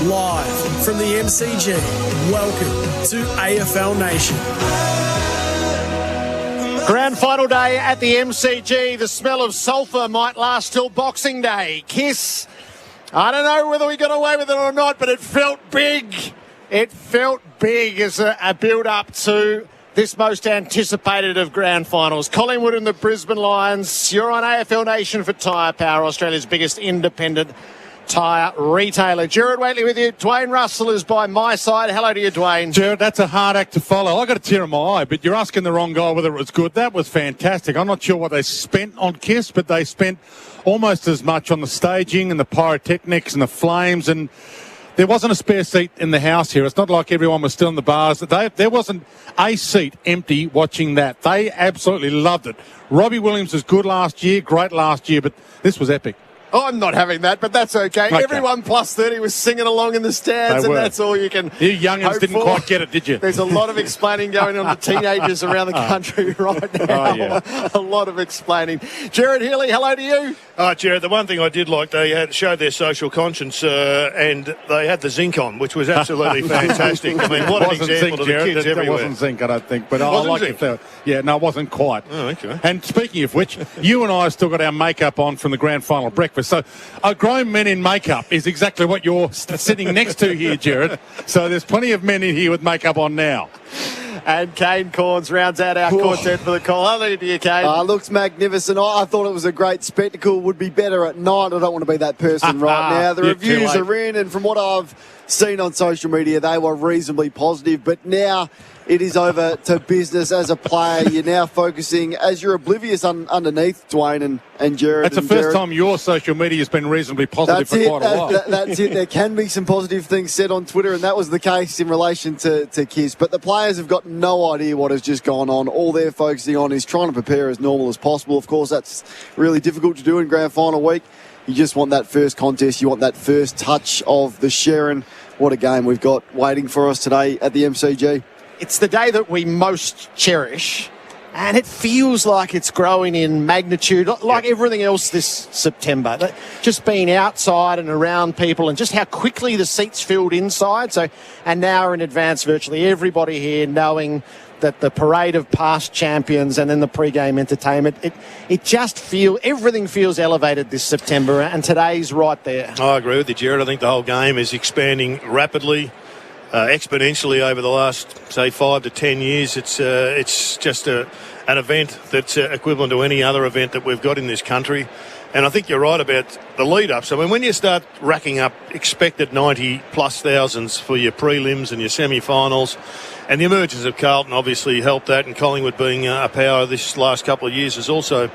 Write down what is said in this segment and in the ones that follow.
Live from the MCG, welcome to AFL Nation. Grand final day at the MCG. The smell of sulphur might last till Boxing Day. Kiss. I don't know whether we got away with it or not, but it felt big. It felt big as a build-up to this most anticipated of grand finals. Collingwood and the Brisbane Lions. You're on AFL Nation for Tyre Power, Australia's biggest independent tyre retailer. Jared Waitley with you. Dwayne Russell is by my side. Hello to you, Dwayne. Jared, that's a hard act to follow. I got a tear in my eye, but you're asking the wrong guy whether it was good. That was fantastic. I'm not sure what they spent on Kiss, but they spent almost as much on the staging and the pyrotechnics and the flames, and there wasn't a spare seat in the house here. It's not like everyone was still in the bars. There wasn't a seat empty watching that. They absolutely loved it. Robbie Williams was good last year, great last year, but this was epic. I'm not having that, but that's okay. Everyone plus 30 was singing along in the stands, and that's all you can. You youngins didn't quite get it, did you? There's a lot of explaining going on to teenagers around the country right now. Oh, yeah. A lot of explaining. Jared Healy, hello to you. Jared, the one thing I did like, they had showed their social conscience and they had the zinc on, which was absolutely fantastic. I mean, what an example to the kids everywhere. It wasn't zinc, I don't think, but I like it. Yeah, no, it wasn't quite. Oh, okay. And speaking of which, you and I have still got our makeup on from the grand final breakfast. So grown men in makeup is exactly what you're sitting next to here, Jared. So there's plenty of men in here with makeup on now. And Kane Corns rounds out our quartet for the call. Hello to you, Kane. Looks magnificent. I thought it was a great spectacle. Would be better at night. I don't want to be that person right now. The reviews are in, and from what I've seen on social media, they were reasonably positive. But now it is over to business as a player. You're now focusing, as you're oblivious underneath, Dwayne and Jared. That's the first time your social media has been reasonably positive for quite a while. That's it. There can be some positive things said on Twitter, and that was the case in relation to Kiss. But the players have got no idea what has just gone on. All they're focusing on is trying to prepare as normal as possible. Of course, that's really difficult to do in grand final week. You just want that first contest. You want that first touch of the Sharon. What a game we've got waiting for us today at the MCG. It's the day that we most cherish, and it feels like it's growing in magnitude, like everything else this September. Just being outside and around people, and just how quickly the seats filled inside. And now in advance, virtually everybody here knowing that the parade of past champions and then the pre-game entertainment, everything feels elevated this September, and today's right there. I agree with you, Jared. I think the whole game is expanding rapidly. Exponentially over the last, say, 5 to 10 years. It's just an event that's equivalent to any other event that we've got in this country. And I think you're right about the lead-ups. I mean, when you start racking up expected 90-plus thousands for your prelims and your semi-finals, and the emergence of Carlton obviously helped that, and Collingwood being a power this last couple of years has also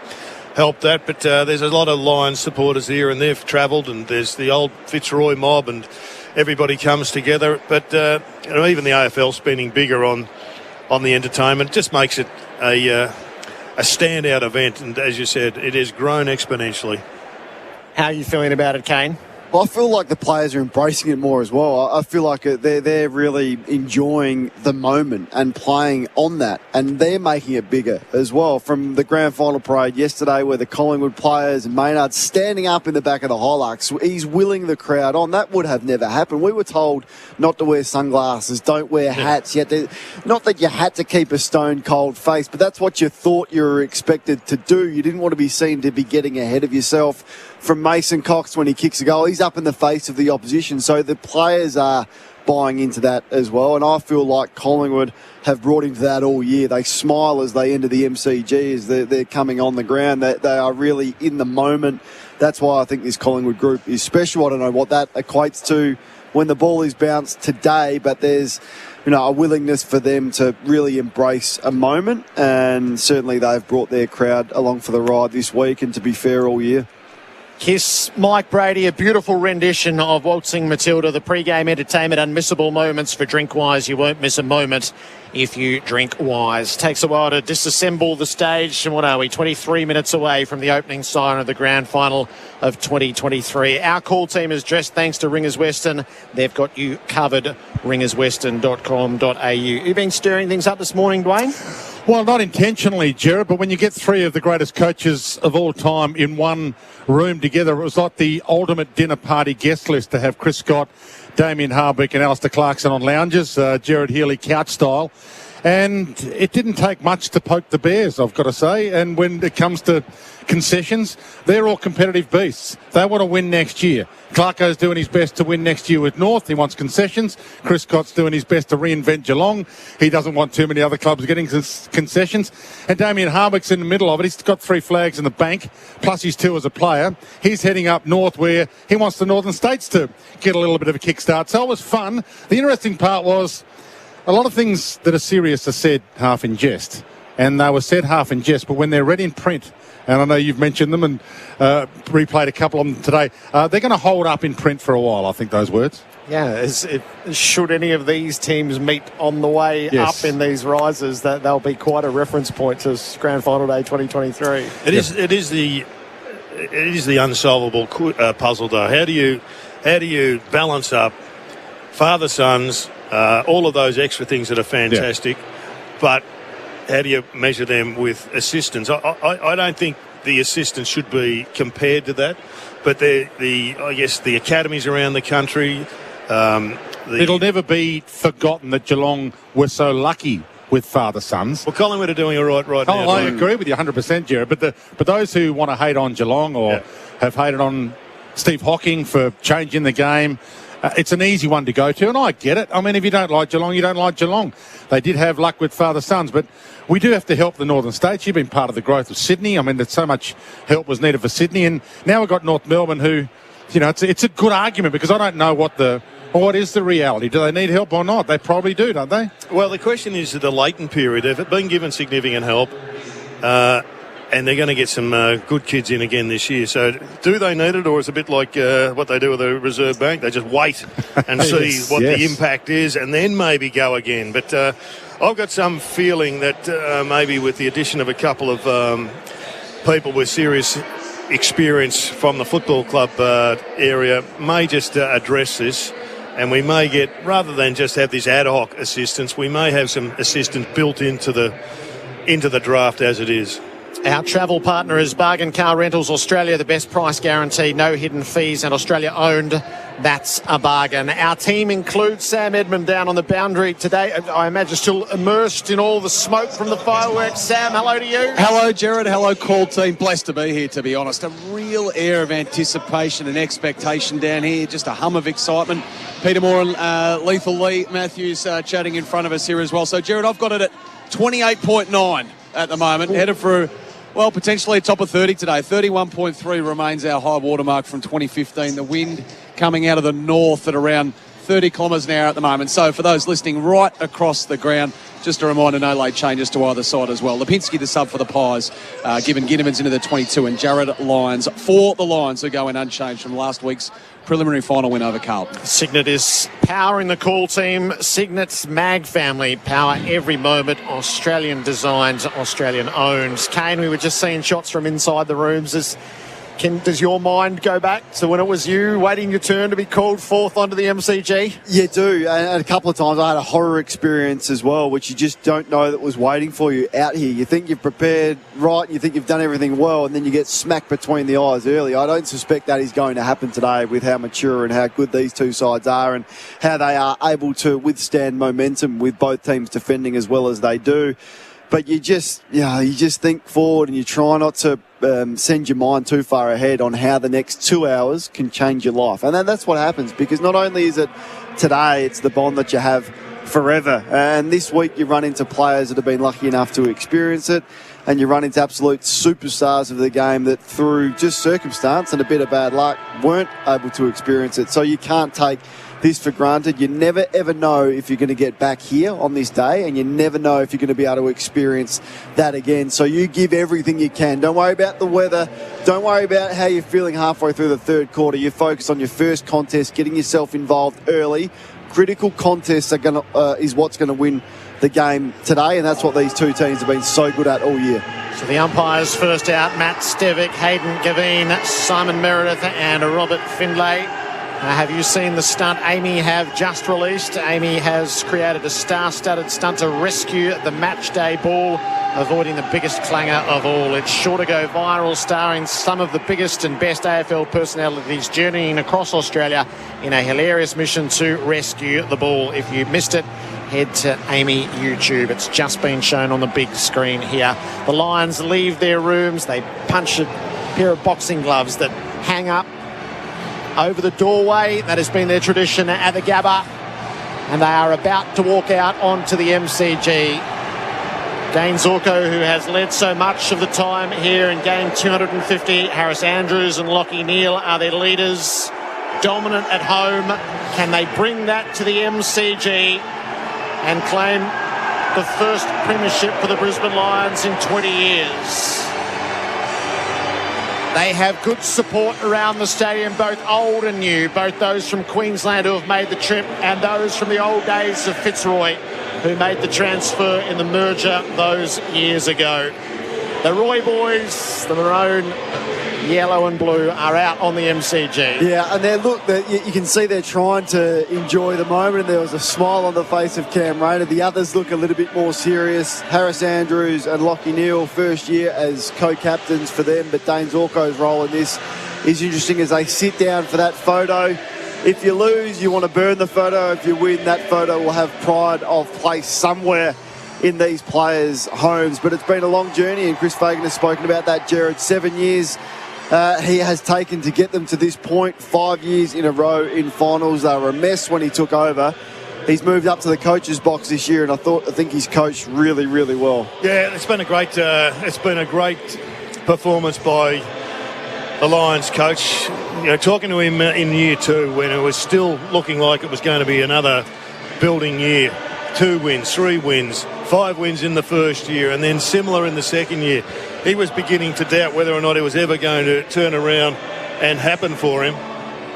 helped that. But there's a lot of Lions supporters here, and they've travelled, and there's the old Fitzroy mob, and everybody comes together. But even the AFL spending bigger on the entertainment just makes it a standout event. And as you said, it has grown exponentially. How are you feeling about it, Kane? Well, I feel like the players are embracing it more as well. I feel like they're really enjoying the moment and playing on that, and they're making it bigger as well. From the grand final parade yesterday, where the Collingwood players and Maynard standing up in the back of the Hilux, he's willing the crowd on. That would have never happened. We were told not to wear sunglasses, don't wear hats. Not that you had to keep a stone cold face, but that's what you thought you were expected to do. You didn't want to be seen to be getting ahead of yourself. From Mason Cox when he kicks a goal, he's up in the face of the opposition. So the players are buying into that as well. And I feel like Collingwood have brought into that all year. They smile as they enter the MCG, as they're coming on the ground. They are really in the moment. That's why I think this Collingwood group is special. I don't know what that equates to when the ball is bounced today, but there's a willingness for them to really embrace a moment. And certainly they've brought their crowd along for the ride this week, and to be fair, all year. Kiss, Mike Brady, a beautiful rendition of Waltzing Matilda, the pre-game entertainment, unmissable moments for Drinkwise. You won't miss a moment if you drink wise. Takes a while to disassemble the stage, and what are we, 23 minutes away from the opening siren of the grand final of 2023. Our call team is dressed thanks to Ringers Western. They've got you covered, ringerswestern.com.au. You've been stirring things up this morning, Dwayne? Well, not intentionally, Gerard, but when you get three of the greatest coaches of all time in one room together, it was like the ultimate dinner party guest list to have Chris Scott, Damien Hardwick and Alistair Clarkson on lounges, Gerard Healy couch style. And it didn't take much to poke the bears, I've got to say. And when it comes to concessions, they're all competitive beasts. They want to win next year. Clarko's doing his best to win next year with North. He wants concessions. Chris Scott's doing his best to reinvent Geelong. He doesn't want too many other clubs getting concessions. And Damien Hardwick's in the middle of it. He's got 3 flags in the bank, plus his 2 as a player. He's heading up North where he wants the Northern States to get a little bit of a kickstart. So it was fun. The interesting part was a lot of things that are serious are said half in jest. And they were said half in jest, but when they're read in print, and I know you've mentioned them and replayed a couple of them today, they're going to hold up in print for a while, I think, those words. Yeah, should any of these teams meet on the way up in these rises, that they'll be quite a reference point to Grand Final Day 2023. It is the unsolvable puzzle, though. How do you balance up father-sons, all of those extra things that are fantastic, but how do you measure them with assistants? I don't think the assistants should be compared to that, but I guess the academies around the country. It'll never be forgotten that Geelong were so lucky with father-sons. Well, Collingwood are doing all right now. I agree with you 100%, Gerard. But those who want to hate on Geelong or have hated on Steve Hocking for changing the game, it's an easy one to go to, and I get it. I mean, if you don't like Geelong, you don't like Geelong. They did have luck with father-sons, but we do have to help the Northern States. You've been part of the growth of Sydney. I mean, that so much help was needed for Sydney, and now we've got North Melbourne who, you know, it's a good argument because I don't know what is the reality. Do they need help or not? They probably do, don't they? Well, the question is the latent period. They've been given significant help, and they're going to get some good kids in again this year. So do they need it, or is it a bit like what they do with the Reserve Bank? They just wait and see what the impact is and then maybe go again. But I've got some feeling that maybe with the addition of a couple of people with serious experience from the football club area may just address this. And we may get, rather than just have this ad hoc assistance, we may have some assistance built into the draft as it is. Our travel partner is Bargain Car Rentals Australia, the best price guarantee, no hidden fees, and Australia owned. That's a bargain. Our team includes Sam Edmund down on the boundary today. I imagine still immersed in all the smoke from the fireworks. Sam, hello to you. Hello, Gerard. Hello, call team. Blessed to be here, to be honest. A real air of anticipation and expectation down here. Just a hum of excitement. Peter Moore and Lethal Lee Matthews chatting in front of us here as well. So, Gerard, I've got it at 28.9 at the moment. Headed for, well, potentially a top of 30 today. 31.3 remains our high watermark from 2015. The wind coming out of the north at around 30 kilometres an hour at the moment. So for those listening right across the ground, just a reminder, no late changes to either side as well. Lipinski the sub for the Pies, given Ginnivan's into the 22, and Jared Lyons for the Lions, who go in unchanged from last week's preliminary final win over Carlton. Signet is powering the call team. Signet's Mag family, power every moment. Australian designed, Australian owned. Kane, we were just seeing shots from inside the rooms. Does your mind go back to when it was you waiting your turn to be called forth onto the MCG? You do, and a couple of times I had a horror experience as well, which you just don't know that was waiting for you out here. You think you've prepared right, you think you've done everything well, and then you get smacked between the eyes early. I don't suspect that is going to happen today with how mature and how good these two sides are and how they are able to withstand momentum with both teams defending as well as they do. But you just think forward and you try not to send your mind too far ahead on how the next 2 hours can change your life. And that's what happens, because not only is it today, it's the bond that you have forever. And this week you run into players that have been lucky enough to experience it, and you run into absolute superstars of the game that through just circumstance and a bit of bad luck weren't able to experience it. So you can't take this for granted. You never ever know if you're going to get back here on this day, and you never know if you're going to be able to experience that again. So you give everything you can. Don't worry about the weather. Don't worry about how you're feeling halfway through the third quarter. You focus on your first contest, getting yourself involved early. Critical contests is what's going to win the game today, and that's what these two teams have been so good at all year. So the umpires first out, Matt Stevick, Hayden Gavin, Simon Meredith and Robert Findlay. Have you seen the stunt Amy have just released? Amy has created a star-studded stunt to rescue the match day ball, avoiding the biggest clanger of all. It's sure to go viral, starring some of the biggest and best AFL personalities journeying across Australia in a hilarious mission to rescue the ball. If you missed it, head to Amy YouTube. It's just been shown on the big screen here. The Lions leave their rooms. They punch a pair of boxing gloves that hang up over the doorway. That has been their tradition at the Gabba. And they are about to walk out onto the MCG. Dane Zorko, who has led so much of the time here in game 250. Harris Andrews and Lockie Neal are their leaders. Dominant at home. Can they bring that to the MCG and claim the first premiership for the Brisbane Lions in 20 years? They have good support around the stadium, both old and new, both those from Queensland who have made the trip and those from the old days of Fitzroy who made the transfer in the merger those years ago. The Roy boys, the maroon, yellow and blue, are out on the MCG. Yeah, and you can see they're trying to enjoy the moment. There was a smile on the face of Cam Rayner. The others look a little bit more serious. Harris Andrews and Lockie Neal, first year as co-captains for them, but Dane Zorko's role in this is interesting as they sit down for that photo. If you lose, you want to burn the photo. If you win, that photo will have pride of place somewhere in these players' homes. But it's been a long journey, and Chris Fagan has spoken about that, Jared. 7 years he has taken to get them to this point. 5 years in a row in finals. They were a mess when he took over. He's moved up to the coach's box this year, and I think he's coached really, really well. Yeah, it's been a great performance by the Lions coach. You know, talking to him in year 2 when it was still looking like it was going to be another building year. 2 wins, 3 wins, 5 wins in the first year, and then similar in the second year. He was beginning to doubt whether or not it was ever going to turn around and happen for him,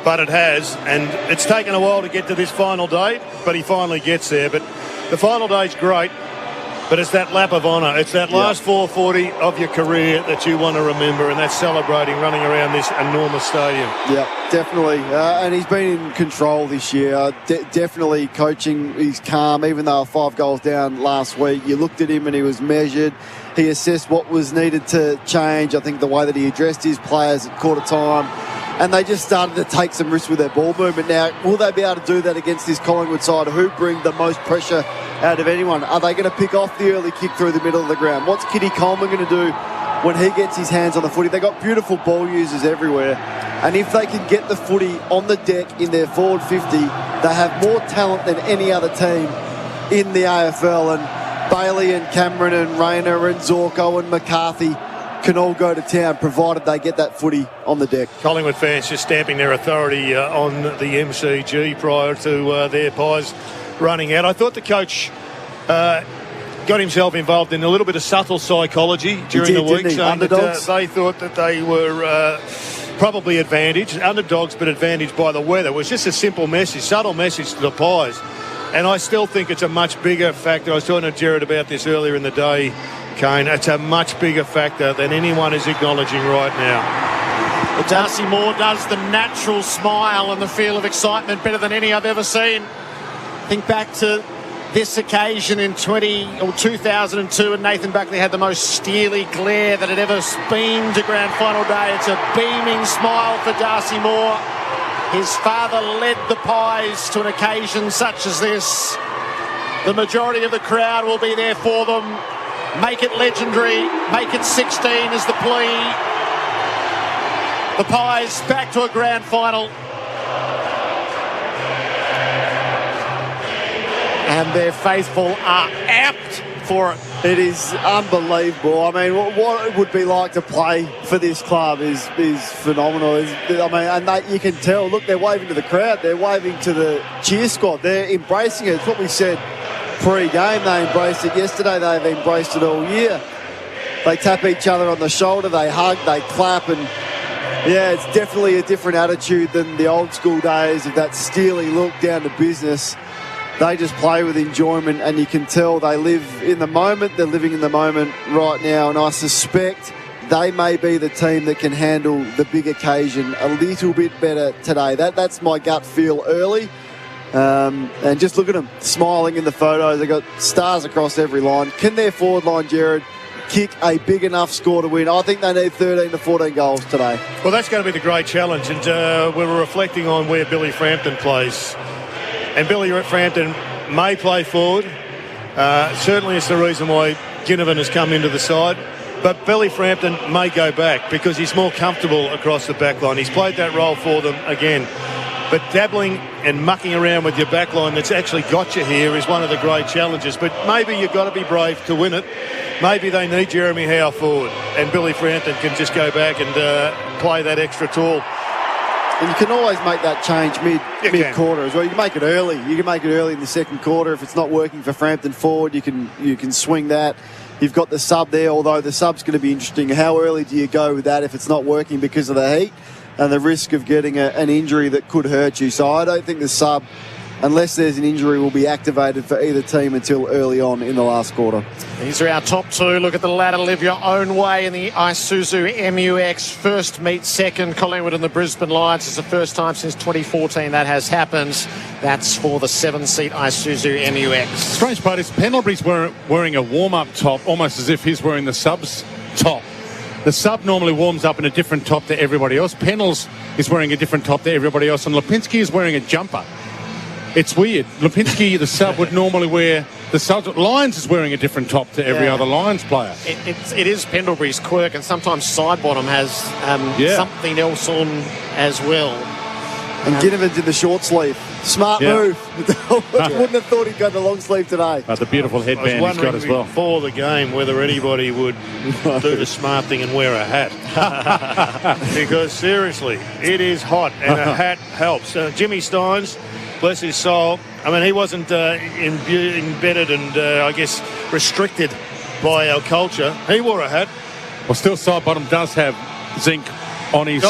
but it has, and it's taken a while to get to this final day, but he finally gets there. But the final day's great, but it's that lap of honour. It's that last 440 of your career that you want to remember, and that's celebrating running around this enormous stadium. Yeah, definitely. And he's been in control this year. Definitely coaching. He's calm, even though 5 goals down last week. You looked at him and he was measured. He assessed what was needed to change. I think the way that he addressed his players at quarter time. And they just started to take some risks with their ball movement. Now, will they be able to do that against this Collingwood side who bring the most pressure out of anyone? Are they going to pick off the early kick through the middle of the ground? What's Kitty Coleman going to do when he gets his hands on the footy? They've got beautiful ball users everywhere. And if they can get the footy on the deck in their forward 50, they have more talent than any other team in the AFL. And Bailey and Cameron and Rayner and Zorko and McCarthy can all go to town, provided they get that footy on the deck. Collingwood fans just stamping their authority on the MCG prior to their pies running out. I thought the coach got himself involved in a little bit of subtle psychology during the week, saying that they thought that they were probably advantaged, underdogs, but advantaged by the weather. It was just a simple message, subtle message to the pies. And I still think it's a much bigger factor. I was talking to Jared about this earlier in the day, Kane. It's a much bigger factor than anyone is acknowledging right now. Well, Darcy Moore does the natural smile and the feel of excitement better than any I've ever seen. Think back to this occasion in 2002, and Nathan Buckley had the most steely glare that had ever been to grand final day. It's a beaming smile for Darcy Moore. His father led the Pies to an occasion such as this. The majority of the crowd will be there for them. Make it legendary. Make it 16 is the plea. The Pies back to a grand final. And their faithful are apt for it. It is unbelievable. I mean, what it would be like to play for this club is phenomenal. And you can tell, look, they're waving to the crowd. They're waving to the cheer squad. They're embracing it. It's what we said pre-game. They embraced it yesterday. They've embraced it all year. They tap each other on the shoulder. They hug. They clap. And, yeah, it's definitely a different attitude than the old school days of that steely look down to business. They just play with enjoyment, and you can tell they live in the moment. They're living in the moment right now, and I suspect they may be the team that can handle the big occasion a little bit better today. That's my gut feel early. And just look at them smiling in the photos. They've got stars across every line. Can their forward line, Jared, kick a big enough score to win? I think they need 13 to 14 goals today. Well, that's going to be the great challenge. And we were reflecting on where Billy Frampton plays. And Billy Frampton may play forward. Certainly it's the reason why Ginnivan has come into the side. But Billy Frampton may go back because he's more comfortable across the back line. He's played that role for them again. But dabbling and mucking around with your back line that's actually got you here is one of the great challenges. But maybe you've got to be brave to win it. Maybe they need Jeremy Howe forward and Billy Frampton can just go back and play that extra tall. And you can always make that change mid-quarter as well. You can make it early. You can make it early in the second quarter. If it's not working for Frampton forward, you can swing that. You've got the sub there, although the sub's going to be interesting. How early do you go with that if it's not working because of the heat and the risk of getting an injury that could hurt you? So I don't think the sub, unless there's an injury, will be activated for either team until early on in the last quarter. These are our top two. Look at the ladder. Live your own way in the Isuzu MUX. First meet second. Collingwood and the Brisbane Lions. It's the first time since 2014 that has happened. That's for the 7-seat Isuzu MUX. Strange part is Pendlebury's wearing a warm-up top, almost as if he's wearing the sub's top. The sub normally warms up in a different top to everybody else. Pendles is wearing a different top to everybody else, and Lipinski is wearing a jumper. It's weird. Lipinski, the sub, would normally wear the sub. Lions is wearing a different top to every other Lions player. It is Pendlebury's quirk, and sometimes side bottom has something else on as well. And Ginnivan's in the short sleeve. Smart move. Wouldn't have thought he'd go the long sleeve today. But the beautiful headband he's got as well. Before the game whether anybody would do the smart thing and wear a hat. Because seriously, it is hot and a hat helps. Jimmy Steins, bless his soul, I mean, he wasn't embedded and, I guess, restricted by our culture. He wore a hat. Well, still side bottom does have zinc on his...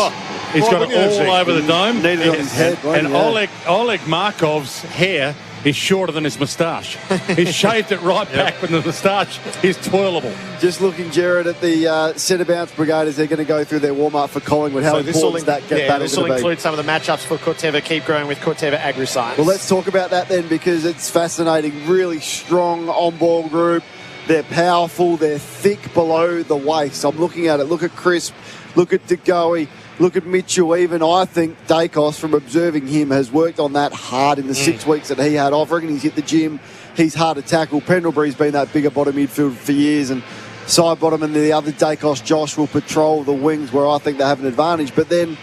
He's got it all over the dome. Needed it on his head. And Oleg Markov's hair is shorter than his moustache. He's shaved it right back, but the moustache is twirlable. Just looking, Jared, at the centre bounce brigade as they're going to go through their warm-up for Collingwood. How important is that battle this will include some of the matchups for Corteva. Keep growing with Corteva Agri-Science. Well, let's talk about that then, because it's fascinating. Really strong on-ball group. They're powerful. They're thick below the waist. I'm looking at it. Look at Crisp. Look at DeGoey. Look at Mitchell. Even I think Dacos, from observing him, has worked on that hard in the 6 weeks that he had off. I reckon he's hit the gym. He's hard to tackle. Pendlebury's been that bigger bottom midfield for years, and side bottom and the other Dacos, Josh, will patrol the wings where I think they have an advantage. But then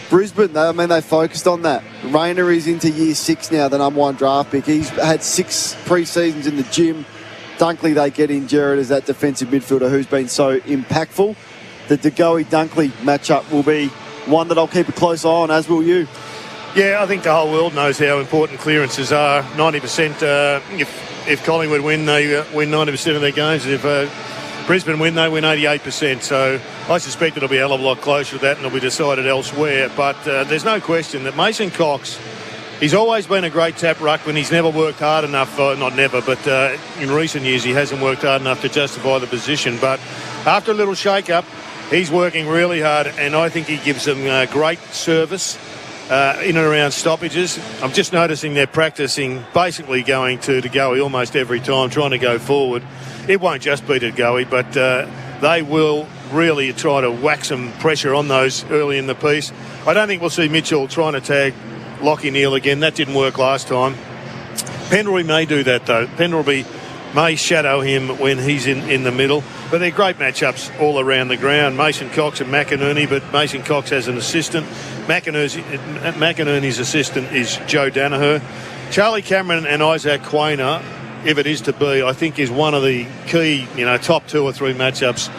Brisbane, they focused on that. Rayner is into year 6 now, the number 1 draft pick. He's had 6 pre-seasons in the gym. Dunkley they get in, Jared, as that defensive midfielder who's been so impactful. The DeGoey-Dunkley matchup will be one that I'll keep a close eye on, as will you. Yeah, I think the whole world knows how important clearances are. 90%, if Collingwood win, they win 90% of their games. If Brisbane win, they win 88%. So I suspect it'll be a hell of a lot closer to that, and it'll be decided elsewhere. But there's no question that Mason Cox, he's always been a great tap ruckman. He's never worked hard enough, not never, but in recent years he hasn't worked hard enough to justify the position. But after a little shake-up, he's working really hard, and I think he gives them great service in and around stoppages. I'm just noticing they're practicing basically going to DeGoey almost every time, trying to go forward. It won't just be DeGoey, but they will really try to whack some pressure on those early in the piece. I don't think we'll see Mitchell trying to tag Lockie Neal again. That didn't work last time. Pendlebury may do that, though. Pendlebury may shadow him when he's in the middle. But they're great matchups all around the ground. Mason Cox and McInerney, but Mason Cox has an assistant. McInerney's assistant is Joe Danaher. Charlie Cameron and Isaac Quainer, if it is to be, I think is one of the key, top 2 or 3 matchups.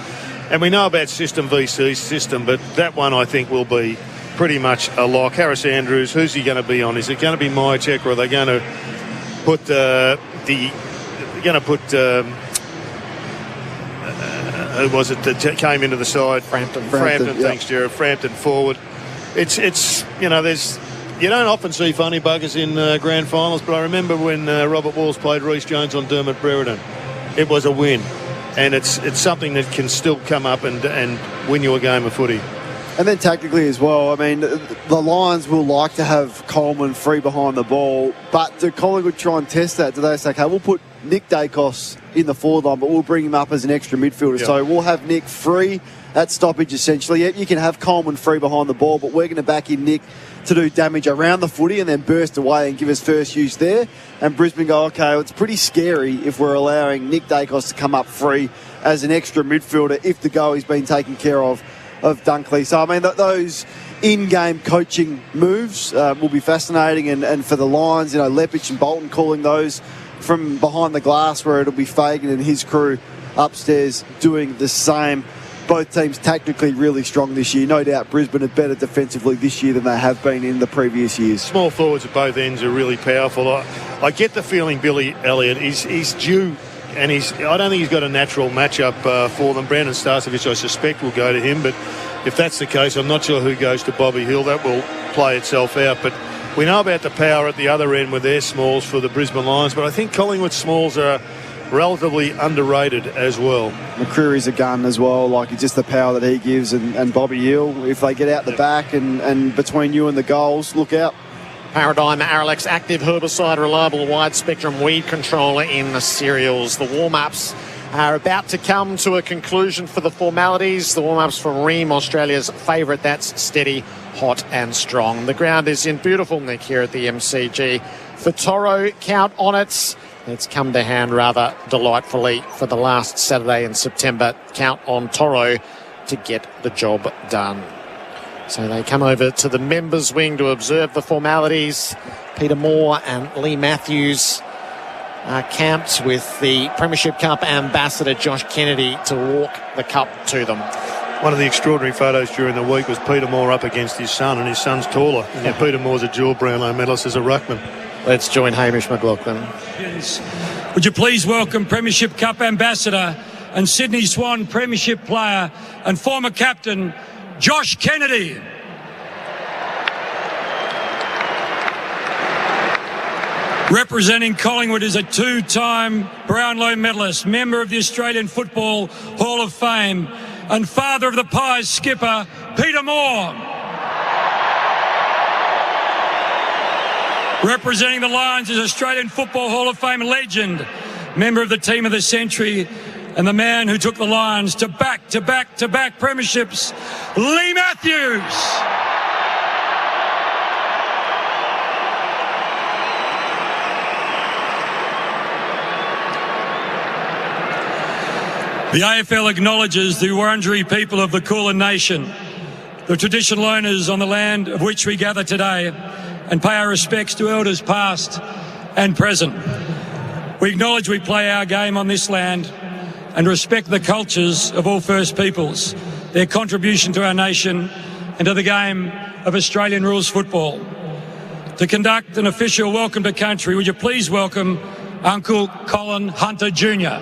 And we know about system versus system, but that one I think will be pretty much a lock. Harris Andrews, who's he going to be on? Is it going to be Myercheck, or are they going to put who was it that came into the side? Frampton, thanks, Jared. Frampton forward. It's there's you don't often see funny buggers in grand finals, but I remember when Robert Walls played Reece Jones on Dermot Brereton. It was a win. and it's something that can still come up and win you a game of footy. And then tactically as well, I mean, the Lions will like to have Coleman free behind the ball, but do Collingwood try and test that? Do they say, okay, we'll put Nick Dacos in the forward line, but we'll bring him up as an extra midfielder. Yeah. So we'll have Nick free at stoppage, essentially. Yep, you can have Coleman free behind the ball, but we're going to back in Nick to do damage around the footy and then burst away and give us first use there. And Brisbane go, okay, well, it's pretty scary if we're allowing Nick Dacos to come up free as an extra midfielder if the goalie's been taken care of Dunkley. So, I mean, those in-game coaching moves will be fascinating. And for the Lions, you know, Lepich and Bolton calling those from behind the glass, where it'll be Fagan and his crew upstairs doing the same. Both teams tactically really strong this year. No doubt Brisbane are better defensively this year than they have been in the previous years. Small forwards at both ends are really powerful. I get the feeling Billy Elliott is due, and I don't think he's got a natural matchup for them. Brandon Starcevich, I suspect, will go to him, but if that's the case, I'm not sure who goes to Bobby Hill. That will play itself out. But we know about the power at the other end with their smalls for the Brisbane Lions, but I think Collingwood smalls are relatively underrated as well. McCreary's a gun as well, like it's just the power that he gives, and Bobby Hill, if they get out the back and between you and the goals, look out. Paradigm Aralex active herbicide, reliable wide spectrum weed controller in the cereals. The warm-ups are about to come to a conclusion for the formalities. The warm-ups for Ream, Australia's favourite. That's steady, hot and strong. The ground is in beautiful nick here at the MCG. For Toro, count on it. It's come to hand rather delightfully for the last Saturday in September. Count on Toro to get the job done. So they come over to the members' wing to observe the formalities. Peter Moore and Lee Matthews are camped with the Premiership Cup ambassador Josh Kennedy to walk the cup to them. One of the extraordinary photos during the week was Peter Moore up against his son, and his son's taller. Yeah. And Peter Moore's a dual Brownlow medalist as a ruckman. Let's join Hamish McLaughlin. Would you please welcome Premiership Cup ambassador and Sydney Swan Premiership player and former captain Josh Kennedy. Representing Collingwood is a two-time Brownlow medalist, member of the Australian Football Hall of Fame and father of the Pies skipper Peter Moore. Representing the Lions is Australian Football Hall of Fame legend, member of the team of the century, and the man who took the Lions to back-to-back-to-back premierships, Lee Matthews. The AFL acknowledges the Wurundjeri people of the Kulin Nation, the traditional owners on the land of which we gather today, and pay our respects to elders past and present. We acknowledge we play our game on this land and respect the cultures of all First Peoples, their contribution to our nation and to the game of Australian rules football. To conduct an official welcome to country, would you please welcome Uncle Colin Hunter Jr.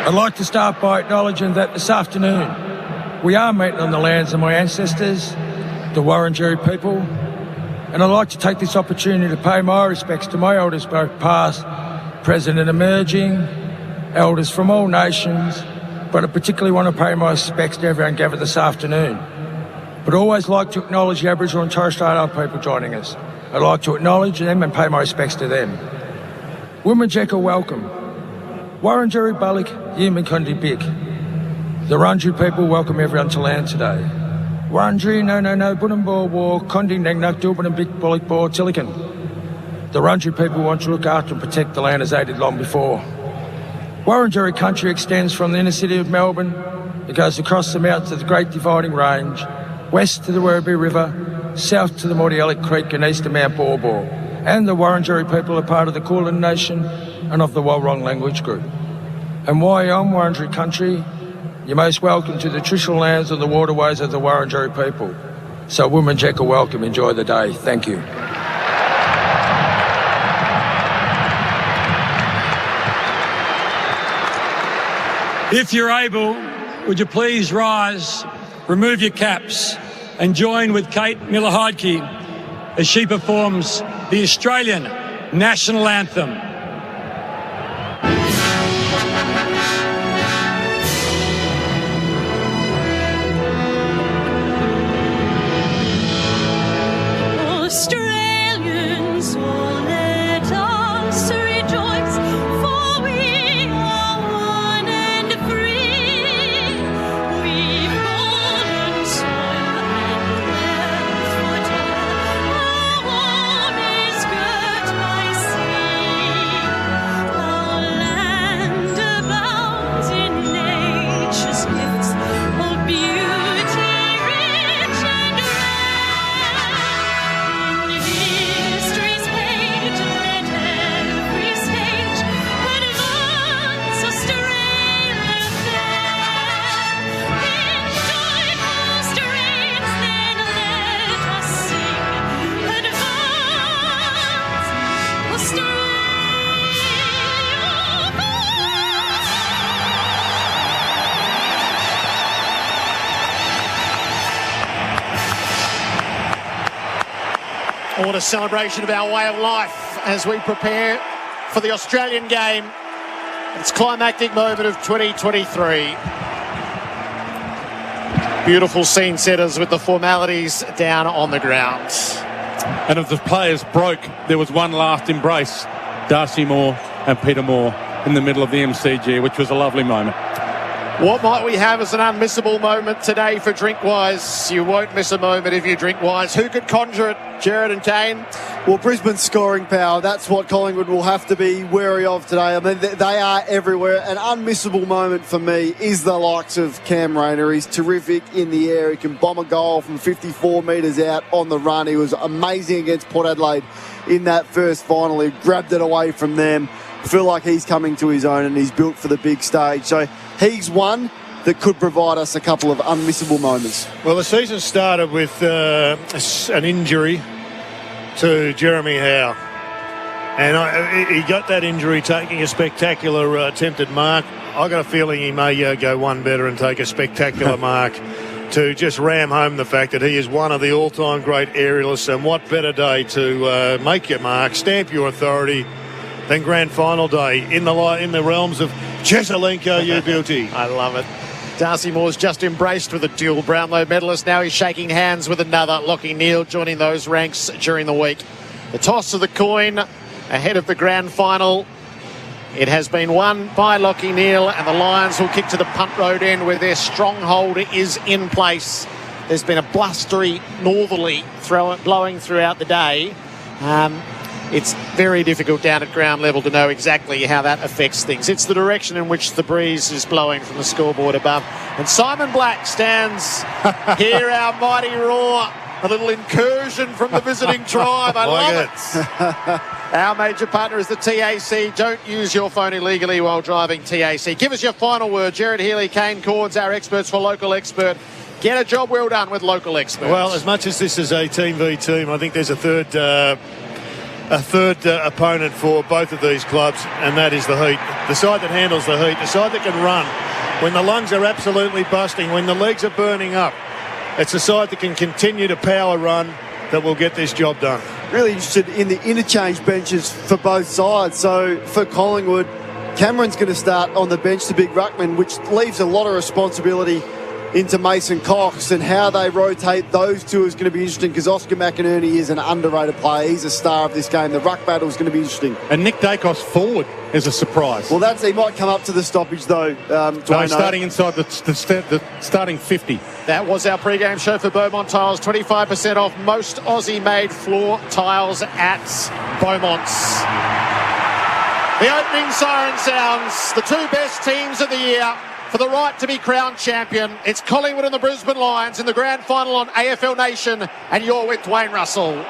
I'd like to start by acknowledging that this afternoon we are meeting on the lands of my ancestors, the Wurundjeri people, and I'd like to take this opportunity to pay my respects to my elders, both past, present and emerging, elders from all nations, but I particularly want to pay my respects to everyone gathered this afternoon. But I always like to acknowledge the Aboriginal and Torres Strait Islander people joining us. I'd like to acknowledge them and pay my respects to them. Womenjeka, welcome. Wurundjeri Balik, Yiman Kundi Bik. The Wurundjeri people welcome everyone to land today. Wurundjeri no Bunambor War, Kondi Nagnak Dilban and Bik Bolik Bor Tilikan. The Wurundjeri people want to look after and protect the land as they did long before. Wurundjeri country extends from the inner city of Melbourne. It goes across the mountains of the Great Dividing Range, west to the Werribee River, south to the Mordialloc Creek and east to Mount Borbor. And the Wurundjeri people are part of the Kulin Nation and of the Walrong language group. And while you're on Wurundjeri country, you're most welcome to the traditional lands and the waterways of the Wurundjeri people. So Womenjeka, welcome, enjoy the day. Thank you. If you're able, would you please rise, remove your caps and join with Kate Miller-Heidke, as she performs the Australian national anthem. Australians, oh, let us rejoice, for we are one and free. We've golden soil and wealth fertile, our home is girt by sea. Our land abounds in nature's gifts, of beauty rich and rare. In history's page, let every stage advance Australia fair. In joyful strains, then let us sing, advance Australia What a celebration of our way of life as we prepare for the Australian game. It's climactic moment of 2023. Beautiful scene setters with the formalities down on the ground. And as the players broke, there was one last embrace. Darcy Moore and Peter Moore in the middle of the MCG, which was a lovely moment. What might we have as an unmissable moment today for Drinkwise? You won't miss a moment if you Drinkwise. Who could conjure it? Jared and Kane? Well, Brisbane's scoring power, that's what Collingwood will have to be wary of today. I mean, they are everywhere. An unmissable moment for me is the likes of Cam Rayner. He's terrific in the air. He can bomb a goal from 54 metres out on the run. He was amazing against Port Adelaide in that first final. He grabbed it away from them. I feel like he's coming to his own and he's built for the big stage. So he's one that could provide us a couple of unmissable moments. Well, the season started with an injury to Jeremy Howe. And he got that injury taking a spectacular attempted mark. I got a feeling he may go one better and take a spectacular mark to just ram home the fact that he is one of the all-time great aerialists. And what better day to make your mark, stamp your authority than grand final day in the realms of Chesalenko, you beauty. I love it. Darcy Moore's just embraced with a dual Brownlow medalist. Now he's shaking hands with another. Lockie Neal joining those ranks during the week. The toss of the coin ahead of the grand final. It has been won by Lockie Neal, and the Lions will kick to the punt road end where their stronghold is in place. There's been a blustery northerly blowing throughout the day. It's very difficult down at ground level to know exactly how that affects things. It's the direction in which the breeze is blowing from the scoreboard above. And Simon Black stands here, our mighty roar. A little incursion from the visiting tribe. I love it. Our major partner is the TAC. Don't use your phone illegally while driving TAC. Give us your final word. Jared Healy, Kane Cords, our experts for Local Expert. Get a job well done with Local Experts. Well, as much as this is a team v team, I think there's a third opponent for both of these clubs, and that is the heat. The side that handles the heat, the side that can run when the lungs are absolutely busting, when the legs are burning up. It's a side that can continue to power run that will get this job done. Really interested in the interchange benches for both sides. So for Collingwood, Cameron's going to start on the bench to Big Ruckman, which leaves a lot of responsibility into Mason Cox, and how they rotate those two is going to be interesting, because Oscar McInerney is an underrated player. He's a star of this game. The ruck battle is going to be interesting. And Nick Dacos forward is a surprise. Well, he might come up to the stoppage though. No, starting inside the starting 50. That was our pre-game show for Beaumont Tiles. 25% off most Aussie-made floor tiles at Beaumont's. The opening siren sounds. The two best teams of the year for the right to be crowned champion. It's Collingwood and the Brisbane Lions in the grand final on AFL Nation, and you're with Dwayne Russell.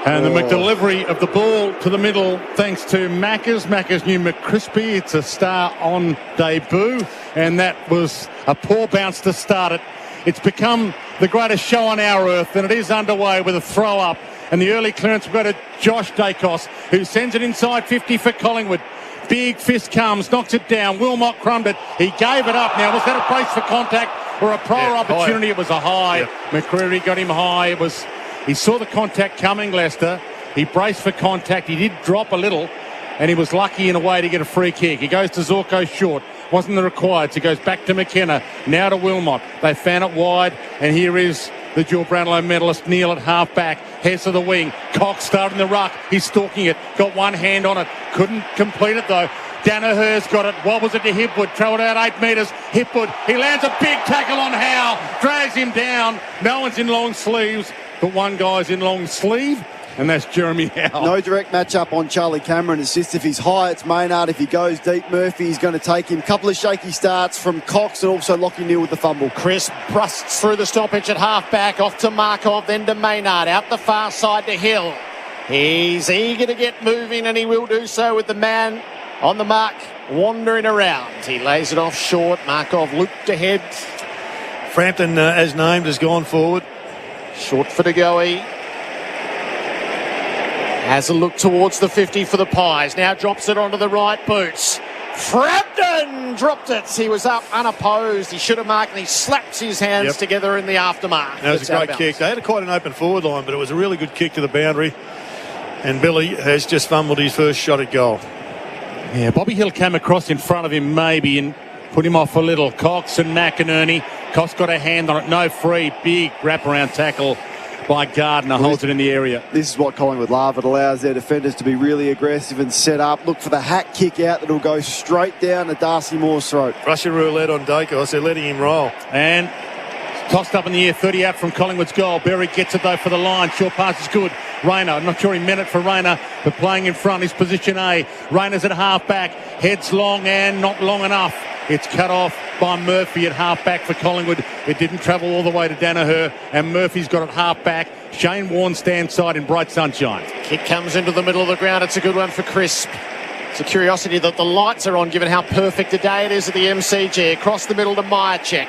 And the delivery of the ball to the middle, thanks to Macca's new McCrispy. It's a star on debut, and that was a poor bounce to start it. It's become the greatest show on our earth, and it is underway with a throw-up. And the early clearance will go to Josh Dacos, who sends it inside 50 for Collingwood. Big fist comes, knocks it down. Wilmot crumbed it. He gave it up. Now, was that a place for contact or a prior opportunity? High. It was a high. Yeah. McCreary got him high. It was He saw the contact coming, Leicester. He braced for contact. He did drop a little, and he was lucky in a way to get a free kick. He goes to Zorko short. Wasn't the required. So he goes back to McKenna. Now to Wilmot. They fan it wide, and here is the dual Brownlow medalist, Neil at half-back. Heads to the wing. Cox starting the ruck. He's stalking it. Got one hand on it. Couldn't complete it, though. Danaher's got it. Wobbles it to Hipwood. Throw it out 8 metres. Hipwood. He lands a big tackle on Howe. Drags him down. No one's in long sleeves, but one guy's in long sleeve, and that's Jeremy Howe. No direct match-up on Charlie Cameron. It's just if he's high, it's Maynard. If he goes deep, Murphy's going to take him. Couple of shaky starts from Cox and also Lockie Neal with the fumble. Chris brusts through the stoppage at half-back, off to Markov, then to Maynard, out the far side to Hill. He's eager to get moving, and he will do so with the man on the mark, wandering around. He lays it off short. Markov looped ahead. Frampton, as named, has gone forward. Short for Degoe. Has a look towards the 50 for the Pies. Now drops it onto the right boots. Frampton dropped it. He was up unopposed. He should have marked, and he slaps his hands together in the aftermath. That was a great kick. They had quite an open forward line, but it was a really good kick to the boundary. And Billy has just fumbled his first shot at goal. Yeah, Bobby Hill came across in front of him maybe and put him off a little. Cox and McInerney. Cox got a hand on it. No free. Big wraparound tackle by Gardner. Holds it in the area. This is what Collingwood love. It allows their defenders to be really aggressive and set up. Look for the hack kick out that'll go straight down to Darcy Moore's throat. Russian roulette on Dacos. They're letting him roll. And tossed up in the air, 30 out from Collingwood's goal. Berry gets it though for the line. Short pass is good. Rayner, I'm not sure he meant it for Rayner, but playing in front is position A. Rayner's at half-back. Heads long and not long enough. It's cut off by Murphy at half-back for Collingwood. It didn't travel all the way to Danaher, and Murphy's got it half-back. Shane Warne stands side in bright sunshine. Kick comes into the middle of the ground. It's a good one for Crisp. It's a curiosity that the lights are on, given how perfect a day it is at the MCG. Across the middle to Myercheck.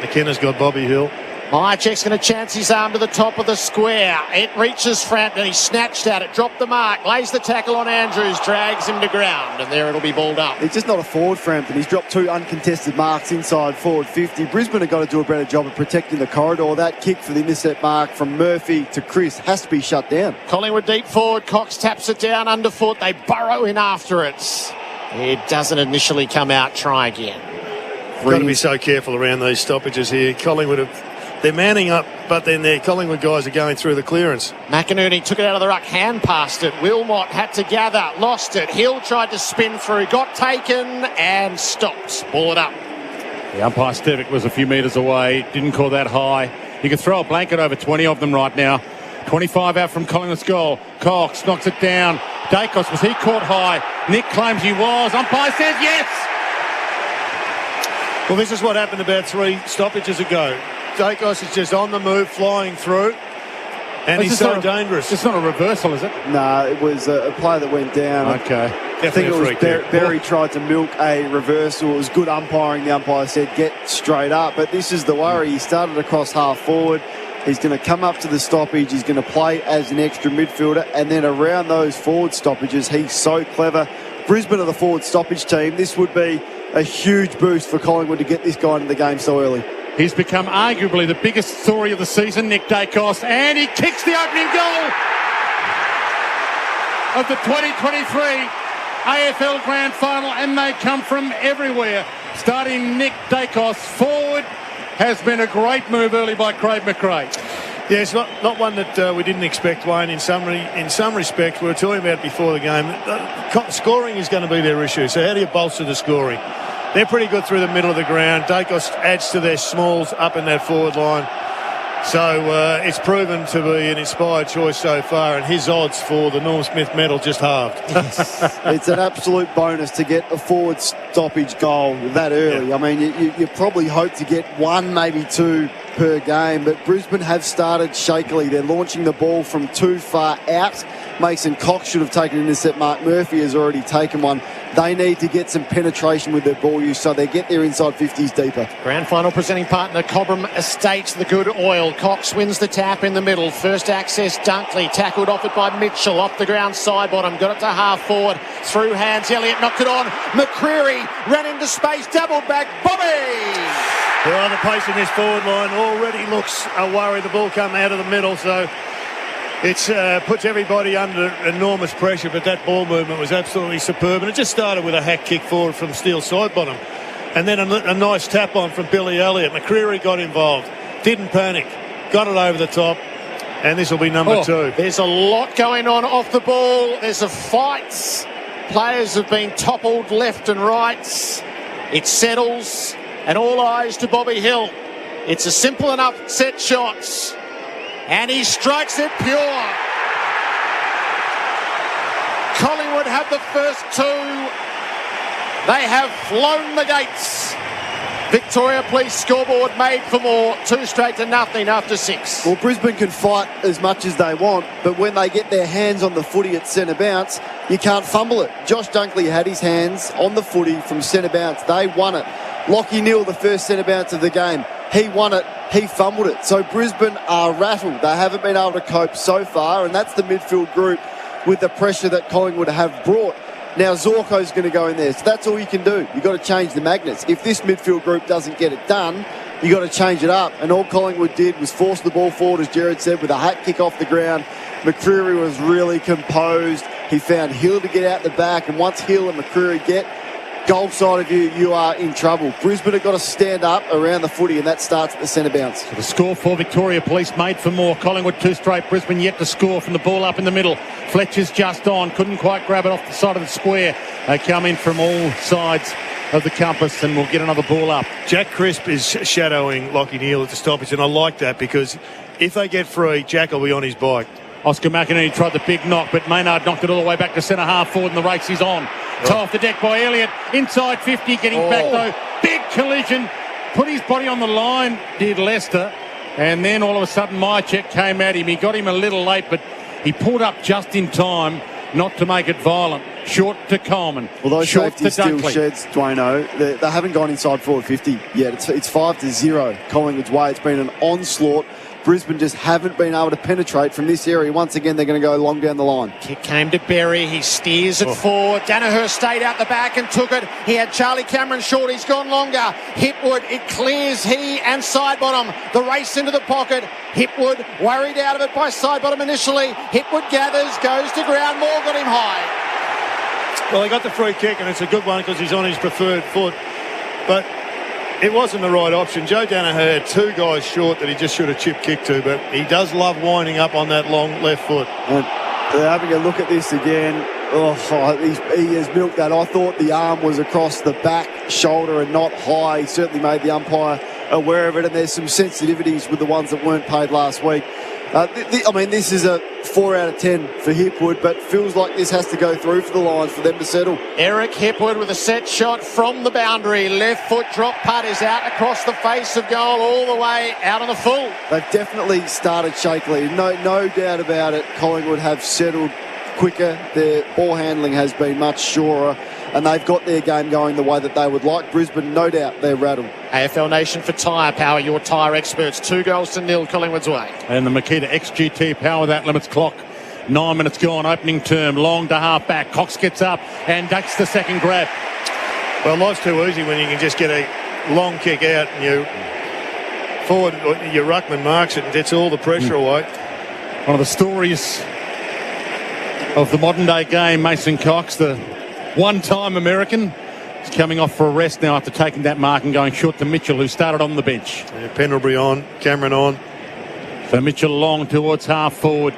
McKenna's got Bobby Hill. Myercheck's going to chance his arm to the top of the square. It reaches Frampton. He snatched at it, dropped the mark, lays the tackle on Andrews, drags him to ground, and there it'll be balled up. He's just not a forward, Frampton. He's dropped 2 uncontested marks inside forward 50. Brisbane have got to do a better job of protecting the corridor. That kick for the intercept mark from Murphy to Chris has to be shut down. Collingwood deep forward. Cox taps it down underfoot. They burrow in after it. It doesn't initially come out. Try again. Got to be so careful around these stoppages here. Collingwood they're manning up, but then their Collingwood guys are going through the clearance. McInerney took it out of the ruck, hand passed it. Wilmot had to gather, lost it. Hill tried to spin through, got taken and stopped. Ball it up. The umpire Stevic was a few metres away, didn't call that high. You could throw a blanket over 20 of them right now. 25 out from Collingwood's goal. Cox knocks it down. Dacos, was he caught high? Nick claims he was. Umpire says yes. Well, this is what happened about 3 stoppages ago. Dacos is just on the move, flying through, and he's so dangerous. It's not a reversal, is it? No, it was a player that went down. Okay. I think it was Berry tried to milk a reversal. It was good umpiring. The umpire said, get straight up. But this is the worry. He started across half forward. He's going to come up to the stoppage. He's going to play as an extra midfielder. And then around those forward stoppages, he's so clever. Brisbane are the forward stoppage team. This would be a huge boost for Collingwood to get this guy into the game so early. He's become arguably the biggest story of the season, Nick Dacos, and he kicks the opening goal of the 2023 AFL Grand Final, and they come from everywhere. Starting Nick Dacos forward has been a great move early by Craig McRae. Yeah, it's not one that we didn't expect, Wayne. In some respect, we were talking about before the game. Scoring is going to be their issue. So how do you bolster the scoring? They're pretty good through the middle of the ground. Dacos adds to their smalls up in that forward line. So it's proven to be an inspired choice so far, and his odds for the Norm Smith medal just halved. It's an absolute bonus to get a forward stoppage goal that early. Yeah. I mean, you probably hope to get 1, maybe 2 per game, but Brisbane have started shakily. They're launching the ball from too far out. Mason Cox should have taken an intercept. Mark Murphy has already taken one. They need to get some penetration with their ball use so they get their inside 50s deeper. Grand final presenting partner Cobram Estates, the good oil. Cox wins the tap in the middle. First access, Dunkley tackled off it by Mitchell. Off the ground, side bottom. Got it to half forward. Through hands, Elliott knocked it on. McCreary ran into space, double back. Bobby! Well, the pace in this forward line already looks a worry. The ball come out of the middle, so it's puts everybody under enormous pressure, but that ball movement was absolutely superb. And it just started with a hack kick forward from Steele Sidebottom. And then a nice tap on from Billy Elliott. McCreery got involved, didn't panic, got it over the top. And this will be number 2. There's a lot going on off the ball. There's a fight. Players have been toppled left and right. It settles, and all eyes to Bobby Hill. It's a simple enough set shots, and he strikes it pure. Collingwood have the first 2. They have flown the gates. Victoria Police scoreboard made for more. 2 straight to nothing after 6. Well, Brisbane can fight as much as they want, but when they get their hands on the footy at centre bounce, you can't fumble it. Josh Dunkley had his hands on the footy from centre bounce. They won it. Lachie Neale, the first centre bounce of the game, he won it. He fumbled it. So Brisbane are rattled. They haven't been able to cope so far, and that's the midfield group with the pressure that Collingwood have brought. Now Zorko's going to go in there, so that's all you can do. You've got to change the magnets. If this midfield group doesn't get it done, you've got to change it up. And all Collingwood did was force the ball forward, as Jared said, with a hack kick off the ground. McCreery was really composed. He found Hill to get out the back, and once Hill and McCreery get goal side of you, you are in trouble. Brisbane have got to stand up around the footy, and that starts at the centre bounce. The score for Victoria Police made for more. Collingwood 2 straight. Brisbane yet to score from the ball up in the middle. Fletcher's just on. Couldn't quite grab it off the side of the square. They come in from all sides of the compass, and we'll get another ball up. Jack Crisp is shadowing Lachie Neale at the stoppage, and I like that because if they get free, Jack will be on his bike. Oscar McInerney tried the big knock, but Maynard knocked it all the way back to centre half forward, and the race is on. Toe off the deck by Elliott. Inside 50, getting back though. Big collision. Put his body on the line, did Lester. And then all of a sudden, Myercheck came at him. He got him a little late, but he pulled up just in time not to make it violent. Short to Coleman. Well, those short safety to still Dunkley. sheds, Dwayno. They haven't gone inside forward 50 yet. It's 5-0 Collingwood's way. It's been an onslaught. Brisbane just haven't been able to penetrate from this area. Once again, they're going to go long down the line. Kick came to Berry. He steers it forward. Danaher stayed out the back and took it. He had Charlie Cameron short. He's gone longer. Hipwood, it clears he and Sidebottom. The race into the pocket. Hipwood worried out of it by Sidebottom initially. Hipwood gathers, goes to ground. Moore got him high. Well, he got the free kick, and it's a good one because he's on his preferred foot. But it wasn't the right option. Joe Danaher had 2 guys short that he just should have chip kicked to, but he does love winding up on that long left foot. And they're having a look at this again. He has milked that. I thought the arm was across the back shoulder and not high. He certainly made the umpire aware of it, and there's some sensitivities with the ones that weren't paid last week. This is a 4 out of 10 for Hipwood, but feels like this has to go through for the Lions for them to settle. Eric Hipwood with a set shot from the boundary. Left foot drop putt is out across the face of goal all the way out on the full. They've definitely started shakily. No doubt about it. Collingwood have settled quicker. Their ball handling has been much surer, and they've got their game going the way that they would like. Brisbane, no doubt, they're rattled. AFL Nation for Tyre Power, your tyre experts. 2-0 Collingwood's way. And the Makita XGT power that limits clock. 9 minutes gone, opening term, long to half back. Cox gets up and ducks the second grab. Well, life's too easy when you can just get a long kick out and you forward, your ruckman marks it and gets all the pressure away. One of the stories of the modern day game, Mason Cox, the one-time American, is coming off for a rest now after taking that mark and going short to Mitchell, who started on the bench. Yeah, Pendlebury on, Cameron on. So Mitchell long towards half forward.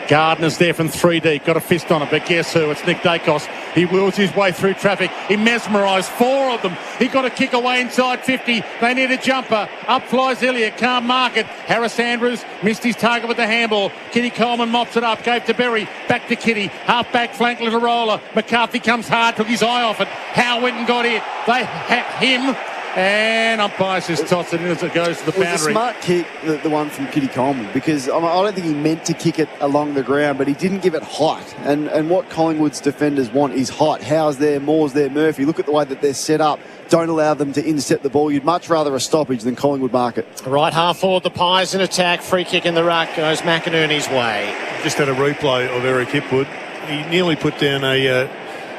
Gardner's there from 3 deep, got a fist on it, but guess who? It's Nick Dacos. He wheels his way through traffic. He mesmerised 4 of them. He got a kick away inside 50. They need a jumper. Up flies Elliott, can't mark it. Harris Andrews missed his target with the handball. Kitty Coleman mops it up, gave to Berry. Back to Kitty. Half back flank, little roller. McCarthy comes hard, took his eye off it. Howe went and got it. They had him. And umpire says toss it in as it goes to the boundary. It was a smart kick, the one from Kitty Coleman, because I don't think he meant to kick it along the ground, but he didn't give it height. And what Collingwood's defenders want is height. Howe's there, Moore's there, Murphy. Look at the way that they're set up. Don't allow them to intercept the ball. You'd much rather a stoppage than Collingwood mark it. Right half forward, the Pies in attack. Free kick in the ruck goes McInerney's way. Just had a replay of Eric Hipwood. He nearly put down a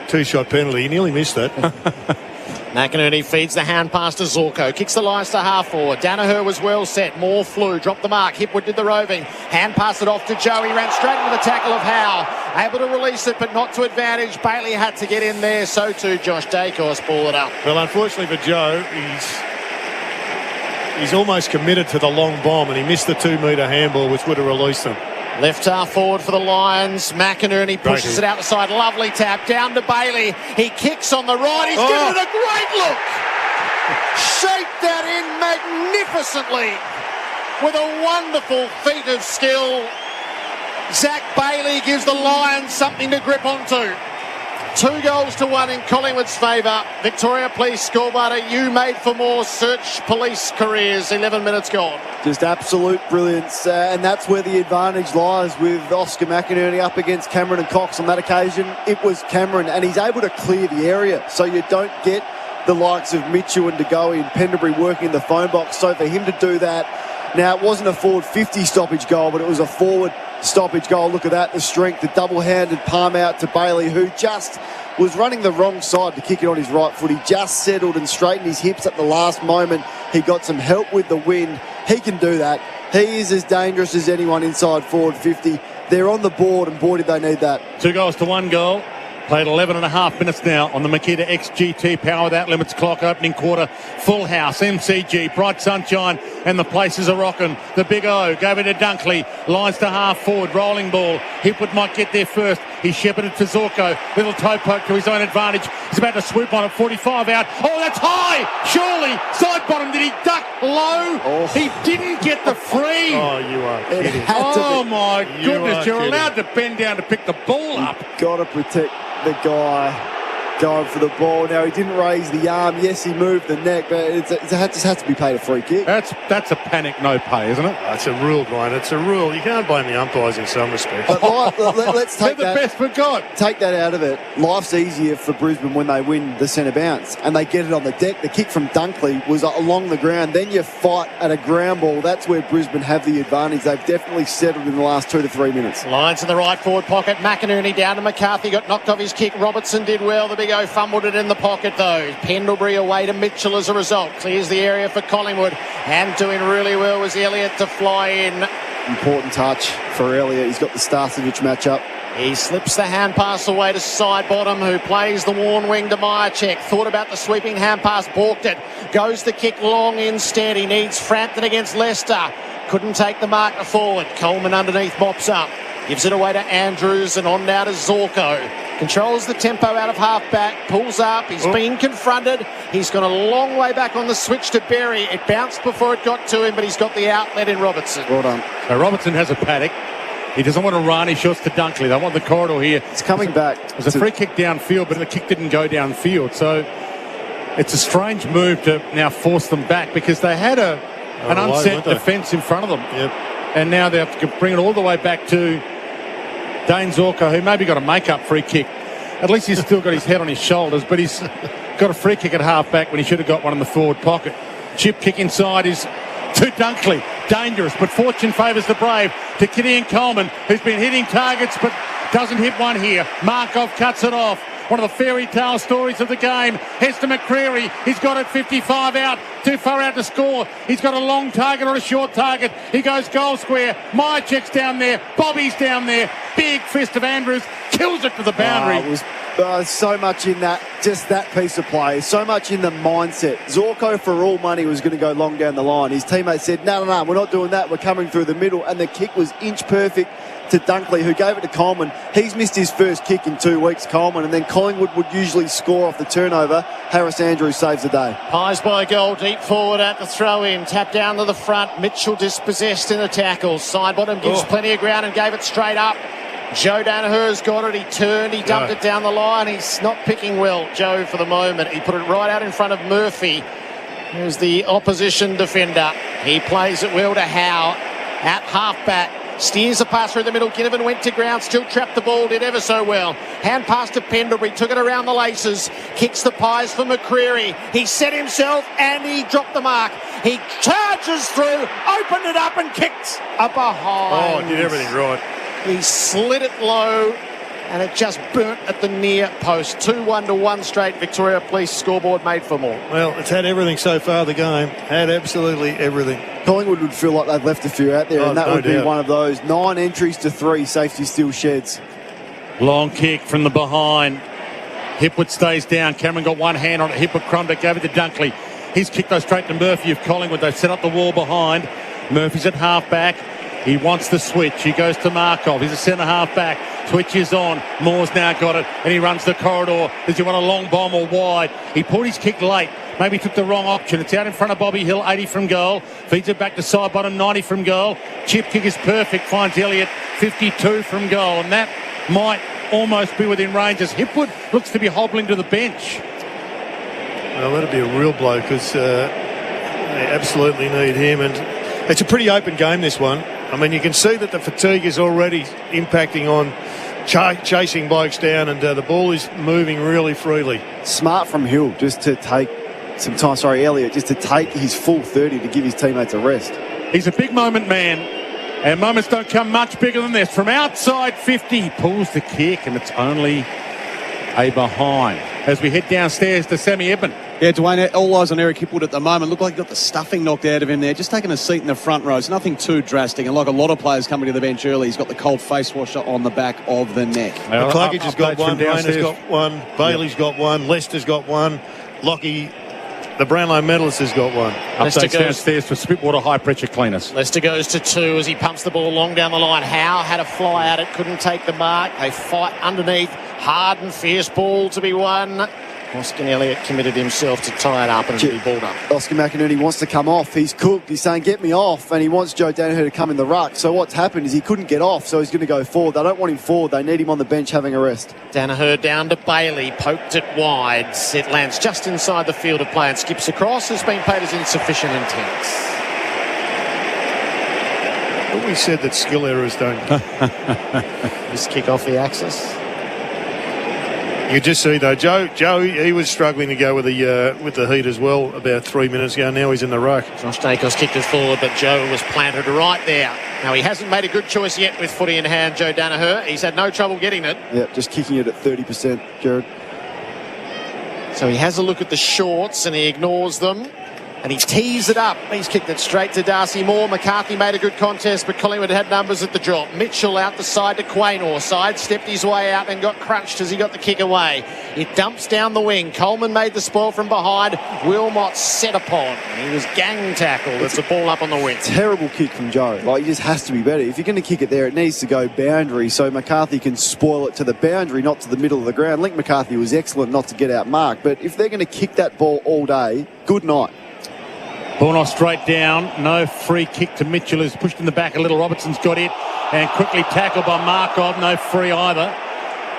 2-shot penalty. He nearly missed that. McInerney feeds the hand pass to Zorko. Kicks the lines to half forward. Danaher was well set. Moore flew. Dropped the mark. Hipwood did the roving. Hand passed it off to Joe. He ran straight into the tackle of Howe. Able to release it, but not to advantage. Bailey had to get in there. So too Josh Dacos ball it up. Well, unfortunately for Joe, he's almost committed to the long bomb, and he missed the 2-metre handball, which would have released them. Left half forward for the Lions. McInerney pushes it out the side. Lovely tap. Down to Bailey. He kicks on the right. He's given it a great look. Shaped that in magnificently with a wonderful feat of skill. Zach Bailey gives the Lions something to grip onto. 2-1 in Collingwood's favour. Victoria Police scoreboard. You made for more. Search police careers. 11 minutes gone. Just absolute brilliance, and that's where the advantage lies with Oscar McInerney up against Cameron and Cox. On that occasion, it was Cameron, and he's able to clear the area, so you don't get the likes of Mitchell and DeGoey and Pendlebury working in the phone box. So for him to do that, now it wasn't a forward 50 stoppage goal, but it was a forward stoppage goal. Look at that, the strength, the double-handed palm out to Bailey, who just was running the wrong side to kick it on his right foot. He just settled and straightened his hips at the last moment. He got some help with the wind. He can do that. He is as dangerous as anyone inside forward 50. They're on the board, and boy, did they need that. 2-1 goal. Played 11.5 minutes now on the Makita XGT Power That Limits clock. Opening quarter, full house, MCG, bright sunshine, and the places are rocking. The Big O gave it to Dunkley. Lines to half forward, rolling ball. Hipwood might get there first. He shepherded to Zorko. Little toe poke to his own advantage. He's about to swoop on it. 45 out. Oh, that's high! Surely! Side bottom. Did he duck low? Oh. He didn't get the free. Oh, you are kidding. Oh, my goodness. You're kidding. allowed to bend down to pick the ball up. Got to protect the guy going for the ball. Now, he didn't raise the arm. Yes, he moved the neck, but it just has to be paid a free kick. That's a panic no pay, isn't it? That's a rule, Brian. It's a rule. You can't blame the umpires in some respects. But let's take They're the best we've got. Take that out of it. Life's easier for Brisbane when they win the centre bounce and they get it on the deck. The kick from Dunkley was along the ground. Then you fight at a ground ball. That's where Brisbane have the advantage. They've definitely settled in the last 2 to 3 minutes. Lions in the right forward pocket. McInerney down to McCarthy. Got knocked off his kick. Robertson did well. The Big O fumbled it in the pocket though. Pendlebury away to Mitchell as a result. Clears the area for Collingwood. And doing really well was Elliott to fly in. Important touch for Elliott. He's got the Starcevich matchup. He slips the hand pass away to side bottom, who plays the worn wing to Myercheck. Thought about the sweeping hand pass, balked it. Goes the kick long instead. He needs Frampton against Leicester. Couldn't take the mark to forward. Coleman underneath mops up. Gives it away to Andrews and on now to Zorko. Controls the tempo out of half-back, pulls up, he's been confronted, he's gone a long way back on the switch to Berry. It bounced before it got to him, but he's got the outlet in Robertson. Well done. So Robertson has a paddock. He doesn't want to run, he shoots to Dunkley. They want the corridor here. It's coming back. There's a free kick downfield, but the kick didn't go downfield. So it's a strange move to now force them back because they had an unset defence in front of them. Yep. And now they have to bring it all the way back to Dane Zorko, who maybe got a make-up free kick. At least he's still got his head on his shoulders, but he's got a free kick at half-back when he should have got one in the forward pocket. Chip kick inside is to Dunkley. Dangerous, but fortune favours the brave. To Gideon Coleman, who's been hitting targets but doesn't hit one here. Markov cuts it off. One of the fairy tale stories of the game. Hester McCreary, he's got it 55 out, too far out to score. He's got a long target or a short target. He goes goal square. Myercheck's down there. Bobby's down there. Big fist of Andrews kills it to the boundary. It was so much in that, just that piece of play. So much in the mindset. Zorko, for all money, was going to go long down the line. His teammate said, no, we're not doing that. We're coming through the middle. And the kick was inch perfect to Dunkley, who gave it to Coleman. He's missed his first kick in 2 weeks, Coleman, and then Collingwood would usually score off the turnover. Harris Andrews saves the day. Pies by a goal, deep forward at the throw-in. Tap down to the front. Mitchell dispossessed in the tackle. Side bottom gives plenty of ground and gave it straight up. Joe Danaher's got it. He turned. He dumped it down the line. He's not picking well, Joe, for the moment. He put it right out in front of Murphy, who's the opposition defender. He plays it well to Howe at half-back. Steers a pass through the middle. Ginnivan went to ground, still trapped the ball, did ever so well. Hand pass to Pendlebury, took it around the laces. Kicks the pies for McCreary. He set himself and he dropped the mark. He charges through, opened it up and kicked a behind. Oh, did everything right. He slid it low. and it just burnt at the near post. 2-1 to one straight. Victoria Police scoreboard made for more. Well, it's had everything so far, the game. Had absolutely everything. Collingwood would feel like they'd left a few out there, and that no would be doubt. one of those. 9 entries to 3 safety still sheds. Long kick from the behind. Hipwood stays down. Cameron got one hand on it. Hipwood crumbed it, gave it to Dunkley. He's kicked those straight to Murphy of Collingwood. They've set up the wall behind. Murphy's at half-back. He wants the switch. He goes to Markov. He's a centre-half-back. Switch is on. Moore's now got it, and he runs the corridor. Does he want a long bomb or wide? He pulled his kick late. Maybe took the wrong option. It's out in front of Bobby Hill, 80 from goal. Feeds it back to side bottom, 90 from goal. Chip kick is perfect. Finds Elliott, 52 from goal. And that might almost be within range as Hipwood looks to be hobbling to the bench. Well, that'd be a real blow because they absolutely need him. And it's a pretty open game, this one. I mean, you can see that the fatigue is already impacting on chasing blokes down, and the ball is moving really freely. Smart from Hill just to take some time. Sorry, Elliott, just to take his full 30 to give his teammates a rest. He's a big moment man, and moments don't come much bigger than this. From outside 50, he pulls the kick, and it's only a behind. As we head downstairs to Sammy Eben. Yeah, Dwayne, all eyes on Eric Hipwood at the moment. Looked like he got the stuffing knocked out of him there. Just taking a seat in the front row. It's nothing too drastic. And like a lot of players coming to the bench early, he's got the cold face washer on the back of the neck. McCluggage has got one, downstairs. Rayner's got one, Bailey's got one, Lester's got one, Lockie, the Brownlow medalist, has got one. Updates downstairs for Spitwater high pressure cleaners. Lester goes to 2 as he pumps the ball long down the line. Howe had a fly at it, couldn't take the mark. They fight underneath. Hard and fierce ball to be won. Oscar Elliott committed himself to tie it up and it'll be balled up. Oscar McInerney wants to come off. He's cooked. He's saying, get me off. And he wants Joe Danaher to come in the ruck. So what's happened is he couldn't get off, so he's going to go forward. They don't want him forward. They need him on the bench having a rest. Danaher down to Bailey, poked it wide. It lands just inside the field of play and skips across. Has been paid as insufficient intent. We said that skill errors don't. Just kick off the axis. You just see though, Joe, he was struggling to go with the heat as well about 3 minutes ago. Now he's in the ruck. Josh Dacos kicked it forward, but Joe was planted right there. Now he hasn't made a good choice yet with footy in hand, Joe Danaher. He's had no trouble getting it. Yeah, just kicking it at 30%, Jared. So he has a look at the shorts and he ignores them. And he tees it up. He's kicked it straight to Darcy Moore. McCarthy made a good contest, but Collingwood had numbers at the drop. Mitchell out the side to Quaynor. Sidestepped his way out and got crunched as he got the kick away. It dumps down the wing. Coleman made the spoil from behind. Wilmot set upon. And he was gang tackled. It's a ball up on the wing. Terrible kick from Joe. Like, he just has to be better. If you're going to kick it there, it needs to go boundary so McCarthy can spoil it to the boundary, not to the middle of the ground. Link McCarthy was excellent not to get out marked, but if they're going to kick that ball all day, good night. Bornoff straight down. No free kick to Mitchell, who's pushed in the back a little. Robertson's got it and quickly tackled by Markov. No free either.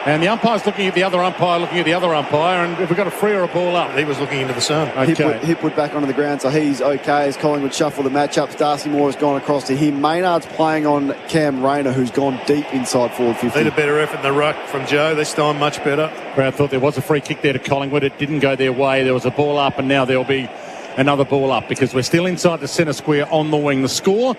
And the umpire's looking at the other umpire, looking at the other umpire. And have we got a free or a ball up? He was looking into the sun. Okay. Hipwood back onto the ground, so he's okay as Collingwood shuffle the matchups. Darcy Moore has gone across to him. Maynard's playing on Cam Rayner, who's gone deep inside forward 50. Need a better effort in the ruck from Joe. This time much better. Crowd thought there was a free kick there to Collingwood. It didn't go their way. There was a ball up, and now there'll be another ball up because we're still inside the centre square on the wing. The score,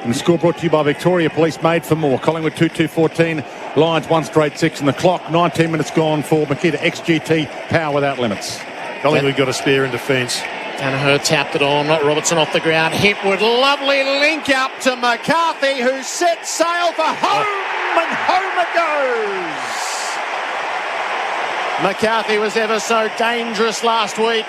and the score brought to you by Victoria Police, made for more. Collingwood 2-2-14, Lions 1 straight 6 in the clock. 19 minutes gone for Makita XGT, power without limits. Collingwood got a spare in defence. Danaher tapped it on. Robertson off the ground. Hipwood, lovely link up to McCarthy, who set sail for home, and home it goes. McCarthy was ever so dangerous last week.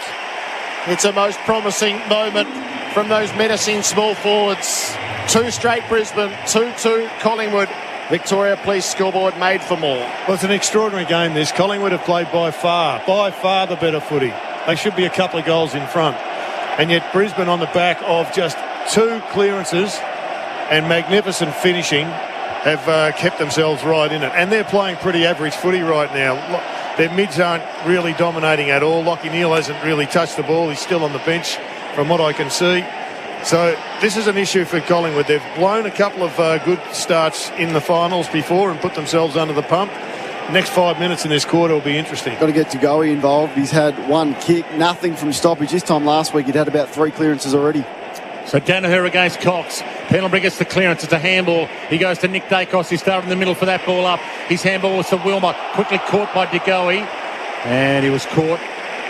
It's a most promising moment from those menacing small forwards. 2 straight Brisbane, 2-2 Collingwood. Victoria Police scoreboard made for more. Well, it's an extraordinary game, this. Collingwood have played by far the better footy. They should be a couple of goals in front. And yet Brisbane on the back of just 2 clearances and magnificent finishing have kept themselves right in it. And they're playing pretty average footy right now. Their mids aren't really dominating at all. Lockie Neal hasn't really touched the ball. He's still on the bench from what I can see. So this is an issue for Collingwood. They've blown a couple of good starts in the finals before and put themselves under the pump. Next 5 minutes in this quarter will be interesting. Got to get Tagoe involved. He's had 1 kick, nothing from stoppage. This time last week he'd had about 3 clearances already. So Danaher against Cox. Pendlebury gets the clearance. It's a handball. He goes to Nick Dacos. He started in the middle for that ball up. His handball was to Wilmot. Quickly caught by De Goey. And he was caught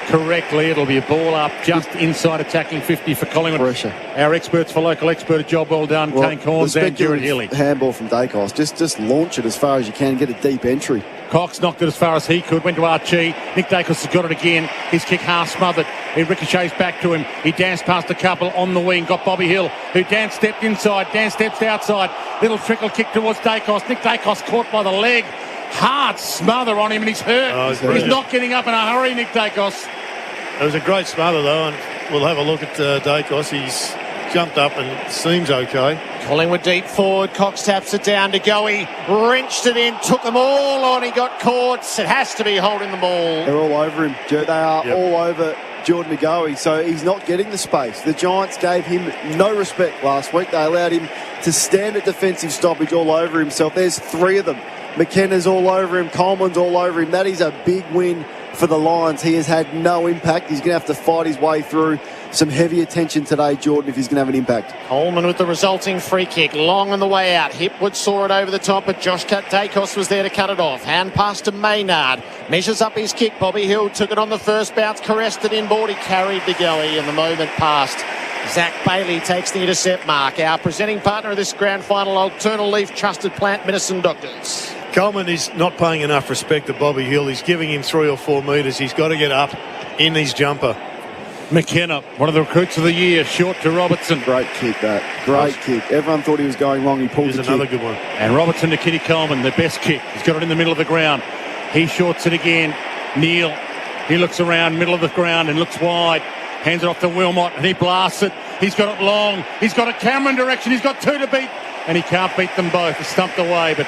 correctly. It'll be a ball up just inside attacking 50 for Collingwood. Pressure. Our experts for local expert, a job well done. Kane Corns and Jared Healy. Handball from Dacos. Just launch it as far as you can. Get a deep entry. Cox knocked it as far as he could, went to Archie. Nick Dacos has got it again. His kick half smothered. It ricochets back to him. He danced past a couple on the wing. Got Bobby Hill, who Dan stepped inside. Dan steps outside. Little trickle kick towards Dacos. Nick Dacos caught by the leg. Hard smother on him and he's hurt. He's not getting up in a hurry, Nick Dacos. It was a great smother, though, and we'll have a look at Dacos. He's jumped up and seems okay. Collingwood deep forward. Cox taps it down to Goey. Wrenched it in. Took them all on. He got caught. It has to be holding the ball. They're all over him. They are all over Jordan De Goey, so he's not getting the space. The Giants gave him no respect last week. They allowed him to stand at defensive stoppage all over himself. There's 3 of them. McKenna's all over him. Coleman's all over him. That is a big win for the Lions. He has had no impact. He's going to have to fight his way through some heavy attention today, Jordan, if he's going to have an impact. Coleman with the resulting free kick. Long on the way out. Hipwood saw it over the top, but Josh Dacos was there to cut it off. Hand pass to Maynard. Measures up his kick. Bobby Hill took it on the first bounce. Caressed it inboard. He carried De Goey, and the moment passed. Zach Bailey takes the intercept mark. Our presenting partner of this grand final, Alternal Leaf Trusted Plant Medicine Doctors. Coleman is not paying enough respect to Bobby Hill. He's giving him 3 or 4 metres. He's got to get up in his jumper. McKenna, one of the recruits of the year, short to Robertson. Great kick, that. Great kick. Everyone thought he was going wrong. He pulled the kick. Another good one. And Robertson to Kitty Coleman, the best kick. He's got it in the middle of the ground. He shorts it again. Neil, he looks around, middle of the ground and looks wide. Hands it off to Wilmot and he blasts it. He's got it long. He's got a Cameron direction. He's got 2 to beat. And he can't beat them both. He's stumped away, but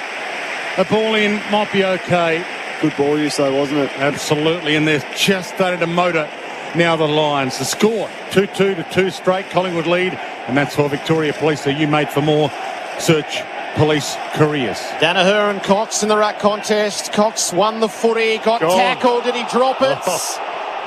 a ball in might be okay. Good ball use though, wasn't it? Absolutely, and they're just starting to motor now the Lions. The score, 2-2 to 2 straight, Collingwood lead, and that's for Victoria Police. So you made for more, search Police Careers. Danaher and Cox in the ruck contest. Cox won the footy, got tackled. Did he drop it?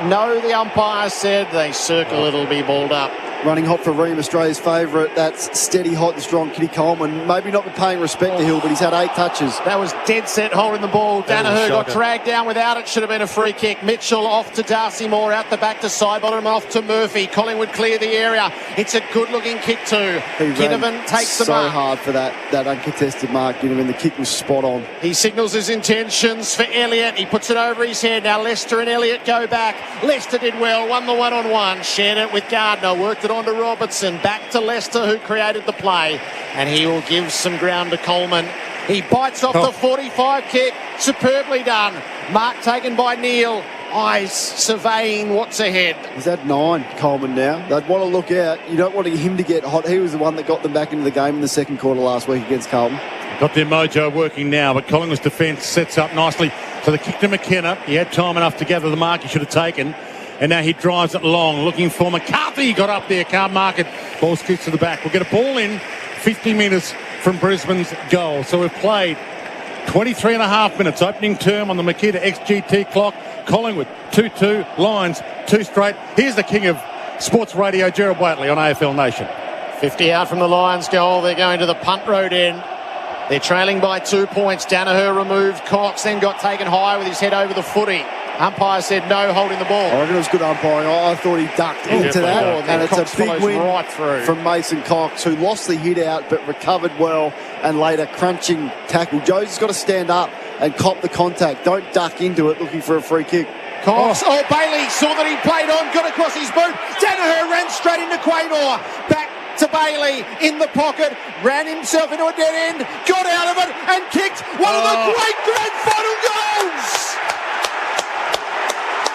No, the umpire said they circle, it'll be balled up. Running hot for Ream, Australia's favourite. That's steady, hot and strong Kitty Coleman. Maybe not paying respect to Hill, but he's had 8 touches. That was dead set holding the ball. Danaher got dragged down without it. Should have been a free kick. Mitchell off to Darcy Moore, out the back to Sidebottom and off to Murphy. Collingwood clear the area. It's a good-looking kick too. Ginnivan takes the mark. So hard for that uncontested mark, Ginnivan. The kick was spot on. He signals his intentions for Elliott. He puts it over his head. Now Lester and Elliott go back. Lester did well. Won the one-on-one. Shared it with Gardner. Worked it on to Robertson. Back to Lester, who created the play. And he will give some ground to Coleman. He bites off the 45 kick. Superbly done. Mark taken by Neil. Eyes surveying what's ahead. He's had 9, Coleman now. They'd want to look out. You don't want him to get hot. He was the one that got them back into the game in the second quarter last week against Carlton. Got their mojo working now, but Collingwood's defence sets up nicely. So the kick to McKenna. He had time enough to gather the mark he should have taken. And now he drives it long, looking for McCarthy. He got up there, can't mark it. Ball scoots to the back. We'll get a ball in 50 metres from Brisbane's goal. So we've played 23 and a half minutes. Opening term on the Makita XGT clock. Collingwood 2-2, Lions 2 straight. Here's the king of sports radio, Gerard Whateley on AFL Nation. 50 out from the Lions goal. They're going to the punt road end. They're trailing by 2 points. Danaher removed Cox, then got taken high with his head over the footy. Umpire said no, holding the ball. I reckon it was good umpiring. I thought he ducked into that. And it's Cox a big win right through from Mason Cox, who lost the hit out but recovered well and laid a crunching tackle. Joe's got to stand up and cop the contact. Don't duck into it looking for a free kick. Cox. Oh, Bailey saw that he played on, got across his boot. Danaher ran straight into Quaynor. Back to Bailey in the pocket, ran himself into a dead end, got out of it and kicked one of the great grand final goals.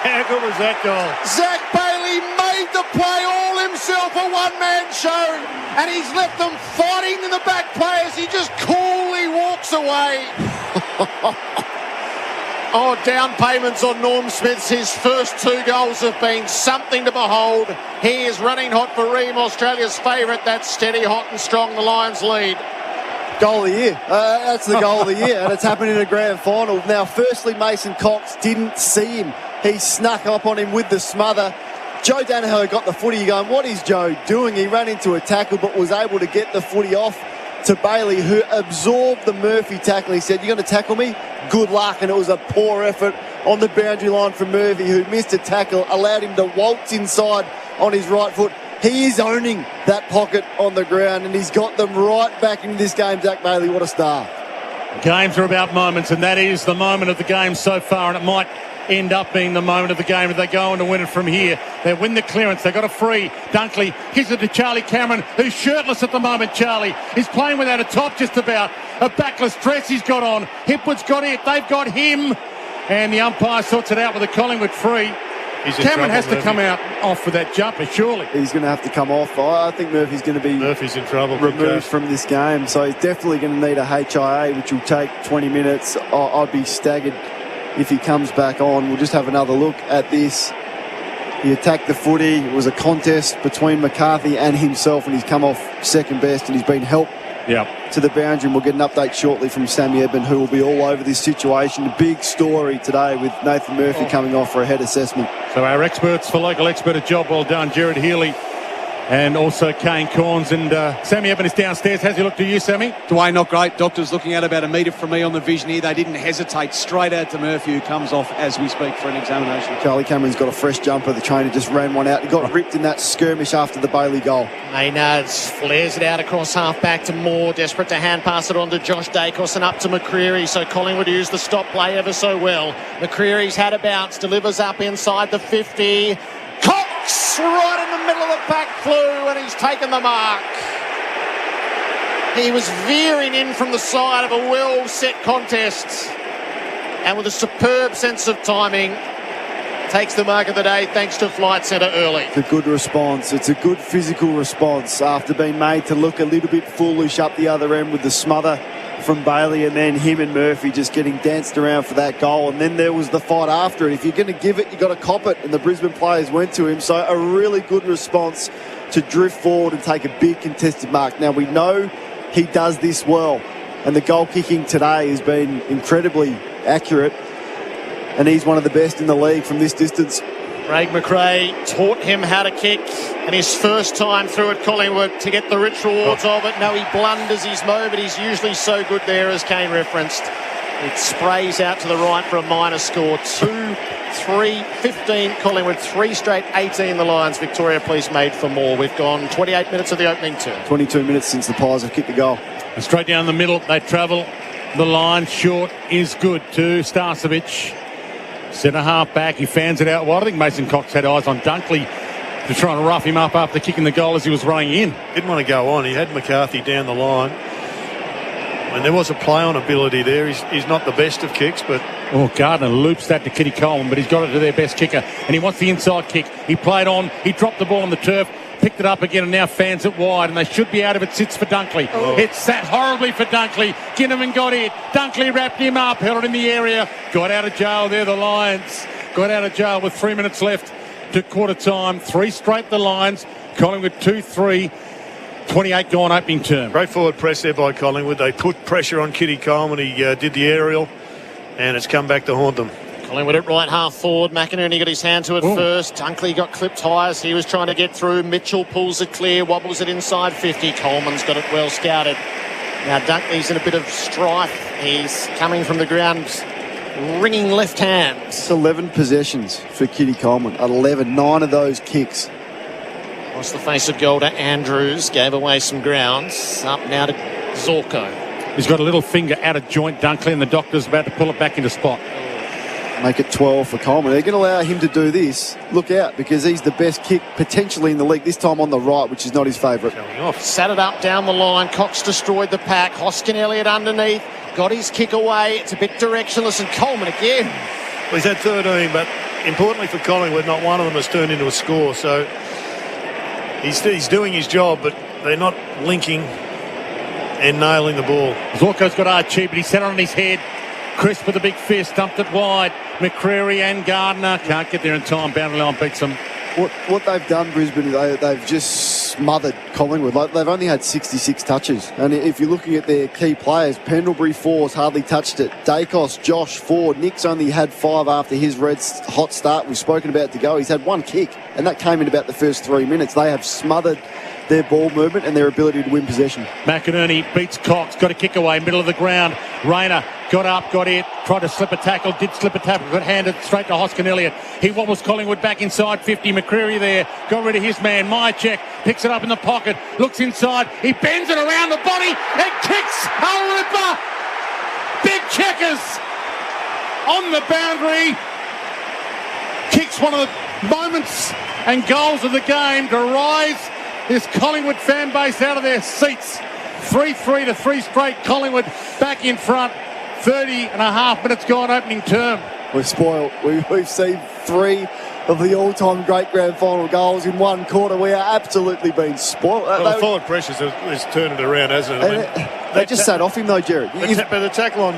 How good was that goal? Zach Bailey made the play all himself, a one-man show, and he's left them fighting in the back play as he just coolly walks away. Down payments on Norm Smith's. His first 2 goals have been something to behold. He is running hot for Ream, Australia's favourite. That's steady, hot and strong. The Lions lead. Goal of the year. That's the goal of the year, and it's happened in a grand final. Now, firstly, Mason Cox didn't see him. He snuck up on him with the smother. Joe Danaher got the footy. You're going, what is Joe doing? He ran into a tackle but was able to get the footy off to Bailey, who absorbed the Murphy tackle. He said, you're going to tackle me? Good luck. And it was a poor effort on the boundary line from Murphy, who missed a tackle, allowed him to waltz inside on his right foot. He is owning that pocket on the ground, and he's got them right back into this game. Zach Bailey, what a star. Games are about moments, and that is the moment of the game so far, and it might end up being the moment of the game if they go on to win it from here. They win the clearance. They got a free. Dunkley gives it to Charlie Cameron, who's shirtless at the moment. Charlie is playing without a top just about. A backless dress he's got on. Hipwood's got it. They've got him. And the umpire sorts it out with a Collingwood free. Cameron has to come out off with that jumper, surely. He's going to have to come off. I think Murphy's going to be in trouble, removed from this game. So he's definitely going to need a HIA, which will take 20 minutes. I'd be staggered if he comes back on. We'll just have another look at this. He attacked the footy. It was a contest between McCarthy and himself, and he's come off second best, and he's been helped to the boundary. And we'll get an update shortly from Sammy Eben, who will be all over this situation. A big story today with Nathan Murphy coming off for a head assessment. So our experts for local expert, a job well done. Jared Healy and also Kane Corns. And Sammy Eben is downstairs. How's he look to you, Sammy? Dwayne, not great. Doctor's looking at about a metre from me on the vision here. They didn't hesitate. Straight out to Murphy, who comes off as we speak for an examination. Charlie Cameron's got a fresh jumper. The trainer just ran one out. He got ripped in that skirmish after the Bailey goal. Maynards flares it out across half back to Moore. Desperate to hand pass it on to Josh Dacos and up to McCreary. So Collingwood used the stop play ever so well. McCreary's had a bounce. Delivers up inside the 50. Cox right in the middle of the pack flew, and he's taken the mark. He was veering in from the side of a well-set contest, and with a superb sense of timing, takes the mark of the day thanks to Flight Centre early. It's a good response. It's a good physical response after being made to look a little bit foolish up the other end with the smother from Bailey, and then him and Murphy just getting danced around for that goal. And then there was the fight after it. If you're going to give it, you've got to cop it, and the Brisbane players went to him. So a really good response to drift forward and take a big contested mark. Now, we know he does this well, and the goal kicking today has been incredibly accurate, and he's one of the best in the league from this distance. Craig McRae taught him how to kick, and his first time through at Collingwood to get the rich rewards of it. No, he blunders his mo, but he's usually so good there, as Kane referenced. It sprays out to the right for a minor score. 2, 3, 15 Collingwood, 3 straight 18 the Lions. Victoria Police made for more. We've gone 28 minutes of the opening term. 22 minutes since the Pies have kicked the goal. And straight down the middle, they travel. The line short is good to Starcevic. Centre half back, he fans it out wide. I think Mason Cox had eyes on Dunkley to try and rough him up after kicking the goal as he was running in. Didn't want to go on. He had McCarthy down the line. And there was a play-on ability there. He's not the best of kicks, but... Oh, Gardner loops that to Kitty Coleman, but he's got it to their best kicker, and he wants the inside kick. He played on, he dropped the ball on the turf, picked it up again, and now fans it wide, and they should be out of it. Sits for Dunkley. It sat horribly for Dunkley. Ginnivan got it. Dunkley wrapped him up, held it in the area, got out of jail there. The Lions got out of jail with 3 minutes left to quarter time. 3 straight the Lions. Collingwood 2-3. 28 gone opening term. Great forward press there by Collingwood. They put pressure on Kitty Coleman. He did the aerial, and it's come back to haunt them. Collingwood at right half forward. McInerney got his hand to it first. Dunkley got clipped high as he was trying to get through. Mitchell pulls it clear, wobbles it inside 50. Coleman's got it well scouted. Now Dunkley's in a bit of strife. He's coming from the ground, ringing left hand. It's 11 possessions for Kitty Coleman. 11. 9 of those kicks. Across the face of goal to Andrews. Gave away some grounds. Up now to Zorko. He's got a little finger out of joint, Dunkley, and the doctor's about to pull it back into spot. Make it 12 for Coleman. They're going to allow him to do this. Look out, because he's the best kick potentially in the league, this time on the right, which is not his favourite. Sat it up down the line. Cox destroyed the pack. Hoskin Elliott underneath. Got his kick away. It's a bit directionless, and Coleman again. Well, he's had 13, but importantly for Collingwood, not one of them has turned into a score. So he's doing his job, but they're not linking and nailing the ball. Zorko's got Archie, but he sat on his head. Chris with a big fist, dumped it wide. McCreary and Gardner can't get there in time. Boundary line beats them. What they've done, Brisbane, they've just smothered Collingwood. Like, they've only had 66 touches. And if you're looking at their key players, Pendlebury, 4's hardly touched it. Dacos, Josh, 4. Nick's only had 5 after his hot start. We've spoken about to go. He's had 1 kick, and that came in about the first 3 minutes. They have smothered their ball movement and their ability to win possession. McInerney beats Cox, got a kick away, middle of the ground. Rayner got up, got it, tried to slip a tackle, did slip a tackle, got handed straight to Hoskin Elliott. He wobbles Collingwood back inside 50. McCreary there, got rid of his man. Myercheck picks it up in the pocket, looks inside, he bends it around the body and kicks a ripper. Big Checkers on the boundary. Kicks one of the moments and goals of the game to rise this Collingwood fan base out of their seats. 3-3 to 3 straight. Collingwood back in front. 30 and a half minutes gone opening term. We're spoiled. We've seen 3 of the all-time great grand final goals in 1 quarter. We are absolutely being spoiled. Well, the forward pressures has turned it around, hasn't it? They just sat off him though, Jared. But the tackle on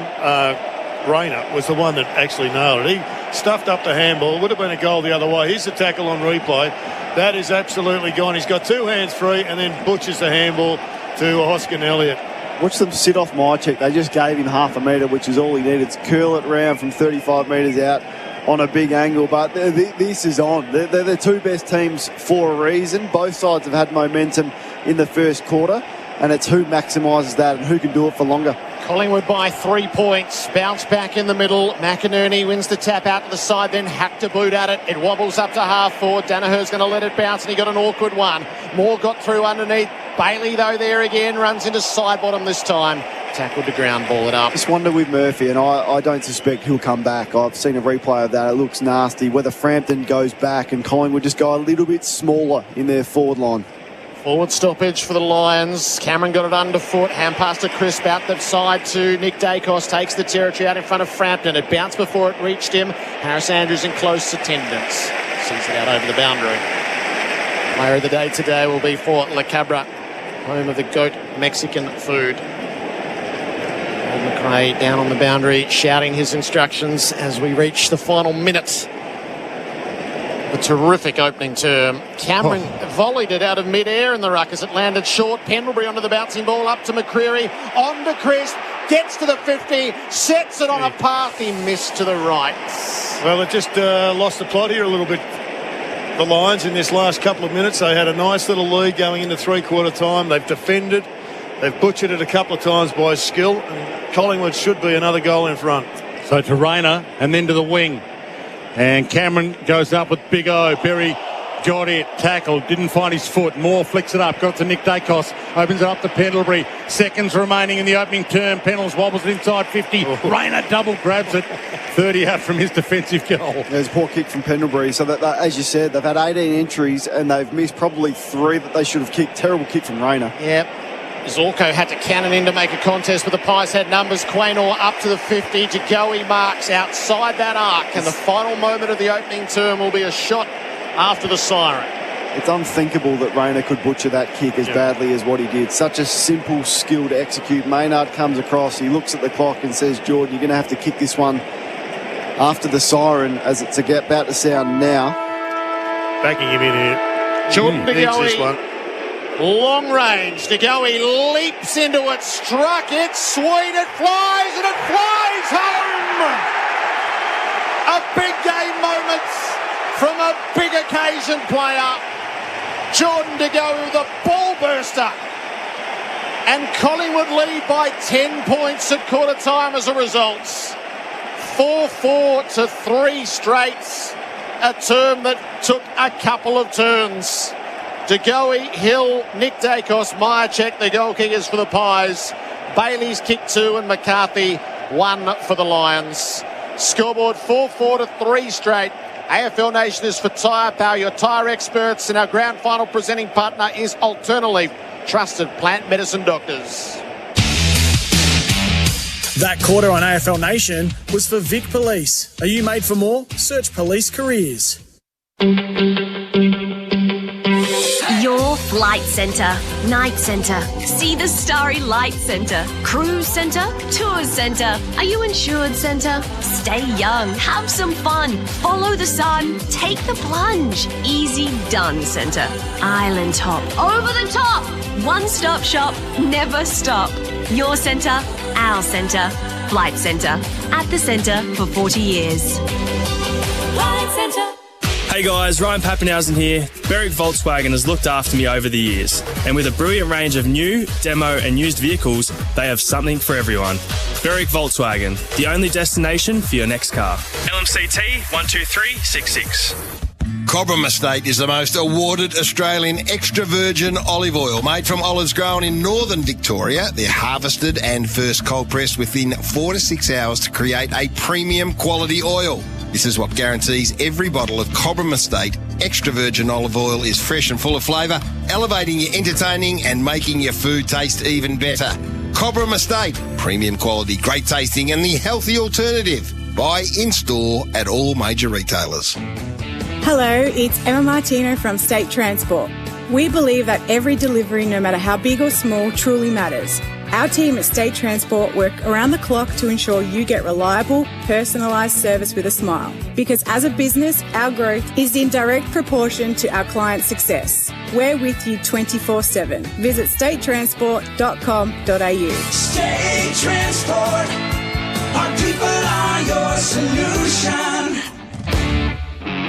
Rayner was the one that actually nailed it. He stuffed up the handball. Would have been a goal the other way. Here's the tackle on replay. That is absolutely gone. He's got 2 hands free and then butchers the handball to Hoskin Elliott. Watch them sit off Myercheck. They just gave him half a metre, which is all he needed. To curl it round from 35 metres out on a big angle. But this is on. They're the 2 best teams for a reason. Both sides have had momentum in the first quarter, and it's who maximises that and who can do it for longer. Collingwood by 3 points. Bounce back in the middle. McInerney wins the tap out to the side, then hacked a boot at it. It wobbles up to half forward. Danaher's going to let it bounce, and he got an awkward one. Moore got through underneath. Bailey, though, there again, runs into side bottom this time. Tackled to ground, ball it up. Just wonder with Murphy, and I don't suspect he'll come back. I've seen a replay of that. It looks nasty. Whether Frampton goes back and Collingwood just go a little bit smaller in their forward line. Forward stoppage for the Lions. Cameron got it underfoot. Hand pass to Crisp out the side to Nick Dacos. Takes the territory out in front of Frampton. It bounced before it reached him. Harris Andrews in close attendance. Sees it out over the boundary. Player of the day today will be for La Cabra, home of the goat Mexican food. Old McRae down on the boundary, shouting his instructions as we reach the final minute. A terrific opening term. Cameron volleyed it out of mid-air in the ruck as it landed short. Pendlebury onto the bouncing ball, up to McCreary, on to Crisp, gets to the 50, sets it on a path. He missed to the right. Well, it just lost the plot here a little bit. The Lions in this last couple of minutes, they had a nice little lead going into 3-quarter time. They've defended. They've butchered it a couple of times by skill. And Collingwood should be another goal in front. So to Rayner and then to the wing. And Cameron goes up with Big O. Berry got it, tackled, didn't find his foot. Moore flicks it up, got to Nick Dacos, opens it up to Pendlebury. Seconds remaining in the opening term. Pendles wobbles it inside 50. Rayner double grabs it. 30 out from his defensive goal. There's a poor kick from Pendlebury. So that, as you said, they've had 18 entries and they've missed probably 3 that they should have kicked. Terrible kick from Rayner. Yep. Zorko had to cannon in to make a contest, but the Pies had numbers. Quaynor up to the 50. Jagoe marks outside that arc, and the final moment of the opening term will be a shot after the siren. It's unthinkable that Rayner could butcher that kick as badly as what he did. Such a simple skill to execute. Maynard comes across, he looks at the clock and says, Jordan, you're going to have to kick this one after the siren, as it's about to sound now. Backing him in here. Jordan Needs this one. Long range. DeGoey leaps into it, struck it, sweet, it flies, and it flies home! A big game moment from a big occasion player. Jordan DeGoey, the ball burster. And Collingwood lead by 10 points at quarter time as a result. 4-4 to 3 straights. A term that took a couple of turns. DeGoey, Hill, Nick Dacos, Myercheck, the goal kickers for the Pies. Bailey's kick 2 and McCarthy 1 for the Lions. Scoreboard 4-4 to 3 straight. AFL Nation is for Tyre Power, your tyre experts, and our grand final presenting partner is Alternaleaf, trusted plant medicine doctors. That quarter on AFL Nation was for Vic Police. Are you made for more? Search police careers. Your Flight Centre, Night Centre, See the Starry Light Centre, Cruise Centre, Tours Centre, Are You Insured Centre, Stay Young, Have Some Fun, Follow the Sun, Take the Plunge, Easy Done Centre, Island Top, Over the Top, One Stop Shop, Never Stop, Your Centre, Our Centre, Flight Centre, at the centre for 40 years. Flight Centre. Hey guys, Ryan Pappenhausen here. Berwick Volkswagen has looked after me over the years, and with a brilliant range of new, demo and used vehicles, they have something for everyone. Berwick Volkswagen, the only destination for your next car. LMCT 12366. Cobram Estate is the most awarded Australian extra virgin olive oil made from olives grown in northern Victoria. They're harvested and first cold pressed within 4 to 6 hours to create a premium quality oil. This is what guarantees every bottle of Cobram Estate extra virgin olive oil is fresh and full of flavour, elevating your entertaining and making your food taste even better. Cobram Estate, premium quality, great tasting and the healthy alternative. Buy in-store at all major retailers. Hello, it's Emma Martino from State Transport. We believe that every delivery, no matter how big or small, truly matters. Our team at State Transport work around the clock to ensure you get reliable, personalised service with a smile. Because as a business, our growth is in direct proportion to our clients' success. We're with you 24/7. Visit statetransport.com.au. State Transport, our people are your solution.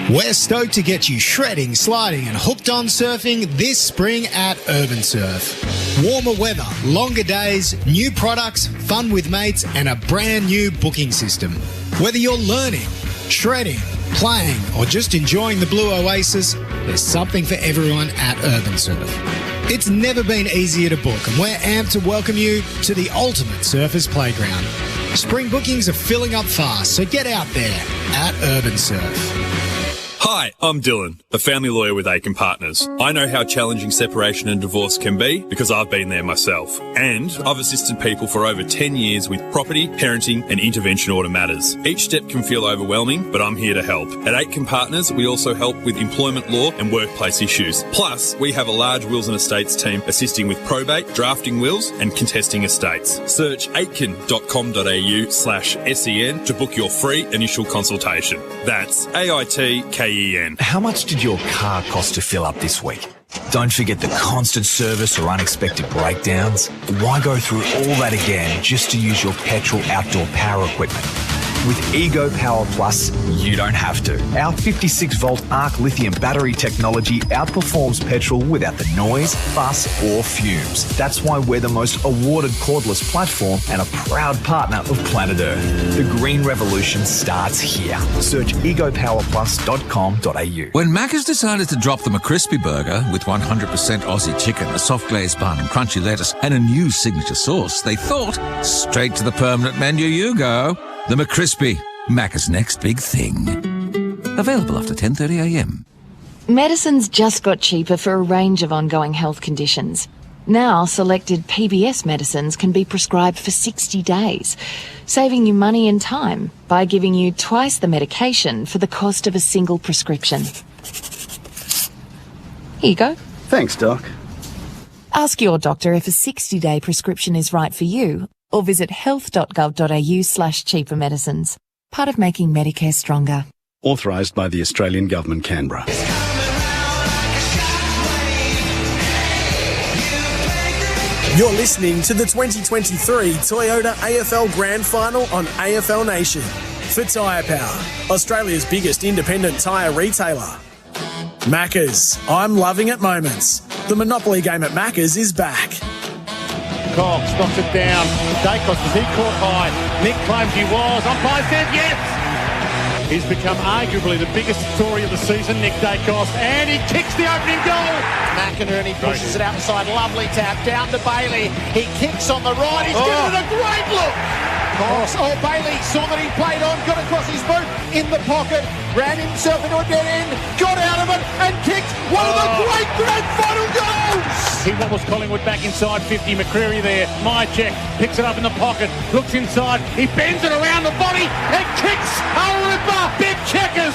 We're stoked to get you shredding, sliding and hooked on surfing this spring at Urban Surf. Warmer weather, longer days, new products, fun with mates and a brand new booking system. Whether you're learning, shredding, playing or just enjoying the blue oasis, there's something for everyone at Urban Surf. It's never been easier to book and we're amped to welcome you to the ultimate surfers playground. Spring bookings are filling up fast, so get out there at Urban Surf. Hi, I'm Dylan, a family lawyer with Aiken Partners. I know how challenging separation and divorce can be because I've been there myself. And I've assisted people for over 10 years with property, parenting and intervention order matters. Each step can feel overwhelming, but I'm here to help. At Aiken Partners, we also help with employment law and workplace issues. Plus, we have a large wills and estates team assisting with probate, drafting wills and contesting estates. Search aitken.com.au/SEN to book your free initial consultation. That's AITKEN. How much did your car cost to fill up this week? Don't forget the constant service or unexpected breakdowns. Why go through all that again just to use your petrol outdoor power equipment? With Ego Power Plus, you don't have to. Our 56-volt ARC lithium battery technology outperforms petrol without the noise, fuss or fumes. That's why we're the most awarded cordless platform and a proud partner of Planet Earth. The green revolution starts here. Search egopowerplus.com.au. When Macca's decided to drop the McCrispy burger with 100% Aussie chicken, a soft glazed bun, crunchy lettuce and a new signature sauce, they thought, straight to the permanent menu you go. The McCrispy, Macca's next big thing. Available after 10:30am. Medicines just got cheaper for a range of ongoing health conditions. Now, selected PBS medicines can be prescribed for 60 days, saving you money and time by giving you twice the medication for the cost of a single prescription. Here you go. Thanks, Doc. Ask your doctor if a 60-day prescription is right for you, or visit health.gov.au/cheaper medicines. Part of making Medicare stronger. Authorised by the Australian Government, Canberra. You're listening to the 2023 Toyota AFL Grand Final on AFL Nation. For Tyre Power, Australia's biggest independent tyre retailer. Macca's, I'm loving it moments. The Monopoly game at Macca's is back. Cox knocks it down. Dacos, was he caught high? Nick claims he was. Umpire said yes. He's become arguably the biggest story of the season, Nick Dacos, and he kicks the opening goal. McInerney pushes it outside. Lovely tap down to Bailey. He kicks on the right. He's given it a great look. Oh, Bailey saw that he played on, got across his boot, in the pocket, ran himself into a dead end, got out of it and kicked one of the great grand final goals. He was Collingwood back inside 50. McCreary there. Mycheck picks it up in the pocket, looks inside, he bends it around the body and kicks a ripper. Big checkers.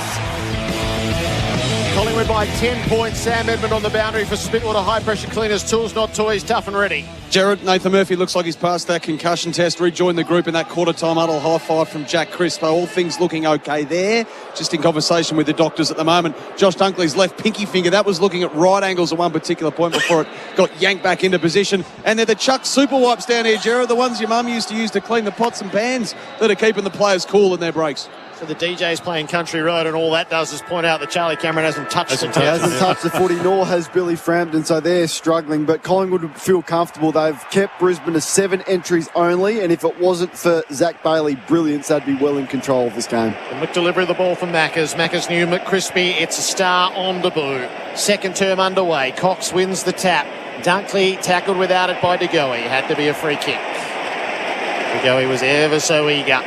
Collingwood Collingwood by 10 points. Sam Edmund on the boundary for Spitwater. High pressure cleaners, tools not toys, tough and ready. Jared, Nathan Murphy looks like he's passed that concussion test, rejoined the group in that quarter-time huddle. High five from Jack Crispo. All things looking okay there. Just in conversation with the doctors at the moment. Josh Dunkley's left pinky finger, that was looking at right angles at one particular point before it got yanked back into position. And they're the Chuck Super Wipes down here, Jared, the ones your mum used to use to clean the pots and pans that are keeping the players cool in their breaks. So the DJ's playing Country Road, and all that does is point out that Charlie Cameron hasn't touched it. He hasn't touched the footy, nor has Billy Frampton, so they're struggling. But Collingwood feel comfortable. They've kept Brisbane to 7 entries only, and if it wasn't for Zach Bailey brilliance, they'd be well in control of this game. The delivery of the ball from Maccas. Maccas knew McCrispy. It's a star on debut. Second term underway. Cox wins the tap. Dunkley tackled without it by De Goey. Had to be a free kick. De Goey was ever so eager,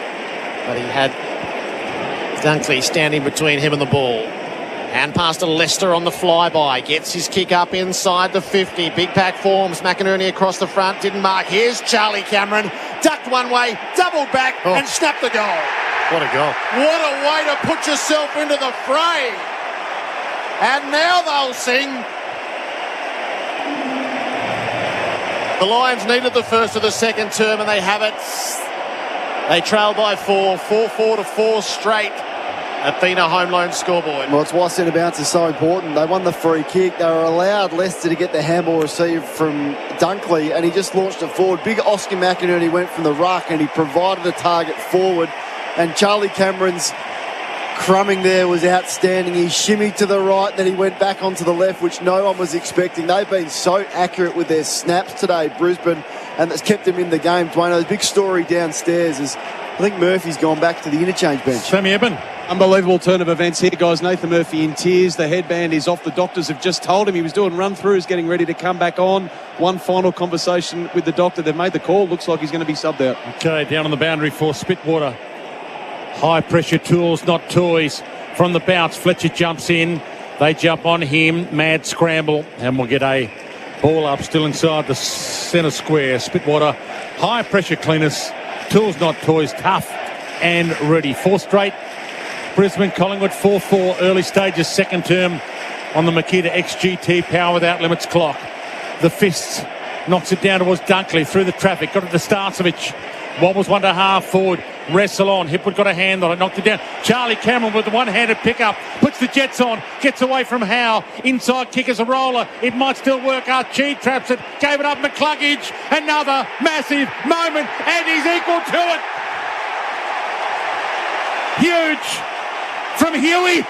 but he had Dunkley standing between him and the ball. Hand pass to Lester on the flyby. Gets his kick up inside the 50. Big pack forms. McInerney across the front. Didn't mark. Here's Charlie Cameron. Ducked one way, doubled back and snapped the goal. What a goal. What a way to put yourself into the fray. And now they'll sing. The Lions needed the first of the second term, and they have it. They trail by 4 to 4 straight. Athena home loan scoreboard. Well, it's why centre bounce is so important. They won the free kick. They were allowed Leicester to get the handball received from Dunkley, and he just launched it forward. Big Oscar McInerney went from the ruck, and he provided a target forward. And Charlie Cameron's crumbing there was outstanding. He shimmied to the right, then he went back onto the left, which no one was expecting. They've been so accurate with their snaps today, Brisbane, and that's kept them in the game. Dwayne, the big story downstairs is I think Murphy's gone back to the interchange bench. Sammy Eben. Unbelievable turn of events here, guys. Nathan Murphy in tears. The headband is off. The doctors have just told him he was doing run-throughs, getting ready to come back on. One final conversation with the doctor. They've made the call. Looks like he's going to be subbed out. Okay, down on the boundary for Spitwater. High-pressure tools, not toys. From the bounce, Fletcher jumps in. They jump on him. Mad scramble. And we'll get a ball up still inside the centre square. Spitwater, high-pressure cleaners. Tools, not toys. Tough and ready. 4 straight. Brisbane, Collingwood 4-4 early stages, second term on the Makita XGT power without limits clock. The fists knocks it down towards Dunkley through the traffic, got it to Starcevic. Wobbles one to half forward, wrestle on. Hipwood got a hand on it, knocked it down. Charlie Cameron with the one-handed pickup, puts the Jets on, gets away from Howe. Inside kick as a roller, it might still work out. Cheat traps it, gave it up McCluggage. Another massive moment, and he's equal to it. Huge from Huey.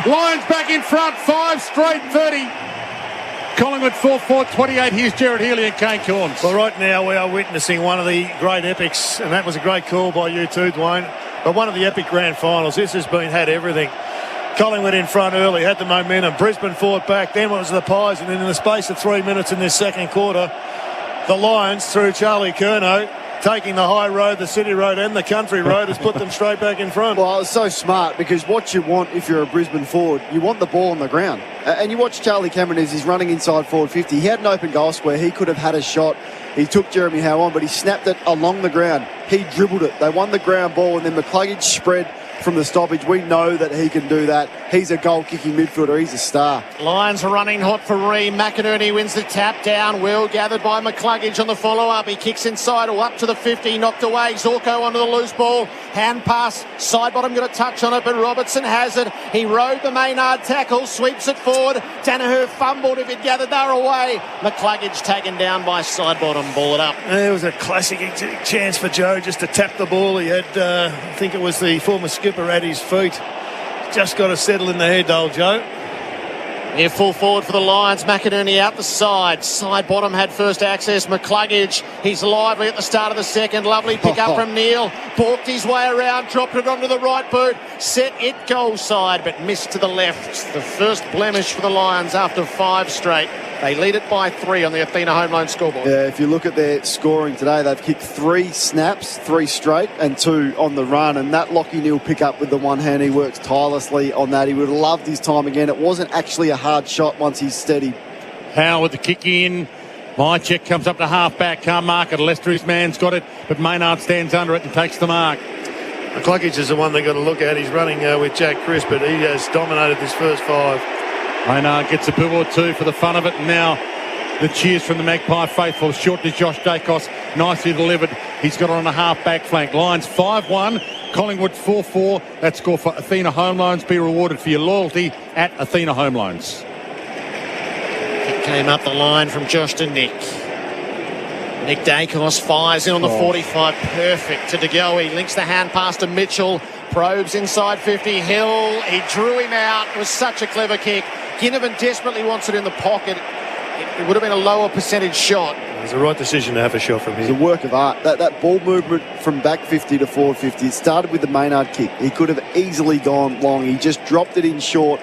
Lions back in front, 5 straight 30. Collingwood 4-4, 28. Here's Gerard Healy and Kane Corns. Well, right now we are witnessing one of the great epics, and that was a great call by you too, Dwayne. But one of the epic grand finals. This has had everything. Collingwood in front early, had the momentum. Brisbane fought back. Then it was the Pies, and then in the space of 3 minutes in this second quarter, the Lions, through Charlie Curnow, taking the high road, the city road and the country road, has put them straight back in front. Well, it's so smart because what you want if you're a Brisbane forward, you want the ball on the ground. And you watch Charlie Cameron as he's running inside forward 50. He had an open goal square. He could have had a shot. He took Jeremy Howe on, but he snapped it along the ground. He dribbled it. They won the ground ball, and then McCluggage spread from the stoppage. We know that he can do that. He's a goal-kicking midfielder. He's a star. Lions are running hot for Ream. McInerney wins the tap down. Well gathered by McCluggage on the follow-up. He kicks inside or up to the 50. Knocked away. Zorko onto the loose ball. Hand pass. Side bottom got a touch on it, but Robertson has it. He rode the Maynard tackle. Sweeps it forward. Danaher fumbled. If he'd gathered, they're away. McCluggage taken down by side bottom. Ball it up. There was a classic chance for Joe just to tap the ball. He had, I think it was the former skipper at his feet. Just got to settle in the head, old Joe. Here full forward for the Lions. McInerney out the side. Side bottom had first access. McCluggage, he's lively at the start of the second. Lovely pick up from Neil. Balked his way around, dropped it onto the right boot. Set it goal side, but missed to the left. The first blemish for the Lions after 5 straight. They lead it by 3 on the Athena home loan scoreboard. Yeah, if you look at their scoring today, they've kicked 3 snaps, 3 straight, and 2 on the run. And that Lockie Neal pick-up with the one hand, he works tirelessly on that. He would have loved his time again. It wasn't actually a hard shot once he's steady. Howe with the kick in. Mychek comes up to half-back, can't mark it. Lester's man's got it, but Maynard stands under it and takes the mark. McCluggage is the one they got to look at. He's running with Jack Crisp, but he has dominated this first 5. Rayner gets a boo or two for the fun of it, and now the cheers from the Magpie faithful. Short to Josh Dacos, nicely delivered. He's got it on a half back flank. Lions 5-1, Collingwood 4-4. That score for Athena Home Loans. Be rewarded for your loyalty at Athena Home Loans. It came up the line from Josh to Nick. Nick Dacos fires in on the 45. Perfect to De Goey. Links the hand pass to Mitchell. Probes inside 50. Hill. He drew him out. It was such a clever kick. Ginnivan desperately wants it in the pocket. It would have been a lower percentage shot. It's the right decision to have a shot from here. It's a work of art. That ball movement from back 50 to forward 50, it started with the Maynard kick. He could have easily gone long. He just dropped it in short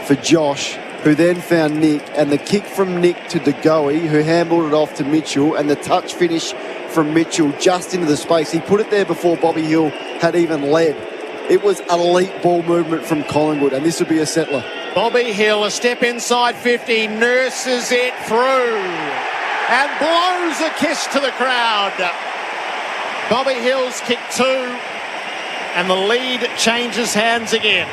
for Josh, who then found Nick, and the kick from Nick to De Goey, who handballed it off to Mitchell, and the touch finish from Mitchell just into the space. He put it there before Bobby Hill had even led. It was elite ball movement from Collingwood, and this would be a settler. Bobby Hill, a step inside 50, nurses it through and blows a kiss to the crowd. Bobby Hill's kick 2, and the lead changes hands again.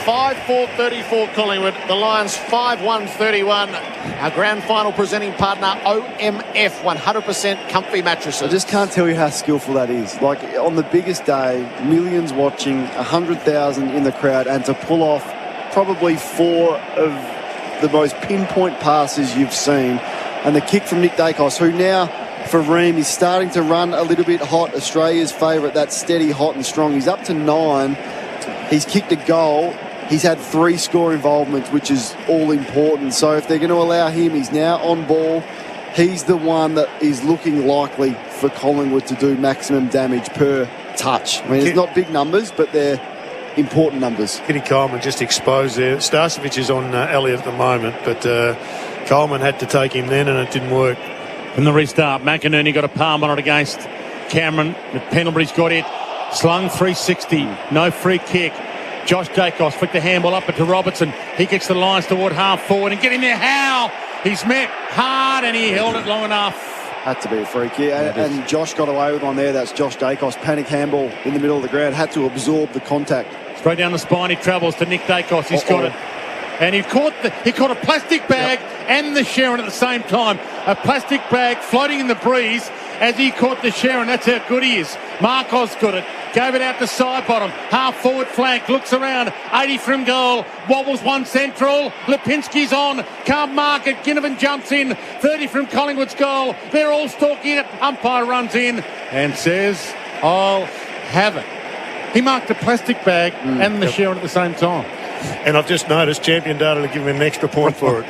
5-4-34 Collingwood. The Lions 5-1-31. Our grand final presenting partner OMF 100% comfy mattresses. I just can't tell you how skillful that is. Like on the biggest day, millions watching, 100,000 in the crowd, and to pull off probably 4 of the most pinpoint passes you've seen. And the kick from Nick Dacos, who now for Ream is starting to run a little bit hot. Australia's favourite, that steady, hot and strong. He's up to 9. He's kicked a goal. He's had 3 score involvements, which is all important. So if they're going to allow him, he's now on ball. He's the one that is looking likely for Collingwood to do maximum damage per touch. I mean, it's not big numbers, but they're important numbers. Kenny Coleman just exposed there. Starcevic is on Elliott at the moment, but Coleman had to take him then, and it didn't work. In the restart, McInerney got a palm on it against Cameron. Pendlebury's got it. Slung 360. No free kick. Josh Dacos flicked the handball up to Robertson. He gets the lines toward half forward and get in there. How? He's met hard and he held it long enough. Had to be a free kick. And Josh got away with one there. That's Josh Dacos. Panic handball in the middle of the ground. Had to absorb the contact. Straight down the spine he travels to Nick Dacos. He's got it. And he caught a plastic bag and the Sharon at the same time. A plastic bag floating in the breeze as he caught the Sharon. That's how good he is. Marcos got it. Gave it out the side bottom. Half forward flank. Looks around. 80 from goal. Wobbles one central. Lipinski's on. Can't mark it. Ginnivan jumps in. 30 from Collingwood's goal. They're all stalking it. Umpire runs in and says, I'll have it. He marked the plastic bag and the Sharon at the same time. And I've just noticed Champion Data to give him an extra point for it.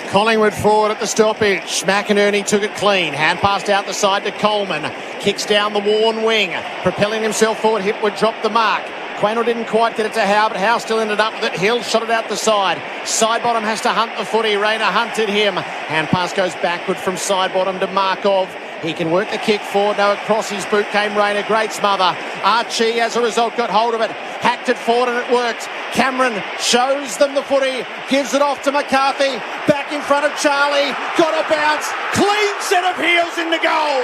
Collingwood forward at the stoppage. McInerney took it clean. Hand passed out the side to Coleman. Kicks down the worn wing. Propelling himself forward. Hipwood dropped the mark. Quaynor didn't quite get it to Howe, but Howe still ended up with it. Hill shot it out the side. Side bottom has to hunt the footy. Rayner hunted him. Hand pass goes backward from side bottom to Markov. He can work the kick forward. No, across his boot came Rayner. Great smother. Archie, as a result, got hold of it. Hacked it forward and it worked. Cameron shows them the footy. Gives it off to McCarthy. Back in front of Charlie. Got a bounce. Clean set of heels in the goal.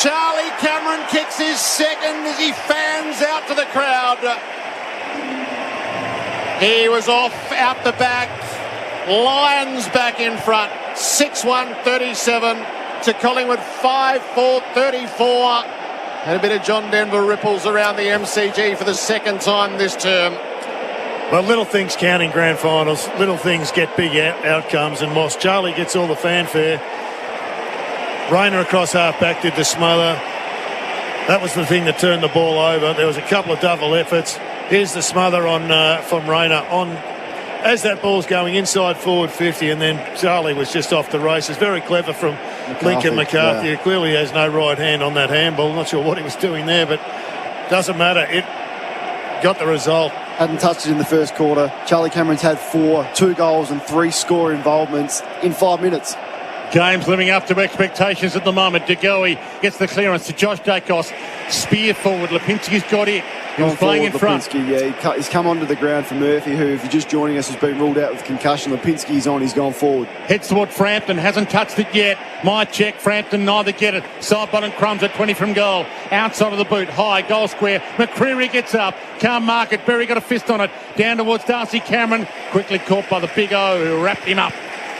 Charlie Cameron kicks his second as he fans out to the crowd. He was off out the back. Lions back in front. 6-1-37 to Collingwood 5-4-34. And a bit of John Denver ripples around the MCG for the second time this term. Well, little things count in grand finals. Little things get big outcomes, and whilst Charlie gets all the fanfare, Rayner across half-back did the smother. That was the thing that turned the ball over. There was a couple of double efforts. Here's the smother on from Rayner on as that ball's going inside forward 50, and then Charlie was just off the races. Very clever from Lincoln McCarthy. Yeah. Clearly has no right hand on that handball. Not sure what he was doing there, but doesn't matter. It got the result. Hadn't touched it in the first quarter. Charlie Cameron's had 2 goals and 3 score involvements in 5 minutes. Game's living up to expectations at the moment. De Goey gets the clearance to Josh Dacos. Spear forward. Lipinski's got it. He was playing in front. Lipinski, yeah, he's come onto the ground for Murphy, who, if you're just joining us, has been ruled out with concussion. Lipinski's on. He's gone forward. Heads toward Frampton. Hasn't touched it yet. My check. Frampton neither get it. Side bottom crumbs at 20 from goal. Outside of the boot. High. Goal square. McCreary gets up. Can't mark it. Berry got a fist on it. Down towards Darcy Cameron. Quickly caught by the big O, who wrapped him up.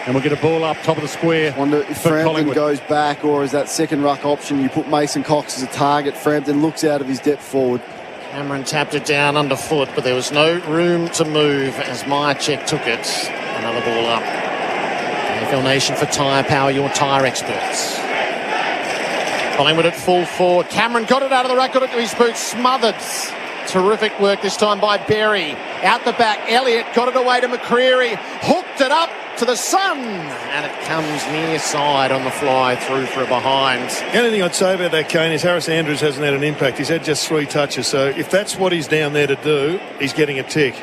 And we'll get a ball up top of the square. Wonder if Frampton goes back, or is that second ruck option? You put Mason Cox as a target. Frampton looks out of his depth forward. Cameron tapped it down underfoot, but there was no room to move as Myercheck took it. Another ball up. AFL Nation for Tyre Power, your tyre experts. Collingwood at full forward. Cameron got it out of the ruck, got it to his boot, smothered. Terrific work this time by Berry. Out the back, Elliott got it away to McCreary. Hooked it up to the sun, and it comes near side on the fly through for a behind. The only thing I'd say about that, Kane, is Harris Andrews hasn't had an impact. He's had just 3 touches, so if that's what he's down there to do, he's getting a tick.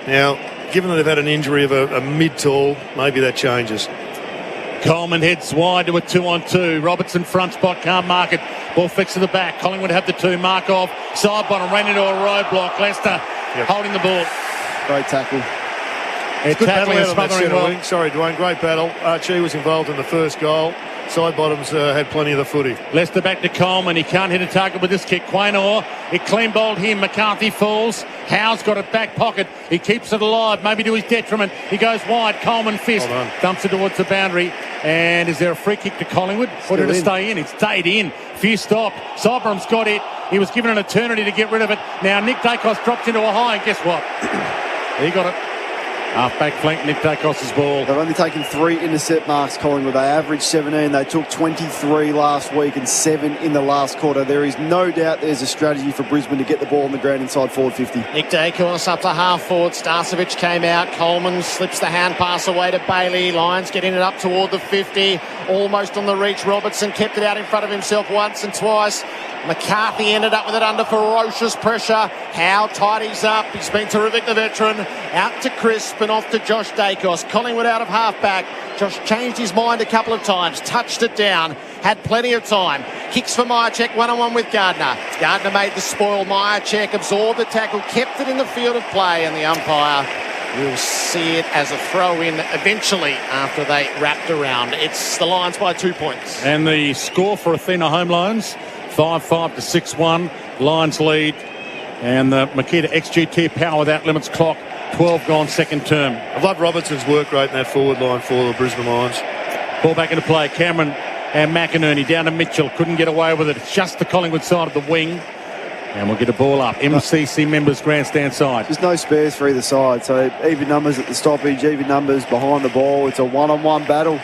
Now, given that they've had an injury of a mid-tall, maybe that changes. Coleman heads wide to a 2-on-2. Robertson front spot, can't mark it. Ball flicks to the back. Collingwood have the 2. Mark off. Side bottom, ran into a roadblock. Leicester holding the ball. Great tackle. Good battle out on that centre wing. Sorry, Dwayne, great battle. Archie was involved in the first goal. Side bottoms had plenty of the footy. Leicester back to Coleman. He can't hit a target with this kick. Quaynor, it clean bowled him. McCarthy falls. Howe's got it back pocket. He keeps it alive, maybe to his detriment. He goes wide. Coleman fist. Dumps it towards the boundary. And is there a free kick to Collingwood? Or did it stay in? It stayed in. Few stop. Sobrum's got it. He was given an eternity to get rid of it. Now Nick Dacos drops into a high, and guess what? He got it. Half-back flank, Nick Dacos' ball. They've only taken 3 intercept marks, Collingwood. They averaged 17. They took 23 last week and 7 in the last quarter. There is no doubt there's a strategy for Brisbane to get the ball on the ground inside forward 50. Nick Dacos up to half forward. Starcevic came out. Coleman slips the hand pass away to Bailey. Lions getting it up toward the 50. Almost on the reach. Robertson kept it out in front of himself once and twice. McCarthy ended up with it under ferocious pressure. Howe tidies up. He's been terrific, the veteran. Out to Crisp and off to Josh Dacos. Collingwood out of half-back. Josh changed his mind a couple of times. Touched it down. Had plenty of time. Kicks for Myercheck, one-on-one with Gardner. Gardner made the spoil. Myercheck absorbed the tackle, kept it in the field of play, and the umpire will see it as a throw-in eventually after they wrapped around. It's the Lions by 2 points. And the score for Athena Home Loans, 5-5 to 6-1. Lions lead. And the Makita XGT Power Without Limits clock, 12 gone second term. I love Robertson's work rate in that forward line for the Brisbane Lions. Ball back into play. Cameron and McInerney down to Mitchell. Couldn't get away with it. It's just the Collingwood side of the wing. And we'll get a ball up. MCC members grandstand side. There's no spares for either side. So even numbers at the stoppage, even numbers behind the ball. It's a one-on-one battle.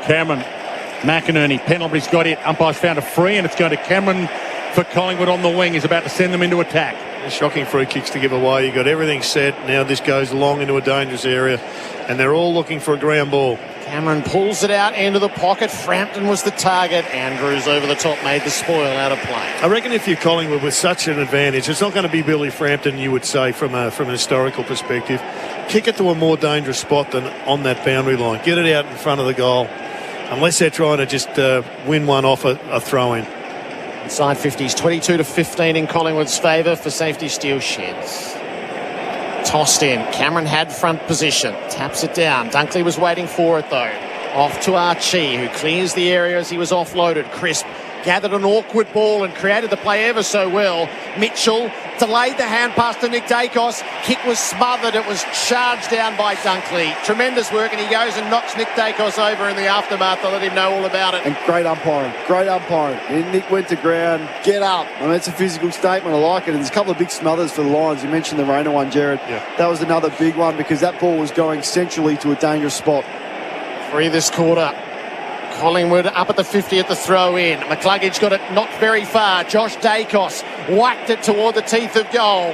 Cameron, McInerney, Pendlebury's got it. Umpire's found a free, and it's going to Cameron for Collingwood on the wing. He's about to send them into attack. Shocking free kicks to give away. You've got everything set. Now this goes long into a dangerous area, and they're all looking for a ground ball. Cameron pulls it out into the pocket. Frampton was the target. Andrews over the top made the spoil out of play. I reckon if you're Collingwood with such an advantage, it's not going to be Billy Frampton, you would say, from an historical perspective. Kick it to a more dangerous spot than on that boundary line. Get it out in front of the goal, unless they're trying to just win one off a throw-in. Inside 50s, 22 to 15 in Collingwood's favour for Safety Steel Sheds. Tossed in. Cameron had front position. Taps it down. Dunkley was waiting for it though. Off to Archie, who clears the area as he was offloaded. Crisp gathered an awkward ball and created the play ever so well. Mitchell delayed the hand pass to Nick Dacos. Kick was smothered. It was charged down by Dunkley. Tremendous work, and he goes and knocks Nick Dacos over in the aftermath to let him know all about it. And great umpiring. Great umpiring. And Nick went to ground. Get up. I mean, it's a physical statement. I like it. And there's a couple of big smothers for the Lions. You mentioned the Rayner one, Jared. Yeah. That was another big one because that ball was going centrally to a dangerous spot. Free this quarter. Collingwood up at the 50 at the throw-in. McCluggage got it not very far. Josh Dacos whacked it toward the teeth of goal.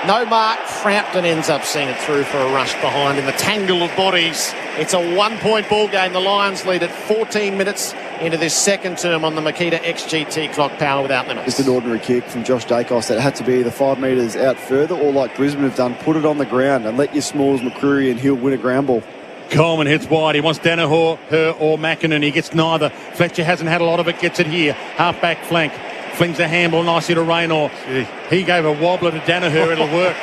No mark. Frampton ends up seeing it through for a rush behind in the tangle of bodies. It's a 1-point ball game. The Lions lead at 14 minutes into this second term on the Makita XGT clock. Power Without Limits. Just an ordinary kick from Josh Dacos that had to be either 5 metres out further or, like Brisbane have done, put it on the ground and let your Smalls, McCreary and Hill win a ground ball. Coleman hits wide. He wants Danaher or Mackinnon. He gets neither. Fletcher hasn't had a lot of it. Gets it here. Half-back flank. Flings a handball nicely to Raynor. He gave a wobbler to Danaher. It'll work.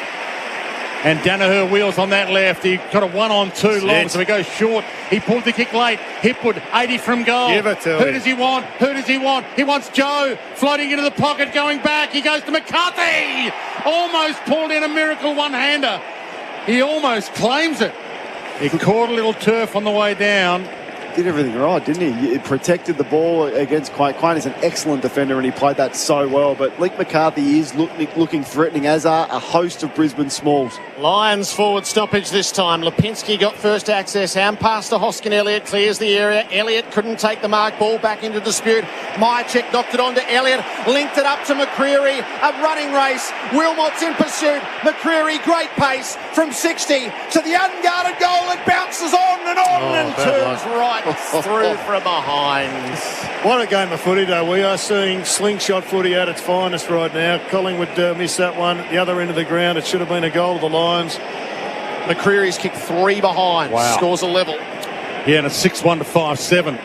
And Danaher wheels on that left. He got a 1-on-2 long, so he goes short. He pulled the kick late. Hipwood, 80 from goal. Give it to Who him. does he want? Who does he want? He wants Joe. Floating into the pocket, going back. He goes to McCarthy. Almost pulled in a miracle one-hander. He almost claims it. He caught a little turf on the way down. Did everything right, didn't he? He protected the ball against Quine. Quine is an excellent defender and he played that so well. But Leek McCarthy is looking threatening, as are a host of Brisbane Smalls. Lions forward stoppage this time. Lipinski got first access. Hand pass to Hoskin. Elliott clears the area. Elliott couldn't take the mark. Ball back into dispute. Myercheck knocked it on to Elliott. Linked it up to McCreary. A running race. Wilmot's in pursuit. McCreary, great pace from 60 to the unguarded goal. It bounces on and turns right through from behind. What a game of footy, though. We are seeing slingshot footy at its finest right now. Collingwood missed that one at the other end of the ground. It should have been a goal of the Lions. McCreary's kicked 3 behind. Wow. Scores a level. Yeah, and it's 6-1 to 5-7.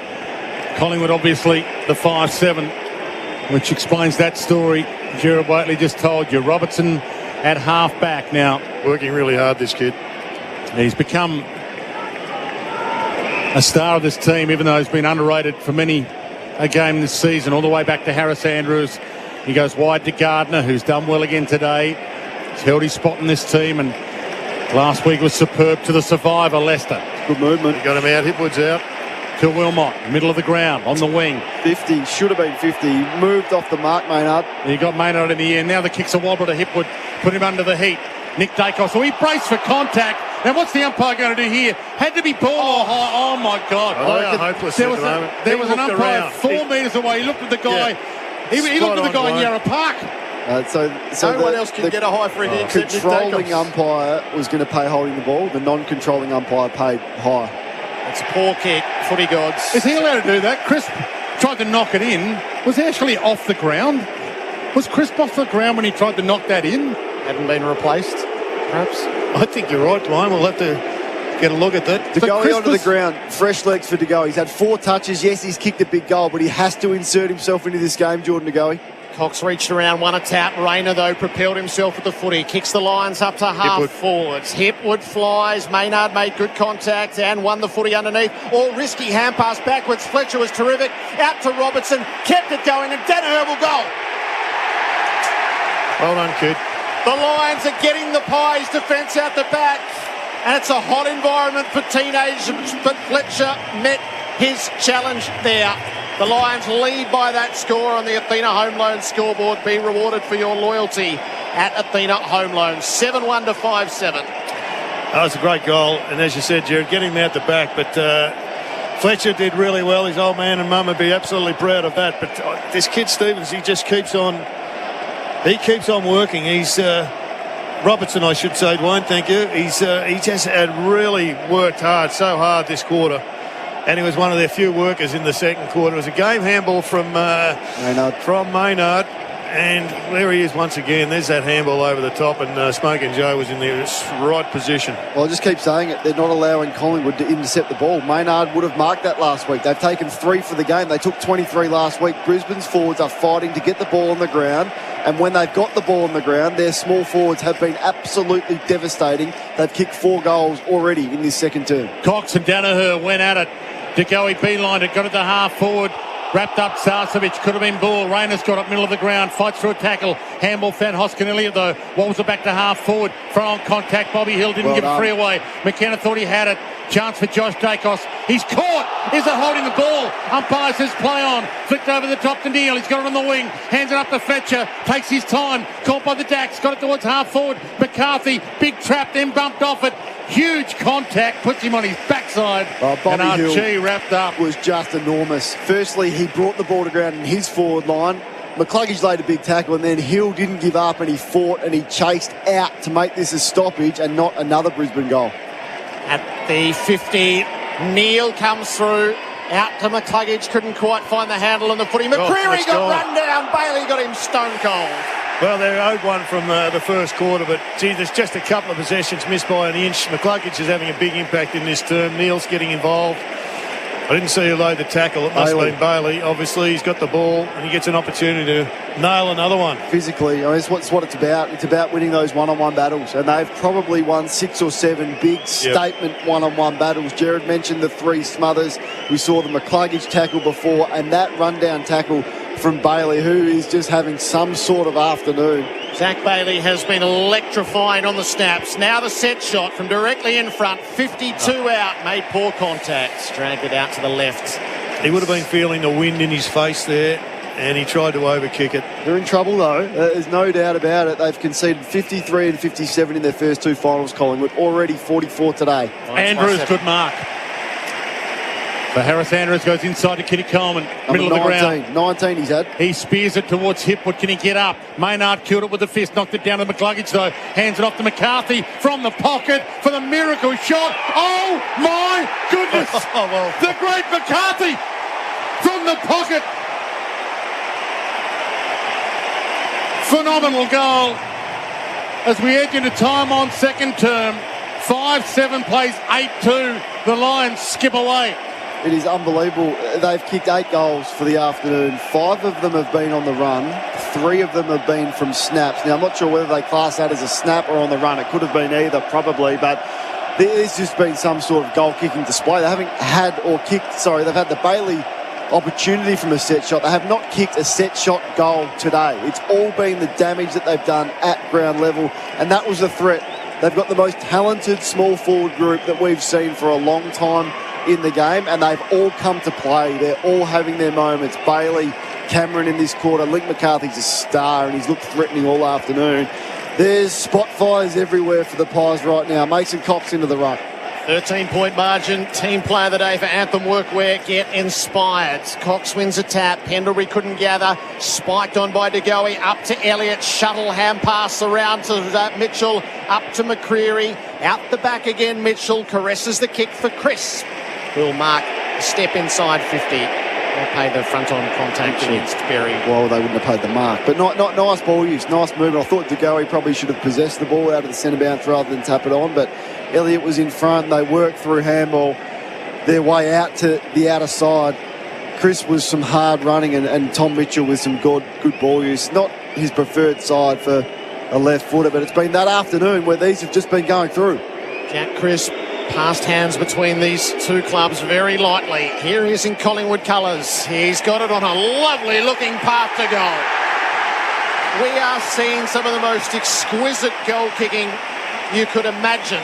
Collingwood, obviously, the 5-7, which explains that story Gerard Whateley just told you. Robertson at half-back now. Working really hard, this kid. He's become a star of this team, even though he's been underrated for many a game this season, all the way back to Harris Andrews. He goes wide to Gardner, who's done well again today. He's held his spot in this team, and last week was superb to the survivor, Leicester. Good movement. He got him out. Hipwood's out. To Wilmot, middle of the ground, on the wing. 50, should have been 50. He moved off the mark, Maynard. He got Maynard in the end. Now the kick's a wobbler to Hipwood, put him under the heat. Nick Dacos, so he braced for contact. Now what's the umpire going to do here? Had to be ball or high. Oh my God. They are hopeless there at was the moment. There He was an looked umpire around. 4 metres away. He looked at the guy. Yeah. He looked at the guy in Yarra Park. So no one else can get a high for it except Nick controlling Dacos. umpire was going to pay holding the ball. The non-controlling umpire paid high. It's a poor kick. Footy gods. Is he allowed to do that? Crisp tried to knock it in. Was he actually off the ground? Was Crisp off the ground when he tried to knock that in? Hadn't been replaced, perhaps. I think you're right, Dwayne. We'll have to get a look at that. De Goey onto the ground. Fresh legs for De Goey. He's had 4 touches. Yes, he's kicked a big goal, but he has to insert himself into this game, Jordan De Goey. Cox reached around, won a tap. Rayner, though, propelled himself with the footy. Kicks the Lions up to half Hipwood. forwards. Hipwood flies. Maynard made good contact and won the footy underneath. All risky hand pass backwards. Fletcher was terrific. Out to Robertson. Kept it going and Danaher will go. Well done, kid. The Lions are getting the Pies defence out the back. And it's a hot environment for teenagers, but Fletcher met his challenge there. The Lions lead by that score on the Athena Home Loans scoreboard. Be rewarded for your loyalty at Athena Home Loans. 7-1 to 5-7. That was a great goal. And as you said, Jared, getting him out the back. But Fletcher did really well. His old man and mum would be absolutely proud of that. But this kid Stevens, he just keeps on. He keeps on working. He's Robertson, I should say, Dwayne. Thank you. He just had really worked hard, so hard this quarter. And he was one of their few workers in the second quarter. It was a game handball from Maynard. And there he is once again. There's that handball over the top, and Smoking Joe was in the right position. Well, I just keep saying it. They're not allowing Collingwood to intercept the ball. Maynard would have marked that last week. They've taken 3 for the game. They took 23 last week. Brisbane's forwards are fighting to get the ball on the ground. And when they've got the ball on the ground, their small forwards have been absolutely devastating. They've kicked 4 goals already in this second term. Cox and Danaher went at it. De Goey beelined it, got it to half forward. Wrapped up Sarcevic, could have been ball. Rayner's got up middle of the ground, fights through a tackle. Handball found Hoskin Elliott though. Wobbles it back to half forward. Front on contact. Bobby Hill didn't give it free away. McKenna thought he had it. Chance for Josh Dacos. He's caught. Is it holding the ball? Umpire says play on. Flicked over the top to Neal. He's got it on the wing. Hands it up to Fletcher. Takes his time. Caught by the Dax. Got it towards half forward. McCarthy. Big trap. Then bumped off it. Huge contact. Puts him on his backside. Bobby and Hill Archie wrapped up. Was just enormous. Firstly, he brought the ball to ground in his forward line. McCluggage laid a big tackle, and then Hill didn't give up, and he fought and he chased out to make this a stoppage and not another Brisbane goal. At the 50, Neal comes through. Out to McCluggage, couldn't quite find the handle on the footy. McCreary got run down. Bailey got him stone cold. Well, they owed one from the first quarter, but, gee, there's just a couple of possessions missed by an inch. McCluggage is having a big impact in this term. Neil's getting involved. I didn't see who load the tackle. It must have been Bailey. Obviously, he's got the ball, and he gets an opportunity to nail another one. Physically, I mean, it's what it's about. It's about winning those one-on-one battles, and they've probably won 6 or 7 big statement one-on-one battles. Jared mentioned the 3 smothers. We saw the McCluggage tackle before, and that rundown tackle from Bailey, who is just having some sort of afternoon. Zach Bailey has been electrifying on the snaps. Now the set shot from directly in front. 52 out. Made poor contact. Dragged it out to the left. He would have been feeling the wind in his face there, and he tried to overkick it. They're in trouble, though. There's no doubt about it. They've conceded 53 and 57 in their first 2 finals, Collingwood. Already 44 today. Andrews, good mark. So Harris Andrews goes inside to Kitty Coleman, middle of the ground. 19 he's had. He spears it towards Hipwood. Can he get up? Maynard killed it with the fist, knocked it down to McCluggage though. Hands it off to McCarthy from the pocket for the miracle shot. Oh my goodness! The great McCarthy from the pocket. Phenomenal goal. As we edge into time on second term, 5-7 plays 8-2. The Lions skip away. It is unbelievable. They've kicked 8 goals for the afternoon. 5 of them have been on the run. 3 of them have been from snaps. Now, I'm not sure whether they class that as a snap or on the run. It could have been either, probably, but there's just been some sort of goal-kicking display. They haven't had or kicked, sorry, they've had the Bailey opportunity from a set shot. They have not kicked a set shot goal today. It's all been the damage that they've done at ground level, and that was a threat. They've got the most talented small forward group that we've seen for a long time in the game, and they've all come to play. They're all having their moments. Bailey, Cameron in this quarter. Link McCarthy's a star, and he's looked threatening all afternoon. There's spot fires everywhere for the Pies right now. Mason Cox into the ruck. 13-point margin. Team player of the day for Anthem Workwear. Get inspired. Cox wins a tap. Pendlebury couldn't gather. Spiked on by De Goey. Up to Elliott. Shuttle hand pass around to Mitchell. Up to McCreery. Out the back again. Mitchell caresses the kick for Chris. Will mark a step inside 50. They'll pay the front-on contact against Berry. Well, they wouldn't have paid the mark. But not nice ball use, nice movement. I thought De Goey probably should have possessed the ball out of the centre bounce rather than tap it on. But Elliott was in front. They worked through handball their way out to the outer side. Chris was some hard running, and Tom Mitchell with some good ball use. Not his preferred side for a left footer, but it's been that afternoon where these have just been going through. Jack Crisp passed hands between these 2 clubs very lightly. Here he is in Collingwood colours. He's got it on a lovely looking path to goal. We are seeing some of the most exquisite goal kicking you could imagine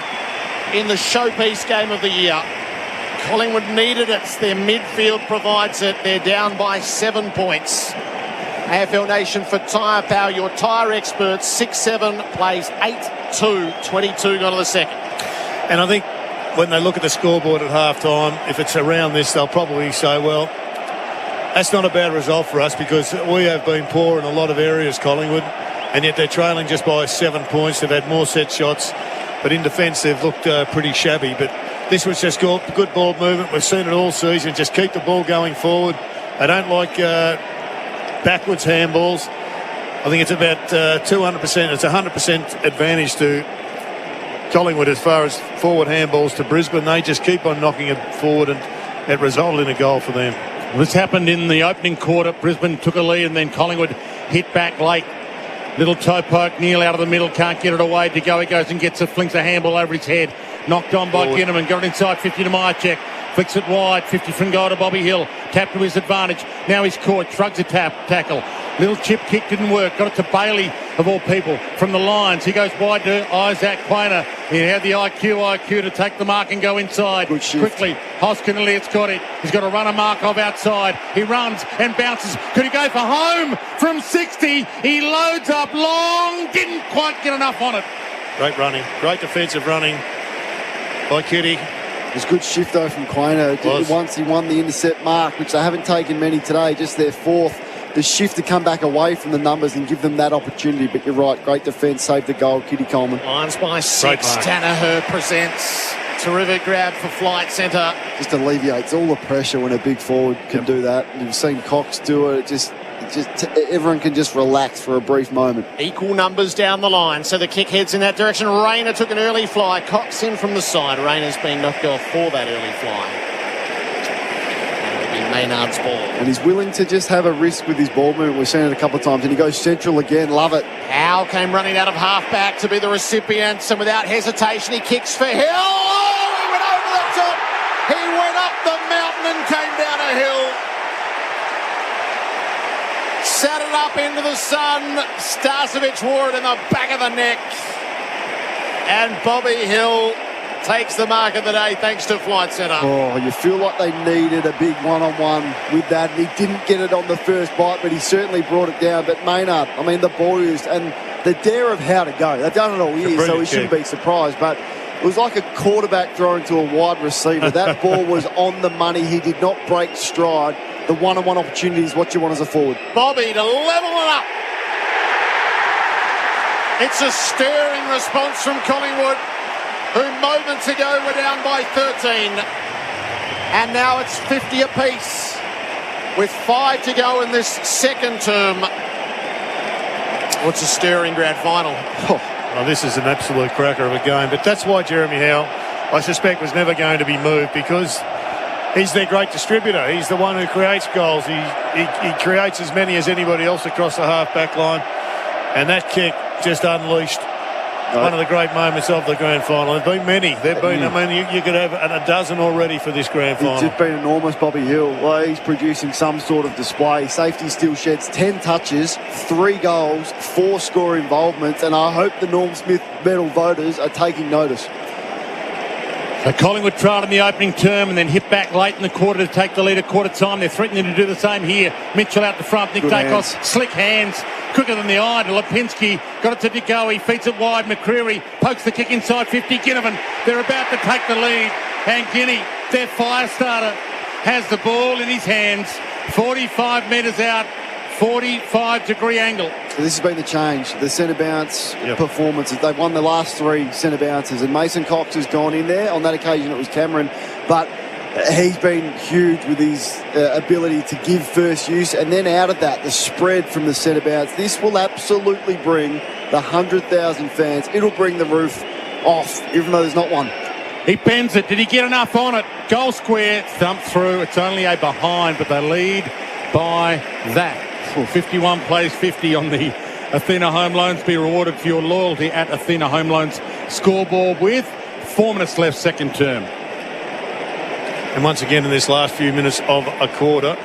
in the showpiece game of the year. Collingwood needed it. Their midfield provides it. They're down by 7 points. AFL Nation for Tyre Power, your tyre experts. 6-7 plays 8-2. 22 gone to the second. And I think when they look at the scoreboard at half-time, if it's around this, they'll probably say, well, that's not a bad result for us because we have been poor in a lot of areas, Collingwood, and yet they're trailing just by 7 points. They've had more set shots, but in defence they've looked pretty shabby. But this was just good ball movement. We've seen it all season. Just keep the ball going forward. They don't like backwards handballs. I think it's about 200%. It's 100% advantage to Collingwood as far as forward handballs to Brisbane. They just keep on knocking it forward, and it resulted in a goal for them. This happened in the opening quarter. Brisbane took a lead, and then Collingwood hit back late. Little toe poke, Neil out of the middle, can't get it away. De Goey goes and gets flings a handball over his head. Knocked on by Ginneman, got it inside 50 to Myercheck. Flicks it wide, 50 from goal to Bobby Hill. Tap to his advantage. Now he's caught, shrugs a tackle. Little chip kick didn't work. Got it to Bailey, of all people, from the Lions. He goes wide to Isaac Quainer. He had the IQ to take the mark and go inside. Quickly, Hoskin Elliott's got it. He's got a runner mark off outside. He runs and bounces. Could he go for home from 60? He loads up long. Didn't quite get enough on it. Great running. Great defensive running by Kitty. It was good shift, though, from Quainer. Once he won the intercept mark, which they haven't taken many today, just their 4th. The shift to come back away from the numbers and give them that opportunity. But you're right, great defence, saved the goal, Kitty Coleman. Lions by 6. Danaher presents. Terrific grab for Flight Centre. Just alleviates all the pressure when a big forward can do that. And you've seen Cox do it. It just everyone can just relax for a brief moment. Equal numbers down the line, so the kick heads in that direction. Rayner took an early fly. Cox in from the side. Rayner's been knocked off for that early fly. That'll be Maynard's ball. And he's willing to just have a risk with his ball movement. We've seen it a couple of times. And he goes central again. Love it. Howe came running out of half-back to be the recipient, and without hesitation, he kicks for Hill. Oh, he went over the top. He went up the mountain and came down a hill. Sat it up into the sun. Starcevic wore it in the back of the neck. And Bobby Hill takes the mark of the day thanks to Flight Centre. Oh, you feel like they needed a big one-on-one with that. And he didn't get it on the first bite, but he certainly brought it down. But Maynard, I mean, the ball used and the dare of how to go. They've done it all year, so we shouldn't be surprised. But it was like a quarterback throwing to a wide receiver. That ball was on the money. He did not break stride. The one-on-one opportunity is what you want as a forward. Bobby to level it up. It's a stirring response from Collingwood, who moments ago were down by 13. And now it's 50 apiece with 5 to go in this second term. What's a stirring grand final? Well, this is an absolute cracker of a game, but that's why Jeremy Howe, I suspect, was never going to be moved, because he's their great distributor. He's the one who creates goals. He creates as many as anybody else across the half-back line. And that kick just unleashed one of the great moments of the grand final. There've been many. There've been, I mean, you could have a dozen already for this grand final. It's just been enormous, Bobby Hill. Well, he's producing some sort of display. Safety still sheds 10 touches, 3 goals, 4 score involvements, and I hope the Norm Smith medal voters are taking notice. So Collingwood trailed in the opening term and then hit back late in the quarter to take the lead at quarter time. They're threatening to do the same here. Mitchell out the front. Nick Dacos, slick hands, quicker than the eye to Lipinski. Got it to Digoe, feeds it wide. McCreary pokes the kick inside 50. Ginnivan, they're about to take the lead. And Guinea, their fire starter, has the ball in his hands. 45 metres out, 45-degree angle. So this has been the change. The centre bounce performances. They've won the last 3 centre bounces, and Mason Cox has gone in there. On that occasion, it was Cameron, but he's been huge with his ability to give first use, and then out of that, the spread from the centre bounce. This will absolutely bring the 100,000 fans. It'll bring the roof off, even though there's not one. He bends it. Did he get enough on it? Goal square, thumped through. It's only a behind, but they lead by that. 51 plays 50 on the Athena Home Loans. Be rewarded for your loyalty at Athena Home Loans scoreboard with 4 minutes left, second term. And once again, in this last few minutes of a quarter,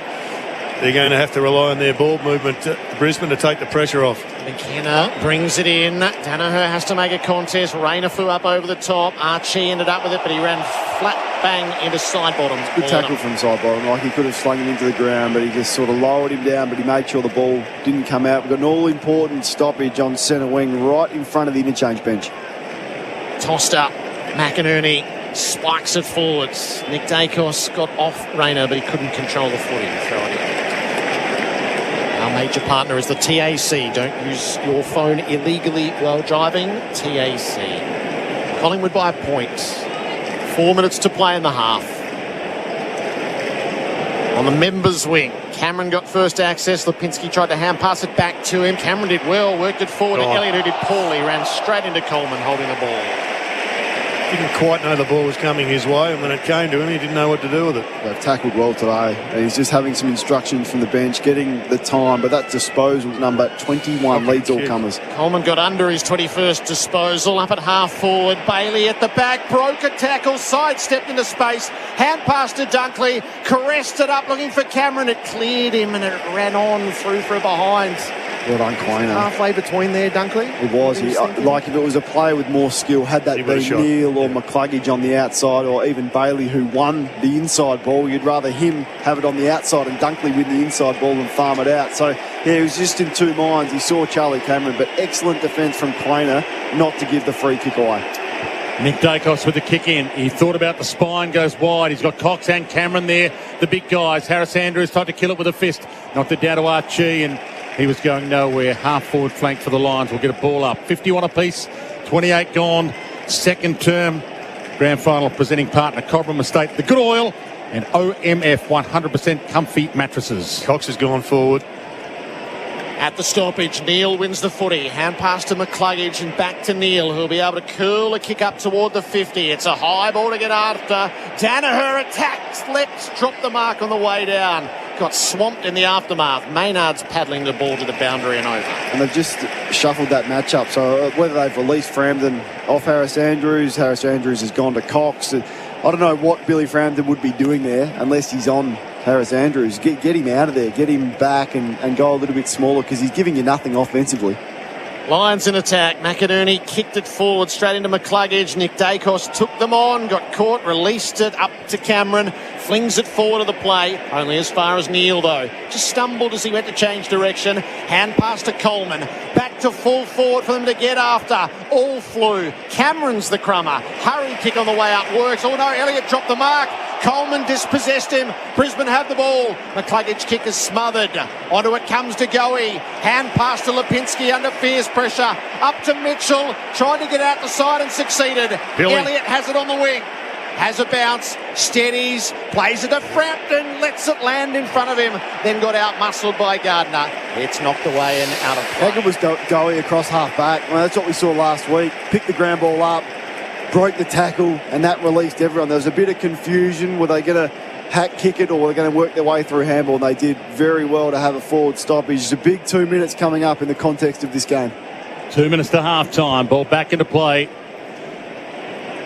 they're going to have to rely on their ball movement, Brisbane, to take the pressure off. McKenna brings it in. Danaher has to make a contest. Rayner flew up over the top. Archie ended up with it, but he ran flat bang into side bottoms. Good tackle from side bottom. Like, he could have slung him into the ground, but he just sort of lowered him down, but he made sure the ball didn't come out. We've got an all-important stoppage on centre wing right in front of the interchange bench. Tossed up. McInerney spikes it forwards. Nick Dacos got off Rayner, but he couldn't control the footy. Throw it in. Our major partner is the TAC. Don't use your phone illegally while driving. TAC. Collingwood by a point. 4 minutes to play in the half. On the members' wing, Cameron got first access. Lipinski tried to hand pass it back to him. Cameron did well, worked it forward. Elliott, who did poorly, ran straight into Coleman holding the ball. Didn't quite know the ball was coming his way, and when it came to him, he didn't know what to do with it. They've tackled well today, and he's just having some instructions from the bench, getting the time, but that disposal number 21 leads all comers. Coleman got under his 21st disposal, up at half forward. Bailey at the back, broke a tackle, sidestepped into space, hand pass to Dunkley, caressed it up looking for Cameron. It cleared him and it ran on through for a behind. Well done, Quainer. Halfway between there, Dunkley. It was. Like, if it was a player with more skill, had that been Neil or McCluggage on the outside, or even Bailey, who won the inside ball, you'd rather him have it on the outside and Dunkley win the inside ball and farm it out. So, yeah, he was just in two minds. He saw Charlie Cameron, but excellent defence from Quainer not to give the free kick away. Nick Dacos with the kick in. He thought about the spine, goes wide. He's got Cox and Cameron there, the big guys. Harris Andrews tried to kill it with a fist. Knocked it down to Archie, and he was going nowhere. Half forward flank for the Lions. We'll get a ball up. 51 apiece, 28 gone. Second term. Grand final presenting partner Cobram Estate, The Good Oil, and OMF 100% comfy mattresses. Cox has gone forward. At the stoppage, Neil wins the footy. Hand pass to McCluggage and back to Neil, who'll be able to curl a kick up toward the 50. It's a high ball to get after. Danaher attacks, let's drop the mark on the way down. Got swamped in the aftermath. Maynard's paddling the ball to the boundary and over. And they've just shuffled that matchup. So whether they've released Frampton off Harris Andrews has gone to Cox. I don't know what Billy Frampton would be doing there unless he's on Harris Andrews. Get him out of there. Get him back and go a little bit smaller because he's giving you nothing offensively. Lions in attack. McInerney kicked it forward straight into McCluggage. Nick Dacos took them on, got caught, released it up to Cameron, flings it forward to the play. Only as far as Neil, though. Just stumbled as he went to change direction. Hand pass to Coleman. Back to full forward for them to get after. All flew. Cameron's the crummer. Hurry kick on the way up works. Oh no, Elliott dropped the mark. Coleman dispossessed him. Brisbane have the ball. McCluggage kick is smothered. Onto it comes to Goey. Hand pass to Lipinski under fierce pressure. Up to Mitchell. Tried to get out the side and succeeded. Billy. Elliott has it on the wing. Has a bounce. Steadies. Plays it to Frampton. Lets it land in front of him. Then got out-muscled by Gardner. It's knocked away and out of play. I think it was Goey across half-back. Well, that's what we saw last week. Picked the ground ball up. Broke the tackle, and that released everyone. There was a bit of confusion. Were they going to hack kick it or were they going to work their way through handball? And they did very well to have a forward stoppage. It's a big 2 minutes coming up in the context of this game. 2 minutes to half-time. Ball back into play.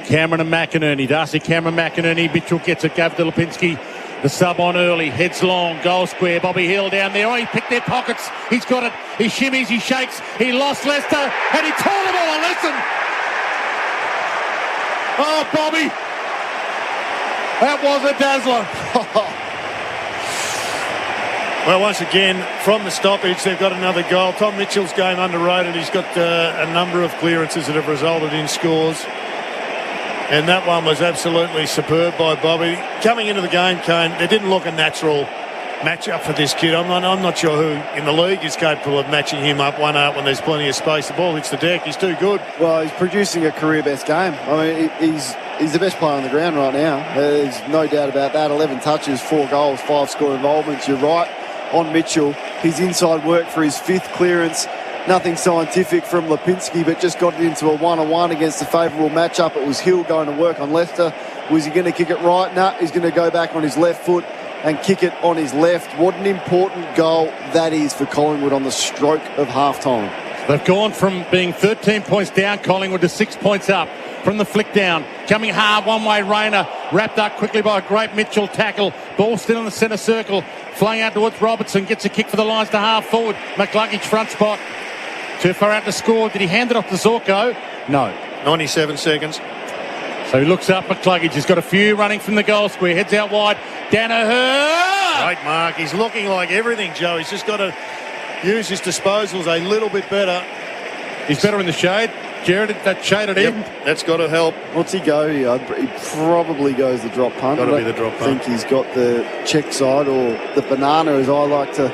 Cameron and McInerney. Darcy Cameron, McInerney. Mitchell gets it. Gave to Lipinski. The sub on early. Heads long. Goal square. Bobby Hill down there. Oh, he picked their pockets. He's got it. He shimmies. He shakes. He lost Lester. And he tore the ball. Listen. Oh, Bobby. That was a dazzler. Well, once again, from the stoppage, they've got another goal. Tom Mitchell's game underrated. He's got a number of clearances that have resulted in scores. And that one was absolutely superb by Bobby. Coming into the game, Kane, there didn't look a natural match-up for this kid. I'm not sure who in the league is capable of matching him up one out when there's plenty of space. The ball hits the deck. He's too good. Well, he's producing a career-best game. I mean, he's the best player on the ground right now. There's no doubt about that. 11 touches, 4 goals, 5 score involvements. You're right on Mitchell. His inside work for his 5th clearance. Nothing scientific from Lipinski, but just got it into a 1-on-1 against a favourable matchup. It was Hill going to work on Leicester. Was he going to kick it right? No, he's going to go back on his left foot and kick it on his left. What an important goal that is for Collingwood on the stroke of half-time. They've gone from being 13 points down, Collingwood, to 6 points up from the flick down. Coming hard, one-way Rayner, wrapped up quickly by a great Mitchell tackle. Ball still in the centre circle, flying out towards Robertson, gets a kick for the Lions to half forward. McCluggage front spot. Too far out to score. Did he hand it off to Zorko? No. 97 seconds. So he looks up. McCluggage has got a few running from the goal square. Heads out wide. Danaher. Great mark. He's looking like everything, Joe. He's just got to use his disposals a little bit better. He's better in the shade. Jared, that shaded him. That's got to help. What's he go? He probably goes the drop punt. Got to be the drop punt. I think he's got the check side or the banana, as I like to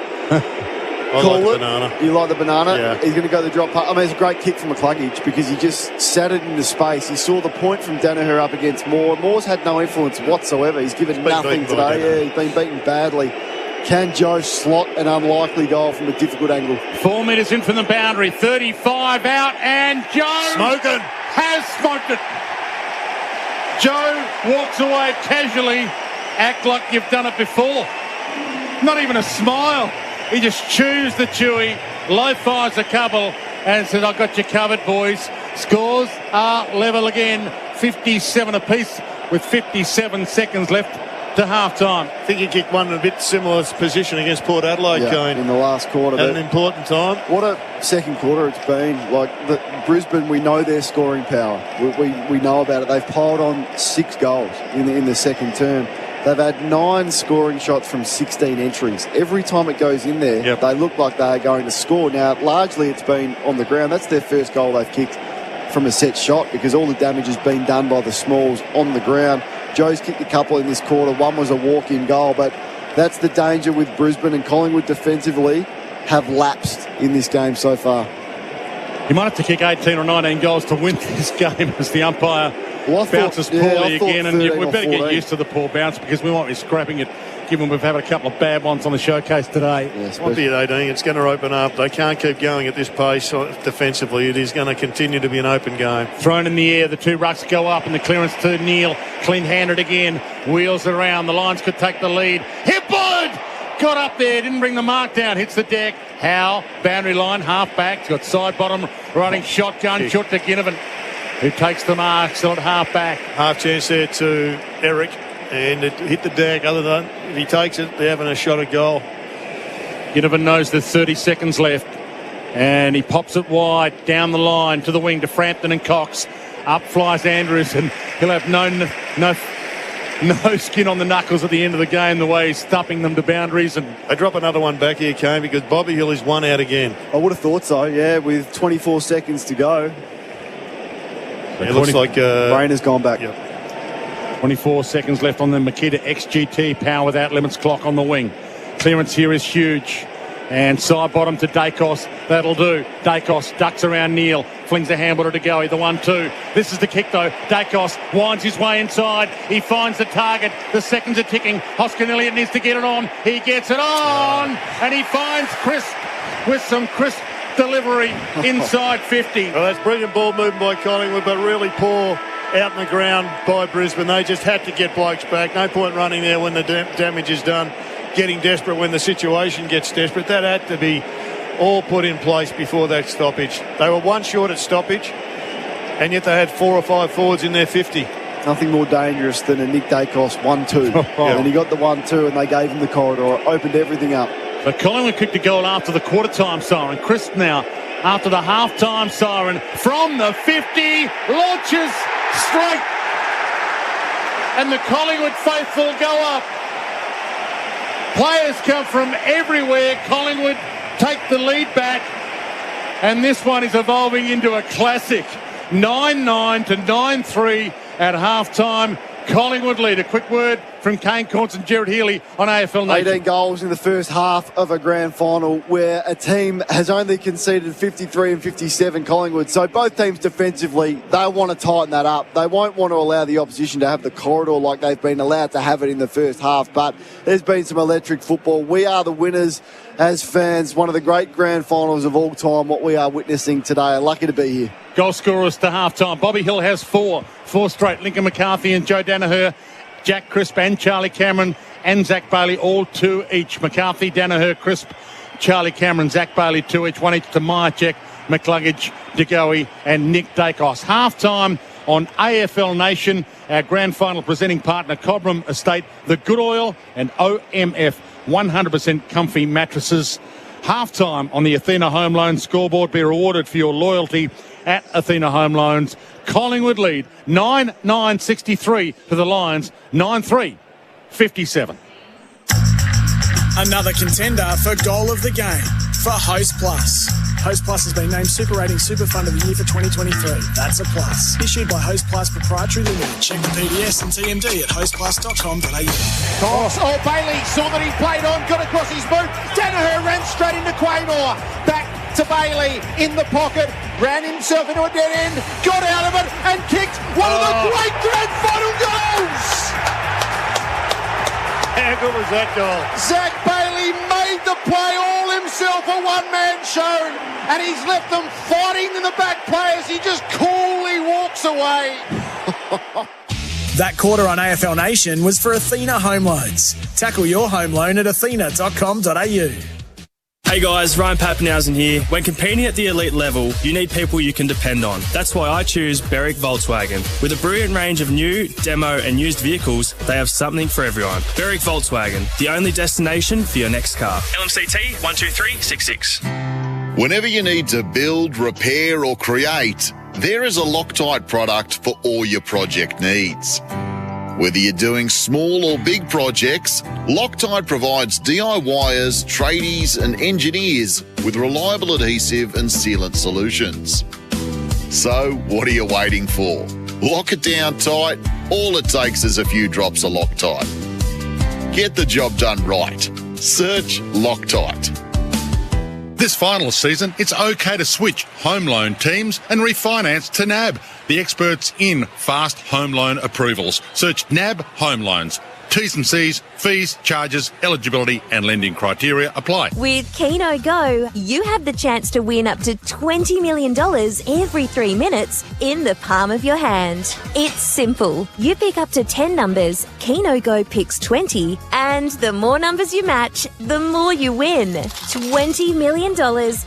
I call like the it. banana. You like the banana? Yeah. He's going to go the drop punt. I mean, it's a great kick from McCluggage because he just sat it into space. He saw the point from Danaher up against Moore. Moore's had no influence whatsoever. He's given nothing today. Yeah, he's been beaten badly. Can Joe slot an unlikely goal from a difficult angle? 4 metres in from the boundary. 35 out, and Joe smoking. Has smoked it. Joe walks away casually. Act like you've done it before. Not even a smile. He just chews the chewy, low fires a couple, and says, "I got you covered, boys." Scores are level again, 57 apiece, with 57 seconds left to half-time. I think he kicked one in a bit similar position against Port Adelaide, Kane. In the last quarter. At an important time. What a second quarter it's been. Like Brisbane, we know their scoring power. We know about it. They've piled on 6 goals in the second term. They've had 9 scoring shots from 16 entries. Every time it goes in there, they look like they are going to score. Now, largely it's been on the ground. That's their first goal they've kicked from a set shot because all the damage has been done by the Smalls on the ground. Joe's kicked a couple in this quarter. One was a walk-in goal, but that's the danger with Brisbane, and Collingwood defensively have lapsed in this game so far. You might have to kick 18 or 19 goals to win this game as the umpire bounces poorly again, and we better get used to the poor bounce because we might be scrapping it given we've had a couple of bad ones on the showcase today. Might be at 18. It's going to open up. They can't keep going at this pace defensively. It is going to continue to be an open game. Thrown in the air, the two rucks go up, and the clearance to Neil. Clean-handed again, wheels around. The Lions could take the lead. Hipwood got up there, didn't bring the mark down, hits the deck. Howe, boundary line, half back. He's got side bottom, running shotgun, shot to Ginnivan, who takes the mark, still at half back. Half chance there to Eric, and it hit the deck. Other than if he takes it, they're having a shot at goal. Ginnivan knows there's 30 seconds left, and he pops it wide down the line to the wing to Frampton and Cox. Up flies Andrews, and he'll have no skin on the knuckles at the end of the game, the way he's stumping them to boundaries. And they drop another one back here, Kane, because Bobby Hill is one out again. I would have thought so, yeah, with 24 seconds to go. It looks like Rain has gone back. Yep. 24 seconds left on the Makita XGT power without limits clock on the wing. Clearance here is huge. And side bottom to Dacos. That'll do. Dacos ducks around Neil. Flings a handball to Goey. The 1-2. This is the kick though. Dacos winds his way inside. He finds the target. The seconds are ticking. Hoskin Elliott needs to get it on. He gets it on. And he finds Chris with some crisp delivery inside 50. Well, that's brilliant ball movement by Collingwood, but really poor out in the ground by Brisbane. They just had to get blokes back. No point running there when the damage is done. Getting desperate when the situation gets desperate. That had to be all put in place before that stoppage. They were one short at stoppage, and yet they had 4 or 5 forwards in their 50. Nothing more dangerous than a Nick Dacos 1-2. And he got the 1-2 and they gave him the corridor. Opened everything up. So Collingwood kicked a goal after the quarter-time siren. Chris now, after the half-time siren, from the 50, launches straight. And the Collingwood faithful go up. Players come from everywhere. Collingwood take the lead back. And this one is evolving into a classic. 9-9 to 9-3 at half-time. Collingwood lead. A quick word from Kane Corns and Gerard Healy on AFL Nation. 18 goals in the first half of a grand final where a team has only conceded 53 and 57, Collingwood. So both teams defensively, they want to tighten that up. They won't want to allow the opposition to have the corridor like they've been allowed to have it in the first half. But there's been some electric football. We are the winners as fans. One of the great grand finals of all time, what we are witnessing today. Lucky to be here. Goal scorers to half-time. Bobby Hill has 4 straight. Lincoln McCarthy and Joe Danaher, Jack Crisp and Charlie Cameron and Zach Bailey, all 2 each. McCarthy, Danaher, Crisp, Charlie Cameron, Zach Bailey, 2 each. 1 each to Myercheck, McCluggage, DeGoey and Nick Dacos. Half-time on AFL Nation. Our grand final presenting partner, Cobram Estate, The Good Oil and OMF 100% comfy mattresses. Half-time on the Athena Home Loans scoreboard. Be rewarded for your loyalty at Athena Home Loans. Collingwood lead 9-9-63 to the Lions, 9-3-57. Another contender for goal of the game for Host Plus. Host Plus has been named Super Rating Super Fund of the Year for 2023. That's a plus. Issued by Host Plus Proprietary Limited. Check the PDS and TMD at hostplus.com.au. Bailey saw that he played on, got across his boot. Danaher ran straight into Quaynor. Back to Bailey in the pocket, ran himself into a dead end, got out of it and kicked one of the great grand final goals. How good was that goal? Zach Bailey made the play all himself, a one-man show, and he's left them fighting in the back players. He just coolly walks away. That quarter on AFL Nation was for Athena Home Loans. Tackle your home loan at athena.com.au. Hey guys, Ryan Pappenhausen here. When competing at the elite level, you need people you can depend on. That's why I choose Berwick Volkswagen. With a brilliant range of new, demo and used vehicles, they have something for everyone. Berwick Volkswagen, the only destination for your next car. LMCT 12366. Whenever you need to build, repair or create, there is a Loctite product for all your project needs. Whether you're doing small or big projects, Loctite provides DIYers, tradies and engineers with reliable adhesive and sealant solutions. So what are you waiting for? Lock it down tight. All it takes is a few drops of Loctite. Get the job done right. Search Loctite. This final season, it's okay to switch home loan teams and refinance to NAB, the experts in fast home loan approvals. Search NAB Home Loans. T's and C's, fees, charges, eligibility and lending criteria apply. With Keno Go, you have the chance to win up to $20 million every 3 minutes in the palm of your hand. It's simple. You pick up to 10 numbers, Keno Go picks 20, and the more numbers you match, the more you win. $20 million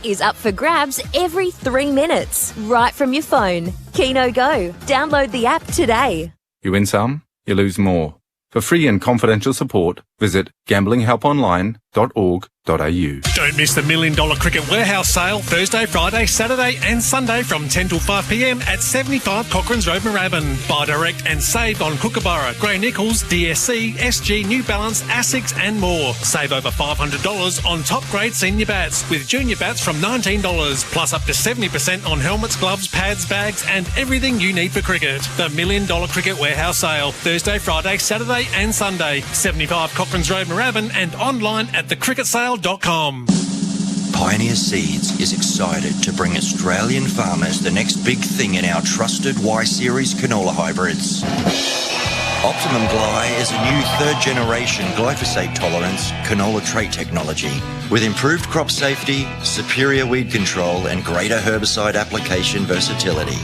is up for grabs every 3 minutes, right from your phone. Keno Go. Download the app today. You win some, you lose more. For free and confidential support, visit gamblinghelponline.org.au. Don't miss the $1 Million Cricket Warehouse sale Thursday, Friday, Saturday and Sunday from 10 till 5 p.m. at 75 Cochrane's Road, Moorabbin. Buy direct and save on Kookaburra, Grey Nichols, DSC, SG, New Balance, Asics and more. Save over $500 on top grade senior bats with junior bats from $19, plus up to 70% on helmets, gloves, pads, bags and everything you need for cricket. The $1 Million Cricket Warehouse sale Thursday, Friday, Saturday and Sunday. 75 Cochrane's Road, Moorabbin and online at thecricketsale.com. Pioneer Seeds is excited to bring Australian farmers the next big thing in our trusted Y-Series canola hybrids. Optimum Gly is a new third-generation glyphosate tolerance canola trait technology with improved crop safety, superior weed control and greater herbicide application versatility.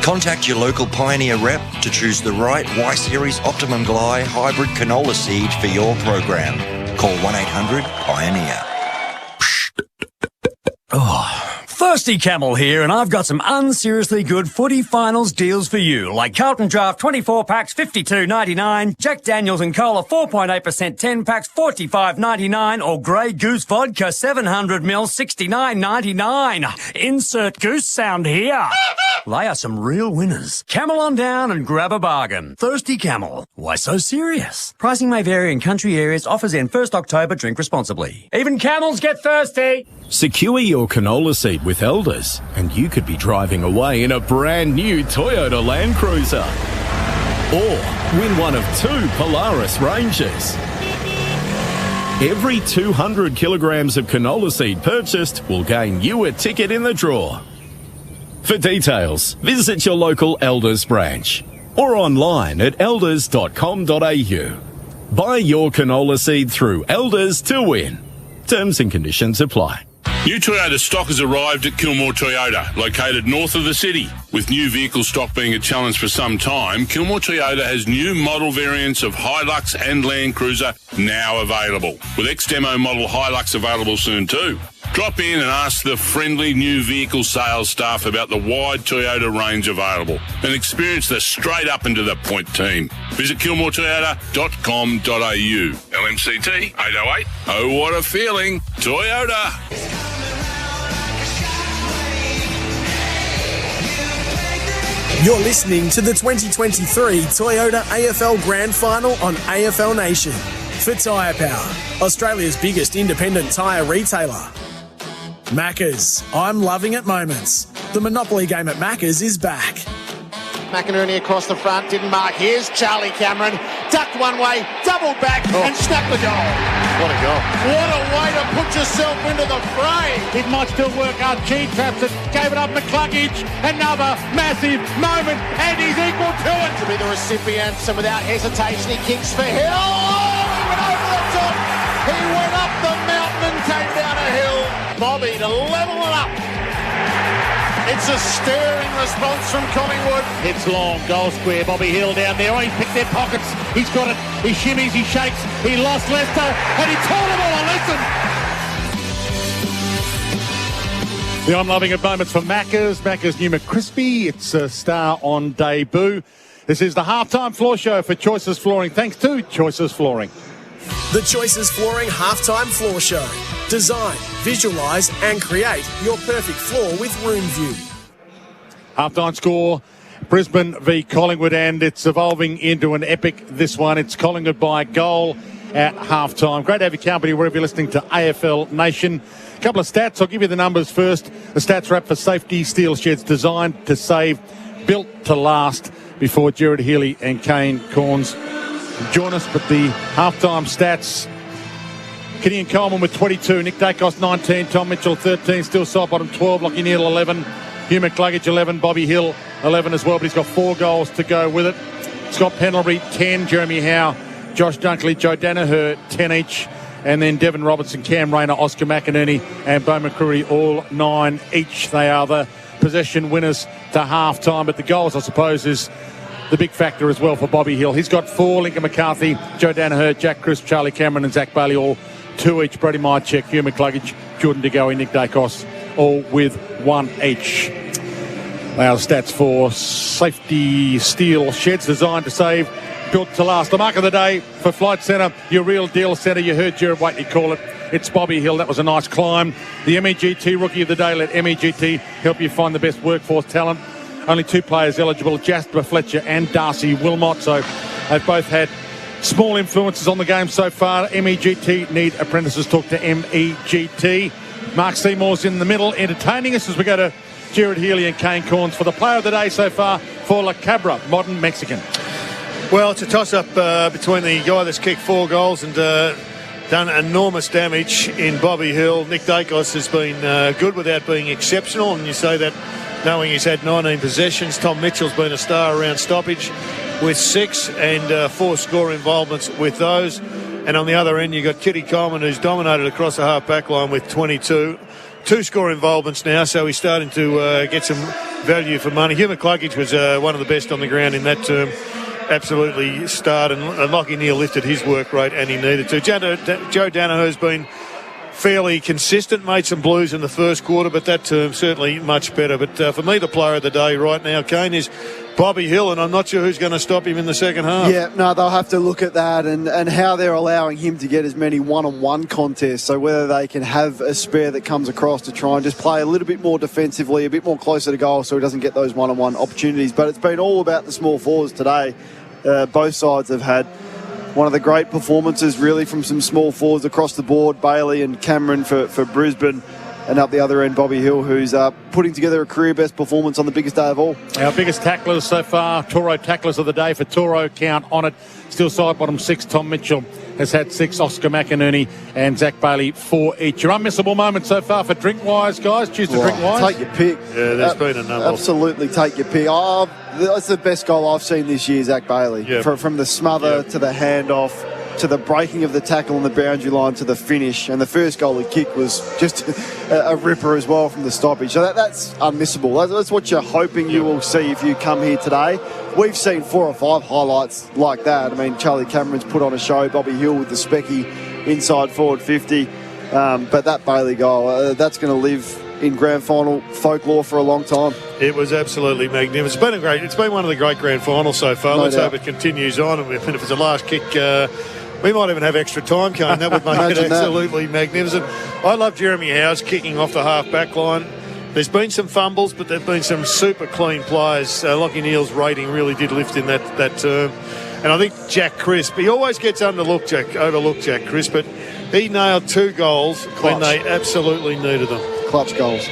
Contact your local Pioneer rep to choose the right Y-Series Optimum Gly hybrid canola seed for your program. Call 1-800-PIONEER. Oh, Thirsty Camel here, and I've got some unseriously good footy finals deals for you, like Carlton Draft 24 packs $52.99, Jack Daniels and Cola 4.8% 10 packs $45.99, or Grey Goose Vodka 700ml $69.99. Insert goose sound here. They are some real winners. Camel on down and grab a bargain. Thirsty Camel. Why so serious? Pricing may vary in country areas. Offers end 1st October. Drink responsibly. Even camels get thirsty. Secure your canola seed with Elders, and you could be driving away in a brand new Toyota Land Cruiser. Or win one of 2 Polaris Rangers. Every 200 kilograms of canola seed purchased will gain you a ticket in the draw. For details, visit your local Elders branch or online at elders.com.au. Buy your canola seed through Elders to win. Terms and conditions apply. New Toyota stock has arrived at Kilmore Toyota, located north of the city. With new vehicle stock being a challenge for some time, Kilmore Toyota has new model variants of Hilux and Land Cruiser now available, with ex-demo model Hilux available soon too. Drop in and ask the friendly new vehicle sales staff about the wide Toyota range available and experience the straight up and to the point team. Visit kilmoretoyota.com.au. LMCT 808. Oh, what a feeling. Toyota. You're listening to the 2023 Toyota AFL Grand Final on AFL Nation. For Tyre Power, Australia's biggest independent tyre retailer. Macca's, I'm loving it moments. The Monopoly game at Macca's is back. McInerney across the front, didn't mark. Here's Charlie Cameron, ducked one way, doubled back and snapped the goal. What a goal. What a way to put yourself into the fray. It might still work out. G traps it, gave it up McCluggage. Another massive moment, and he's equal to it. To be the recipient, and without hesitation, he kicks for Hill. Oh, he went over the top. He went up the mountain and came down a hill. Bobby to level it up. It's a stirring response from Collingwood. It's long, goal square. Bobby Hill down there. Oh, he picked their pockets. He's got it. He shimmies, he shakes. He lost Leicester, and he taught them all a lesson. The I'm loving it moments for Macca's. Macca's new McCrispy. It's a star on debut. This is the halftime floor show for Choices Flooring. Thanks to Choices Flooring. The Choices Flooring Halftime Floor Show. Design, visualise and create your perfect floor with Room View. Halftime score, Brisbane v Collingwood, and it's evolving into an epic, this one. It's Collingwood by goal at halftime. Great to have your company wherever you're listening to AFL Nation. A couple of stats. I'll give you the numbers first. The stats wrap for safety. Steel sheds designed to save, built to last, before Gerard Healy and Kane Corns join us. But the halftime stats: Gideon Coleman with 22, Nick Dacos 19, Tom Mitchell 13, Still Sidebottom 12, Lachie Neal 11, Hugh McCluggage 11, Bobby Hill 11 as well, but he's got 4 goals to go with it. Scott Pendlebury 10, Jeremy Howe Josh Dunkley, Joe Danaher, 10 each. And then Devon Robertson, Cam Rayner, Oscar McInerney and Bo McCreary, all 9 each. They are the possession winners to half-time. But the goals, I suppose, is the big factor as well for Bobby Hill. He's got 4, Lincoln McCarthy, Joe Danaher, Jack Crisp, Charlie Cameron and Zach Bailey, all 2 each. Brody Myercheck, Hugh McCluggage, Jordan De Goey, Nick Dacos, all with 1 each. They are the stats for Safety Steel Sheds, designed to save, built to last. The mark of the day for Flight Centre, your real deal centre. You heard Gerard Waitley call it. It's Bobby Hill. That was a nice climb. The MEGT Rookie of the Day. Let MEGT help you find the best workforce talent. Only 2 players eligible, Jasper Fletcher and Darcy Wilmot. So they've both had small influences on the game so far. MEGT need apprentices. Talk to MEGT. Mark Seymour's in the middle, entertaining us as we go to Jared Healy and Kane Corns for the player of the day so far for La Cabra, modern Mexican. Well, it's a toss-up between the guy that's kicked 4 goals and done enormous damage in Bobby Hill. Nick Dacos has been good without being exceptional, and you say that knowing he's had 19 possessions. Tom Mitchell's been a star around stoppage with 6 and 4 score involvements with those. And on the other end, you've got Kitty Coleman, who's dominated across the half-back line with 22. 2 score involvements now, so he's starting to get some value for money. Hugh McCluggage was one of the best on the ground in that term. Absolutely starred, and Lockie Neal lifted his work rate, and he needed to. Joe Danaher's been fairly consistent, made some blues in the first quarter, but that term certainly much better. But for me, the player of the day right now, Kane, is Bobby Hill, and I'm not sure who's going to stop him in the second half. Yeah, no, they'll have to look at that and how they're allowing him to get as many one-on-one contests. So whether they can have a spare that comes across to try and just play a little bit more defensively, a bit more closer to goal so he doesn't get those one-on-one opportunities. But it's been all about the small forwards today. Both sides have had one of the great performances really from some small forwards across the board. Bailey and Cameron for Brisbane, and up the other end Bobby Hill, who's putting together a career best performance on the biggest day of all. Our biggest tacklers so far, Toro tacklers of the day for Toro, count on it. Still side bottom 6, Tom Mitchell has had 6, Oscar McInerney and Zach Bailey 4 each. Your unmissable moment so far for Drinkwise, guys. Choose to Drinkwise. Take your pick. Yeah, there's been a number. Absolutely take your pick. That's the best goal I've seen this year, Zach Bailey. Yep. From the smother to the handoff to the breaking of the tackle on the boundary line to the finish. And the first goal he kicked was just a ripper as well from the stoppage. So that's unmissable. That's what you're hoping you will see if you come here today. We've seen 4 or 5 highlights like that. I mean, Charlie Cameron's put on a show. Bobby Hill with the specky inside forward 50. But that Bailey goal, that's going to live in grand final folklore for a long time. It was absolutely magnificent. It's been one of the great grand finals so far. Let's hope it continues on. And if it's a last kick, we might even have extra time, Kane. That would make it absolutely magnificent. I love Jeremy Howes kicking off the half-back line. There's been some fumbles, but there have been some super clean plays. Lockie Neal's rating really did lift in that term. And I think Jack Crisp, he always gets overlooked, Jack Crisp, but he nailed 2 goals when they absolutely needed them. Clutch goals.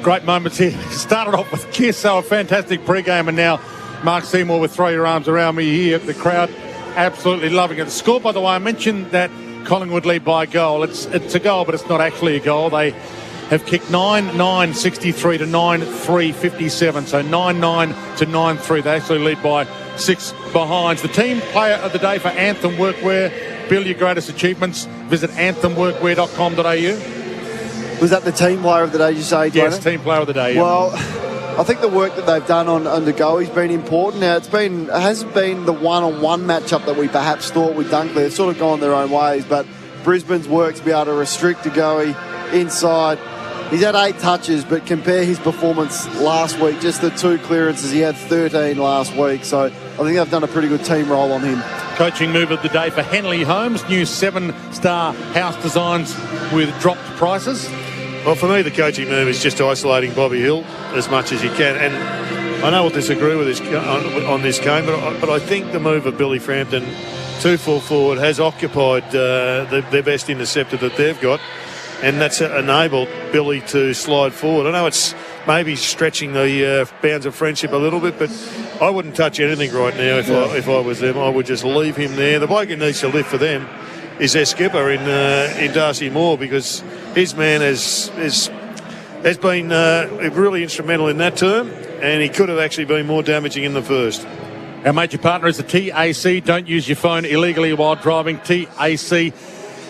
Great moments here. Started off with Kiss, so a fantastic pre-game, and now Mark Seymour with Throw Your Arms Around Me here. The crowd absolutely loving it. The score, by the way, I mentioned that Collingwood lead by a goal. It's a goal, but it's not actually a goal. They have kicked 9-9, 63 to 9-3, 57. So 9-9 to 9-3. They actually lead by 6 behinds. The team player of the day for Anthem Workwear. Bill, your greatest achievements. Visit anthemworkwear.com.au. Was that the team player of the day, you say, Dana? Yes, team player of the day. Yeah. Well, I think the work that they've done on De Goey's been important. Now, it hasn't been the one-on-one matchup that we perhaps thought with Dunkley. They've sort of gone their own ways, but Brisbane's work to be able to restrict De Goey inside. He's had 8 touches, but compare his performance last week, just the 2 clearances. He had 13 last week, so I think they've done a pretty good team role on him. Coaching move of the day for Henley Homes. New 7-star house designs with dropped prices. Well, for me, the coaching move is just isolating Bobby Hill as much as you can. And I know we'll disagree with this on this game, but I think the move of Billy Frampton, 2 full forward, has occupied their best interceptor that they've got, and that's enabled Billy to slide forward. I know it's maybe stretching the bounds of friendship a little bit, but I wouldn't touch anything right now if I was them. I would just leave him there. The bloke who needs to lift for them is their skipper in Darcy Moore, because his man has been really instrumental in that term, and he could have actually been more damaging in the first. Our major partner is the TAC. Don't use your phone illegally while driving. TAC.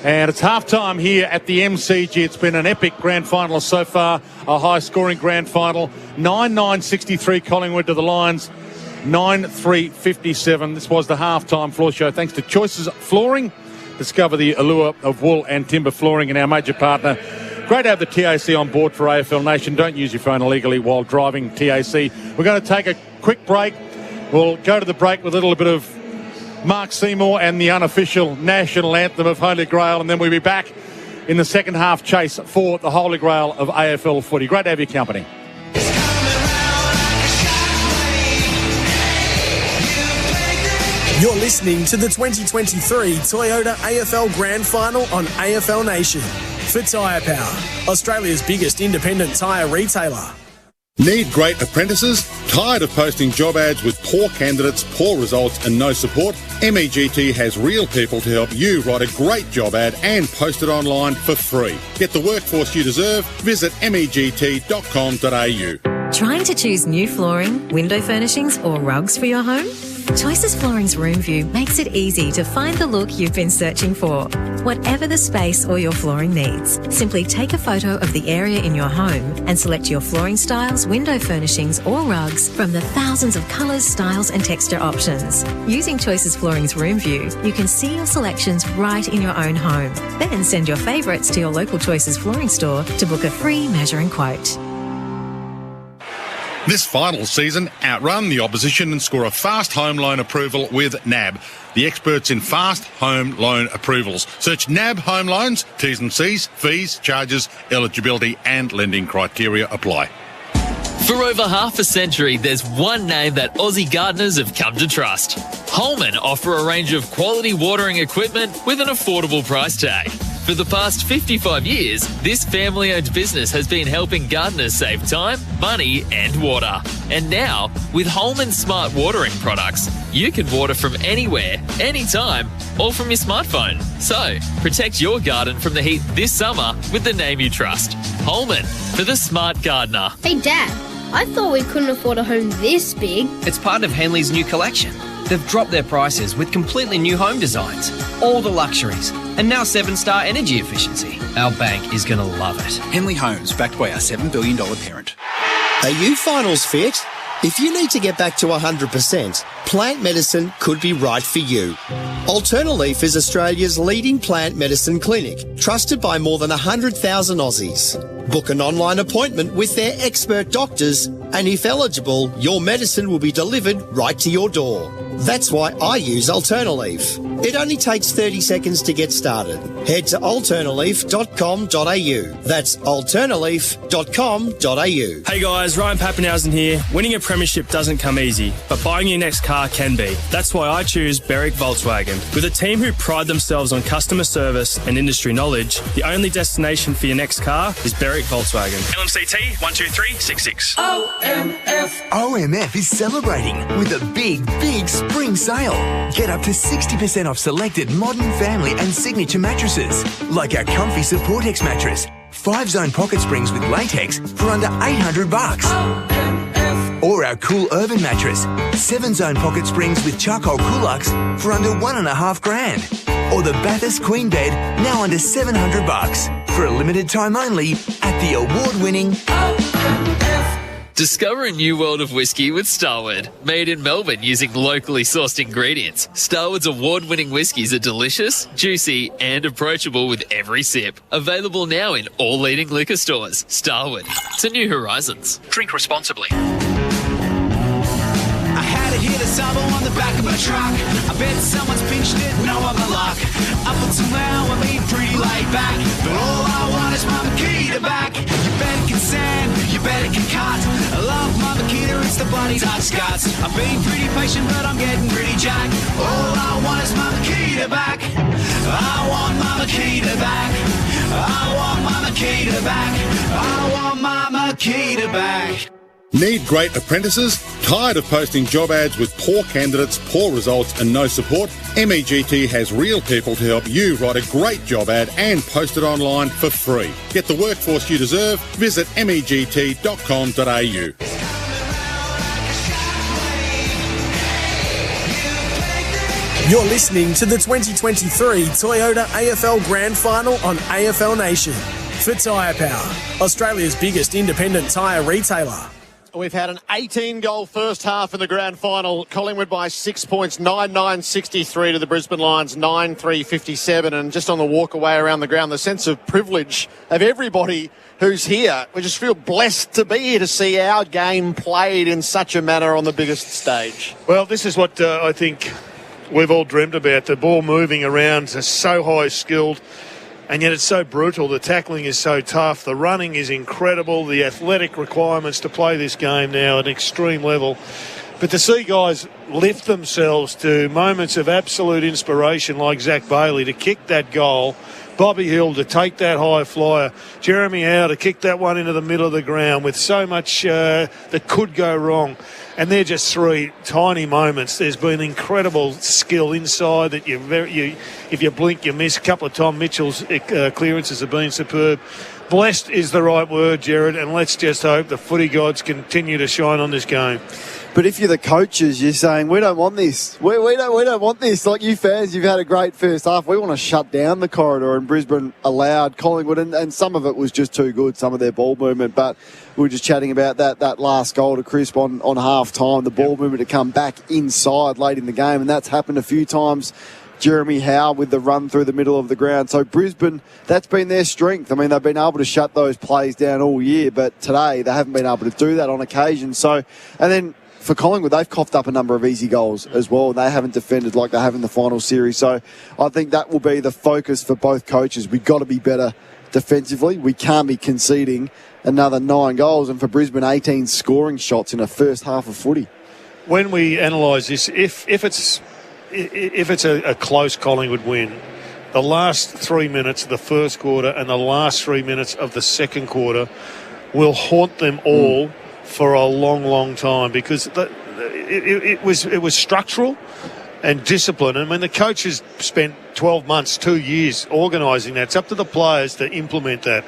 And it's half-time here at the MCG. It's been an epic grand final so far, a high-scoring grand final. 9-9-63 Collingwood to the Lions, 9-3-57. This was the half-time floor show. Thanks to Choices Flooring. Discover the allure of wool and timber flooring, and our major partner. Great to have the TAC on board for AFL Nation. Don't use your phone illegally while driving. TAC. We're going to take a quick break. We'll go to the break with a little bit of Mark Seymour and the unofficial national anthem of Holy Grail, and then we'll be back in the second half chase for the Holy Grail of AFL footy. Great to have your company. You're listening to the 2023 Toyota AFL Grand Final on AFL Nation. For Tyre Power, Australia's biggest independent tyre retailer. Need great apprentices? Tired of posting job ads with poor candidates, poor results and no support? MEGT has real people to help you write a great job ad and post it online for free. Get the workforce you deserve. Visit MEGT.com.au. Trying to choose new flooring, window furnishings or rugs for your home? Choices Flooring's Room View makes it easy to find the look you've been searching for. Whatever the space or your flooring needs, simply take a photo of the area in your home and select your flooring styles, window furnishings or rugs from the thousands of colours, styles and texture options. Using Choices Flooring's Room View, you can see your selections right in your own home. Then send your favourites to your local Choices Flooring store to book a free measure and quote. This final season, outrun the opposition and score a fast home loan approval with NAB, the experts in fast home loan approvals. Search NAB Home Loans, T's and C's, fees, charges, eligibility and lending criteria apply. For over half a century, there's one name that Aussie gardeners have come to trust. Holman offer a range of quality watering equipment with an affordable price tag. For the past 55 years, this family-owned business has been helping gardeners save time, money and water. And now, with Holman Smart Watering products, you can water from anywhere, anytime, all from your smartphone. So, protect your garden from the heat this summer with the name you trust. Holman, for the smart gardener. Hey Dad, I thought we couldn't afford a home this big. It's part of Henley's new collection. They've dropped their prices with completely new home designs, all the luxuries, and now 7-star energy efficiency. Our bank is going to love it. Henley Homes, backed by our $7 billion parent. Are you finals fit? If you need to get back to 100%, plant medicine could be right for you. Alternaleaf is Australia's leading plant medicine clinic, trusted by more than 100,000 Aussies. Book an online appointment with their expert doctors, and if eligible, your medicine will be delivered right to your door. That's why I use Alternaleaf. It only takes 30 seconds to get started. Head to alternaleaf.com.au. That's alternaleaf.com.au. Hey guys, Ryan Pappenhausen here. Winning a premiership doesn't come easy, but buying your next car can be. That's why I choose Berwick Volkswagen. With a team who pride themselves on customer service and industry knowledge, the only destination for your next car is Berwick Volkswagen. LMCT 12366. OMF is celebrating with a big spring sale. Get up to 60% off selected modern family and signature mattresses, like our comfy Supportex mattress, 5-zone pocket springs with latex for under $800. Or our cool urban mattress, 7-zone pocket springs with charcoal Coolux for under $1,500. Or the Bathurst Queen bed, now under $700 for a limited time only at the award-winning Discover a new world of whiskey with Starward. Made in Melbourne using locally sourced ingredients, Starward's award-winning whiskies are delicious, juicy and approachable with every sip. Available now in all leading liquor stores. Starward, to new horizons. Drink responsibly. I had to hit a salvo on the back of my truck. I bet someone's pinched it, no other luck. Up until now I've been pretty laid back, but all I want is my Makita back. You better can sand, you better can cut. I love my Makita, it's the bloody touch guts. I've been pretty patient but I'm getting pretty jacked. All I want is my Makita back. I want my Makita back. I want my Makita back. I want my Makita back. Need great apprentices? Tired of posting job ads with poor candidates, poor results and no support? MEGT has real people to help you write a great job ad and post it online for free. Get the workforce you deserve. Visit MEGT.com.au. You're listening to the 2023 Toyota AFL Grand Final on AFL Nation. For Tyre Power, Australia's biggest independent tyre retailer. We've had an 18-goal first half in the grand final. Collingwood by 6 points, 9-9-63 to the Brisbane Lions, 9-3-57. And just on the walk away around the ground, the sense of privilege of everybody who's here. We just feel blessed to be here to see our game played in such a manner on the biggest stage. Well, this is what I think we've all dreamed about. The ball moving around is so high skilled, and yet it's so brutal. The tackling is so tough. The running is incredible. The athletic requirements to play this game now at an extreme level. But to see guys lift themselves to moments of absolute inspiration like Zach Bailey to kick that goal, Bobby Hill to take that high flyer, Jeremy Howe to kick that one into the middle of the ground with so much that could go wrong. And they're just three tiny moments. There's been incredible skill inside that if you blink, you miss. A couple of Tom Mitchell's clearances have been superb. Blessed is the right word, Jared, and let's just hope the footy gods continue to shine on this game. But if you're the coaches, you're saying, we don't want this. We don't want this. Like you fans, you've had a great first half. We want to shut down the corridor, and Brisbane allowed Collingwood, and some of it was just too good, some of their ball movement. But we were just chatting about that last goal to Crisp on half-time, the ball movement to come back inside late in the game, and that's happened a few times. Jeremy Howe with the run through the middle of the ground. So Brisbane, that's been their strength. I mean, they've been able to shut those plays down all year, but today they haven't been able to do that on occasion. So, and then for Collingwood, they've coughed up a number of easy goals as well. They haven't defended like they have in the final series. So I think that will be the focus for both coaches. We've got to be better defensively. We can't be conceding another 9 goals. And for Brisbane, 18 scoring shots in a first half of footy. When we analyse this, if it's a close Collingwood win, the last 3 minutes of the first quarter and the last 3 minutes of the second quarter will haunt them all for a long, long time, because it was structural and discipline. I mean, the coaches spent 12 months, 2 years organising that. It's up to the players to implement that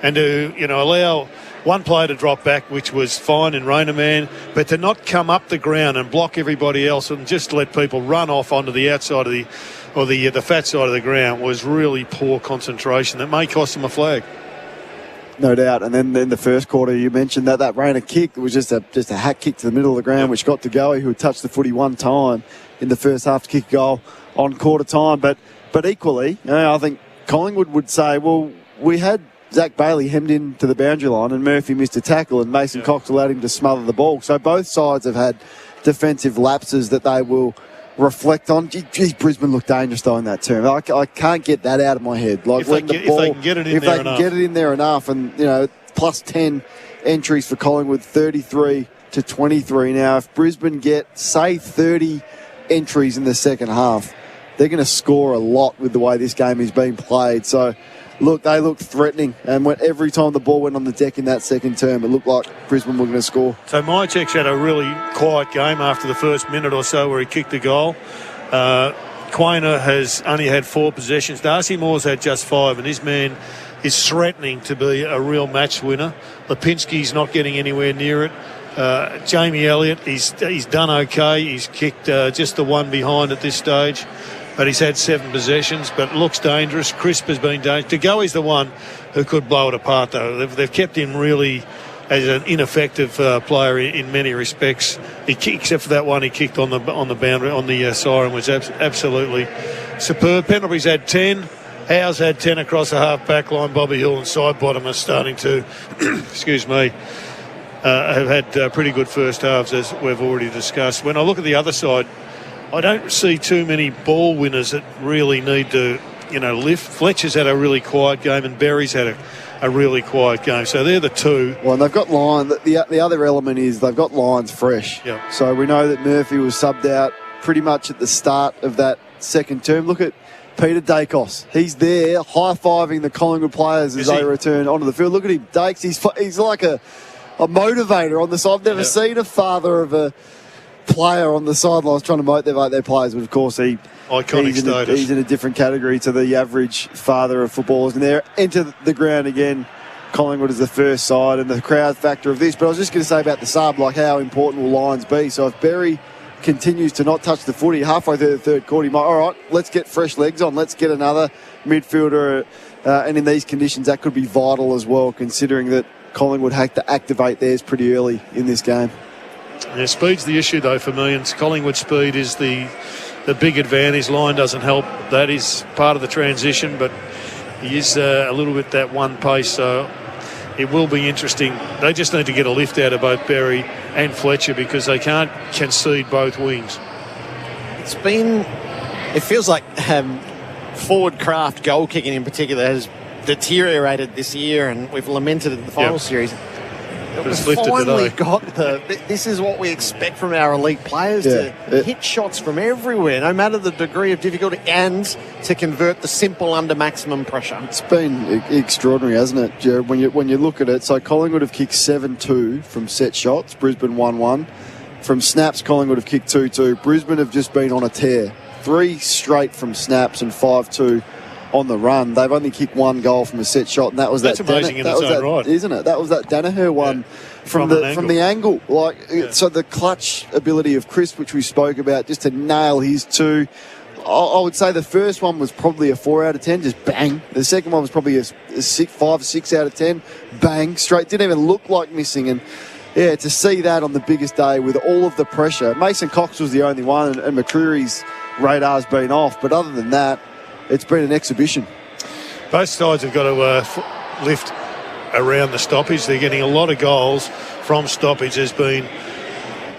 and to, allow one player to drop back, which was fine in Rainaman, but to not come up the ground and block everybody else and just let people run off onto the outside of the fat side of the ground was really poor concentration. That may cost them a flag. No doubt. And then in the first quarter, you mentioned that Rayner kick. It was just a hack kick to the middle of the ground, which got to Goey, who had touched the footy one time in the first half to kick a goal on quarter time. But equally, I think Collingwood would say, well, we had Zach Bailey hemmed in to the boundary line and Murphy missed a tackle and Mason Cox allowed him to smother the ball. So both sides have had defensive lapses that they will reflect on. Geez, Brisbane looked dangerous though in that term. I can't get that out of my head. Like if they can get it in there enough, and plus 10 entries for Collingwood, 33 to 23. Now, if Brisbane get say 30 entries in the second half, they're going to score a lot with the way this game is being played. So, look, they looked threatening, and every time the ball went on the deck in that second term, it looked like Brisbane were going to score. So Mychek's had a really quiet game after the first minute or so where he kicked the goal. Quainer has only had 4 possessions. Darcy Moore's had just 5, and his man is threatening to be a real match winner. Lipinski's not getting anywhere near it. Jamie Elliott, he's done okay. He's kicked just the one behind at this stage. But he's had 7 possessions, but looks dangerous. Crisp has been dangerous. Degoe's the one who could blow it apart, though. They've kept him really as an ineffective player in many respects. Except for that one he kicked on the boundary, on the siren, was absolutely superb. Pendlebury's had 10. Howe's had 10 across the half-back line. Bobby Hill and Sidebottom are starting to, have had pretty good first halves, as we've already discussed. When I look at the other side, I don't see too many ball winners that really need to, lift. Fletcher's had a really quiet game and Berry's had a really quiet game. So they're the two. Well, and they've got Lyons. The other element is they've got Lyons fresh. Yeah. So we know that Murphy was subbed out pretty much at the start of that second term. Look at Peter Dacos. He's there high-fiving the Collingwood players as they return onto the field. Look at him, Dakes. He's like a motivator on the side. I've never seen a father of a player on the sidelines trying to motivate their players, but of course he's in a different category to the average father of footballers. And they're into the ground again. Collingwood is the first side and the crowd factor of this. But I was just going to say about the sub, like how important will Lyons be? So if Berry continues to not touch the footy. Halfway through the third quarter, you might, all right, let's get fresh legs on. Let's get another midfielder. And in these conditions, that could be vital as well, considering that Collingwood had to activate theirs pretty early in this game. Yeah, speed's the issue, though, for me. And Collingwood speed is the big advantage. Line doesn't help. That is part of the transition, but he is a little bit that one pace, so it will be interesting. They just need to get a lift out of both Berry and Fletcher because they can't concede both wings. It feels like forward craft goal kicking in particular has deteriorated this year, and we've lamented it in the final series. We've finally got this is what we expect from our elite players, to hit shots from everywhere, no matter the degree of difficulty, and to convert the simple under maximum pressure. It's been extraordinary, hasn't it, Jared? When you look at it, so Collingwood have kicked 7-2 from set shots, Brisbane 1-1. From snaps, Collingwood have kicked 2-2. Brisbane have just been on a tear. 3 straight from snaps and 5-2 on the run. They've only kicked 1 goal from a set shot, and that was that's amazing in its own right, isn't it? That was that Danaher one from the angle. So the clutch ability of Chris, which we spoke about, just to nail his 2. I would say the first one was probably a 4 out of 10, just bang. The second one was probably a 5 or 6 out of 10, bang, straight. Didn't even look like missing. And yeah, to see that on the biggest day with all of the pressure. Mason Cox was the only one, and McCreary's radar's been off. But other than that, it's been an exhibition. Both sides have got to lift around the stoppage. They're getting a lot of goals from stoppage. There's been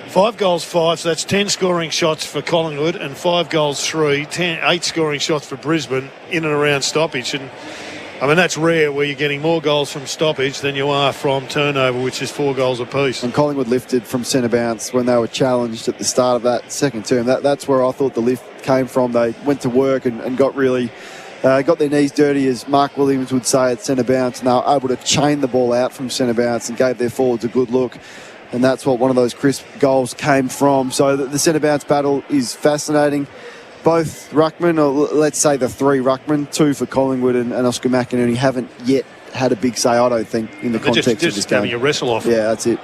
5 goals, 5, so that's 10 scoring shots for Collingwood, and 5 goals, 3, 8 scoring shots for Brisbane in and around stoppage. And I mean, that's rare where you're getting more goals from stoppage than you are from turnover, which is 4 goals apiece. And Collingwood lifted from centre bounce when they were challenged at the start of that second term. That's where I thought the lift came from. They went to work and got really got their knees dirty, as Mark Williams would say, at centre bounce, and they were able to chain the ball out from centre bounce and gave their forwards a good look. And that's what one of those crisp goals came from. So the centre bounce battle is fascinating. Both ruckmen, or let's say the 3 ruckmen, 2 for Collingwood and Oscar McInerney, haven't yet had a big say, I don't think, in the context of this game. Just having a wrestle off. Yeah, that's it.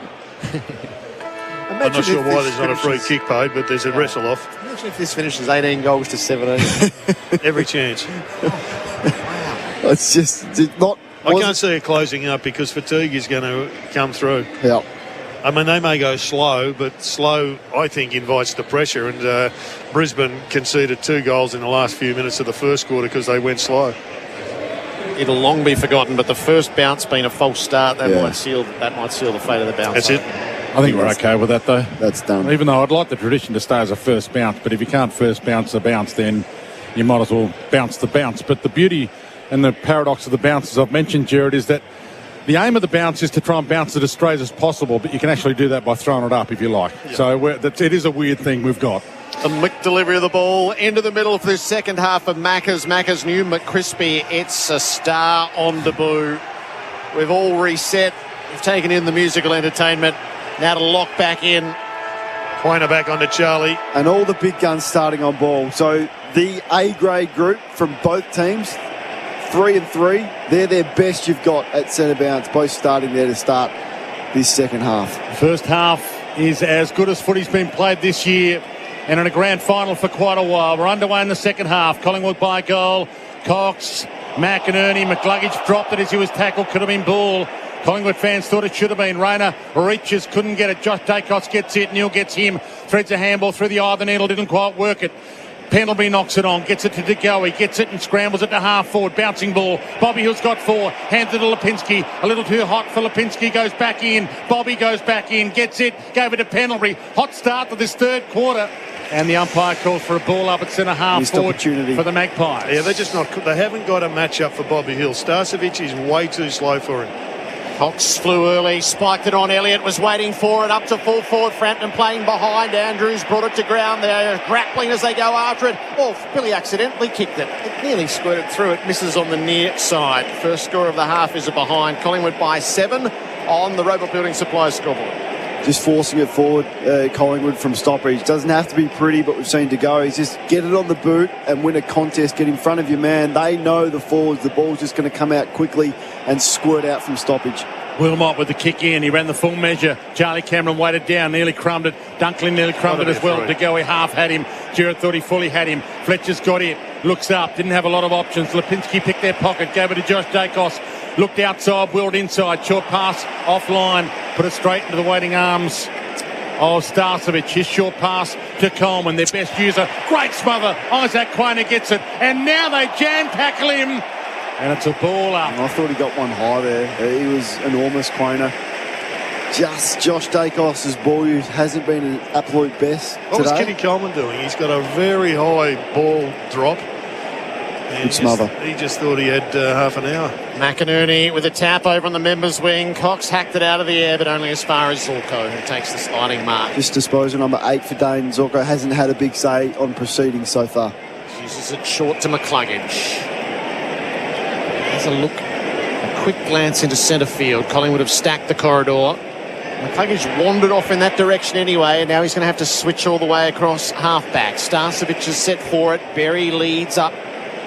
I'm not sure why there's not a free kick paid, but there's a wrestle off. Imagine if this finishes 18 goals to 17. Every chance. It's just not... I can't see it closing up because fatigue is going to come through. Yeah. I mean, they may go slow, but slow, I think, invites the pressure. And Brisbane conceded 2 goals in the last few minutes of the first quarter because they went slow. It'll long be forgotten, but the first bounce being a false start, that might seal the fate of the bounce. That's it. I think we're okay with that, though. That's done. Even though I'd like the tradition to stay as a first bounce, but if you can't first bounce a bounce, then you might as well bounce the bounce. But the beauty and the paradox of the bounces I've mentioned, Jared, is that the aim of the bounce is to try and bounce it as straight as possible, but you can actually do that by throwing it up if you like. Yeah. So it is a weird thing we've got. A Mick delivery of the ball into the middle for this second half of Macca's. Macca's new McCrispy. It's a star on debut. We've all reset. We've taken in the musical entertainment. Now to lock back in. Pointer back onto Charlie. And all the big guns starting on ball. So the A-grade group from both teams, 3 and 3, they're their best you've got at centre bounce, both starting there to start this second half. First half is as good as footy's been played this year and in a grand final for quite a while. We're underway in the second half. Collingwood by goal. Cox, McInerney, McGluggage dropped it as he was tackled. Could have been ball. Collingwood fans thought it should have been. Rayner reaches, couldn't get it. Josh Dacos gets it. Neil gets him. Threads a handball through the eye of the needle. Didn't quite work it. Pendlebury knocks it on, gets it to DeGoey, gets it and scrambles it to half forward, bouncing ball. Bobby Hill's got 4, hands it to Lipinski, a little too hot for Lipinski, goes back in, Bobby goes back in, gets it, gave it to Pendlebury. Hot start to this third quarter. And the umpire calls for a ball up at centre half missed forward opportunity for the Magpies. Yeah, they haven't got a match up for Bobby Hill. Starcevic is way too slow for him. Cox flew early, spiked it on. Elliott was waiting for it, up to full forward. Frampton playing behind. Andrews brought it to ground. They're grappling as they go after it. Oh, Billy accidentally kicked it. It nearly squirted through. It misses on the near side. First score of the half is a behind. Collingwood by 7 on the Robot Building Supplies scoreboard. Just forcing it forward, Collingwood from stoppage. Doesn't have to be pretty, but we've seen DeGoey just get it on the boot and win a contest, get in front of your man. They know the forwards, the ball's just going to come out quickly and squirt out from stoppage. Wilmot with the kick in. He ran the full measure. Charlie Cameron weighted down, nearly crumbed it. Dunklin nearly crumbed it as well. De Goey half had him. Jarrett thought he fully had him. Fletcher's got it. Looks up. Didn't have a lot of options. Lipinski picked their pocket. Gave it to Josh Dacos. Looked outside. Wheeled inside. Short pass offline. Put it straight into the waiting arms of Starcevic. His short pass to Coleman, their best user. Great smother. Isaac Quainer gets it. And now they jam tackle him. And it's a ball up. I thought he got one high there. He was enormous, Quainer. Just Josh Dacos' ball use hasn't been an absolute best today. What was Kenny Coleman doing? He's got a very high ball drop. Good smother. He just thought he had half an hour. McInerney with a tap over on the members' wing. Cox hacked it out of the air, but only as far as Zorko, who takes the sliding mark. Just disposal number 8 for Dane. Zorko hasn't had a big say on proceedings so far. Uses it short to McCluggage. Has a look, a quick glance into centre field. Collingwood have stacked the corridor. McCluggage wandered off in that direction anyway, and now he's going to have to switch all the way across halfback. Starcevic is set for it. Berry leads up.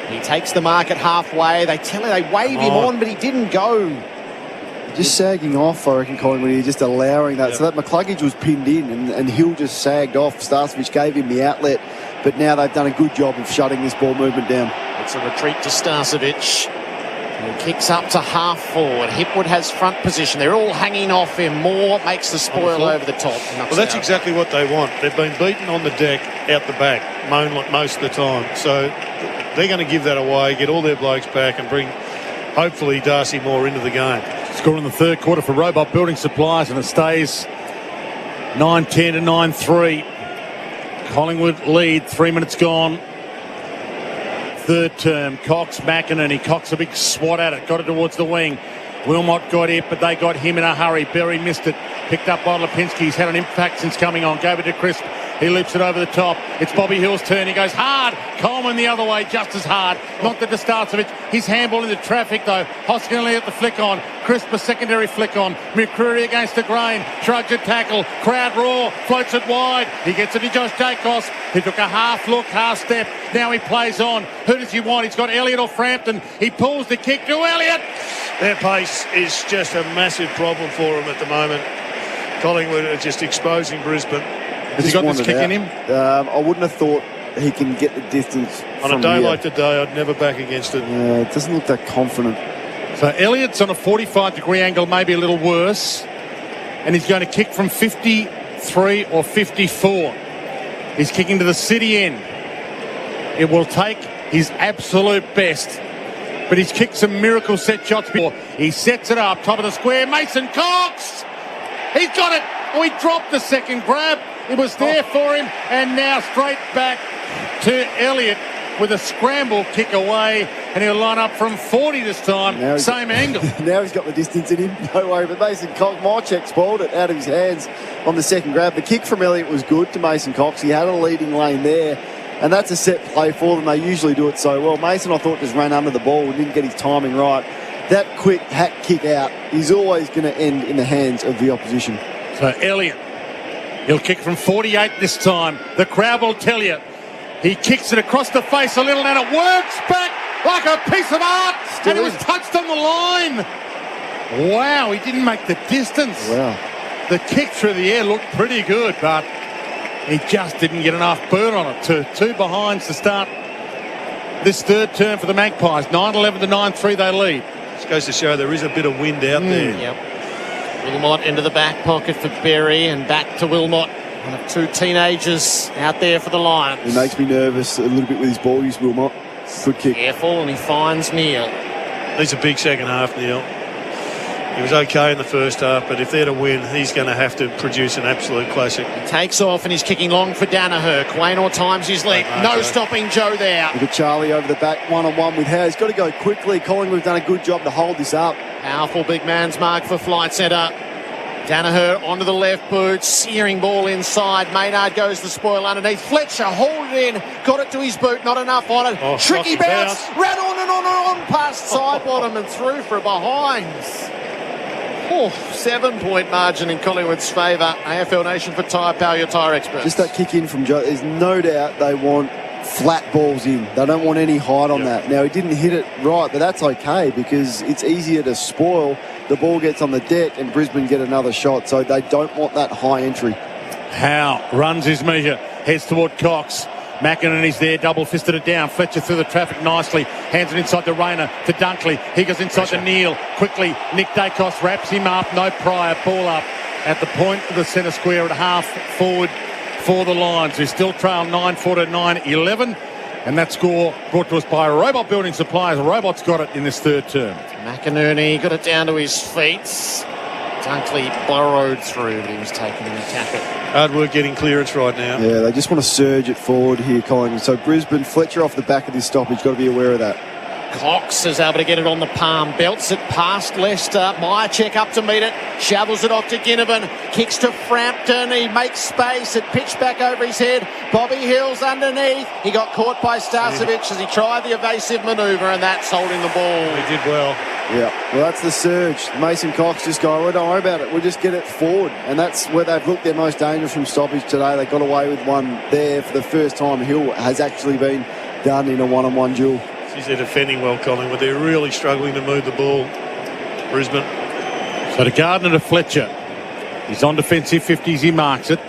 He takes the mark at halfway. They wave him on, but he didn't go. Just sagging off, I reckon, Collingwood. He's just allowing that. Yep. So that McCluggage was pinned in, and Hill just sagged off. Starcevic gave him the outlet, but now they've done a good job of shutting this ball movement down. It's a retreat to Starcevic. He kicks up to half forward. Hipwood has front position. They're all hanging off him. Moore makes the spoil over the top. Well, that's exactly what they want. They've been beaten on the deck, out the back, most of the time. So they're going to give that away, get all their blokes back and bring, hopefully, Darcy Moore into the game. Score in the third quarter for Robot Building Supplies, and it stays 9-10 to 9-3. Collingwood lead, 3 minutes gone. Third term, Cox, McInerney. Cox a big swat at it, got it towards the wing. Wilmot got it, but they got him in a hurry. Berry missed it, picked up by Lipinski. He's had an impact since coming on. Gave it to Crisp. He loops it over the top. It's Bobby Hill's turn. He goes hard. Coleman the other way, just as hard. Not the Starcevic. His handball into traffic, though. Hoskinley at the flick on. Crisp a secondary flick on. McCreary against the grain. Shrugs a tackle. Crowd roar. Floats it wide. He gets it to Josh Dacos. He took a half look, half step. Now he plays on. Who does he want? He's got Elliott or Frampton. He pulls the kick to Elliott. Their pace is just a massive problem for them at the moment. Collingwood are just exposing Brisbane. Has he got this kick in him? I wouldn't have thought he can get the distance. On a day like today, I'd never back against it. It doesn't look that confident. So Elliott's on a 45-degree angle, maybe a little worse. And he's going to kick from 53 or 54. He's kicking to the city end. It will take his absolute best. But he's kicked some miracle set shots before. He sets it up, top of the square. Mason Cox! He's got it! Oh, he dropped the second grab. It was there for him, and now straight back to Elliott with a scramble kick away, and he'll line up from 40 this time, same angle. Now he's got the distance in him, no worry, but Mason Cox, Mychek spoiled it out of his hands on the second grab. The kick from Elliott was good to Mason Cox. He had a leading lane there, and that's a set play for them. They usually do it so well. Mason, I thought, just ran under the ball and didn't get his timing right. That quick hack kick out is always going to end in the hands of the opposition. So Elliott, he'll kick from 48 this time. The crowd will tell you. He kicks it across the face a little, and it works back like a piece of art. And it was touched on the line. Wow, he didn't make the distance. Wow. The kick through the air looked pretty good, but he just didn't get enough burn on it. Two behinds to start this third term for the Magpies. 9-11 to 9-3 they lead. This goes to show there is a bit of wind out there. Yep. Wilmot into the back pocket for Berry, and back to Wilmot. One of two teenagers out there for the Lions. He makes me nervous a little bit with his ball use, Wilmot. Good kick. Careful, and he finds Neil. He's a big second half, Neil. He was okay in the first half, but if they're to win, he's going to have to produce an absolute classic. He takes off, and he's kicking long for Danaher. Quaynor times his leap. No stopping Joe there. Look at Charlie over the back, one-on-one with Howe. He's got to go quickly. Collingwood have done a good job to hold this up. Powerful big man's mark for Flight Centre. Danaher onto the left boot, searing ball inside. Maynard goes the spoil underneath. Fletcher hold it in, got it to his boot, not enough on it. Tricky bounce, ran on and on and on past side bottom and through for a behind. 7-point margin in Collingwood's favour. AFL Nation for Tyre Power, your tyre experts. Just that kick in from Joe. There's no doubt they want flat balls in. They don't want any height on that. Now, he didn't hit it right, but that's okay because it's easier to spoil the ball gets on the deck and Brisbane get another shot. So they don't want that high entry. Howe runs his measure, heads toward Cox. McInerney's there, double-fisted it down. Fletcher through the traffic nicely. Hands it inside to Rayner, to Dunkley. He goes inside to Neal. Quickly, Nick Dacos wraps him up. No Pryor. Ball up at the point of the centre square at half forward for the Lions, who still trail 9-4 to 9-11. And that score brought to us by Robot Building Supplies. Robot's got it in this third term. McInerney got it down to his feet. Dunkley burrowed through, but he was taken in the tackle. Hard work getting clearance right now. Yeah, they just want to surge it forward here, Collingwood. So Brisbane, Fletcher off the back of this stoppage, got to be aware of that. Cox is able to get it on the palm, belts it past Leicester. Myercheck up to meet it, shovels it off to Ginnivan, kicks to Frampton, he makes space, it pitched back over his head. Bobby Hill's underneath, he got caught by Starcevic as he tried the evasive manoeuvre, and that's holding the ball. He did well. Yeah, well, that's the surge. Mason Cox just going, well, don't worry about it, we'll just get it forward. And that's where they've looked their most dangerous from stoppage today. They got away with one there for the first time. Hill has actually been done in a one-on-one duel. They're defending well, Collingwood. They're really struggling to move the ball, Brisbane. So to Gardner to Fletcher. He's on defensive 50s, he marks it.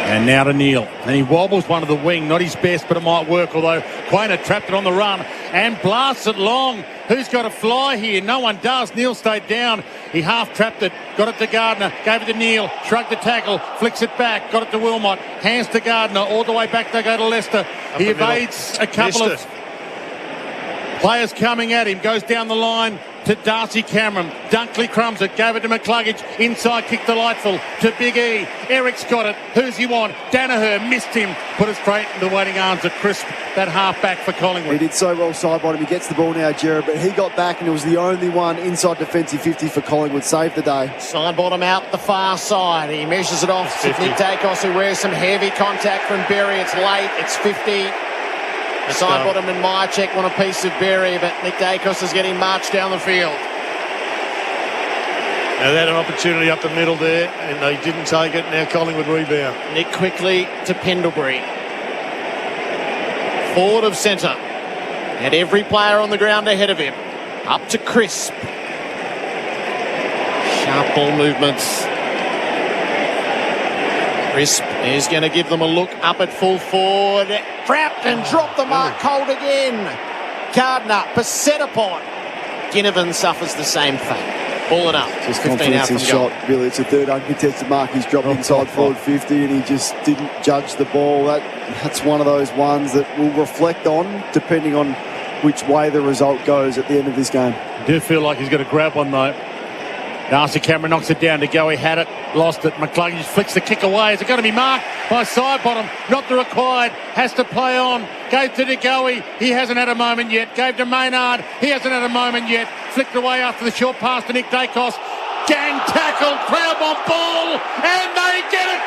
And now to Neal. And he wobbles one of the wing, not his best, but it might work, although Quainer trapped it on the run and blasts it long. Who's got a fly here? No one does. Neal stayed down. He half trapped it, got it to Gardner, gave it to Neal, shrugged the tackle, flicks it back, got it to Wilmot, hands to Gardner, all the way back they go to Leicester. He evades a couple of players coming at him, goes down the line to Darcy Cameron. Dunkley crumbs it, gave it to McCluggage. Inside kick delightful to Big E. Eric's got it. Who's he want? Danaher missed him. Put it straight into the waiting arms of Crisp, that half back for Collingwood. He did so well side bottom. He gets the ball now, Jared, but he got back and it was the only one inside defensive 50 for Collingwood. Saved the day. Side bottom out the far side. He measures it off to Nick Dacos, who wears some heavy contact from Berry. It's late. It's 50. Side bottom and Myercheck want a piece of Berry, but Nick Dacos is getting marched down the field. Now they had an opportunity up the middle there, and they didn't take it. Now Collingwood rebound. Nick quickly to Pendlebury. Forward of centre. And every player on the ground ahead of him. Up to Crisp. Sharp ball movements. Crisp is going to give them a look up at full forward. Trapped and dropped the mark cold again. Gardner, beset upon. Ginnivan suffers the same fate. Ball it up. Just 15 out confidence from in goal. shot, really. It's a third uncontested mark. He's dropped inside forward 50 and he just didn't judge the ball. That's one of those ones that we'll reflect on depending on which way the result goes at the end of this game. I do feel like he's going to grab one though. Darcy Cameron knocks it down to go. He had it, lost it. McCluggage flicks the kick away. Is it going to be marked by side bottom? Not the required. Has to play on. Gave to DeGoey. He hasn't had a moment yet. Gave to Maynard. He hasn't had a moment yet. Flicked away after the short pass to Nick Dacos. Gang tackle. Crowd on ball. And they get it.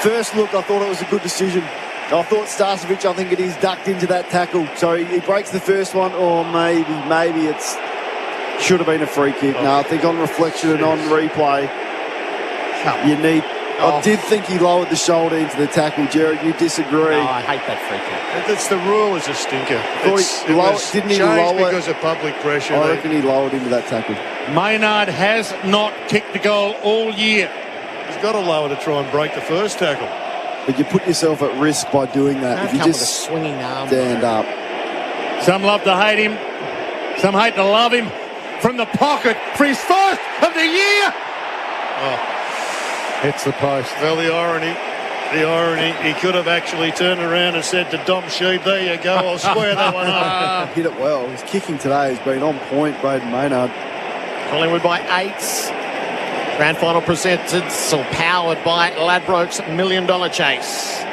First look, I thought it was a good decision. I thought Starcevic, I think he's ducked into that tackle. So he breaks the first one, or maybe it's should have been a free kick. No, I think on reflection and on replay, you need... I did think he lowered the shoulder into the tackle. Jared, you disagree? No, I hate that free kick. That's the rule is a stinker. Didn't he lower it? Because of public pressure. I reckon he lowered into that tackle. Maynard has not kicked a goal all year. He's got to lower to try and break the first tackle. But you put yourself at risk by doing that. If you just swinging arm stand up. Some love to hate him. Some hate to love him. From the pocket for his first of the year. Hits the post. Well, the irony. He could have actually turned around and said to Dom Sheed, there you go, I'll square that one up. Hit it well. His kicking today has been on point, Braden Maynard. Collingwood by 8. Grand final presented, so powered by Ladbrokes $1 Million Chase.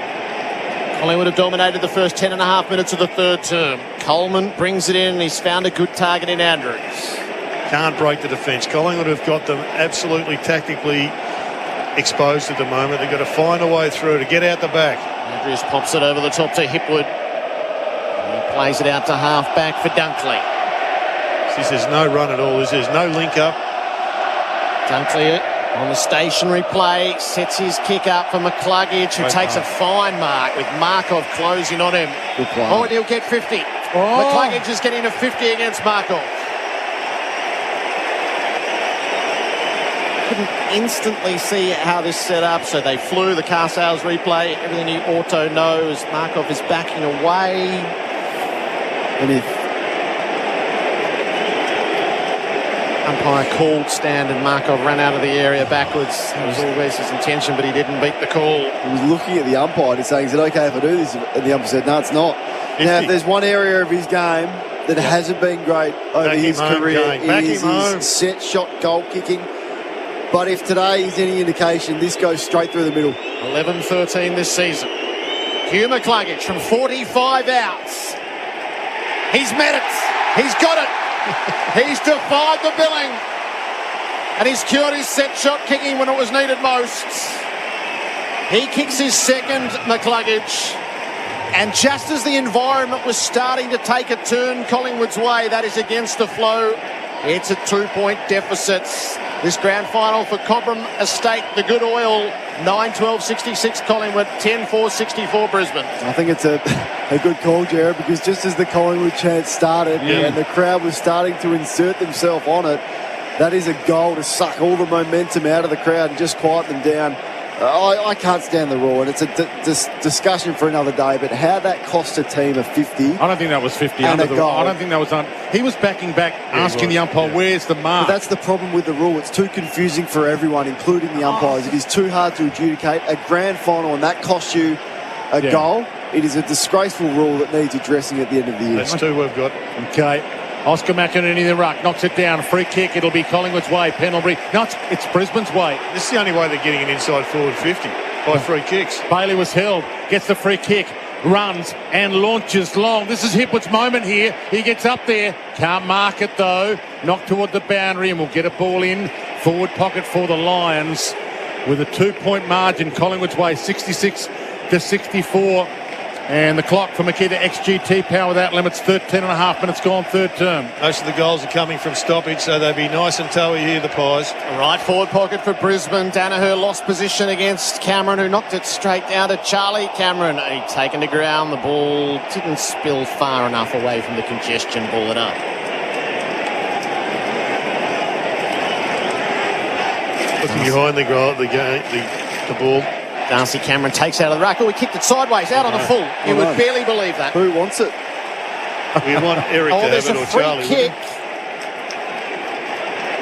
Collingwood have dominated the first 10.5 minutes of the third term. Coleman brings it in, and he's found a good target in Andrews. Can't break the defence. Collingwood have got them absolutely tactically exposed at the moment. They've got to find a way through to get out the back. Andrews pops it over the top to Hipwood. He plays it out to half back for Dunkley. There's no run at all. There's no link up. Dunkley on the stationary play, sets his kick up for McCluggage, who takes a fine mark with Markov closing on him. Good play. Oh, and he'll get 50. McCluggage is getting a 50 against Markov. Couldn't instantly see how this set up, so they flew the car sales replay. Everything he auto knows. Markov is backing away. And if umpire called stand and Markov ran out of the area backwards, that was always his intention, but he didn't beat the call. He was looking at the umpire and saying, is it okay if I do this? And the umpire said, no, it's not. 50. Now, if there's one area of his game that hasn't been great over his career, it is his set shot goal kicking. But if today is any indication, this goes straight through the middle. 11-13 this season. Hugh McCluggage from 45 outs. He's met it. He's got it. He's defied the billing. And he's cured his set shot kicking when it was needed most. He kicks his second, McCluggage. And just as the environment was starting to take a turn Collingwood's way, that is against the flow. It's a 2-point deficit. This grand final for Cobram Estate, the good oil, 9-12-66 Collingwood, 10-4-64 Brisbane. I think it's a good call, Jared, because just as the Collingwood chant started and the crowd was starting to insert themselves on it, that is a goal to suck all the momentum out of the crowd and just quiet them down. I can't stand the rule, and it's a discussion for another day, but how that cost a team a 50. I don't think that was 50 and under a the goal. I don't think that was on. He was backing back, asking the umpire, where's the mark? But that's the problem with the rule. It's too confusing for everyone, including the umpires. It is too hard to adjudicate. A grand final, and that costs you a goal. It is a disgraceful rule that needs addressing at the end of the year. That's two we've got. Okay. Oscar McInerney in the ruck, knocks it down, free kick, it'll be Collingwood's way, Pendlebury. No, it's Brisbane's way. This is the only way they're getting an inside forward 50, by free kicks. Bailey was held, gets the free kick, runs and launches long. This is Hipwood's moment here. He gets up there, can't mark it though. Knocked toward the boundary and will get a ball in. Forward pocket for the Lions with a 2-point margin. Collingwood's way, 66-64. And the clock for Makita XGT Power Without Limits, 13.5 minutes gone, third term. Most of the goals are coming from stoppage, so they'll be nice and toey here, the Pies. Right forward pocket for Brisbane. Danaher lost position against Cameron, who knocked it straight down to Charlie Cameron. He taken to ground. The ball didn't spill far enough away from the congestion. Ball it up. Looking behind the ball. Darcy Cameron takes out of the ruck. Oh, he kicked it sideways, out on the full. You would barely believe that. Who wants it? We want Eric to have it or Charlie. Kick.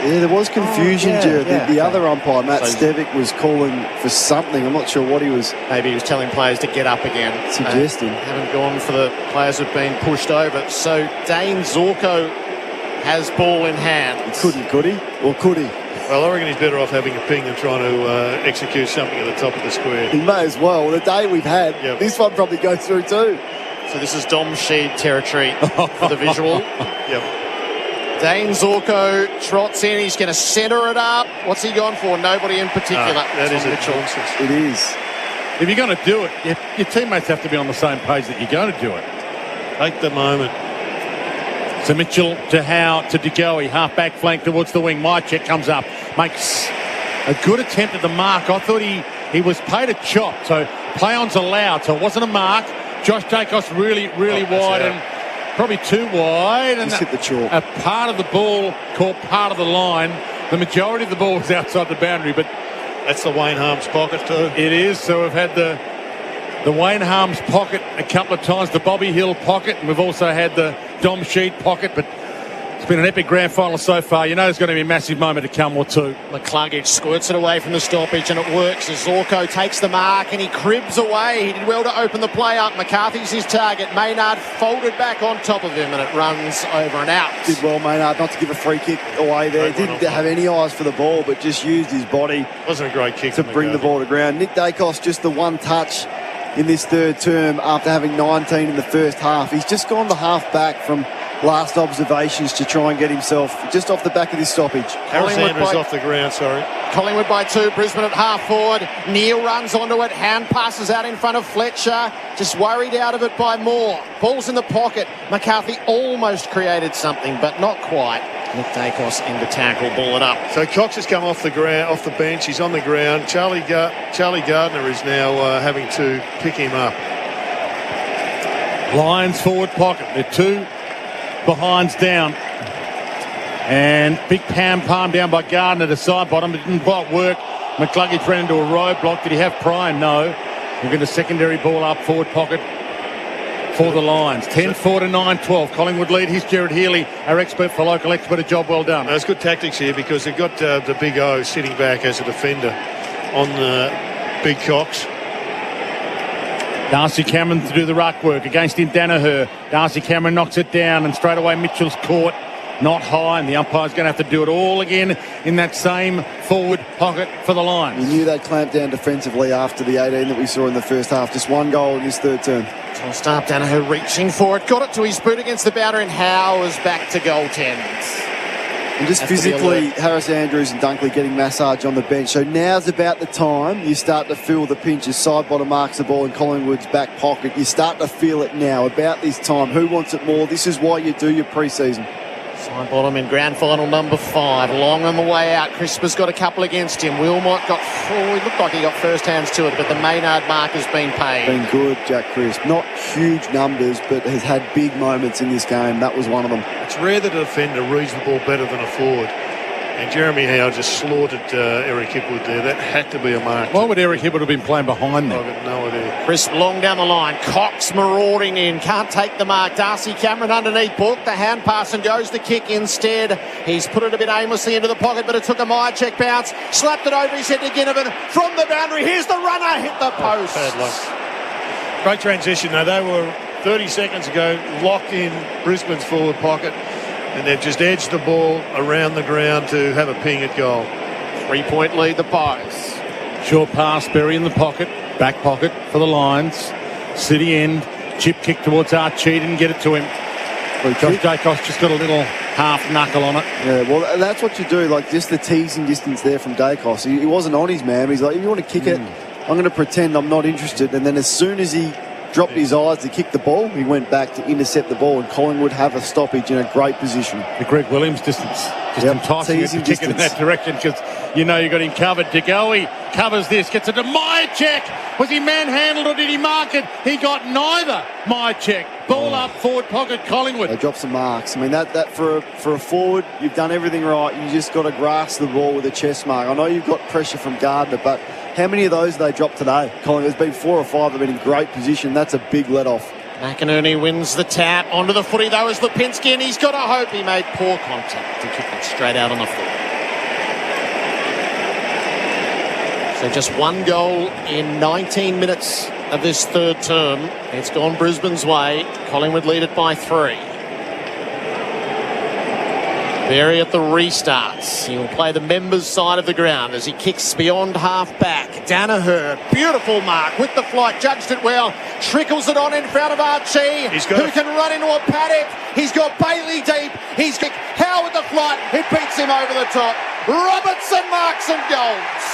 Yeah, there was confusion, Jared. The other umpire, Matt Stevic, was calling for something. I'm not sure what he was. Maybe he was telling players to get up again. Suggesting. Haven't gone for the players who've been pushed over. So Dane Zorko has ball in hand. Couldn't, could he? Or could he? Well, I reckon he's better off having a ping than trying to execute something at the top of the square. He may as well. The day we've had, this one probably goes through too. So this is Dom Sheed territory for the visual. Yep. Dane Zorko trots in. He's going to centre it up. What's he gone for? Nobody in particular. That is nonsense. It is. If you're going to do it, your teammates have to be on the same page that you're going to do it. Take the moment. So Mitchell to Howe to De Goey, half back flank towards the wing. Mychek comes up, makes a good attempt at the mark. I thought he was paid a chop, so play on's allowed, so it wasn't a mark. Josh Dacos really wide and probably too wide. And hit the chalk. A part of the ball caught part of the line. The majority of the ball was outside the boundary, but that's the Wayne Harms pocket too. It is, so we've had the Wayne Harms pocket a couple of times, the Bobby Hill pocket, and we've also had the Dom Sheed pocket, but it's been an epic grand final so far. You know there's going to be a massive moment to come or two. McCluggage squirts it away from the stoppage, and it works as Zorko takes the mark, and he cribs away. He did well to open the play up. McCarthy's his target. Maynard folded back on top of him, and it runs over and out. Did well, Maynard, not to give a free kick away there. Didn't have any eyes for the ball, but just used his body. Wasn't a great kick to bring the ball to ground. Nick Dacos, just the one touch in this third term after having 19 in the first half. He's just gone the half back from last observations to try and get himself just off the back of this stoppage. Alexander's off the ground, sorry. Collingwood by 2, Brisbane at half forward. Neil runs onto it, hand passes out in front of Fletcher, just worried out of it by Moore. Ball's in the pocket. McCarthy almost created something, but not quite. Nick Dacos in the tackle, ball it up. So Cox has come off the ground, off the bench. He's on the ground. Charlie Gardner is now having to pick him up. Lions forward pocket. They're two behinds down. And big palm down by Gardner to side bottom. It didn't quite work. McCluggage ran into a roadblock. Did he have Pryor? No. We're going to secondary ball up forward pocket for the Lions. 10-4 to 9-12. Collingwood lead. Here's Gerard Healy, our expert for local expert. A job well done. It's good tactics here because they've got the big O sitting back as a defender on the big Cox. Darcy Cameron to do the ruck work against him, Danaher. Darcy Cameron knocks it down and straight away Mitchell's caught. Not high, and the umpire's going to have to do it all again in that same forward pocket for the Lions. We knew they'd clamp down defensively after the 18 that we saw in the first half. Just one goal in this third term. John Starp, Danaher reaching for it. Got it to his boot against the boundary, and Howe is back to goaltend. And just physically, Harris Andrews and Dunkley getting massage on the bench. So now's about the time you start to feel the pinch as Sidebottom marks the ball in Collingwood's back pocket. You start to feel it now, about this time. Who wants it more? This is why you do your pre-season. Sidebottom in grand final number 5. Long on the way out. Crisper's got a couple against him. Wilmot got 4. It looked like he got first hands to it, but the Maynard mark has been paid. Been good, Jack Crisp. Not huge numbers, but has had big moments in this game. That was one of them. It's rare that a defender reads the ball better than a forward. And Jeremy Howe just slaughtered Eric Hipwood there. That had to be a mark. Why would Eric Hipwood have been playing behind them? I've got no idea. Crisp long down the line. Cox marauding in. Can't take the mark. Darcy Cameron underneath. Balked the hand pass and goes the kick instead. He's put it a bit aimlessly into the pocket, but it took a Myercheck bounce. Slapped it over his head to Ginnivan. From the boundary. Here's the runner. Hit the post. Bad luck. Great transition, though. They were 30 seconds ago locked in Brisbane's forward pocket. And they've just edged the ball around the ground to have a ping at goal. 3-point lead, the Pies. Short pass, Berry in the pocket. Back pocket for the Lions. City end. Chip kick towards Archie. Didn't get it to him. Josh Dacos just got a little half knuckle on it. Yeah, well, that's what you do. Like, just the teasing distance there from Dacos. He wasn't on his man. He's like, if you want to kick it, I'm going to pretend I'm not interested. And then as soon as he dropped his eyes to kick the ball, he went back to intercept the ball, and Collingwood have a stoppage in a great position. The Greg Williams distance. Just enticing it to kick it in that direction because you know you got him covered. DeGoey covers this, gets it to Myercheck. Was he manhandled or did he mark it? He got neither. Myercheck. Ball up, forward pocket, Collingwood. They dropped some marks. I mean, that for a forward, you've done everything right. You just got to grasp the ball with a chest mark. I know you've got pressure from Gardner, but how many of those they dropped today? Collingwood, there's been 4 or 5 that have been in great position. That's a big let-off. McInerney wins the tap. Onto the footy, though, is Lipinski, and he's got to hope he made poor contact to kick it straight out on the foot. So just one goal in 19 minutes of this third term. It's gone Brisbane's way. Collingwood lead it by 3. Berry at the restarts. He'll play the members' side of the ground as he kicks beyond half back. Danaher, beautiful mark with the flight, judged it well, trickles it on in front of Archie, who can run into a paddock. He's got Bailey deep. He's got Howe with the flight. It beats him over the top. Robertson marks and goals.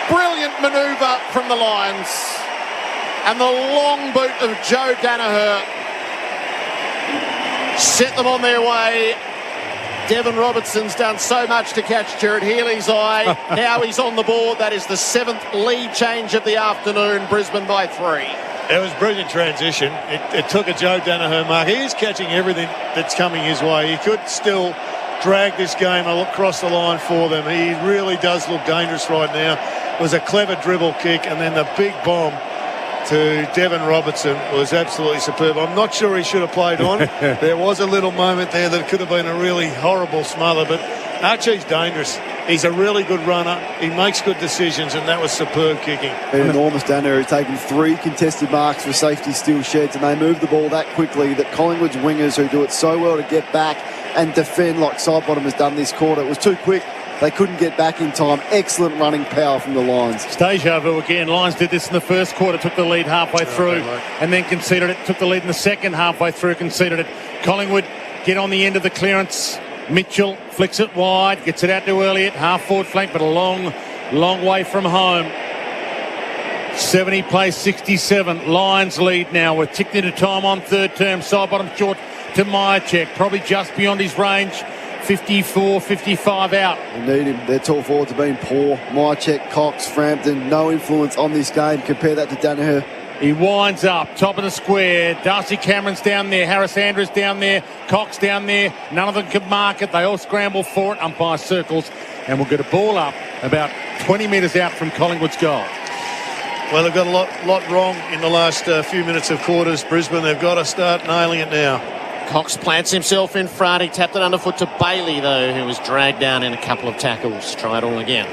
Brilliant manoeuvre from the Lions. And the long boot of Joe Danaher set them on their way. Devon Robertson's done so much to catch Gerard Healy's eye. Now he's on the board. That is the 7th lead change of the afternoon. Brisbane by 3. It was brilliant transition. It took a Joe Danaher mark. He is catching everything that's coming his way. He could still drag this game across the line for them. He really does look dangerous right now. It was a clever dribble kick, and then the big bomb to Devon Robertson was absolutely superb. I'm not sure he should have played on. There was a little moment there that could have been a really horrible smother, but Archie's dangerous. He's a really good runner. He makes good decisions, and that was superb kicking. An enormous Danaher has taken 3 contested marks for safety steel sheds, and they move the ball that quickly that Collingwood's wingers, who do it so well to get back and defend like Sidebottom has done this quarter, it was too quick. They couldn't get back in time. Excellent running power from the Lions. Deja vu again. Lions did this in the first quarter, took the lead halfway through and then conceded it. Took the lead in the second halfway through, conceded it. Collingwood get on the end of the clearance. Mitchell flicks it wide, gets it out to Elliott. Half forward flank, but a long, long way from home. 70 plays 67. Lions lead now. We're ticked into time on third term. Sidebottom short to Myercheck. Probably just beyond his range. 54, 55 out. They need him. Their tall forwards have been poor. Myercheck, Cox, Frampton, no influence on this game. Compare that to Danaher. He winds up, top of the square. Darcy Cameron's down there. Harris Andrews down there. Cox down there. None of them can mark it. They all scramble for it. Umpire circles. And we'll get a ball up about 20 metres out from Collingwood's goal. Well, they've got a lot wrong in the last few minutes of quarters, Brisbane. They've got to start nailing it now. Cox plants himself in front. He tapped it underfoot to Bailey, though, who was dragged down in a couple of tackles. Try it all again.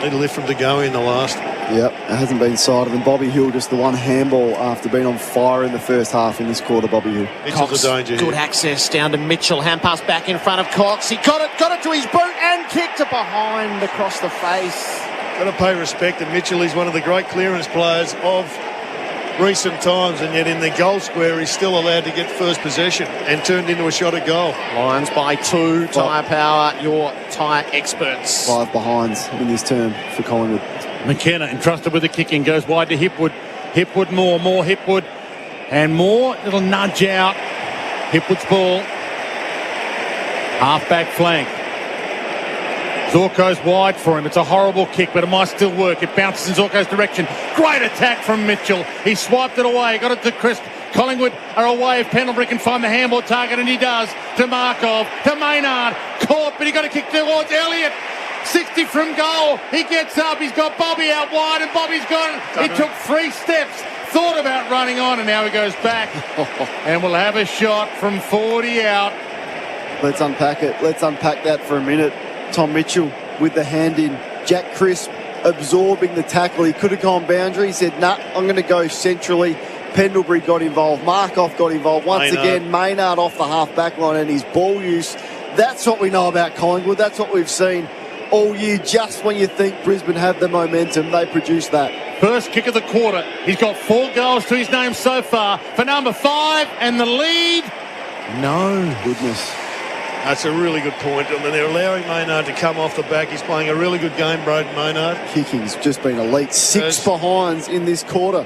Need a lift from De Goey in the last. Yep, it hasn't been sided. And Bobby Hill just the one handball after being on fire in the first half in this quarter, Bobby Hill. Mitchell's a danger good here. access down to Mitchell. Hand pass back in front of Cox. He got it to his boot and kicked it behind across the face. Got to pay respect to Mitchell. He's one of the great clearance players of recent times, and yet in the goal square he's still allowed to get first possession and turned into a shot at goal. Lions by 2. Tyre Power, your tyre experts. 5 behinds in this term for Collingwood. McKenna entrusted with the kicking, goes wide to Hipwood. Hipwood more Hipwood. And more, little nudge out. Hipwood's ball. Half-back flank. Zorko's wide for him. It's a horrible kick, but it might still work. It bounces in Zorko's direction. Great attack from Mitchell. He swiped it away, got it to Crisp. Collingwood are away if Pendlebury can find the handball target, and he does. To Markov, to Maynard. Caught, but he got a kick towards Elliott. 60 from goal. He gets up. He's got Bobby out wide, and Bobby's gone. He took 3 steps, thought about running on, and now he goes back. And we'll have a shot from 40 out. Let's unpack it. Let's unpack that for a minute. Tom Mitchell with the hand in. Jack Crisp absorbing the tackle. He could have gone boundary. He said, nah, I'm going to go centrally. Pendlebury got involved. Markov got involved. Once again, Maynard off the half-back line and his ball use. That's what we know about Collingwood. That's what we've seen all year. Just when you think Brisbane have the momentum, they produce that. First kick of the quarter. He's got 4 goals to his name so far for number 5, and the lead. No. Goodness. That's a really good point. I mean, they're allowing Maynard to come off the back. He's playing a really good game, Braden Maynard. Kicking's just been elite. 6 behinds in this quarter.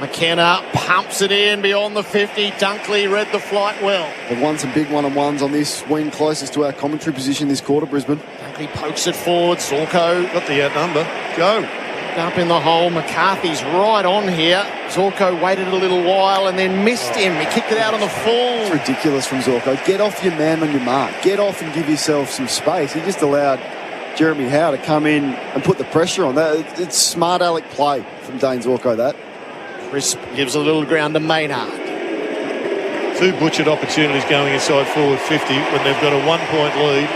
McKenna pumps it in beyond the 50. Dunkley read the flight well. They've won some big one-on-ones on this wing closest to our commentary position this quarter, Brisbane. Dunkley pokes it forward. Zorko got the outnumber. Go. Up in the hole. McCarthy's right on here. Zorko waited a little while and then missed him. He kicked it out on the full. It's ridiculous from Zorko. Get off your man on your mark. Get off and give yourself some space. He just allowed Jeremy Howe to come in and put the pressure on. That it's smart aleck play from Dane Zorko, that. Crisp gives a little ground to Maynard. 2 butchered opportunities going inside forward 50 when they've got a 1-point lead.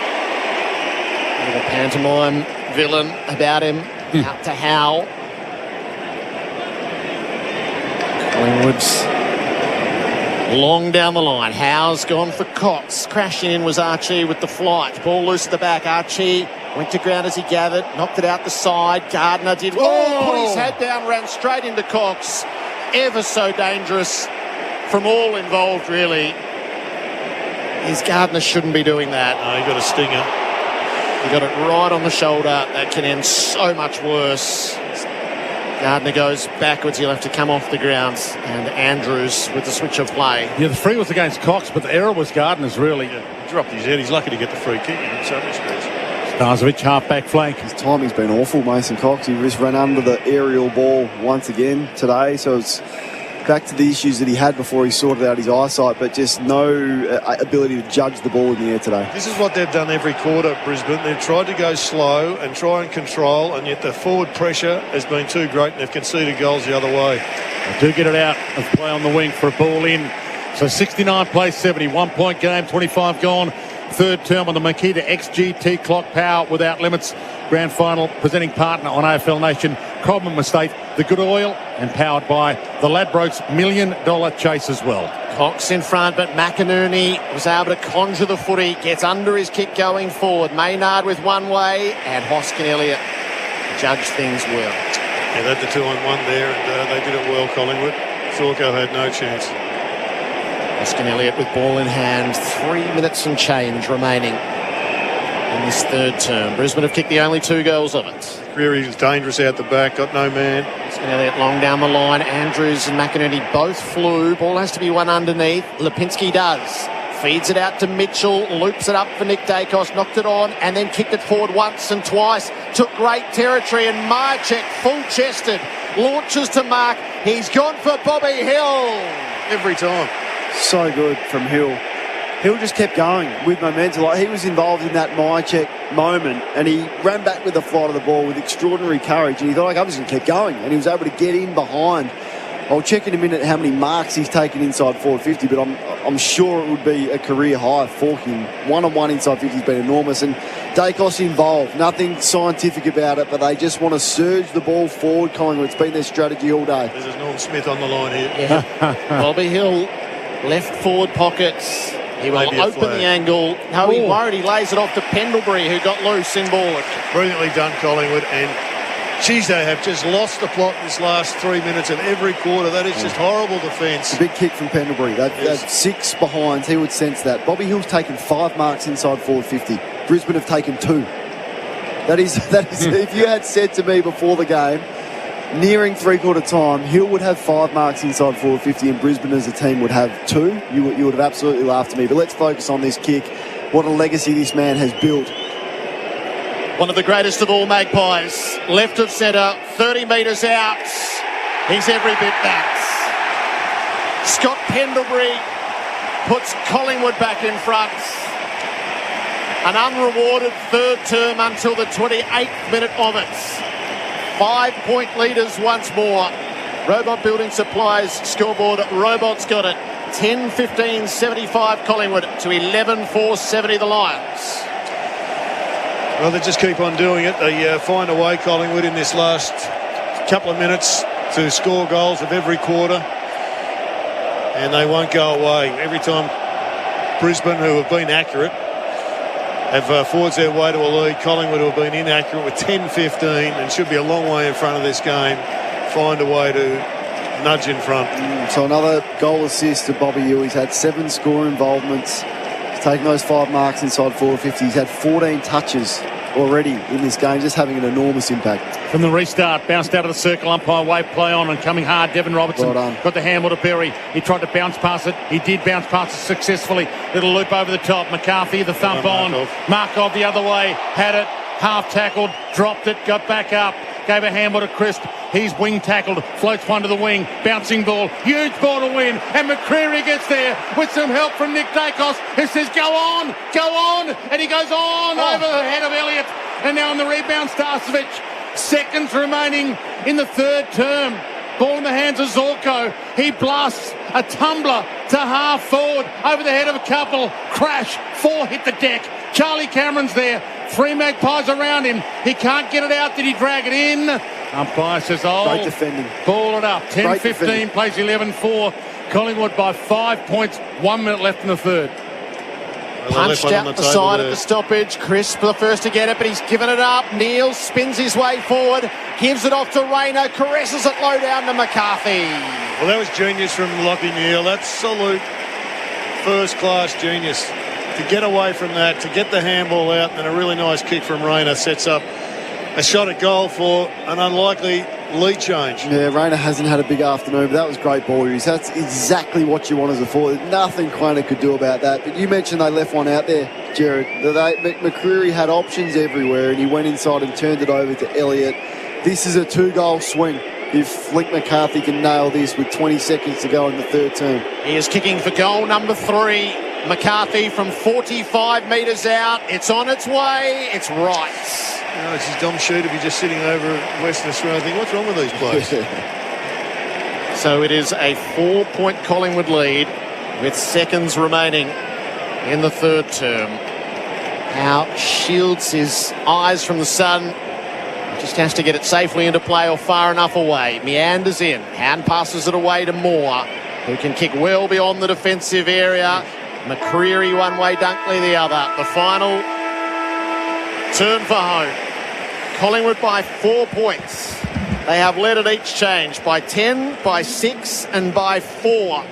A little pantomime villain about him. Out to Howe. Collingwood's long down the line. Howe's gone for Cox. Crashing in was Archie with the flight. Ball loose at the back. Archie went to ground as he gathered. Knocked it out the side. Gardner did. Put his head down, ran straight into Cox. Ever so dangerous from all involved, really. His Gardner shouldn't be doing that. No, he got a stinger. He got it right on the shoulder. That can end so much worse. Gardner goes backwards. He'll have to come off the ground. And Andrews with the switch of play. Yeah, the free was against Cox, but the error was Gardner's, really. Yeah, he dropped his head. He's lucky to get the free kick in some respects. Starzovic, half-back flank. His timing's been awful, Mason Cox. He just ran under the aerial ball once again today. So it's back to the issues that he had before he sorted out his eyesight, but just no ability to judge the ball in the air today. This is what they've done every quarter, Brisbane. They've tried to go slow and try and control, and yet the forward pressure has been too great, and they've conceded goals the other way. They do get it out of play on the wing for a ball in. So 69 plays 70, 1-point game, 25 gone. Third term on the Makita XGT clock. Power without limits. Grand final presenting partner on AFL Nation. Cobham Estate, the good oil, and powered by the Ladbrokes $1 million chase as well. Cox in front, but McInerney was able to conjure the footy. Gets under his kick going forward. Maynard with one way, and Hoskin Elliott judged things well. Yeah, they had the 2-on-1 there, and they did it well, Collingwood. Zorko had no chance. Hoskin Elliott with ball in hand. 3 minutes and change remaining in this third term. Brisbane have kicked the only 2 goals of it. Really dangerous out the back, got no man. Hoskin Elliott long down the line. Andrews and McInerney both flew. Ball has to be one underneath. Lipinski does. Feeds it out to Mitchell, loops it up for Nick Dacos, knocked it on, and then kicked it forward once and twice. Took great territory, and Marchek full-chested launches to mark. He's gone for Bobby Hill. Every time. So good from Hill. Hill just kept going with momentum. Like, he was involved in that check moment, and he ran back with the flight of the ball with extraordinary courage, and he thought, like, I'm just going to keep going, and he was able to get in behind. I'll check in a minute how many marks he's taken inside forward 50, but I'm sure it would be a career high for him. One-on-one inside 50 has been enormous, and Dacos involved. Nothing scientific about it, but they just want to surge the ball forward, Collingwood. It's been their strategy all day. There's Norm Smith on the line here. Yeah. Bobby Hill, left forward pockets. He will open the angle. No, he won't. He lays it off to Pendlebury, who got loose in board. Brilliantly done, Collingwood. And, geez, they have just lost the plot this last 3 minutes of every quarter. That is just horrible defence. A big kick from Pendlebury. They've 6 behinds. He would sense that. Bobby Hill's taken 5 marks inside forward 50. Brisbane have taken 2. That is if you had said to me before the game, nearing three-quarter time, Hill would have 5 marks inside forward 50 and Brisbane as a team would have 2. You would have absolutely laughed at me. But let's focus on this kick. What a legacy this man has built. One of the greatest of all Magpies. Left of centre, 30 metres out. He's every bit that. Scott Pendlebury puts Collingwood back in front. An unrewarded third term until the 28th minute of it. 5-point leaders once more. Robot Building Supplies scoreboard. Robot's got it. 10-15-75 Collingwood to 11-4-70 the Lions. Well, they just keep on doing it. They find a way, Collingwood, in this last couple of minutes to score goals of every quarter. And they won't go away. Every time Brisbane, who have been accurate, have forged their way to a lead, Collingwood, who have been inaccurate with 10-15 and should be a long way in front of this game, find a way to nudge in front. So another goal assist to Bobby Hill. He's had 7 score involvements. He's taken those 5 marks inside forward 50. He's had 14 touches already in this game, just having an enormous impact. From the restart, bounced out of the circle, umpire wave play on and coming hard. Devon Robertson got the handle to Berry. He tried to bounce past it. He did bounce past it successfully. Little loop over the top. McCarthy, the thump on. Markov the other way. Had it. Half tackled. Dropped it. Got back up. Gave a handle to Crisp. He's wing tackled. Floats one to the wing. Bouncing ball. Huge ball to win. And McCreery gets there with some help from Nick Dacos, who says, go on, go on. And he goes on over the head of Elliott. And now on the rebound, Starcevic. Seconds remaining in the third term. Ball in the hands of Zorko. He blasts a tumbler to half forward over the head of a couple. Crash. 4 hit the deck. Charlie Cameron's there. 3 Magpies around him. He can't get it out. Did he drag it in? Umpire says, great defending. Ball it up. 10-15, plays 11-4. Collingwood by 5 points. 1 minute left in the third. Punched out the side of the stoppage. Crisp the first to get it, but he's given it up. Neil spins his way forward, gives it off to Rayner, caresses it low down to McCarthy. Well, that was genius from Lockie Neal. Absolute first-class genius. To get away from that, to get the handball out, and a really nice kick from Rayner sets up a shot at goal for an unlikely lead change. Yeah, Rayner hasn't had a big afternoon, but that was great ball use. That's exactly what you want as a forward. Nothing Quainer could do about that. But you mentioned they left one out there, Jared. McCreery had options everywhere, and he went inside and turned it over to Elliott. This is a 2-goal swing if Link McCarthy can nail this with 20 seconds to go in the third term. He is kicking for goal number 3. McCarthy from 45 metres out. It's on its way. It's right. It's his Dom Shooter be just sitting over Western Australia thinking, what's wrong with these players? So it is a 4-point Collingwood lead with seconds remaining in the third term. Now shields his eyes from the sun. Just has to get it safely into play or far enough away. Meanders in. Hand passes it away to Moore, who can kick well beyond the defensive area. McCreery one way, Dunkley the other. The final turn for home. Collingwood by 4 points. They have led at each change by 10, by 6 and by 4.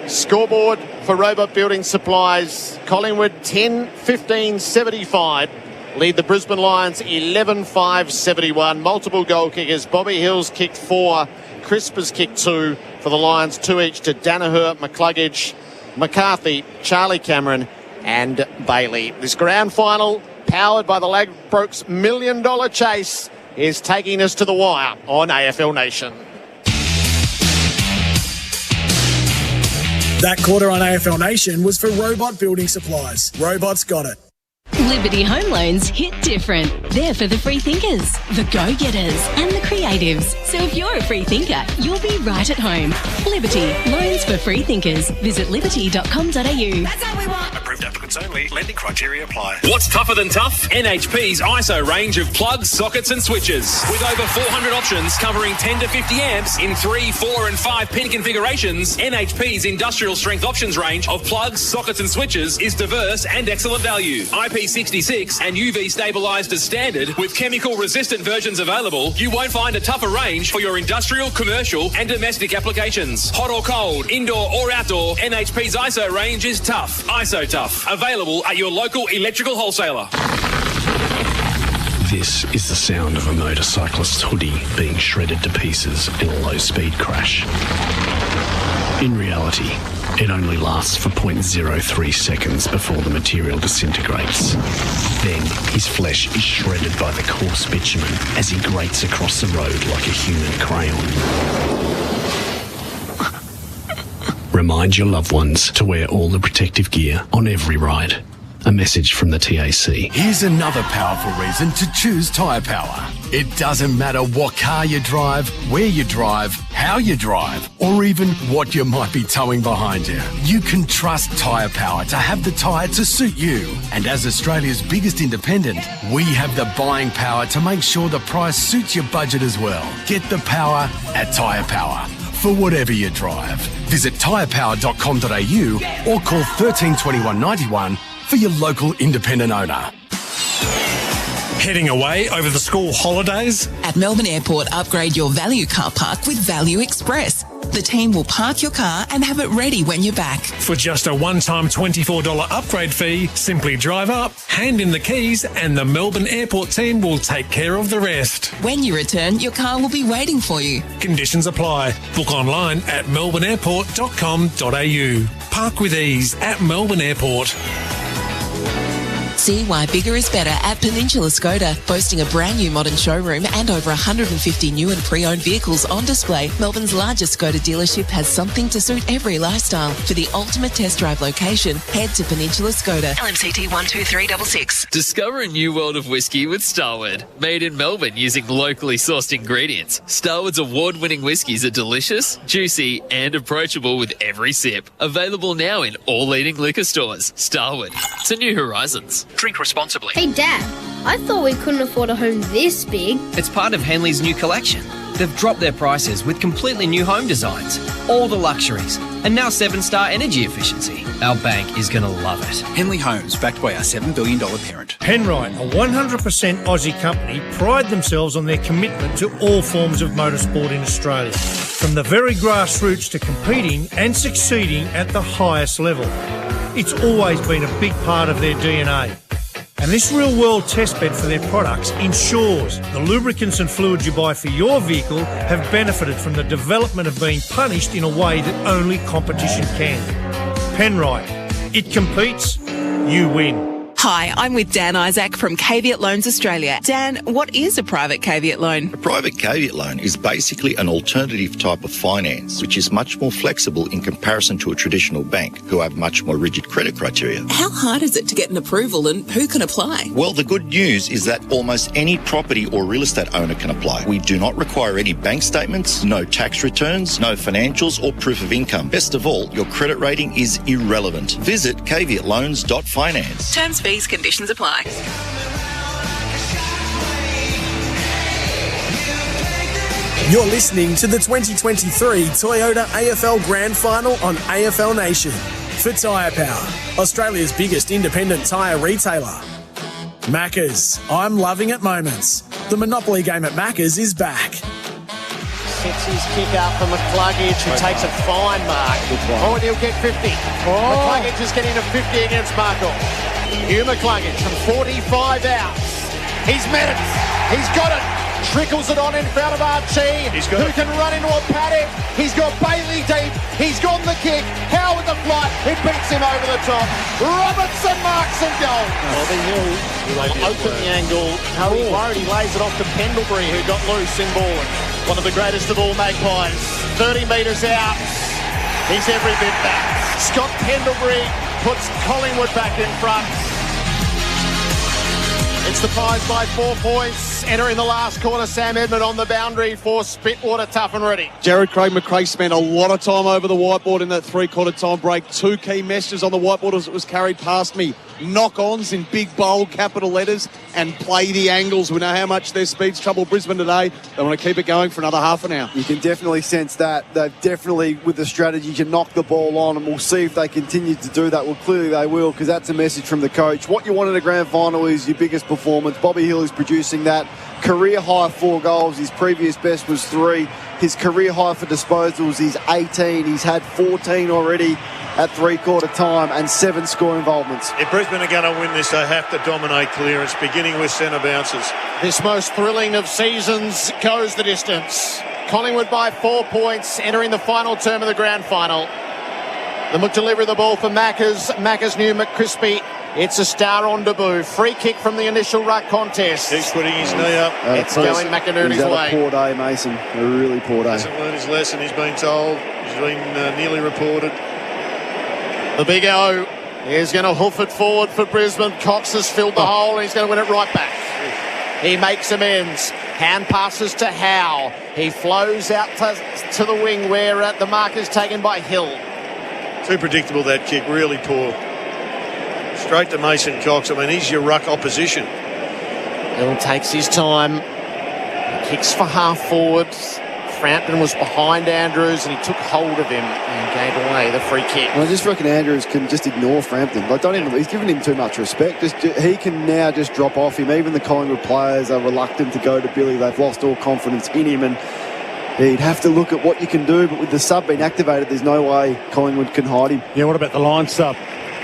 Scoreboard for Robot Building Supplies. Collingwood 10-15-75. Lead the Brisbane Lions 11-5-71. Multiple goal kickers. Bobby Hill's kicked 4. Crisp has kicked 2 for the Lions. 2 each to Danaher, McCluggage, McCarthy, Charlie Cameron and Bailey. This grand final powered by the Ladbrokes $1 Million Chase is taking us to the wire on AFL Nation. That quarter on AFL Nation was for Robot Building Supplies. Robots got it. Liberty Home Loans hit different. They're for the free thinkers, the go-getters and the creatives. So if you're a free thinker, you'll be right at home. Liberty, loans for free thinkers. Visit liberty.com.au. That's how we want. Approved applicants only. Lending criteria apply. What's tougher than tough? NHP's ISO range of plugs, sockets and switches. With over 400 options covering 10 to 50 amps in 3, 4 and 5 pin configurations, NHP's industrial strength options range of plugs, sockets and switches is diverse and excellent value. IP66 and UV stabilised as standard with chemical resistant versions available, you won't find a tougher range for your industrial, commercial and domestic applications. Hot or cold, indoor or outdoor, NHP's ISO range is tough. ISO Tough. Available at your local electrical wholesaler. This is the sound of a motorcyclist's hoodie being shredded to pieces in a low-speed crash. In reality, it only lasts for 0.03 seconds before the material disintegrates. Then his flesh is shredded by the coarse bitumen as he grates across the road like a human crayon. Remind your loved ones to wear all the protective gear on every ride. A message from the TAC. Here's another powerful reason to choose Tyre Power. It doesn't matter what car you drive, where you drive, how you drive, or even what you might be towing behind you. You can trust Tyre Power to have the tyre to suit you. And as Australia's biggest independent, we have the buying power to make sure the price suits your budget as well. Get the power at Tyre Power. For whatever you drive. Visit tyrepower.com.au or call 13 21 91 for your local independent owner. Heading away over the school holidays? At Melbourne Airport, upgrade your value car park with Value Express. The team will park your car and have it ready when you're back. For just a one-time $24 upgrade fee, simply drive up, hand in the keys, and the Melbourne Airport team will take care of the rest. When you return, your car will be waiting for you. Conditions apply. Book online at melbourneairport.com.au. Park with ease at Melbourne Airport. See why bigger is better at Peninsula Skoda, boasting a brand new modern showroom and over 150 new and pre-owned vehicles on display. Melbourne's largest Skoda dealership has something to suit every lifestyle. For the ultimate test drive location, head to Peninsula Skoda. LMCT 12366. Discover a new world of whiskey with Starward. Made in Melbourne using locally sourced ingredients, Starward's award-winning whiskies are delicious, juicy and approachable with every sip. Available now in all leading liquor stores. Starward, to new horizons. Drink responsibly. Hey Dad, I thought we couldn't afford a home this big. It's part of Henley's new collection. They've dropped their prices with completely new home designs, all the luxuries, and now 7-star energy efficiency. Our bank is going to love it. Henley Homes, backed by our $7 billion parent. Penrite, a 100% Aussie company, pride themselves on their commitment to all forms of motorsport in Australia. From the very grassroots to competing and succeeding at the highest level. It's always been a big part of their DNA. And this real-world testbed for their products ensures the lubricants and fluids you buy for your vehicle have benefited from the development of being punished in a way that only competition can. Penrite, it competes, you win. Hi, I'm with Dan Isaac from Caveat Loans Australia. Dan, what is a private caveat loan? A private caveat loan is basically an alternative type of finance, which is much more flexible in comparison to a traditional bank, who have much more rigid credit criteria. How hard is it to get an approval and who can apply? Well, the good news is that almost any property or real estate owner can apply. We do not require any bank statements, no tax returns, no financials or proof of income. Best of all, your credit rating is irrelevant. Visit caveatloans.finance. Terms, fees, conditions apply. You're listening to the 2023 Toyota AFL Grand Final on AFL Nation. For Tyre Power, Australia's biggest independent tyre retailer. Macca's, I'm loving it moments. The Monopoly game at Macca's is back. Sets his kick up for McCluggage, who takes a fine mark. Oh, and he'll get 50. McCluggage is getting a 50 against Markle. Hugh McCluggage from 45 outs. He's met it. He's got it. trickles it on in front of Archie, who can run into a paddock. He's got Bailey deep. He's got the kick. Howe with the flight. It beats him over the top. Robertson marks and goal. Bobby Hill will open the angle. Harry worried. He lays it off to Pendlebury, who got loose in ball. One of the greatest of all Magpies. 30 metres out. He's every bit back. Scott Pendlebury puts Collingwood back in front. It's the Pies by 4 points. Entering the last quarter, Sam Edmund on the boundary for Spitwater, tough and ready. Jared Craig McRae spent a lot of time over the whiteboard in that three-quarter time break. 2 key messages on the whiteboard as it was carried past me. Knock-ons in big, bold, capital letters, and play the angles. We know how much their speed's troubled Brisbane today. They want to keep it going for another half an hour. You can definitely sense that. They've definitely, with the strategy to knock the ball on, and we'll see if they continue to do that. Well, clearly they will, because that's a message from the coach. What you want in a grand final is your biggest performance. Bobby Hill is producing that. Career high 4 goals. His previous best was 3. His career high for disposals is 18. He's had 14 already at three-quarter time and 7 score involvements. If Brisbane are going to win this, they have to dominate clearance, beginning with centre bounces. This most thrilling of seasons goes the distance. Collingwood by 4 points, entering the final term of the grand final. The McDelivery of the ball for Maccas. Maccas new McCrispy. It's a star on debut. Free kick from the initial ruck contest. He's putting his knee up. It's going McInerney's way. A poor day, Mason. A really poor day. Hasn't learned his lesson, he's been told. He's been nearly reported. The big O is going to hoof it forward for Brisbane. Cox has filled the hole and he's going to win it right back. He makes amends. Hand passes to Howe. He flows out to the wing where the mark is taken by Hill. Too predictable, that kick. Really poor. Straight to Mason Cox. I mean, he's your ruck opposition. Hill takes his time. Kicks for half forwards. Frampton was behind Andrews and he took hold of him and gave away the free kick. Well, I just reckon Andrews can just ignore Frampton. Like, he's given him too much respect. He can now just drop off him. Even the Collingwood players are reluctant to go to Billy. They've lost all confidence in him, and he'd have to look at what you can do. But with the sub being activated, there's no way Collingwood can hide him. Yeah, what about the line sub?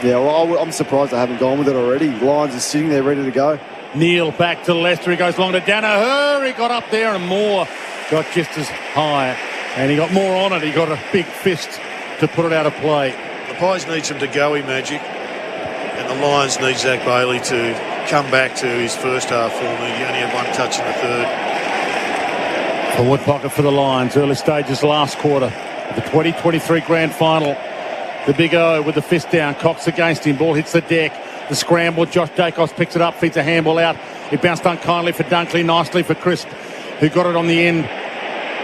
Yeah, well, I'm surprised they haven't gone with it already. Lyons is sitting there ready to go. Neil back to Lester. He goes long to Danaher. He got up there and Moore got just as high. And he got more on it. He got a big fist to put it out of play. The Pies need some to-go-y magic. And the Lions need Zach Bailey to come back to his first half form. He only had 1 touch in the third. Forward pocket for the Lions. Early stages last quarter of the 2023 grand final. The big O with the fist down. Cox against him. Ball hits the deck. The scramble. Josh Dacos picks it up. Feeds a handball out. It bounced unkindly for Dunkley. Nicely for Crisp, who got it on the end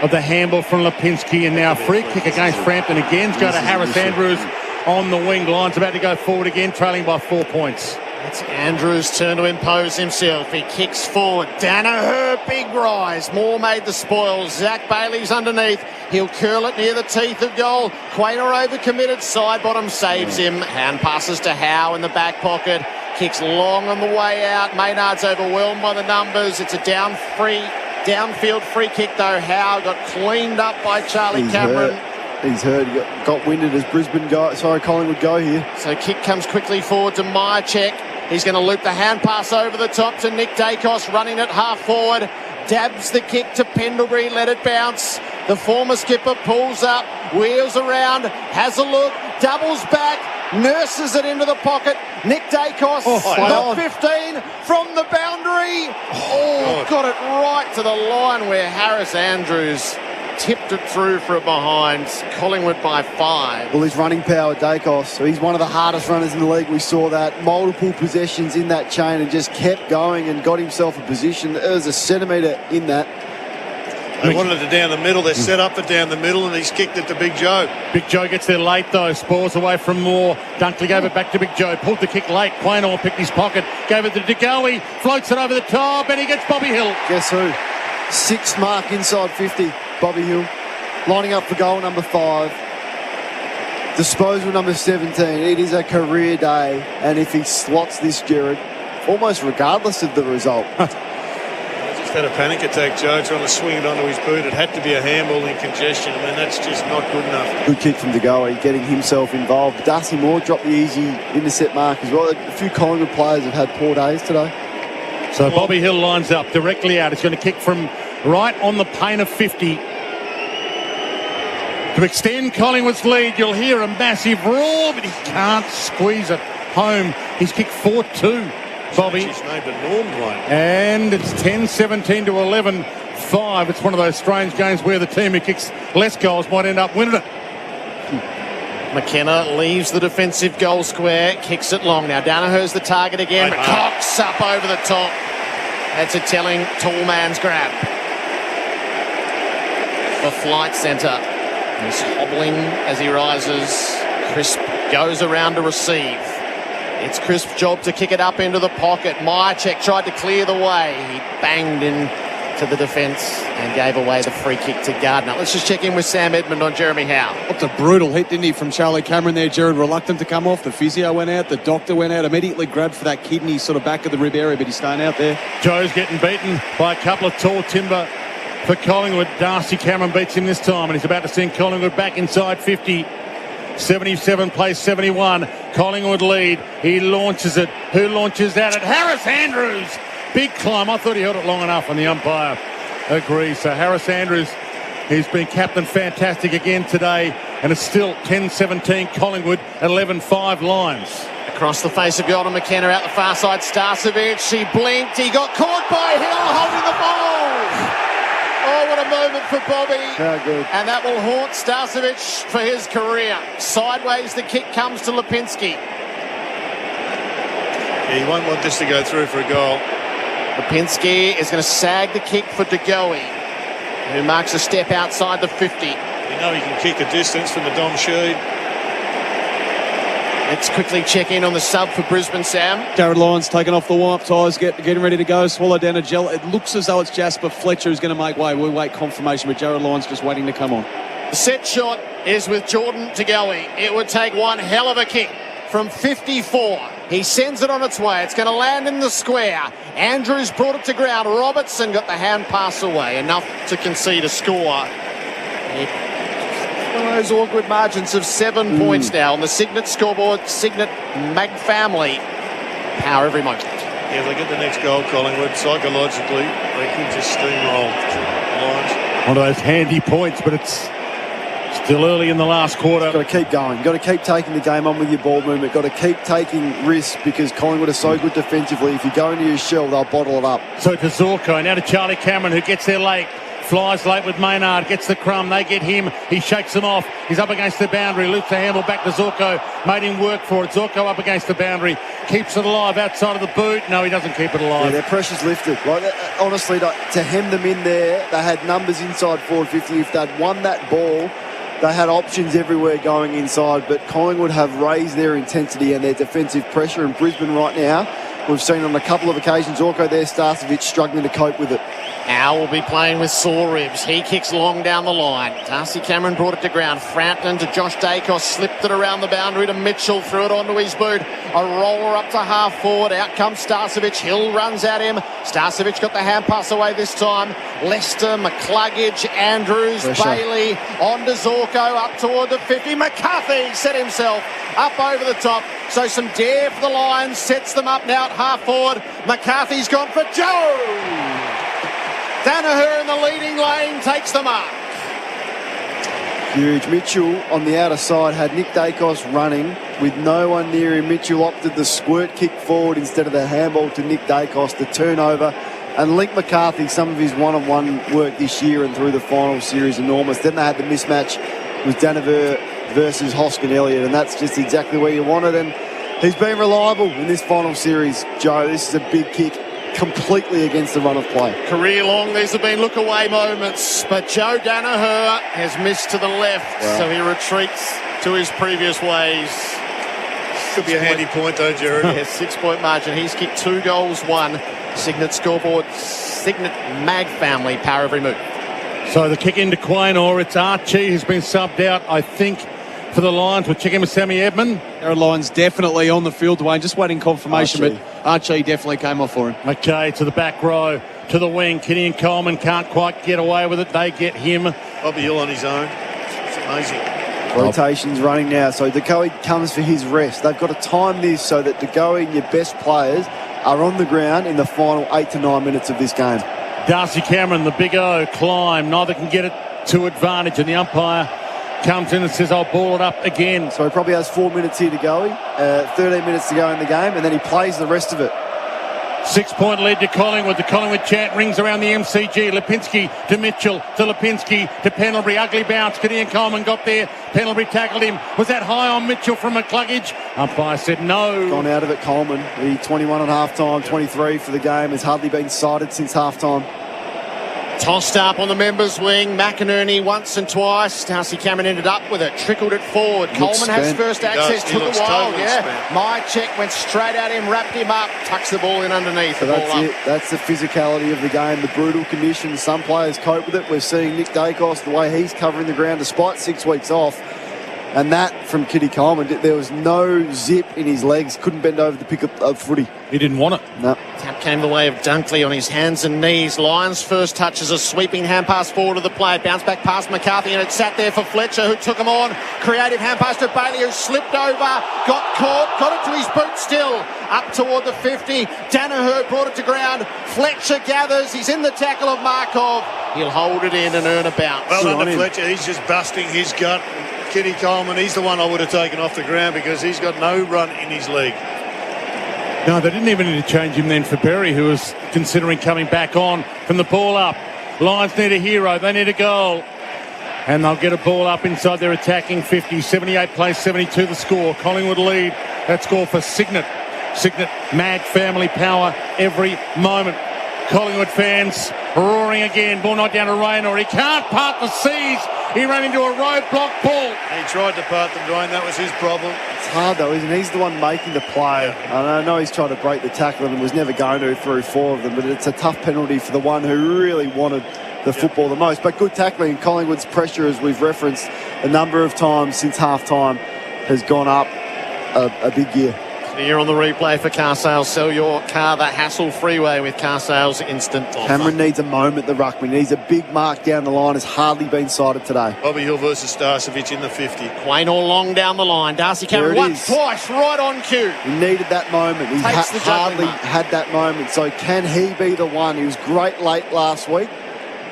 of the handball from Lipinski. And now a free kick against Frampton again. Go to Harris Andrews on the wing. Lions about to go forward again, trailing by 4 points. It's Andrews' turn to impose himself. He kicks forward. Danaher, big rise. Moore made the spoils. Zach Bailey's underneath. He'll curl it near the teeth of goal. Quaynor overcommitted. Side bottom saves him. Hand passes to Howe in the back pocket. Kicks long on the way out. Maynard's overwhelmed by the numbers. It's a downfield free kick though. Howe got cleaned up by Charlie Cameron. He's hurt. He got winded as Collingwood go here. So kick comes quickly forward to Myercheck. He's going to loop the hand pass over the top to Nick Dacos, running it half forward. Dabs the kick to Pendlebury, let it bounce. The former skipper pulls up, wheels around, has a look, doubles back, nurses it into the pocket. Nick Dacos, the 15 from the boundary. Got it right to the line where Harris Andrews tipped it through for a behind. Collingwood by 5. Well, his running power, Dacos, so he's one of the hardest runners in the league. We saw that. Multiple possessions in that chain and just kept going and got himself a position. There was a centimetre in that. They wanted it down the middle. They're set up for down the middle, and he's kicked it to Big Joe. Big Joe gets there late, though. Spores away from Moore. Dunkley gave it back to Big Joe. Pulled the kick late. Quaynor picked his pocket. Gave it to DeGoey. Floats it over the top, and he gets Bobby Hill. Guess who? 6th mark inside 50. Bobby Hill. Lining up for goal number 5. Disposal number 17. It is a career day. And if he slots this, Jared, almost regardless of the result. Just had a panic attack, Joe, trying to swing it onto his boot. It had to be a handball in congestion. I mean, that's just not good enough. Good kick from DeGoey, getting himself involved. Darcy Moore dropped the easy intercept mark as well. A few Collingwood players have had poor days today. So Bobby Hill lines up directly out. He's going to kick from right on the paint of 50. To extend Collingwood's lead, you'll hear a massive roar, but he can't squeeze it home. He's kicked 4-2, Bobby. His neighbour Norm playing. And it's 10-17 to 11-5. It's one of those strange games where the team who kicks less goals might end up winning it. McKenna leaves the defensive goal square, kicks it long. Now Danaher's the target again. Cox up over the top. That's a telling tall man's grab. The flight centre. He's hobbling as he rises. Crisp goes around to receive. It's Crisp's job to kick it up into the pocket. Myercheck tried to clear the way. He banged in to the defence and gave away the free kick to Gardner. Let's just check in with Sam Edmund on Jeremy Howe. What a brutal hit, didn't he, from Charlie Cameron there, Jared. Reluctant to come off. The physio went out. The doctor went out. Immediately grabbed for that kidney sort of back of the rib area, but he's staying out there. Joe's getting beaten by a couple of tall timber for Collingwood. Darcy Cameron beats him this time, and he's about to send Collingwood back inside 50. 77 plays 71. Collingwood lead. He launches it. Who launches at it? Harris Andrews. Big climb. I thought he held it long enough, and the umpire agrees. So Harris Andrews, he's been captain fantastic again today, and it's still 10-17 Collingwood, 11-5 Lions. Across the face of Gordon McKenna out the far side. Starcevic, he blinked. He got caught by Hill holding the ball. Oh, what a moment for Bobby. How good. And that will haunt Starcevic for his career. Sideways, the kick comes to Lipinski. Yeah, you won't want this to go through for a goal. Lipinski is going to sag the kick for De Goey, who marks a step outside the 50. You know he can kick a distance from the Dom Sheed. Let's quickly check in on the sub for Brisbane, Sam. Jared Lyons taking off the warm-up tyres, getting ready to go, swallow down a gel. It looks as though it's Jasper Fletcher who's going to make way. We'll wait confirmation, but Jared Lyons just waiting to come on. The set shot is with Jordan De Goey. It would take one hell of a kick from 54. He sends it on its way. It's going to land in the square. Andrews brought it to ground. Robertson got the hand pass away, enough to concede a score. One of those awkward margins of 7 points now on the Signet scoreboard. Signet Mag family. Power every moment. Yeah, if they get the next goal, Collingwood, psychologically, they could just steamroll Lions. One of those handy points, but it's still early in the last quarter. Got to keep going. Got to keep taking the game on with your ball movement. Got to keep taking risks because Collingwood are so good defensively. If you go into your shell, they'll bottle it up. So to Zorko, now to Charlie Cameron, who gets there late. Flies late with Maynard, gets the crumb, they get him, he shakes them off, he's up against the boundary, loops the handle back to Zorko, made him work for it. Zorko up against the boundary, keeps it alive outside of the boot. No, he doesn't keep it alive. Yeah, their pressure's lifted. Like, honestly, to hem them in there, they had numbers inside forward 50. If they'd won that ball, they had options everywhere going inside, but Collingwood have raised their intensity and their defensive pressure in Brisbane right now. We've seen on a couple of occasions, Zorko there, Starcevic struggling to cope with it. Al will be playing with sore ribs. He kicks long down the line. Darcy Cameron brought it to ground. Frampton to Josh Dacos, slipped it around the boundary to Mitchell, threw it onto his boot. A roller up to half forward. Out comes Starcevic. Hill runs at him. Starcevic got the hand pass away this time. Lester, McCluggage, Andrews, Pressure. Bailey, on to Zorko, up toward the 50. McCarthy set himself up over the top. So some dare for the Lions, sets them up now at half forward. McCarthy's gone for Joe. Danaher in the leading lane takes the mark. Huge. Mitchell on the outer side had Nick Dacos running with no one near him. Mitchell opted the squirt kick forward instead of the handball to Nick Dacos, the turnover. And Link McCarthy, some of his one-on-one work this year and through the final series, enormous. Then they had the mismatch with Danaher versus Hoskin Elliott, and that's just exactly where you want it. And he's been reliable in this final series, Joe. This is a big kick, completely against the run of play. Career long, these have been look-away moments, but Joe Danaher has missed to the left, so he retreats to his previous ways. Could be a handy point though, Jared. Yeah, 6-point margin. He's kicked 2 goals, 1. Signet scoreboard, Signet Mag family, power every move. So the kick into Quaynor, it's Archie who's been subbed out, I think, for the Lions. We'll check in with Sammy Edmund. Jared Lyons definitely on the field, Dwayne, just waiting confirmation, but Archie definitely came off for him. Okay, to the back row, to the wing. Kitty and Coleman can't quite get away with it. They get him. Bobby Hill on his own. It's amazing. Rotations running now, so De Goey comes for his rest. They've got to time this so that De Goey and your best players are on the ground in the final 8 to 9 minutes of this game. Darcy Cameron, the big O, climb. Neither can get it to advantage, and the umpire comes in and says, I'll ball it up again. So he probably has 4 minutes here to go, 13 minutes to go in the game, and then he plays the rest of it. 6-point lead to Collingwood. The Collingwood chant rings around the MCG. Lipinski to Mitchell, to Lipinski, to Pendlebury. Ugly bounce. Gideon Coleman got there. Pendlebury tackled him. Was that high on Mitchell from McCluggage? Umpire said no. Gone out of it, Coleman. He 21 at half-time, 23 for the game. Has hardly been sighted since half-time. Tossed up on the members' wing. McInerney once and twice. Darcy Cameron ended up with it. Trickled it forward. Coleman has first access. Took a while. My check went straight at him. Wrapped him up. Tucks the ball in underneath. So that's it. That's the physicality of the game. The brutal conditions. Some players cope with it. We're seeing Nick Dacos, the way he's covering the ground despite 6 weeks off. And that from Kitty Coleman, there was no zip in his legs. Couldn't bend over to pick up a footy. He didn't want it. No. Tap came the way of Dunkley on his hands and knees. Lions' first touch is a sweeping hand pass forward to the play. Bounce back past McCarthy, and it sat there for Fletcher, who took him on. Creative hand pass to Bailey, who slipped over, got caught, got it to his boot still. Up toward the 50. Danaher brought it to ground. Fletcher gathers. He's in the tackle of Markov. He'll hold it in and earn a bounce. Well done to Fletcher. He's just busting his gut. Kitty Coleman, he's the one I would have taken off the ground because he's got no run in his leg. No, they didn't even need to change him then for Berry, who was considering coming back on from the ball up. Lions need a hero. They need a goal. And they'll get a ball up inside their attacking 50. 78 plays 72 the score. Collingwood lead. That score for Signet. Signet, mad family power every moment. Collingwood fans roaring again. Ball not down to Raynor. He can't part the seas. He ran into a roadblock ball. He tried to part them, Dwayne. That was his problem. It's hard, though, isn't he? He's the one making the play. And I know he's trying to break the tackle and was never going to through 4 of them, but it's a tough penalty for the one who really wanted the football the most. But good tackling. Collingwood's pressure, as we've referenced a number of times since half-time, has gone up a big year. Here on the replay for car sales. Sell your car the hassle-free way with car sales instant offer. Cameron needs a moment, the ruckman. Needs a big mark down the line. Has hardly been sighted today. Bobby Hill versus Starcevic in the 50. Wayne all long down the line. Darcy Cameron once, twice, right on cue. He needed that moment. He hardly had that moment. So can he be the one? He was great late last week.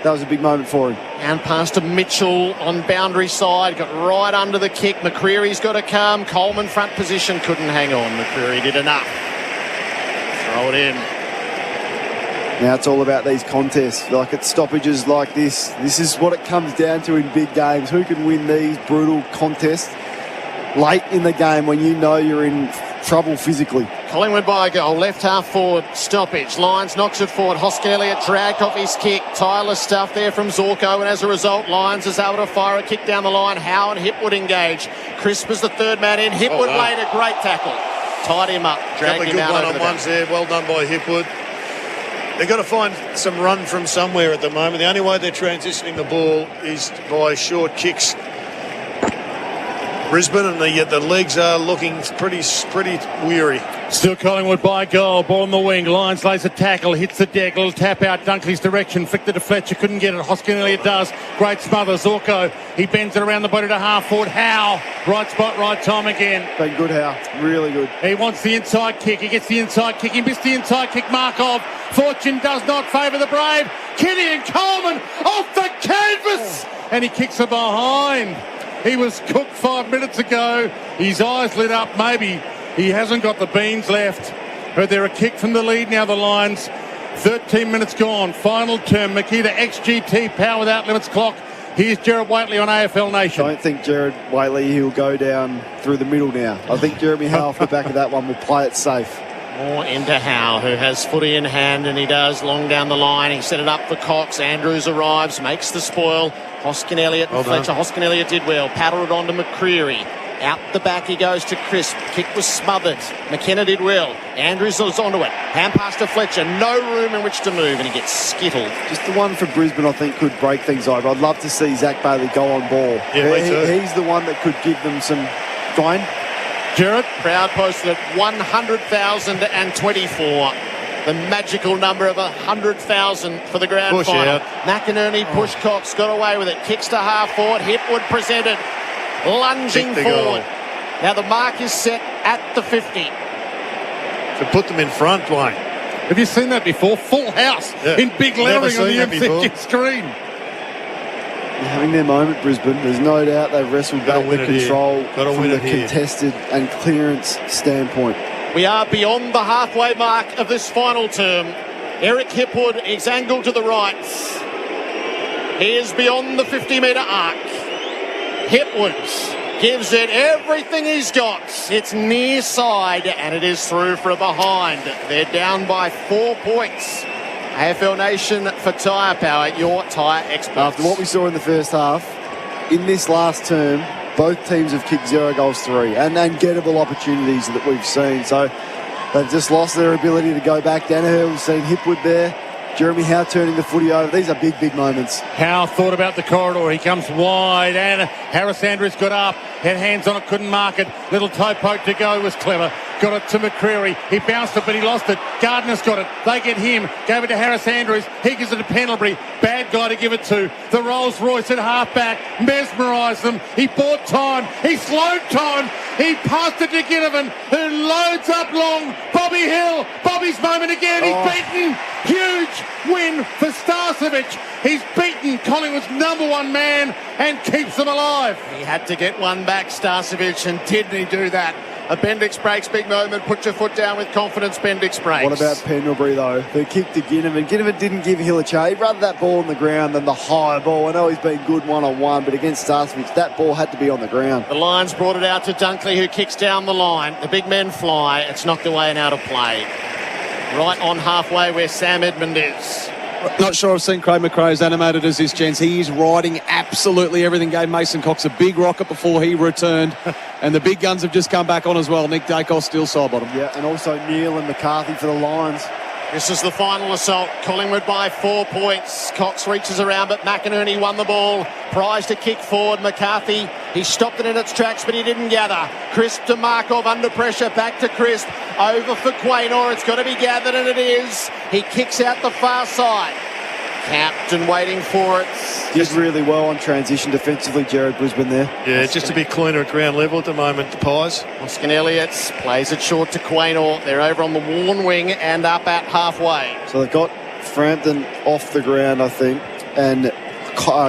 That was a big moment for him. And past to Mitchell on boundary side. Got right under the kick. McCreary's got to come. Coleman front position. Couldn't hang on. McCreary did enough. Throw it in. Now it's all about these contests. Like it's stoppages like this. This is what it comes down to in big games. Who can win these brutal contests late in the game when you know you're in trouble physically? Collingwood by a goal. Left half forward. Stoppage. Lions knocks it forward. Hoskin Elliott dragged off his kick. Tireless stuff there from Zorko. And as a result, Lions is able to fire a kick down the line. Howe and Hipwood engage. Crisp is the third man in. Hipwood later. Great tackle. Tied him up. Dragged him out. Couple of good one-on-ones there. Well done by Hipwood. They've got to find some run from somewhere at the moment. The only way they're transitioning the ball is by short kicks. Brisbane, and the legs are looking pretty weary. Still Collingwood by a goal. Ball on the wing. Lyons lays a tackle. Hits the deck. Little tap out. Dunkley's direction. Flicked it to Fletcher. Couldn't get it. Hoskin Elliott does. Great smother. Zorko. He bends it around the body to half forward. Howe. Right spot, right time again. Been good, Howe. Really good. He wants the inside kick. He gets the inside kick. He missed the inside kick. Markov. Fortune does not favour the Brave. Kitty and Coleman off the canvas. And he kicks it behind. He was cooked 5 minutes ago. His eyes lit up. Maybe he hasn't got the beans left. But they're a kick from the lead now, the Lions. 13 minutes gone. Final term. Makita XGT power without limits clock. Here's Gerard Whateley on AFL Nation. I don't think Gerard Whateley, he'll go down through the middle now. I think Jeremy Howe off the back of that one will play it safe. More into Howe, who has footy in hand, and he does long down the line. He set it up for Cox. Andrews arrives, makes the spoil. Hoskin Elliott and Fletcher. Hoskin Elliott did well. Paddled it on to McCreary. Out the back he goes to Crisp. Kick was smothered. McKenna did well. Andrews was onto it. Hand pass to Fletcher. No room in which to move, and he gets skittled. Just the one for Brisbane I think could break things over. I'd love to see Zach Bailey go on ball. Yeah, me too. He's the one that could give them some... Dwayne? Gerard. Crowd posted at 100,024. The magical number of 100,000 for the grand push final. Out. McInerney pushed Cox, got away with it. Kicks to half forward. Hipwood presented. Lunging forward. Now the mark is set at the 50. To put them in front, Dwayne. Have you seen that before? Full house in big lettering on the MCG screen. They're having their moment, Brisbane. There's no doubt they've wrestled back the control from the contested and clearance standpoint. We are beyond the halfway mark of this final term. Eric Hipwood is angled to the right. He is beyond the 50-metre arc. Hipwood gives it everything he's got. It's near side, and it is through for a behind. They're down by 4 points. AFL Nation for Tyre Power, your tyre experts. After what we saw in the first half, in this last term, both teams have kicked 0 goals 3 and gettable opportunities that we've seen. So they've just lost their ability to go back. Danaher, we've seen Hipwood there. Jeremy Howe turning the footy over. These are big, big moments. Howe thought about the corridor. He comes wide, and Harris Andrews got up, had hands on it, couldn't mark it. Little toe poke to go was clever. Got it to McCreary. He bounced it, but he lost it. Gardner's got it. They get him. Gave it to Harris Andrews. He gives it to Pendlebury. Bad guy to give it to. The Rolls Royce at half-back mesmerised them. He bought time. He slowed time. He passed it to Ginnivan, who loads up long. Bobby Hill. Bobby's moment again. He's beaten. Huge win for Starcevic. He's beaten Collingwood's #1 man and keeps them alive. He had to get one back, Starcevic, and didn't he do that? A Bendix breaks, big moment. Put your foot down with confidence, Bendix breaks. What about Pendlebury, though? The kick to Ginnivan. Ginnivan didn't give Hill a chase. He'd rather that ball on the ground than the high ball. I know he's been good one-on-one, but against Starcevic, that ball had to be on the ground. The Lions brought it out to Dunkley, who kicks down the line. The big men fly. It's knocked away and out of play. Right on halfway where Sam Edmund is. Not sure I've seen Craig McRae as animated as this, gents. He is riding absolutely everything. Gave Mason Cox a big rocket before he returned. And the big guns have just come back on as well. Nick Dacos still side bottom. Yeah, and also Neil and McCarthy for the Lions. This is the final assault. Collingwood by 4 points. Cox reaches around, but McInerney won the ball. Prize to kick forward. McCarthy, he stopped it in its tracks, but he didn't gather. Crisp to Markov under pressure. Back to Crisp. Over for Quaynor. It's got to be gathered, and it is. He kicks out the far side. Captain waiting for it. Did really well on transition defensively, Jared Brisbane there. Yeah, just a bit cleaner at ground level at the moment, the Pies. Oscar Elliott plays it short to Quaynor. They're over on the worn wing and up at halfway. So they've got Frampton off the ground, I think, and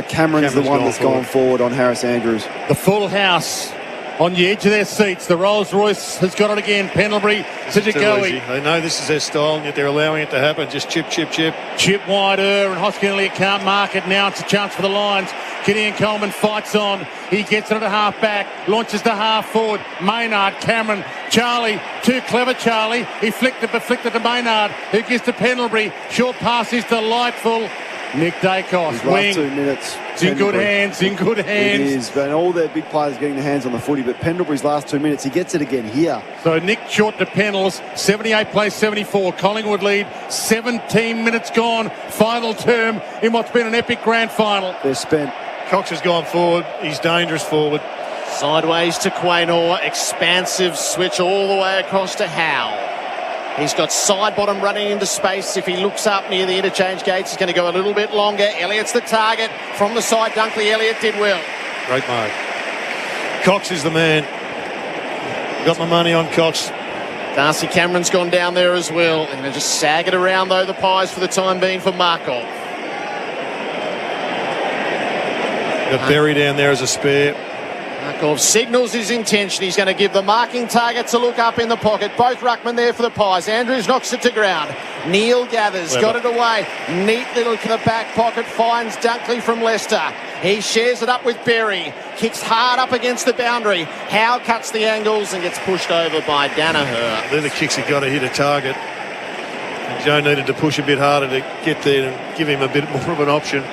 Cameron's the one that's gone forward on Harris Andrews. The full house on the edge of their seats. The Rolls Royce has got it again. Pendlebury to Jagoe. They know this is their style, and yet they're allowing it to happen. Just chip, chip, chip. Chip wider, and Hoskin Elliott can't mark it. Now it's a chance for the Lions. Gideon Coleman fights on. He gets it at half back, launches to half forward. Maynard, Cameron, Charlie, too clever Charlie. He flicked it to Maynard, who gives to Pendlebury. Short pass is delightful. Nick Dacos, wing. 2 minutes. It's in good hands, in good hands. It is, but all their big players getting their hands on the footy, but Pendlebury's last 2 minutes, he gets it again here. So Nick short to Pendles, 78 plays 74. Collingwood lead, 17 minutes gone. Final term in what's been an epic grand final. They're spent. Cox has gone forward. He's dangerous forward. Sideways to Quaynor. Expansive switch all the way across to Howe. He's got side bottom running into space. If he looks up near the interchange gates, he's going to go a little bit longer. Elliott's the target. From the side, Dunkley Elliott did well. Great mark. Cox is the man. Got my money on Cox. Darcy Cameron's gone down there as well. They're going to just sag it around, though, the Pies for the time being for Markov. Got Berry down there as a spare. Markov signals his intention. He's going to give the marking targets a look up in the pocket. Both ruckmen there for the Pies. Andrews knocks it to ground. Neil gathers, got it away. Neat little to the back pocket, finds Dunkley from Leicester. He shares it up with Berry. Kicks hard up against the boundary. Howe cuts the angles and gets pushed over by Danaher. They're the kicks that got to hit a target. And Joe needed to push a bit harder to get there and give him a bit more of an option.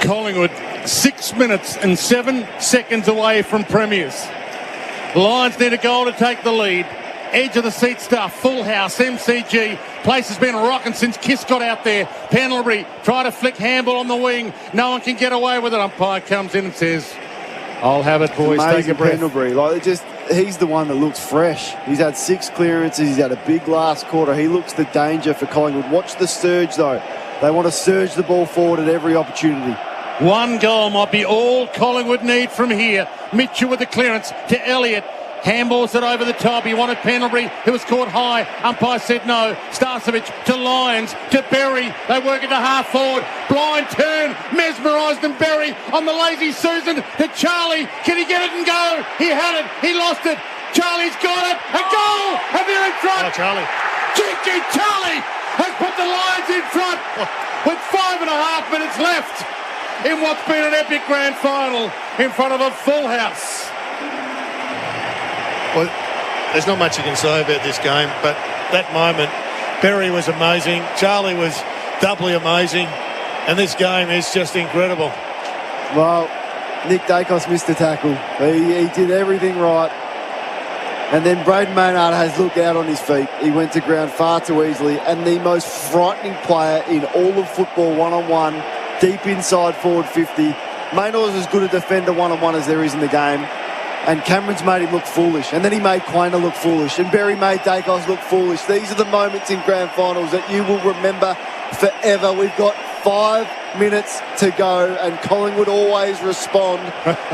Collingwood 6 minutes and 7 seconds away from premiers. The Lions need a goal to take the lead. Edge of the seat stuff, full house, MCG. Place has been rocking since Kiss got out there. Pendlebury try to flick handball on the wing. No one can get away with it. Umpire comes in and says, I'll have it, boys. Amazing Take a breath. Pendlebury. He's the one that looks fresh. He's had 6 clearances. He's had a big last quarter. He looks the danger for Collingwood. Watch the surge, though. They want to surge the ball forward at every opportunity. One goal might be all Collingwood need from here. Mitchell with the clearance to Elliott. Handballs it over the top. He wanted Pendlebury, who was caught high. Umpire said no. Starcevic to Lyons, to Berry. They work it to half forward. Blind turn, mesmerised, and Berry on the lazy Susan to Charlie. Can he get it and go? He had it. He lost it. Charlie's got it. A goal! And they're in front. Oh, Charlie. Gigi Charlie has put the Lions in front with 5.5 minutes left in what's been an epic grand final in front of a full house. Well, there's not much you can say about this game, but that moment, Berry was amazing, Charlie was doubly amazing, and this game is just incredible. Well, Nick Dacos missed the tackle. He did everything right. And then Braden Maynard has looked out on his feet. He went to ground far too easily. And the most frightening player in all of football one-on-one, deep inside forward 50. Maynard's as good a defender one-on-one as there is in the game. And Cameron's made him look foolish. And then he made Quainer look foolish. And Berry made Dacos look foolish. These are the moments in grand finals that you will remember forever. We've got 5 minutes to go, and Collingwood always respond.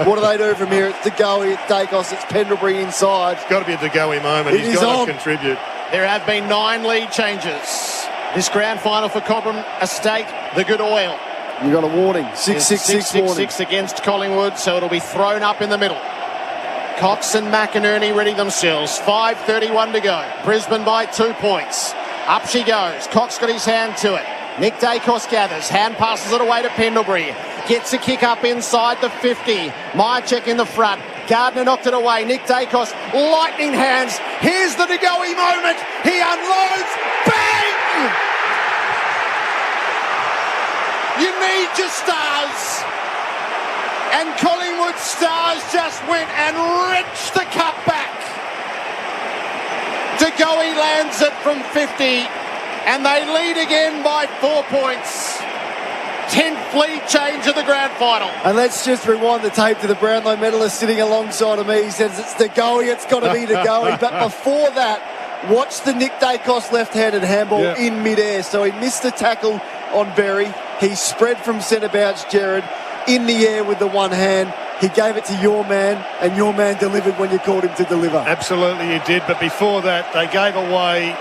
What do they do from here? It's DeGoey, it's Dacos, it's Pendlebury inside. It's got to be a DeGoey moment. He's got to contribute. There have been 9 lead changes. This grand final for Cobram Estate, the good oil. You got a warning, 6-6-6 warning. 6-6 against Collingwood, so it'll be thrown up in the middle. Cox and McInerney ready themselves. 5:31 to go. Brisbane by 2 points. Up she goes. Cox got his hand to it. Nick Dacos gathers, hand passes it away to Pendlebury. Gets a kick up inside the 50. Myercheck in the front. Gardner knocked it away. Nick Dacos, lightning hands. Here's the DeGoey moment. He unloads. Bang! You need your stars. And Collingwood stars just went and wrenched the cup back. DeGoey lands it from 50. And they lead again by 4 points. 10th lead change of the grand final. And let's just rewind the tape to the Brownlow medalist sitting alongside of me. He says it's DeGoey, it's got to be DeGoey. But before that, watch the Nick Dacos left-handed handball in midair. So he missed the tackle on Berry. He spread from centre bounce Jared in the air with the one hand. He gave it to your man, and your man delivered when you called him to deliver. Absolutely he did. But before that, they gave away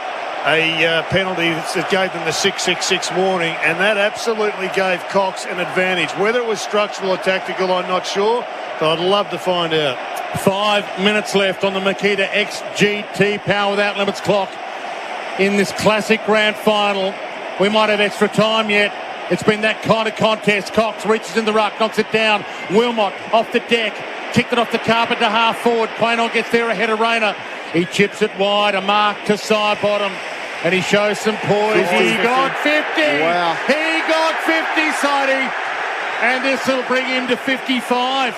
a penalty that gave them the 6-6-6 warning, and that absolutely gave Cox an advantage. Whether it was structural or tactical, I'm not sure, but I'd love to find out. 5 minutes left on the Makita XGT Power Without Limits clock in this classic grand final. We might have extra time yet. It's been that kind of contest. Cox reaches in the ruck, knocks it down. Wilmot off the deck, kicked it off the carpet to half forward. Quaynor gets there ahead of Rayner. He chips it wide, a mark to side bottom, and he shows some poise. He got 50. Wow. He got 50, Sidey, and this will bring him to 55.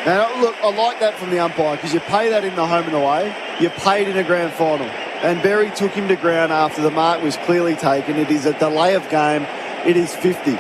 Now, look, I like that from the umpire because you pay that in the home and away. You paid in a grand final. And Berry took him to ground after the mark was clearly taken. It is a delay of game. It is 50.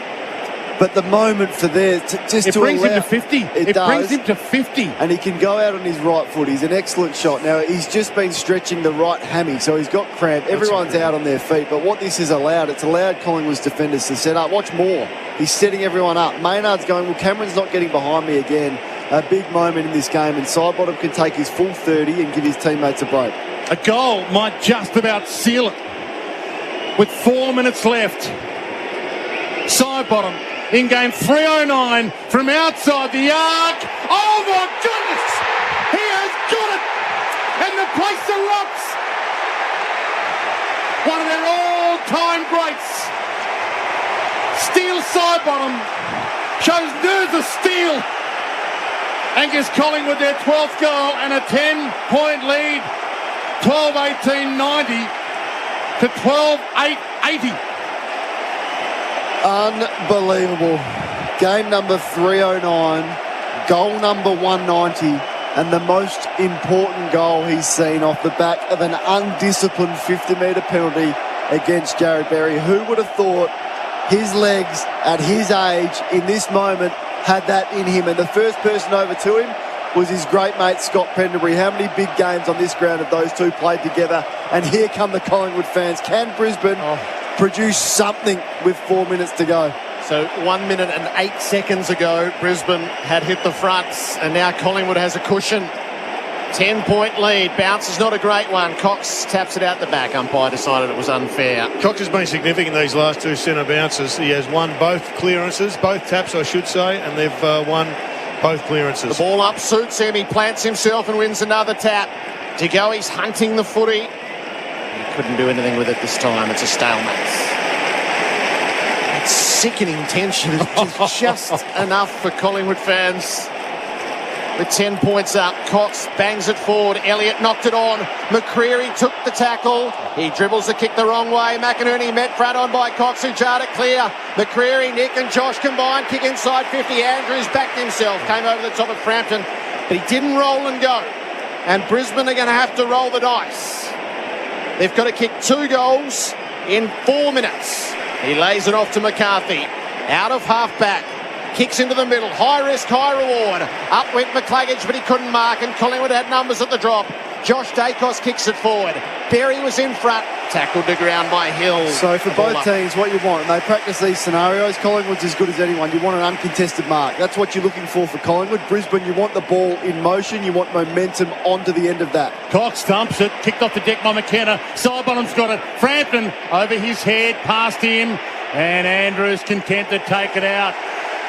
But the moment for there, it brings him to 50. It brings him to 50. And he can go out on his right foot. He's an excellent shot. Now, he's just been stretching the right hammy, so he's got cramp. Everyone's out on their feet. But what this has allowed, it's allowed Collingwood's defenders to set up. Watch more. He's setting everyone up. Maynard's going, well, Cameron's not getting behind me again. A big moment in this game, and Sidebottom can take his full 30 and give his teammates a break. A goal might just about seal it. With 4 minutes left. Sidebottom in game 309 from outside the arc. Oh my goodness! He has got it! And the place erupts! One of their all-time greats. Steele Sidebottom shows nerves of steel and gives Collingwood their 12th goal and a 10-point lead. 12-18-90 to 12-8-80. Unbelievable. Game number 309, goal number 190, and the most important goal he's seen off the back of an undisciplined 50-metre penalty against Jared Berry. Who would have thought his legs at his age in this moment had that in him? And the first person over to him was his great mate Scott Pendlebury. How many big games on this ground have those two played together? And here come the Collingwood fans. Can Brisbane produce something with 4 minutes to go? So 1 minute and 8 seconds ago, Brisbane had hit the fronts, and now Collingwood has a cushion. 10-point lead. Bounce is not a great one. Cox taps it out the back. Umpire decided it was unfair. Cox has been significant these last two centre bounces. He has won both clearances, both taps, I should say, and they've won both clearances. The ball up suits him. He plants himself and wins another tap. To go, he's hunting the footy. He couldn't do anything with it this time. It's a stalemate. It's sickening tension. It's just enough for Collingwood fans. With 10 points up, Cox bangs it forward. Elliott knocked it on. McCreery took the tackle. He dribbles the kick the wrong way. McInerney met front on by Cox, who jarred it clear. McCreery, Nick and Josh combined. Kick inside 50. Andrews backed himself. Came over the top of Frampton. But he didn't roll and go. And Brisbane are going to have to roll the dice. They've got to kick 2 goals in 4 minutes. He lays it off to McCarthy. Out of half-back. Kicks into the middle. High risk, high reward. Up went McCluggage, but he couldn't mark, and Collingwood had numbers at the drop. Josh Dacos kicks it forward. Berry was in front. Tackled to ground by Hill. So for both teams, what you want, and they practice these scenarios, Collingwood's as good as anyone. You want an uncontested mark. That's what you're looking for Collingwood. Brisbane, you want the ball in motion. You want momentum onto the end of that. Cox dumps it. Kicked off the deck by McKenna. Sidebottom's got it. Frampton over his head, past him. And Andrews content to take it out.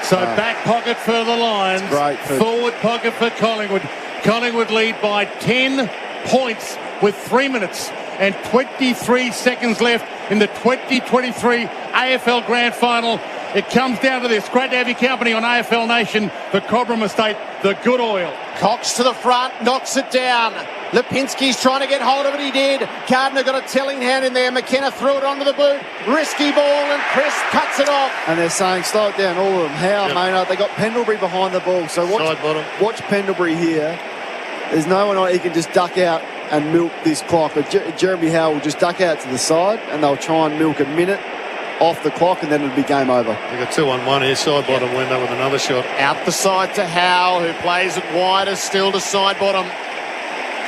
So back pocket for the Lions. Great. Forward pocket for Collingwood. Collingwood lead by 10 points with 3 minutes and 23 seconds left in the 2023 AFL Grand Final. It comes down to this. Great to have your company on AFL Nation for Cobram Estate, the good oil. Cox to the front, knocks it down. Lipinski's trying to get hold of it, he did. Gardner got a telling hand in there. McKenna threw it onto the boot. Risky ball, and Chris cuts it off. And they're saying, slow it down, all of them. How, Maynard? They got Pendlebury behind the ball. So watch Pendlebury here. There's no one he can just duck out and milk this clock. But Jeremy Howe will just duck out to the side, and they'll try and milk a minute off the clock, and then it'll be game over. They've got 2-on-1 here. Side bottom went up with another shot. Out the side to Howe, who plays it wider still to side bottom.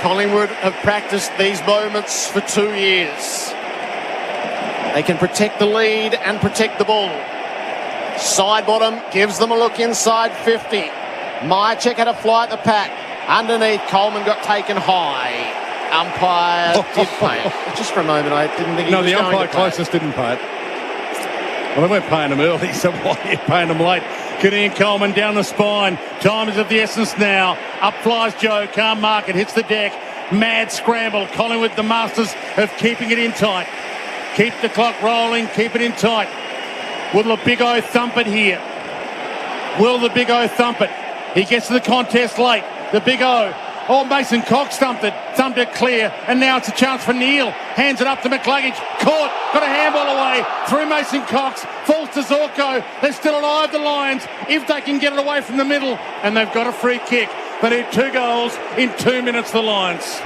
Collingwood have practiced these moments for 2 years. They can protect the lead and protect the ball. Side bottom gives them a look inside 50. Myercheck had a fly at the pack. Underneath, Coleman got taken high. Umpire did pay it. Just for a moment, I didn't think he was going to pay it. No, the umpire closest didn't pay it. Well, they weren't paying them early, so why are you paying them late? Gideon Coleman down the spine. Time is of the essence now. Up flies Joe. Can't mark it. Hits the deck. Mad scramble. Collingwood, the masters of keeping it in tight. Keep the clock rolling. Keep it in tight. Will the Big O thump it here? Will the Big O thump it? He gets to the contest late. The Big O. Oh, Mason Cox thumped it clear, and now it's a chance for Neale. Hands it up to McCluggage. Caught. Got a handball away. Through Mason Cox. Falls to Zorko. They're still alive, the Lions, if they can get it away from the middle. And they've got a free kick. They need 2 goals in 2 minutes, the Lions.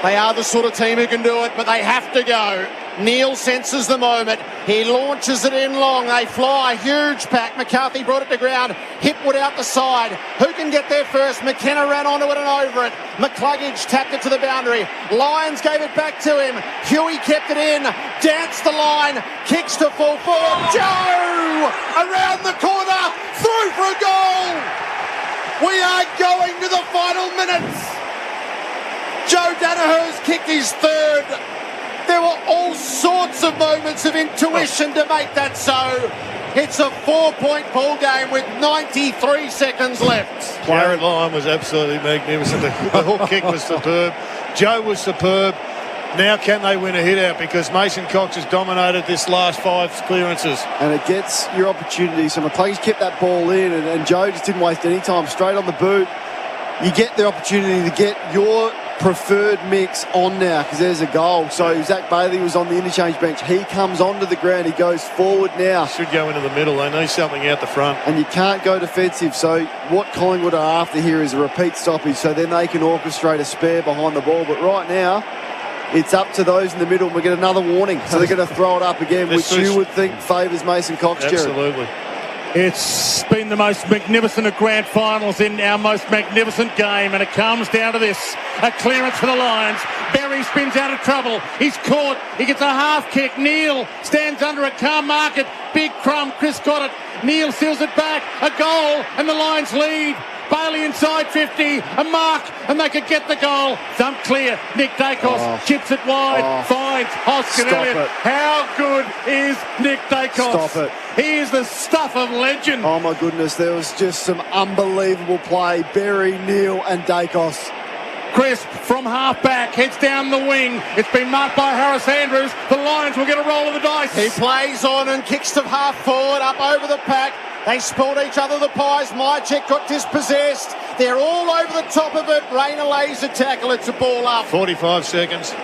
They are the sort of team who can do it, but they have to go. Neale senses the moment. He launches it in long. They fly. Huge pack. McCarthy brought it to ground. Hipwood out the side. Who can get there first? McKenna ran onto it and over it. McCluggage tapped it to the boundary. Lions gave it back to him. Huey kept it in. Danced the line. Kicks to full forward. Joe! Around the corner. Through for a goal! We are going to the final minutes. Joe Danaher's kicked his 3rd. There were all sorts of moments of intuition to make that so. It's a 4-point ball game with 93 seconds left. Jared Lyon was absolutely magnificent. The hook kick was superb. Joe was superb. Now can they win a hit out, because Mason Cox has dominated this last 5 clearances. And it gets your opportunity. So McCluggage kept that ball in, and Joe just didn't waste any time. Straight on the boot. You get the opportunity to get your preferred mix on now, because there's a goal. So Zach Bailey was on the interchange bench. He comes onto the ground. He goes forward now. Should go into the middle. They need something out the front. And you can't go defensive. So what Collingwood are after here is a repeat stoppage, so then they can orchestrate a spare behind the ball. But right now, it's up to those in the middle. We get another warning. So they're going to throw it up again, which you would think favours Mason Cox, Jared. Absolutely. It's been the most magnificent of grand finals in our most magnificent game, and it comes down to this. A clearance for the Lions. Berry spins out of trouble. He's caught. He gets a half kick. Neale stands under it. Can't mark it. Big crumb. Chris got it. Neale seals it back. A goal, and the Lions lead Bailey inside 50, a mark, and they could get the goal. Dump clear. Nick Dacos chips it wide, finds Hoskin Elliott. How good is Nick Dacos? Stop it. He is the stuff of legend. Oh my goodness, there was just some unbelievable play. Berry, Neal and Dacos. Crisp from half-back, heads down the wing. It's been marked by Harris Andrews. The Lions will get a roll of the dice. He plays on and kicks to half forward, up over the pack. They spilled each other the pies. Mychek got dispossessed. They're all over the top of it. Rayner lays a tackle. It's a ball up. 45 seconds.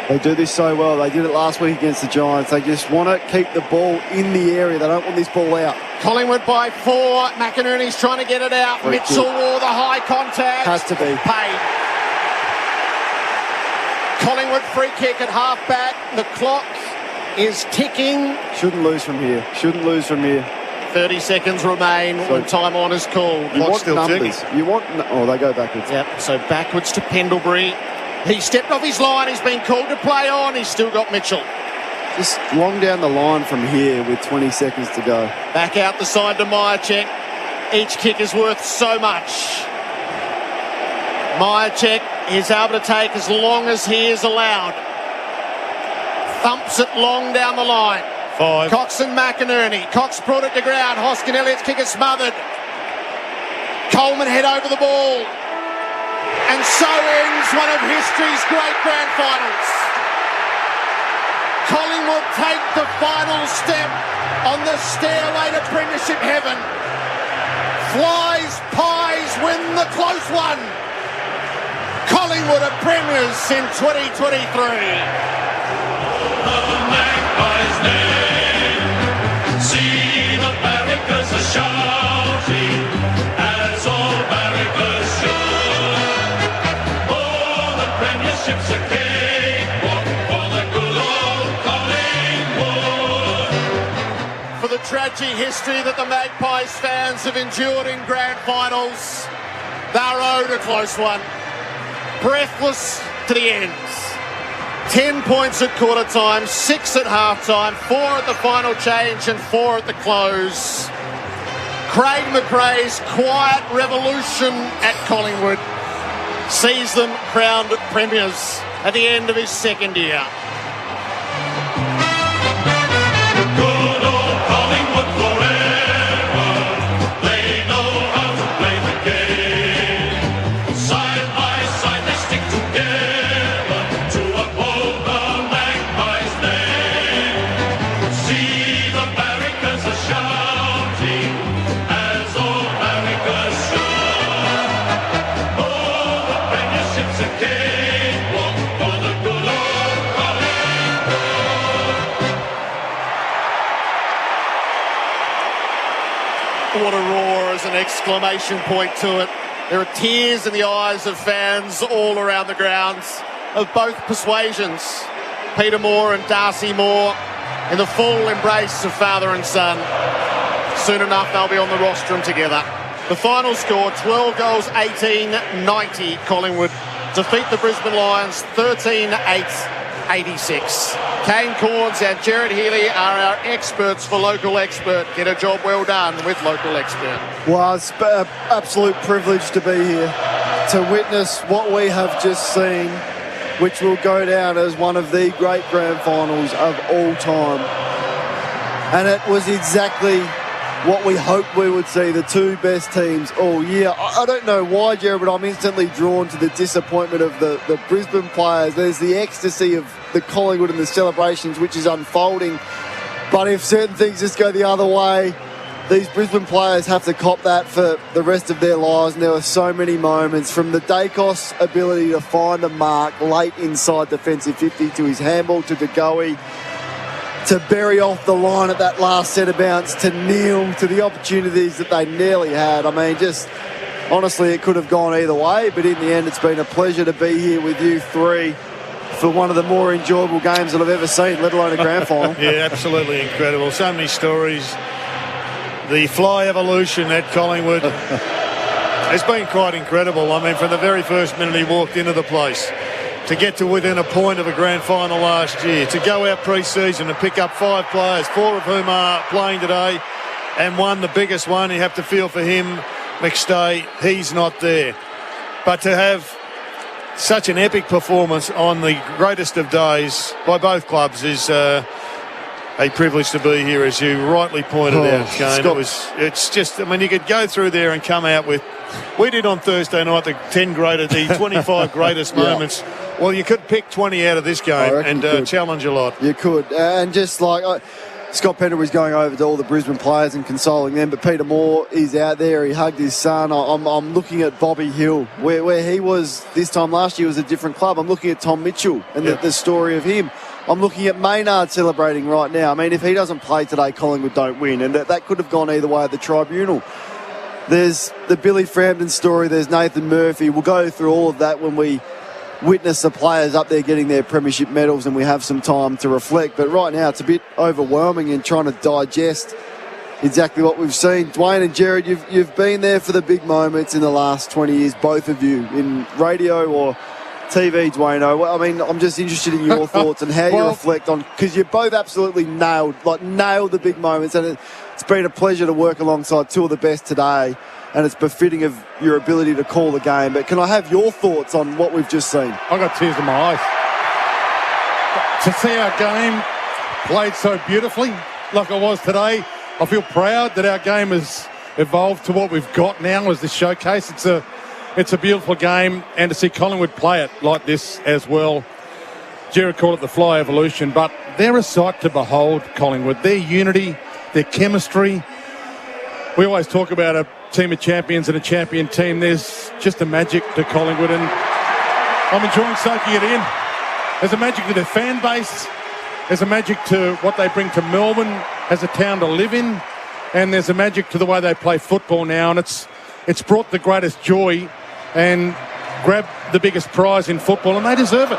They do this so well. They did it last week against the Giants. They just want to keep the ball in the area. They don't want this ball out. Collingwood by 4. McInerney's trying to get it out. Mitchell wore the high contact. Has to be. Paid. Collingwood free kick at half-back. The clock is ticking. Shouldn't lose from here. 30 seconds remain when time on is called. You want numbers. You want... Oh, they go backwards. Yep, so backwards to Pendlebury. He stepped off his line. He's been called to play on. He's still got Mitchell. Just long down the line from here with 20 seconds to go. Back out the side to Mychek. Each kick is worth so much. Mychek is able to take as long as he is allowed. Thumps it long down the line. 5. Cox and McInerney. Cox brought it to ground. Hoskin Elliott's kick is smothered. Coleman head over the ball. And so ends one of history's great grand finals. Collingwood take the final step on the stairway to premiership heaven. Flies, pies win the close one. Collingwood are premiers in 2023. See the barricades are shouting as all barricades should. Oh, the premiership's a cakewalk for the good old Collingwood. For the tragic history that the Magpies fans have endured in grand finals, they're owed a close one. Breathless to the end. 10 points at quarter time, 6 at half time, 4 at the final change and 4 at the close. Craig McRae's quiet revolution at Collingwood sees them crowned premiers at the end of his second year. Good old Collingwood forever. They know how to play the game. Side by side they stick together to uphold the Magpies' name. See the barricades are shouting as all barricades should. Oh, the premiership's a cakewalk for the good old Collingwood. What a roar as an exclamation point to it. There are tears in the eyes of fans all around the grounds of both persuasions. Peter Moore and Darcy Moore in the full embrace of father and son. Soon enough they'll be on the rostrum together. The final score, 12 goals, 18-90. Collingwood defeat the Brisbane Lions 13-8-86. Kane Corns and Jared Healy are our experts for Local Expert. Get a job well done with Local Expert. Well, it's an absolute privilege to be here to witness what we have just seen, which will go down as one of the great grand finals of all time. And it was exactly what we hoped we would see, the two best teams all year. I don't know why, Jared, but I'm instantly drawn to the disappointment of the Brisbane players. There's the ecstasy of the Collingwood and the celebrations, which is unfolding. But if certain things just go the other way, these Brisbane players have to cop that for the rest of their lives. And there were so many moments, from the Dacos ability to find a mark late inside defensive 50 to his handball to DeGoey, to bury off the line at that last centre bounce, to Neal, to the opportunities that they nearly had. I mean, just honestly, it could have gone either way, but in the end, it's been a pleasure to be here with you three for one of the more enjoyable games that I've ever seen, let alone a grand final. Yeah, absolutely incredible. So many stories. The fly evolution at Collingwood has been quite incredible. I mean, from the very first minute he walked into the place, to get to within a point of a grand final last year, to go out pre-season and pick up 5 players, 4 of whom are playing today, and one, the biggest one, you have to feel for him, McStay, he's not there. But to have such an epic performance on the greatest of days by both clubs is a privilege to be here, as you rightly pointed out, Kane. It's just, I mean, you could go through there and come out with, we did on Thursday night the 25 greatest moments. Well, you could pick 20 out of this game and challenge a lot. You could. And just like Scott Pender was going over to all the Brisbane players and consoling them, but Peter Moore, he's out there. He hugged his son. I'm looking at Bobby Hill, where he was this time last year was a different club. I'm looking at Tom Mitchell and the story of him. I'm looking at Maynard celebrating right now. I mean, if he doesn't play today, Collingwood don't win, and that could have gone either way at the tribunal. There's the Billy Frampton story. There's Nathan Murphy. We'll go through all of that when we witness the players up there getting their premiership medals and we have some time to reflect. But right now it's a bit overwhelming in trying to digest exactly what we've seen. Dwayne and Jared, you've been there for the big moments in the last 20 years, both of you, in radio or TV, Dwayne. I mean, I'm just interested in your thoughts and how you reflect on, because you both absolutely nailed the big moments, and it's been a pleasure to work alongside two of the best today, and it's befitting of your ability to call the game. But can I have your thoughts on what we've just seen? I got tears in my eyes. To see our game played so beautifully, like it was today, I feel proud that our game has evolved to what we've got now as the showcase. It's a beautiful game, and to see Collingwood play it like this as well. Jared called it the fly evolution, but they're a sight to behold, Collingwood. Their unity, their chemistry. We always talk about a team of champions and a champion team. There's just a magic to Collingwood, and I'm enjoying soaking it in. There's a magic to their fan base. There's a magic to what they bring to Melbourne as a town to live in, and there's a magic to the way they play football now, and it's brought the greatest joy and grabbed the biggest prize in football, and they deserve it.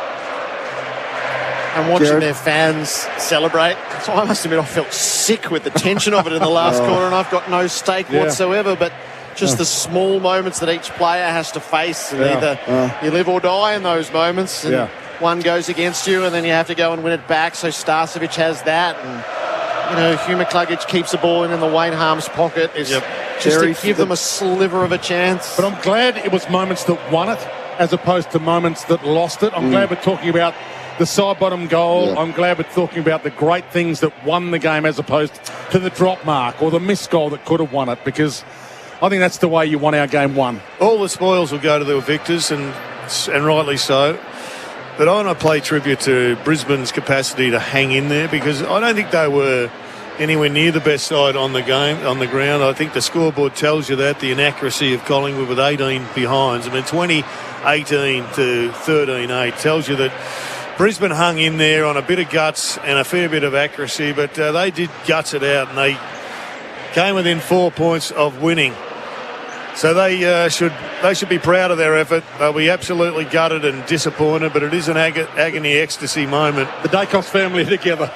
And watching their fans celebrate, so I must admit I felt sick with the tension of it in the last quarter, and I've got no stake whatsoever, but just the small moments that each player has to face, and either you live or die in those moments, and one goes against you and then you have to go and win it back. So Starcevic has that, and Hugh McCluggage keeps the ball in the Wayne Harm's pocket. It's just to give them a sliver of a chance. But I'm glad it was moments that won it as opposed to moments that lost it. I'm glad we're talking about the side-bottom goal. I'm glad we're talking about the great things that won the game as opposed to the drop mark or the missed goal that could have won it, because I think that's the way you want our game won. All the spoils will go to the victors, and rightly so. But I want to pay tribute to Brisbane's capacity to hang in there, because I don't think they were anywhere near the best side on the ground. I think the scoreboard tells you that, the inaccuracy of Collingwood with 18 behinds. I mean, 20-18 to 13-8 tells you that Brisbane hung in there on a bit of guts and a fair bit of accuracy, but they did guts it out, and they came within 4 points of winning. So they should be proud of their effort. They'll be absolutely gutted and disappointed, but it is an agony ecstasy moment. The Dacos family together.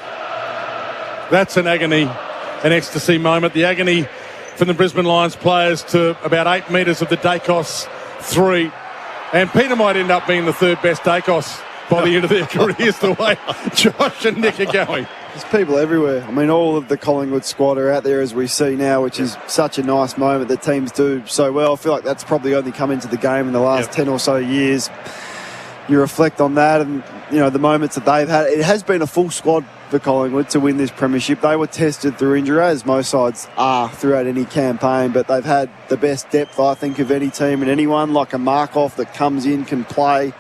That's an agony, an ecstasy moment. The agony from the Brisbane Lions players to about 8 metres of the Dacos 3. And Peter might end up being the third best Dacos by the end of their careers, the way Josh and Nick are going. There's people everywhere. I mean, all of the Collingwood squad are out there, as we see now, which is such a nice moment that teams do so well. I feel like that's probably only come into the game in the last 10 or so years. You reflect on that and, the moments that they've had. It has been a full squad for Collingwood to win this premiership. They were tested through injury, as most sides are throughout any campaign, but they've had the best depth, I think, of any team and anyone, like a Markov that comes in, can play.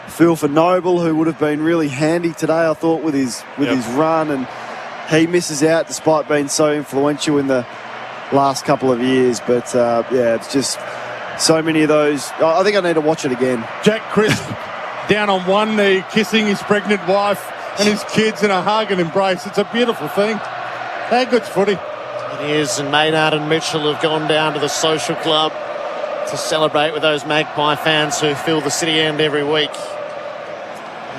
Phil for Noble, who would have been really handy today, I thought, with his run, and he misses out despite being so influential in the last couple of years. But it's just so many of those. I think I need to watch it again. Jack Crisp down on one knee, kissing his pregnant wife and his kids in a hug and embrace. It's a beautiful thing. How good's footy? It is, and Maynard and Mitchell have gone down to the social club to celebrate with those Magpie fans who fill the city end every week.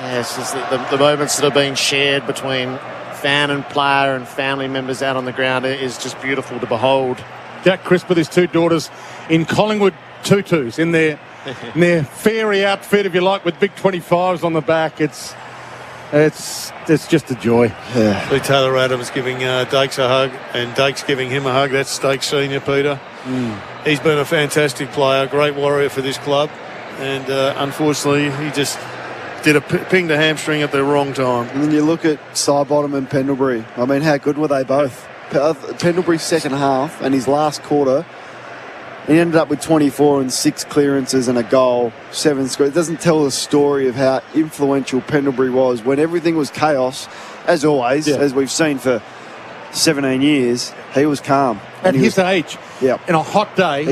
Yes, it's the moments that are being shared between fan and player and family members out on the ground is just beautiful to behold. Jack Crisp with his two daughters in Collingwood tutus, in their fairy outfit, if you like, with big 25s on the back. It's It's just a joy. Yeah. Lee Taylor Adams giving Dakes a hug, and Dakes giving him a hug. That's Dakes Senior, Peter. He's been a fantastic player, great warrior for this club, and unfortunately he just did a pinged a hamstring at the wrong time. And then you look at Sidebottom and Pendlebury. I mean, how good were they both? Pendlebury's second half and his last quarter, he ended up with 24 and 6 clearances and a goal, 7 scores. It doesn't tell the story of how influential Pendlebury was when everything was chaos, as always, as we've seen for 17 years. He was calm. At his age, in a hot day,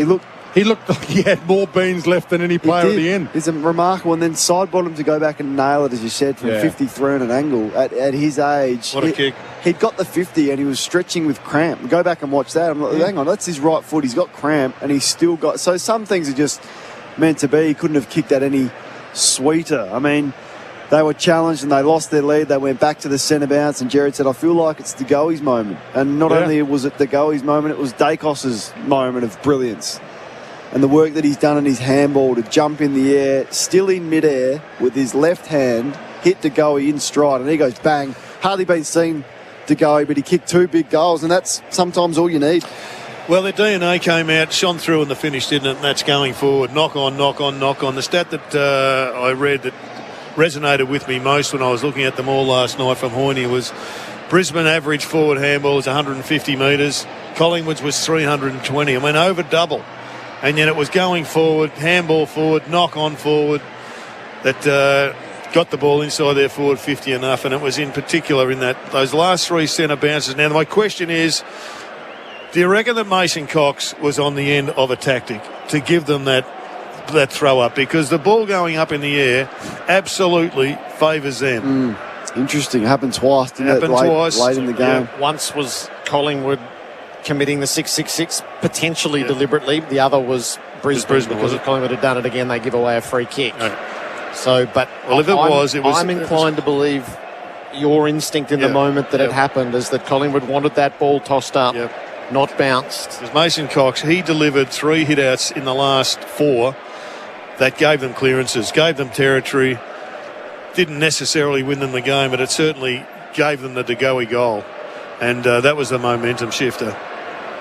he looked like he had more beans left than any player at the end. It's remarkable. And then Sidebottom to go back and nail it, as you said, from 53 on an angle at his age. What a kick. He'd got the 50 and he was stretching with cramp. Go back and watch that. I'm like, hang on, that's his right foot. He's got cramp and he's still got... So some things are just meant to be. He couldn't have kicked that any sweeter. I mean, they were challenged and they lost their lead. They went back to the centre bounce and Jared said, I feel like it's De Goey's moment. And not only was it De Goey's moment, it was Dacos's moment of brilliance. And the work that he's done in his handball to jump in the air, still in midair with his left hand, hit De Goey in stride, and he goes bang. Hardly been seen De Goey, but he kicked 2 big goals, and that's sometimes all you need. Well, their DNA came out, shone through in the finish, didn't it? And that's going forward. Knock on, knock on, knock on. The stat that I read that resonated with me most when I was looking at them all last night from Hoyne was Brisbane average forward handball is 150 metres. Collingwood's was 320. I mean, over double. And yet it was going forward, handball forward, knock on forward, that got the ball inside their forward 50 enough, and it was in particular in those last 3 centre bounces. Now, my question is, do you reckon that Mason Cox was on the end of a tactic to give them that throw up? Because the ball going up in the air absolutely favours them. Interesting. It happened twice, didn't it? Late in the game. Yeah. Once was Collingwood committing the 6-6-6 potentially deliberately. The other was Brisbane because if Collingwood had done it again, they give away a free kick. So, but if I'm inclined to believe your instinct in the moment that it happened is that Collingwood wanted that ball tossed up, not bounced. Because Mason Cox, he delivered 3 hit-outs in the last 4 that gave them clearances, gave them territory, didn't necessarily win them the game, but it certainly gave them the De Goey goal. And that was the momentum shifter.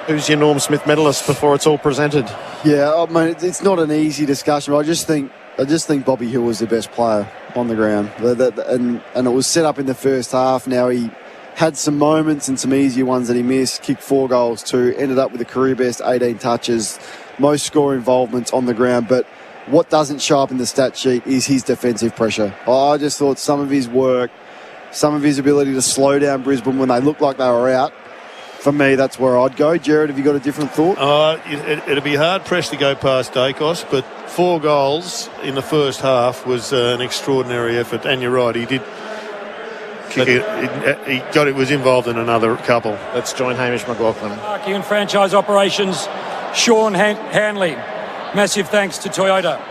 Who's your Norm Smith medalist before it's all presented? Yeah, I mean, it's not an easy discussion, but I just think Bobby Hill was the best player on the ground. And it was set up in the first half. Now he had some moments and some easier ones that he missed, kicked 4 goals too, ended up with a career best 18 touches, most score involvements on the ground. But what doesn't show up in the stat sheet is his defensive pressure. I just thought some of his work, some of his ability to slow down Brisbane when they looked like they were out, for me, that's where I'd go. Jared, have you got a different thought? It'd be hard-pressed to go past Dacos, but 4 goals in the first half was an extraordinary effort. And you're right, he did kick it. He was involved in another couple. Let's join Hamish McLaughlin. Marketing and franchise operations, Sean Hanley. Massive thanks to Toyota.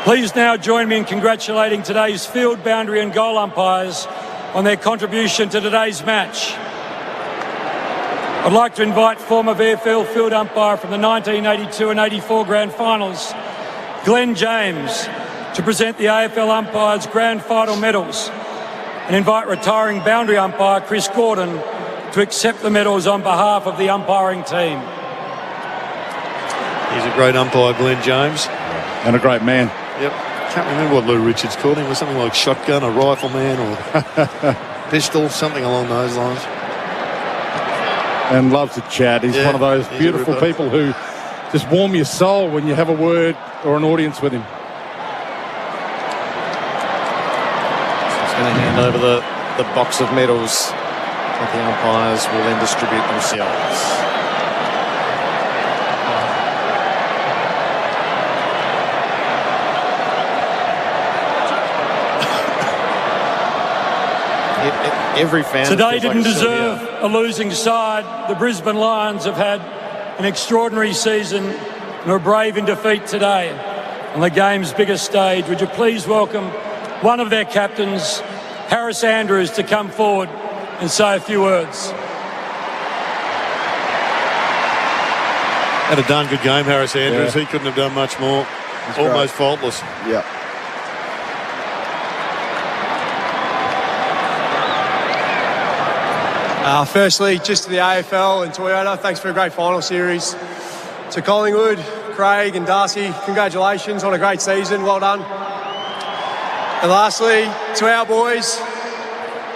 Please now join me in congratulating today's field, boundary and goal umpires on their contribution to today's match. I'd like to invite former VFL field umpire from the 1982 and 84 grand finals, Glenn James, to present the AFL umpires' grand final medals, and invite retiring boundary umpire Chris Gordon to accept the medals on behalf of the umpiring team. He's a great umpire, Glenn James. And a great man. Yep. Can't remember what Lou Richards called him. It was something like shotgun, a rifleman, or pistol, something along those lines. And loves to chat. He's one of those beautiful people who just warm your soul when you have a word or an audience with him. He's going to hand over the box of medals that the umpires will then distribute themselves. Every fan today didn't deserve a losing side. The Brisbane Lions have had an extraordinary season and are brave in defeat today on the game's biggest stage. Would you please welcome one of their captains, Harris Andrews, to come forward and say a few words. Had a darn good game, Harris Andrews. He couldn't have done much more. Almost faultless. Yeah. Firstly, just to the AFL and Toyota, thanks for a great final series. To Collingwood, Craig and Darcy, congratulations on a great season. Well done. And lastly, to our boys,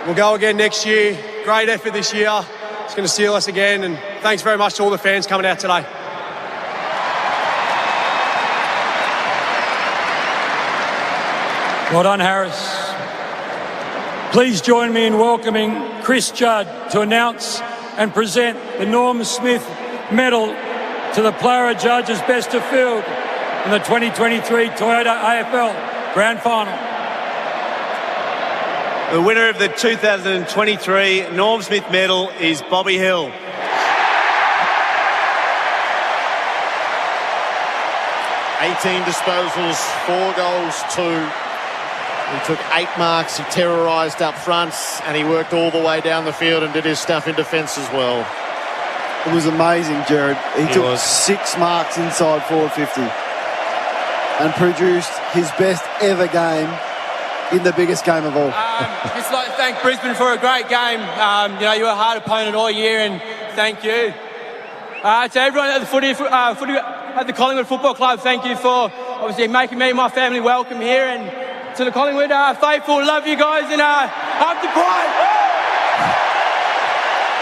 we'll go again next year. Great effort this year. It's going to steal us again. And thanks very much to all the fans coming out today. Well done, Harris. Please join me in welcoming Chris Judd to announce and present the Norm Smith Medal to the player judges best of field in the 2023 Toyota AFL Grand Final. The winner of the 2023 Norm Smith Medal is Bobby Hill. disposals, 4 goals, 2. He took 8 marks, he terrorised up front, and he worked all the way down the field and did his stuff in defence as well. It was amazing, Jared. He took 6 marks inside forward 50 and produced his best ever game in the biggest game of all. Just like to thank Brisbane for a great game. You were a hard opponent all year, and thank you. To everyone at the at the Collingwood Football Club, thank you for obviously making me and my family welcome here, and to the Collingwood faithful, love you guys, and up the pride.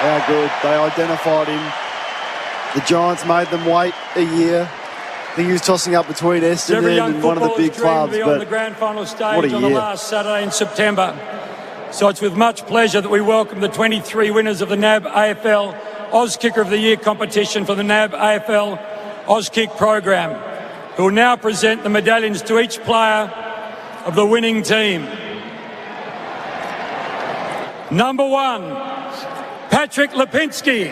How good. They identified him. The Giants made them wait a year. I think he was tossing up between Essendon and one of the big clubs. But on the grand final stage what a on the year. last Saturday in September. So it's with much pleasure that we welcome the 23 winners of the NAB AFL Oz Kicker of the Year competition for the NAB AFL Oz Kick program, who will now present the medallions to each player of the winning team. Number 1, Patrick Lipinski.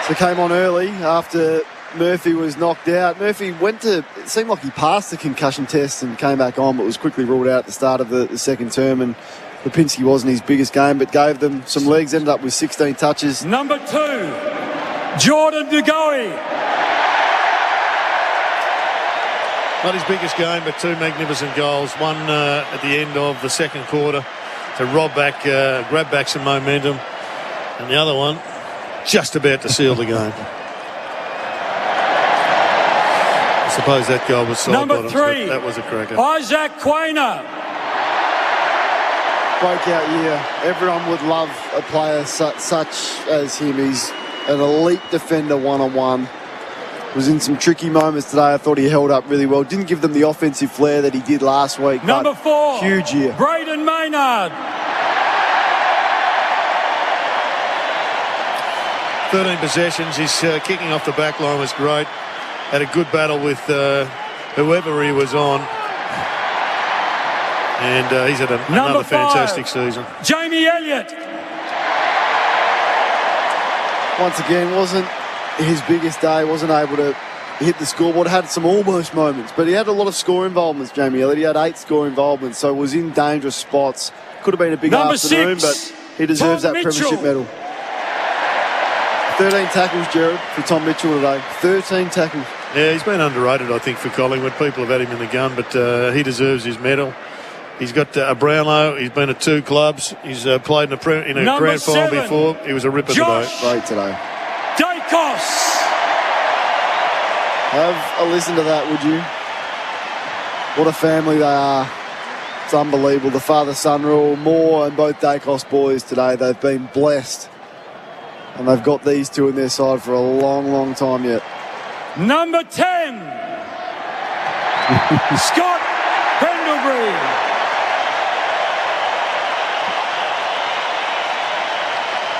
So came on early after Murphy was knocked out. Murphy it seemed like he passed the concussion test and came back on, but was quickly ruled out at the start of the second term. And Lipinski wasn't his biggest game, but gave them some legs, ended up with 16 touches. Number 2, Jordan Dugowie. Not his biggest game, but 2 magnificent goals. One at the end of the second quarter to grab back some momentum. And the other one just about to seal the game. I suppose that goal was side Number bottoms, 3, that was a cracker. Isaac Quainer. Breakout year. Everyone would love a player such as him. He's an elite defender one-on-one. Was in some tricky moments today. I thought he held up really well. Didn't give them the offensive flair that he did last week. Number 4, huge year. Braden Maynard. 13 possessions. His kicking off the back line was great. Had a good battle with whoever he was on. And he's had another fantastic season. Jamie Elliott. Once again, wasn't his biggest day. Wasn't able to hit the scoreboard. Had some almost moments, but he had a lot of score involvements, Jamie Elliott. He had 8 score involvements, so was in dangerous spots. Could have been a big afternoon, but he deserves that premiership medal. 13 tackles, Gerard, for Tom Mitchell today. 13 tackles. Yeah, he's been underrated, I think, for Collingwood. People have had him in the gun, but he deserves his medal. He's got a Brownlow. He's been at 2 clubs. He's played in a grand final before. He was a ripper today. Great today. Dacos. Have a listen to that, would you? What a family they are. It's unbelievable. The father-son rule. Moore and both Dacos boys today. They've been blessed. And they've got these 2 in their side for a long, long time yet. Number 10, Scott Pendlebury.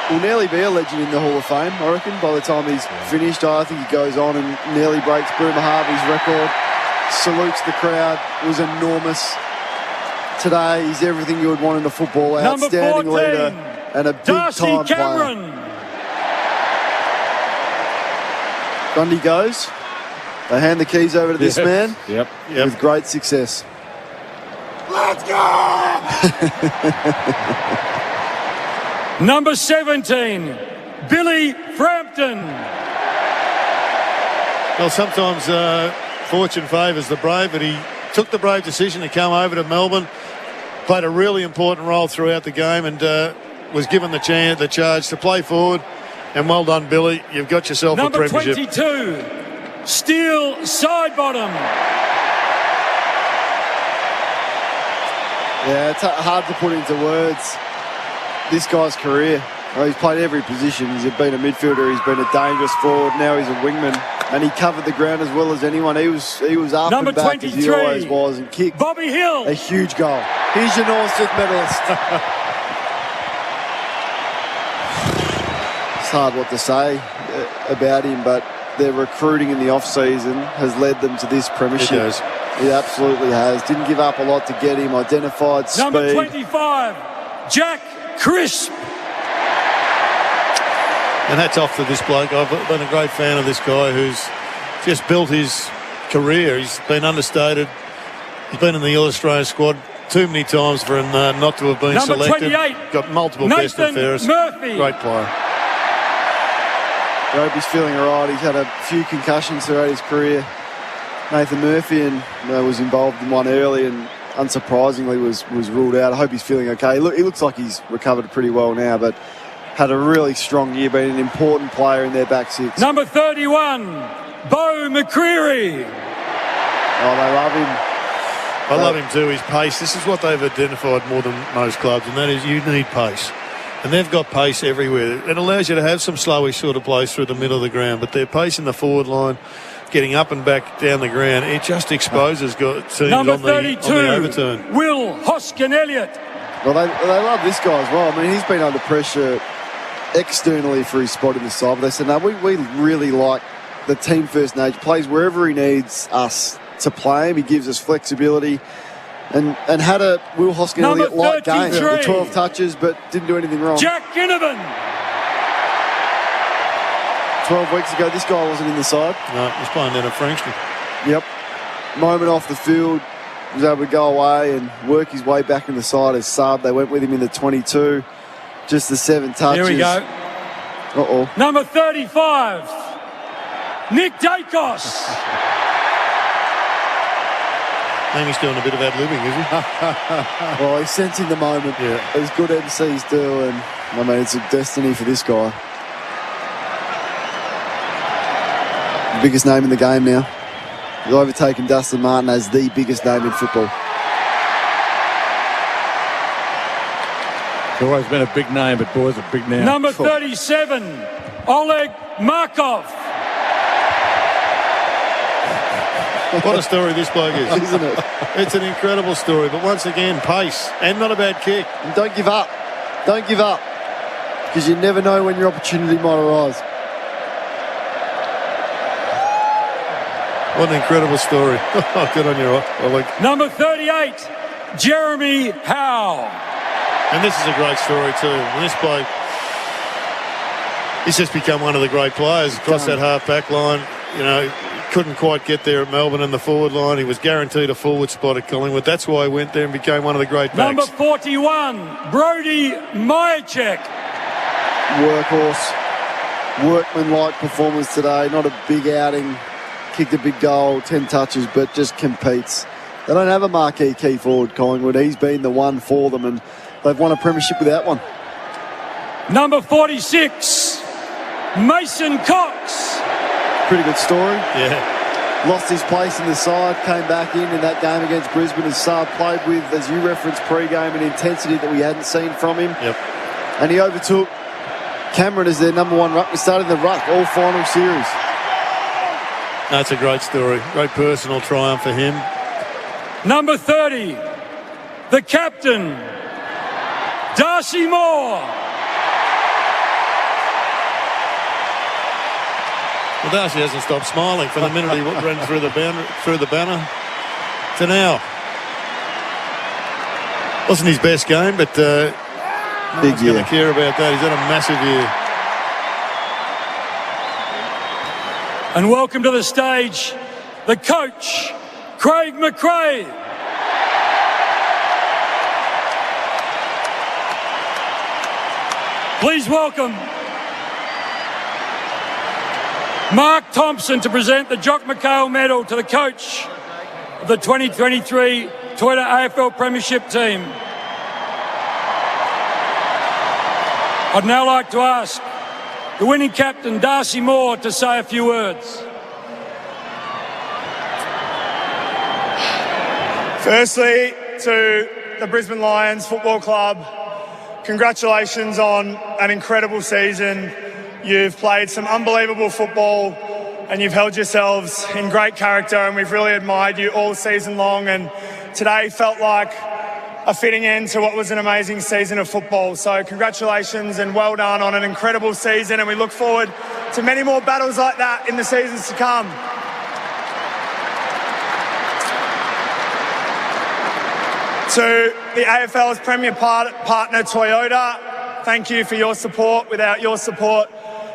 Will nearly be a legend in the Hall of Fame, I reckon, by the time he's finished. I think he goes on and nearly breaks Boomer Harvey's record. Salutes the crowd. Was enormous. Today, he's everything you would want in a football. Outstanding leader and a big-time player. Grundy goes. They hand the keys over to this man. Yep. With great success. Let's go! Number 17, Billy Frampton. Well, sometimes fortune favours the brave, but he took the brave decision to come over to Melbourne, played a really important role throughout the game and was given the charge to play forward. And well done, Billy. You've got yourself Number a premiership. 22, Steele Sidebottom. Yeah, it's hard to put into words this guy's career. Well, he's played every position. He's been a midfielder. He's been a dangerous forward. Now he's a wingman, and he covered the ground as well as anyone. He was up Number and back 23, as he always was, and kicked Bobby Hill. A huge goal. He's your North Smith medalist. It's hard what to say about him, but their recruiting in the off-season has led them to this premiership. It absolutely has. Didn't give up a lot to get him. Identified speed. Number 25, Jack Crisp. And hats off to this bloke. I've been a great fan of this guy who's just built his career. He's been understated. He's been in the All-Australian squad too many times for him not to have been Number selected. 28, got multiple Nathan best and fairest. Murphy. Great player. I hope he's feeling all right. He's had a few concussions throughout his career. Nathan Murphy and was involved in one early and unsurprisingly was ruled out. I hope he's feeling okay. He looks like he's recovered pretty well now, but had a really strong year, being an important player in their back six. Number 31, Bo McCreary. Oh, they love him. I love him too, his pace. This is what they've identified more than most clubs, and that is you need pace. And they've got pace everywhere. It allows you to have some slowish sort of plays through the middle of the ground, but their pace in the forward line, getting up and back down the ground, it just exposes teams Number on 32, the overturn. Will Hoskin-Elliott. Well, they love this guy as well. I mean, he's been under pressure externally for his spot in the side, but they said, no, we really like the team first nature. Plays wherever he needs us to play him. He gives us flexibility. And had a Will Hoskin-Elliott light game. The 12 touches, but didn't do anything wrong. Jack Ginnivan. 12 weeks ago, this guy wasn't in the side. No, he was playing down at Frankston. Yep. Moment off the field, was able to go away and work his way back in the side as sub. They went with him in the 22. Just the 7 touches. Here we go. Uh-oh. Number 35, Nick Dacos. I think he's doing a bit of ad-libbing, is he? Well, he's sensing the moment. Yeah. As good MCs do, and I mean, it's a destiny for this guy. The biggest name in the game now. He's overtaken Dustin Martin as the biggest name in football. It's always been a big name, but boys are big now. Number 37, Oleg Markov. What a story this bloke is. Isn't it? It's an incredible story, but once again, pace and not a bad kick. And don't give up. Don't give up. Because you never know when your opportunity might arise. What an incredible story. Good on you, Oleg. Number 38, Jeremy Howe. And this is a great story too. And this bloke, he's just become one of the great players across that half-back line. You know, couldn't quite get there at Melbourne in the forward line. He was guaranteed a forward spot at Collingwood. That's why he went there and became one of the great backs. Number 41, Brody Myercheck. Workhorse. Workman-like performance today. Not a big outing. Kicked a big goal, 10 touches, but just competes. They don't have a marquee key forward, Collingwood. He's been the one for them, and they've won a premiership with that one. Number 46, Mason Cox. Pretty good story. Yeah. Lost his place in the side, came back in that game against Brisbane as Saab, played with, as you referenced pre-game, an intensity that we hadn't seen from him. Yep. And he overtook Cameron as their number one ruck. We started the ruck all final series. That's a great story. Great personal triumph for him. Number 30, the captain, Darcy Moore. Well, Darcy hasn't stopped smiling from the minute he ran through the banner to now. Wasn't his best game, but no one's going to care about that. He's had a massive year. And welcome to the stage, the coach, Craig McRae. Please welcome Mark Thompson to present the Jock McHale Medal to the coach of the 2023 Toyota AFL Premiership team. I'd now like to ask the winning captain, Darcy Moore, to say a few words. Firstly, to the Brisbane Lions Football Club, congratulations on an incredible season. You've played some unbelievable football and you've held yourselves in great character, and we've really admired you all season long, and today felt like a fitting end to what was an amazing season of football. So congratulations and well done on an incredible season, and we look forward to many more battles like that in the seasons to come. To the AFL's premier partner, Toyota, thank you for your support. Without your support,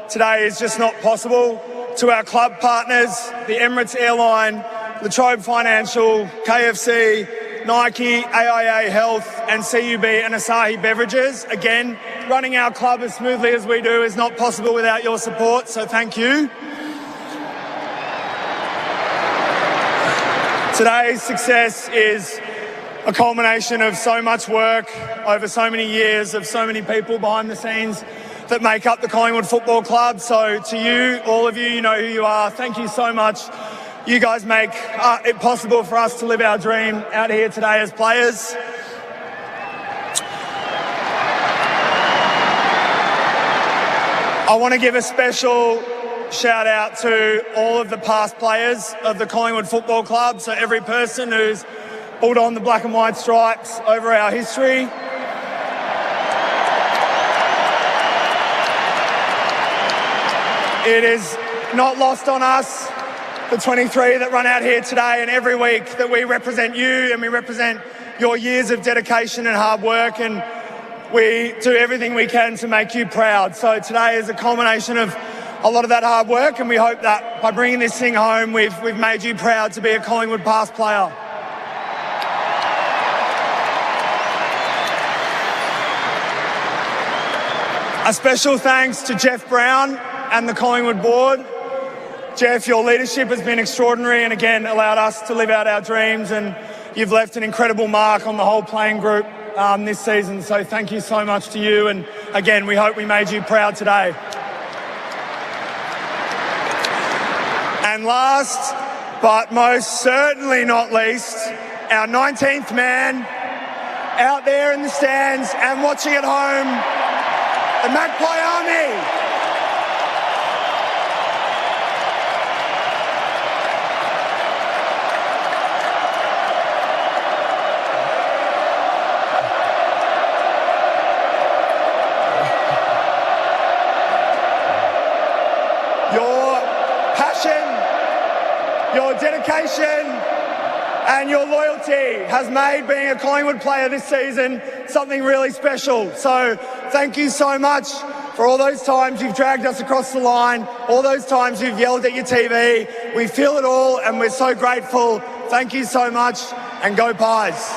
today is just not possible. To our club partners, the Emirates Airline, Latrobe Financial, KFC, Nike, AIA Health and CUB and Asahi Beverages. Again, running our club as smoothly as we do is not possible without your support, so thank you. Today's success is a culmination of so much work over so many years of so many people behind the scenes that make up the Collingwood Football Club. So to you, all of you, you know who you are. Thank you so much. You guys make it possible for us to live our dream out here today as players. I want to give a special shout out to all of the past players of the Collingwood Football Club. So every person who's pulled on the black and white stripes over our history. It is not lost on us, the 23 that run out here today and every week, that we represent you and we represent your years of dedication and hard work, and we do everything we can to make you proud. So today is a culmination of a lot of that hard work, and we hope that by bringing this thing home, we've made you proud to be a Collingwood past player. A special thanks to Jeff Brown and the Collingwood board. Jeff, your leadership has been extraordinary and again allowed us to live out our dreams, and you've left an incredible mark on the whole playing group this season. So thank you so much to you, and again, we hope we made you proud today. And last, but most certainly not least, our 19th man out there in the stands and watching at home, the Magpie Army. Your passion, your dedication and your loyalty has made being a Collingwood player this season something really special. So thank you so much for all those times you've dragged us across the line, all those times you've yelled at your TV. We feel it all and we're so grateful. Thank you so much, and go Pies.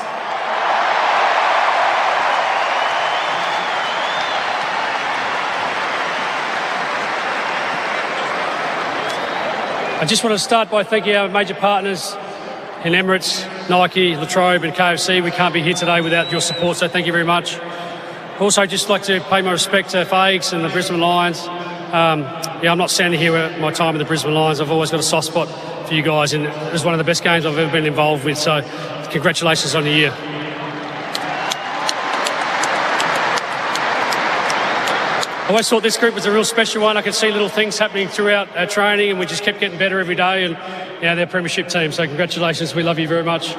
I just want to start by thanking our major partners in Emirates, Nike, Latrobe and KFC. We can't be here today without your support, so thank you very much. Also, I'd just like to pay my respect to Fags and the Brisbane Lions. I'm not standing here at my time with the Brisbane Lions. I've always got a soft spot for you guys, and it was one of the best games I've ever been involved with, so congratulations on the year. I always thought this group was a real special one. I could see little things happening throughout our training, and we just kept getting better every day, and now they're premiership team, so congratulations. We love you very much.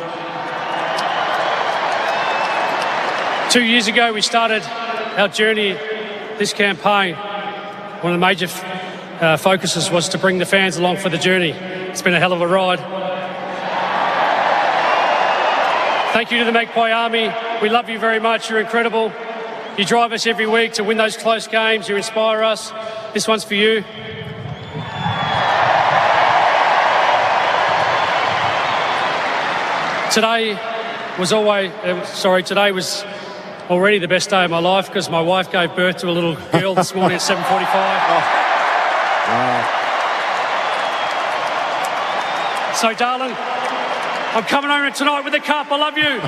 2 years ago, we started our journey, this campaign. One of the major focuses was to bring the fans along for the journey. It's been a hell of a ride. Thank you to the Magpie Army. We love you very much. You're incredible. You drive us every week to win those close games. You inspire us. This one's for you. Today was already the best day of my life, because my wife gave birth to a little girl this morning at 7:45. So, darling, I'm coming home tonight with a cup. I love you.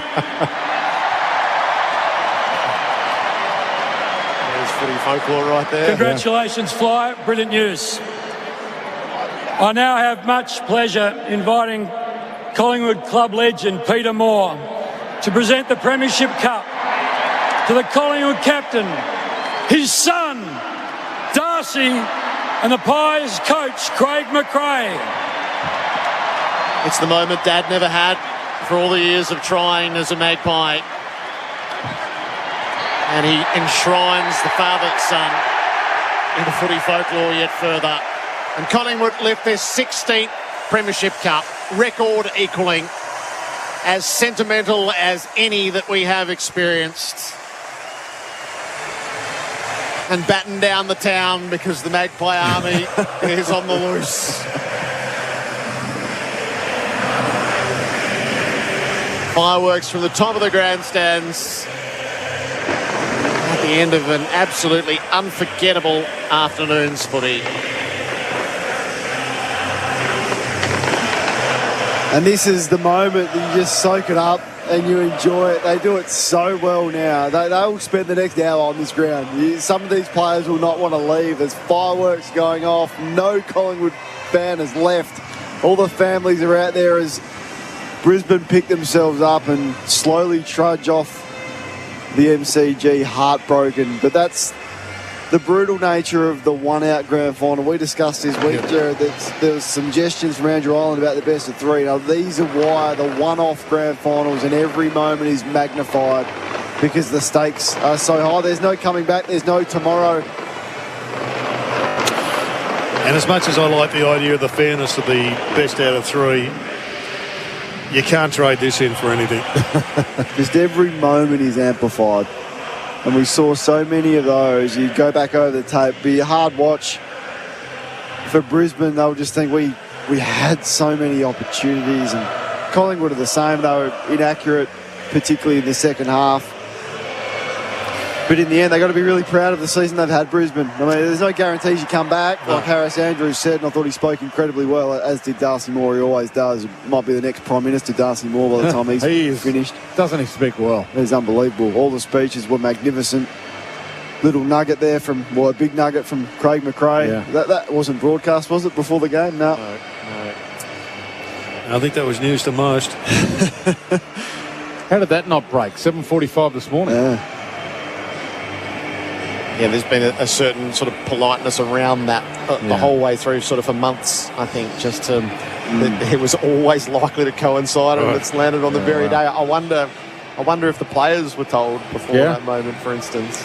footy folklore right there. Congratulations, Fly. Brilliant news. I now have much pleasure inviting Collingwood club legend Peter Moore to present the Premiership Cup to the Collingwood captain, his son, Darcy, and the Pies coach, Craig McRae. It's the moment Dad never had for all the years of trying as a Magpie. And he enshrines the father-son into footy folklore yet further. And Collingwood lift their 16th Premiership Cup, record equalling, as sentimental as any that we have experienced. And batten down the town because the Magpie Army is on the loose. Fireworks from the top of the grandstands at the end of an absolutely unforgettable afternoon's footy. And this is the moment that you just soak it up and you enjoy it. They do it so well now. They'll spend the next hour on this ground. Some of these players will not want to leave. There's fireworks going off. No Collingwood fan has left. All the families are out there as Brisbane pick themselves up and slowly trudge off the MCG heartbroken. But that's the brutal nature of the one-out grand final. We discussed this week, Jared, that there was some suggestions from Andrew Island about the best of three. Now, these are why the one-off grand finals and every moment is magnified, because the stakes are so high. There's no coming back. There's no tomorrow. And as much as I like the idea of the fairness of the best out of three, you can't trade this in for anything. Just every moment is amplified. And we saw so many of those. You go back over the tape, be a hard watch for Brisbane. They'll just think we had so many opportunities, and Collingwood are the same. They were inaccurate, particularly in the second half. But in the end, they've got to be really proud of the season they've had, Brisbane. I mean, there's no guarantees you come back, like Harris Andrews said, and I thought he spoke incredibly well, as did Darcy Moore. He always does. Might be the next Prime Minister, Darcy Moore, by the time he's finished. Doesn't he speak well? It's unbelievable. All the speeches were magnificent. Little nugget there from, well, a big nugget from Craig McRae. Yeah. That wasn't broadcast, was it, before the game? No. I think that was news to most. How did that not break? 7:45 this morning. Yeah, there's been a certain sort of politeness around that the whole way through, sort of for months, I think, just that it was always likely to coincide, and it's landed on the very day. I wonder if the players were told before that moment, for instance.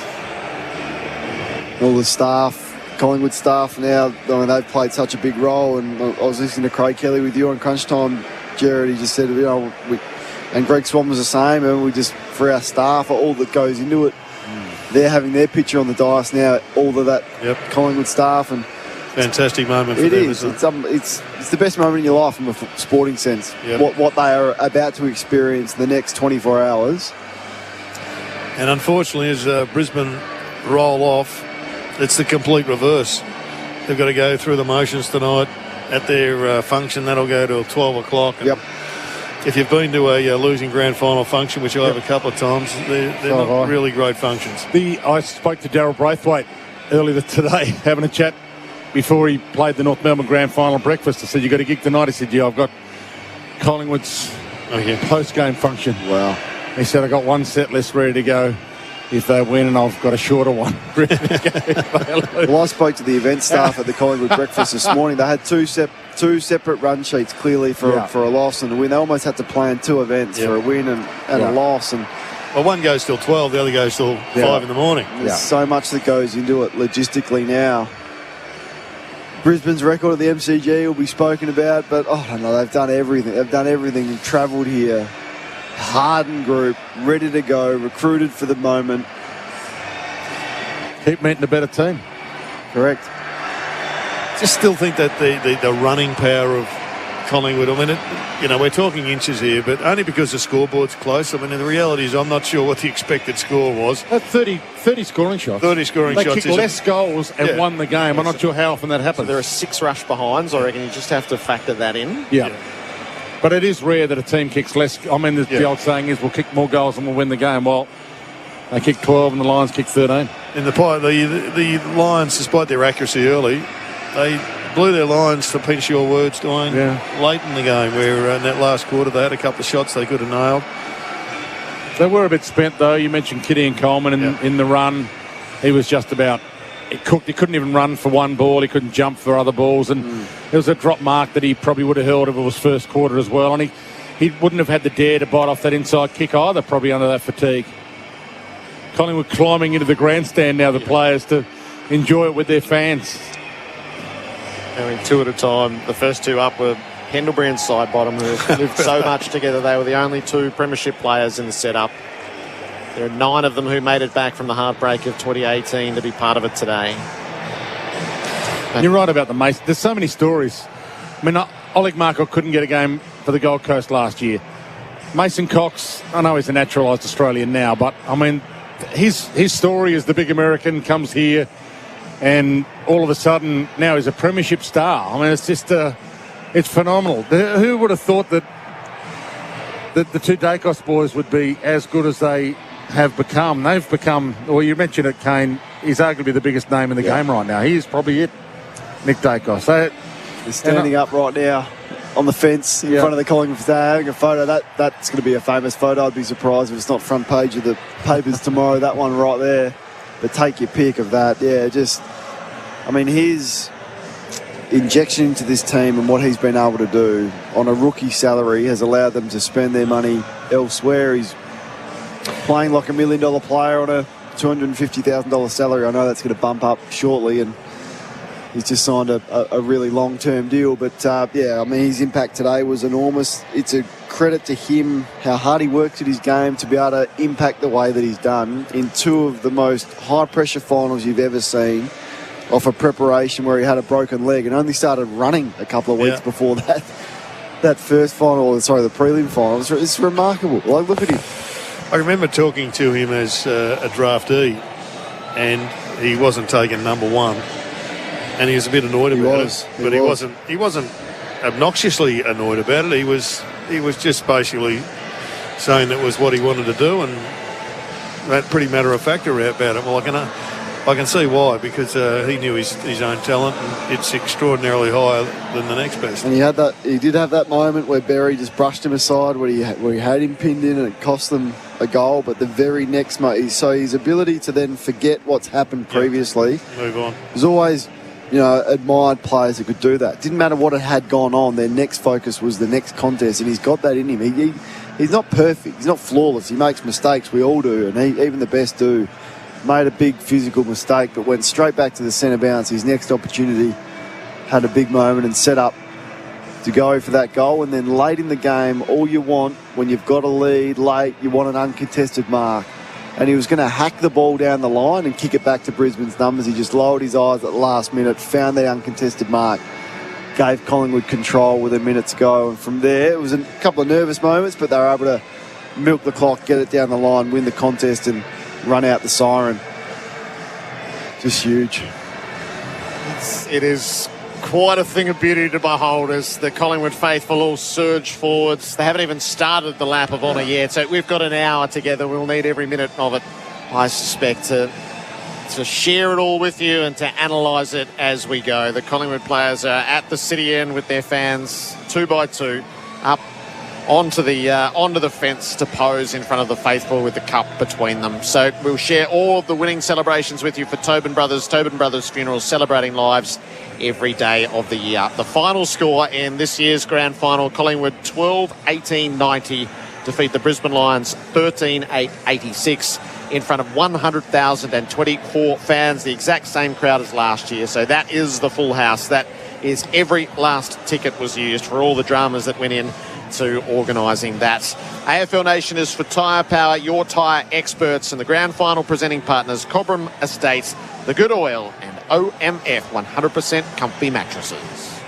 All the staff, Collingwood staff now, I mean, they've played such a big role, and I was listening to Craig Kelly with you on Crunch Time, Jared. He just said, and Greg Swan was the same, and we just, for our staff, all that goes into it, they're having their picture on the dice now, all of that Collingwood staff. And fantastic moment for it them, is. isn't it? It's the best moment in your life from a sporting sense. What they are about to experience the next 24 hours. And unfortunately, as Brisbane roll off, it's the complete reverse. They've got to go through the motions tonight at their function. That'll go till 12 o'clock. And if you've been to a losing grand final function, which I have a couple of times, they're not really great functions. I spoke to Darryl Braithwaite earlier today, having a chat before he played the North Melbourne grand final breakfast. I said, "You got a gig tonight?" He said, "Yeah, I've got Collingwood's post-game function." Wow. He said, "I got one set list ready to go if they win, and I've got a shorter one ready to go." Well, I spoke to the event staff at the Collingwood breakfast this morning. They had two separate run sheets, clearly, for a loss and a win. They almost had to plan two events for a win and a loss. And well, one goes till 12, the other goes till 5 in the morning. There's so much that goes into it logistically now. Brisbane's record at the MCG will be spoken about, but I don't know, they've done everything. They've done everything. They've travelled here. Hardened group, ready to go, recruited for the moment. Keep meeting a better team. Correct. Just still think that the running power of Collingwood, I mean, we're talking inches here, but only because the scoreboard's close. I mean, the reality is I'm not sure what the expected score was. 30 scoring shots. 30 scoring shots. They kicked less goals and won the game. I'm not sure how often that happens. So there are 6 rush behinds. I reckon you just have to factor that in. Yeah. But it is rare that a team kicks less. I mean, the old saying is we'll kick more goals and we'll win the game. Well, they kicked 12 and the Lions kicked 13. in the Lions, despite their accuracy early, they blew their lines, to pinch your words, Dwayne, late in the game, where in that last quarter they had a couple of shots they could have nailed. They were a bit spent, though. You mentioned Kitty and Coleman in the run. He was just about... He couldn't even run for one ball. He couldn't jump for other balls. And there was a drop mark that he probably would have held if it was first quarter as well. And he wouldn't have had the dare to bite off that inside kick either, probably under that fatigue. Collingwood climbing into the grandstand now, the players, to enjoy it with their fans. Going two at a time. The first two up were Pendlebury and Sidebottom, who lived so much together. They were the only two premiership players in the setup. There are 9 of them who made it back from the heartbreak of 2018 to be part of it today. You're right about the Mason. There's so many stories. I mean, Oleg Markov couldn't get a game for the Gold Coast last year. Mason Cox, I know he's a naturalised Australian now, but, I mean, his story is the big American, comes here, and all of a sudden now he's a premiership star. I mean, it's just it's phenomenal. Who would have thought that the two Dacos boys would be as good as they have become? They've become, well, you mentioned it, Kane, he's arguably the biggest name in the game right now. He is probably it, Nick Dacos. They're standing up right now on the fence in front of the Collingwood stand, having a photo. That's going to be a famous photo. I'd be surprised if it's not front page of the papers tomorrow, that one right there. But take your pick of that. His injection into this team and what he's been able to do on a rookie salary has allowed them to spend their money elsewhere. He's playing like $1 million player on a $250,000 salary. I know that's going to bump up shortly, and he's just signed a really long-term deal. But, his impact today was enormous. It's a credit to him, how hard he works at his game to be able to impact the way that he's done in two of the most high-pressure finals you've ever seen, off a preparation where he had a broken leg and only started running a couple of weeks before that first final, the prelim final. It's remarkable. Like, look at him. I remember talking to him as a draftee, and he wasn't taken number one, and he was a bit annoyed about it. But he wasn't obnoxiously annoyed about it. He was just basically saying that was what he wanted to do, and that pretty matter of fact about it. Well, I can see why, because he knew his own talent, and it's extraordinarily higher than the next best. And he did have that moment where Berry just brushed him aside, where he had him pinned in, and it cost them a goal. But the very next moment, so his ability to then forget what's happened previously, move on. There's always, admired players that could do that. Didn't matter what had gone on. Their next focus was the next contest, and he's got that in him. He's not perfect. He's not flawless. He makes mistakes. We all do, and even the best do. Made a big physical mistake, but went straight back to the centre bounce. His next opportunity, had a big moment and set up to go for that goal. And then late in the game, all you want when you've got a lead late, you want an uncontested mark. And he was going to hack the ball down the line and kick it back to Brisbane's numbers. He just lowered his eyes at the last minute, found the uncontested mark, gave Collingwood control with a minute to go. And from there, it was a couple of nervous moments, but they were able to milk the clock, get it down the line, win the contest, and run out the siren. Just huge. It is quite a thing of beauty to behold as the Collingwood faithful all surge forwards. They haven't even started the lap of honour yet, so we've got an hour together. We'll need every minute of it, I suspect, to share it all with you and to analyse it as we go. The Collingwood players are at the City End with their fans, 2 by 2, up onto the fence to pose in front of the faithful with the cup between them. So we'll share all of the winning celebrations with you for Tobin Brothers Funerals, celebrating lives every day of the year. The final score in this year's grand final, Collingwood 12-18-90 defeat the Brisbane Lions 13-8-86 in front of 100,024 fans, the exact same crowd as last year. So that is the full house. That is every last ticket was used for all the dramas that went in to organising that. AFL Nation is for Tyre Power, your tyre experts, and the grand final presenting partners, Cobram Estates, The Good Oil, and OMF 100% comfy mattresses.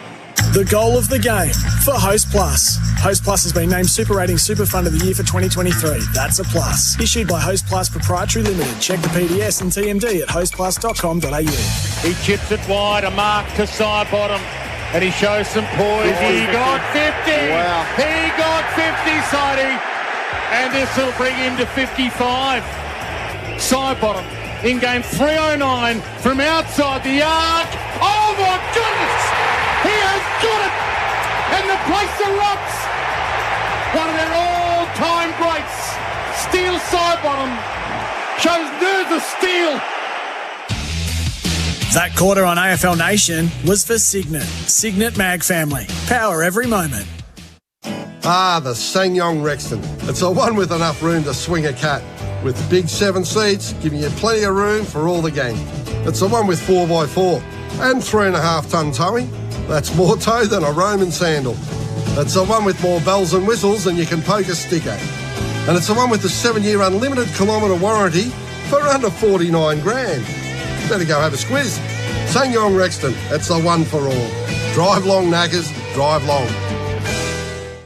The goal of the game for Host Plus. Host Plus has been named Super Rating Super Fund of the Year for 2023. That's a plus. Issued by Host Plus Proprietary Limited. Check the PDS and TMD at hostplus.com.au. He chips it wide, a mark to side bottom, and he shows some poise. He got 50. Wow. He got 50, Sidey. And this will bring him to 55. Side bottom in game 309 from outside the arc. Oh my goodness! He has got it! And the place erupts! One of their all-time greats, steel side bottom, shows nerves of steel. That quarter on AFL Nation was for Signet. Signet Mag Family. Power every moment. Ah, the Ssangyong Rexton. It's the one with enough room to swing a cat. With the big 7 seats, giving you plenty of room for all the gang. It's the one with 4x4 and 3.5 tonne towing. That's more tow than a Roman sandal. It's the one with more bells and whistles than you can poke a stick at. And it's the one with the 7-year unlimited kilometre warranty for under 49 grand. Better go have a squiz. Ssangyong Rexton, it's the one for all. Drive long, knackers, drive long.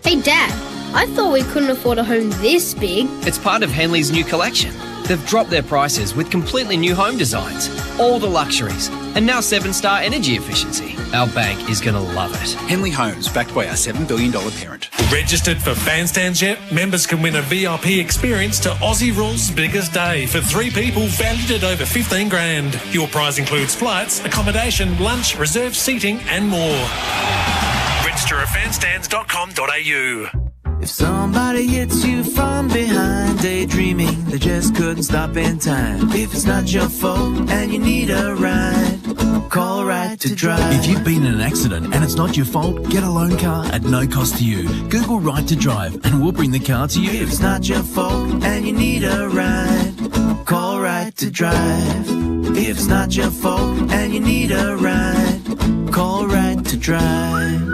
Hey Dad, I thought we couldn't afford a home this big. It's part of Henley's new collection. They've dropped their prices with completely new home designs, all the luxuries, and now 7-star energy efficiency. Our bank is going to love it. Henley Homes, backed by our $7 billion parent. Registered for Fanstands yet? Members can win a VIP experience to Aussie Rules' biggest day for 3 people valued at over 15 grand. Your prize includes flights, accommodation, lunch, reserved seating and more. Register at fanstands.com.au. If somebody hits you from behind, daydreaming, they just couldn't stop in time. If it's not your fault and you need a ride, call Right to Drive. If you've been in an accident and it's not your fault, get a loan car at no cost to you. Google Right to Drive and we'll bring the car to you. If it's not your fault and you need a ride, call Right to Drive. If it's not your fault and you need a ride, call Right to Drive.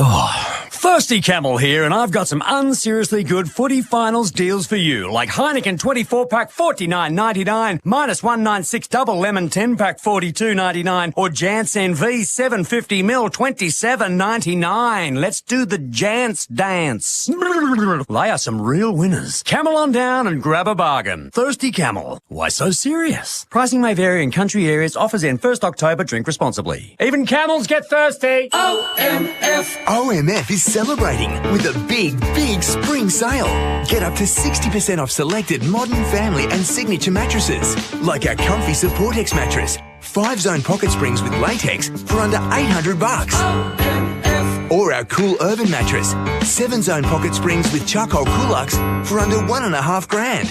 Oh, Thirsty Camel here, and I've got some unseriously good footy finals deals for you, like Heineken 24-pack $49.99, minus 196 double lemon 10-pack $42.99, or Janssen V 750ml $27.99. Let's do the Jance dance. They are some real winners. Camel on down and grab a bargain. Thirsty Camel. Why so serious? Pricing may vary in country areas. Offers end 1st October. Drink responsibly. Even camels get thirsty. OMF. OMF is celebrating with a big spring sale. Get up to 60% off selected modern family and signature mattresses, like our comfy Supportex mattress, 5-zone pocket springs with latex for under $800. Or our cool urban mattress, 7-zone pocket springs with charcoal Coolux for under $1.5 grand.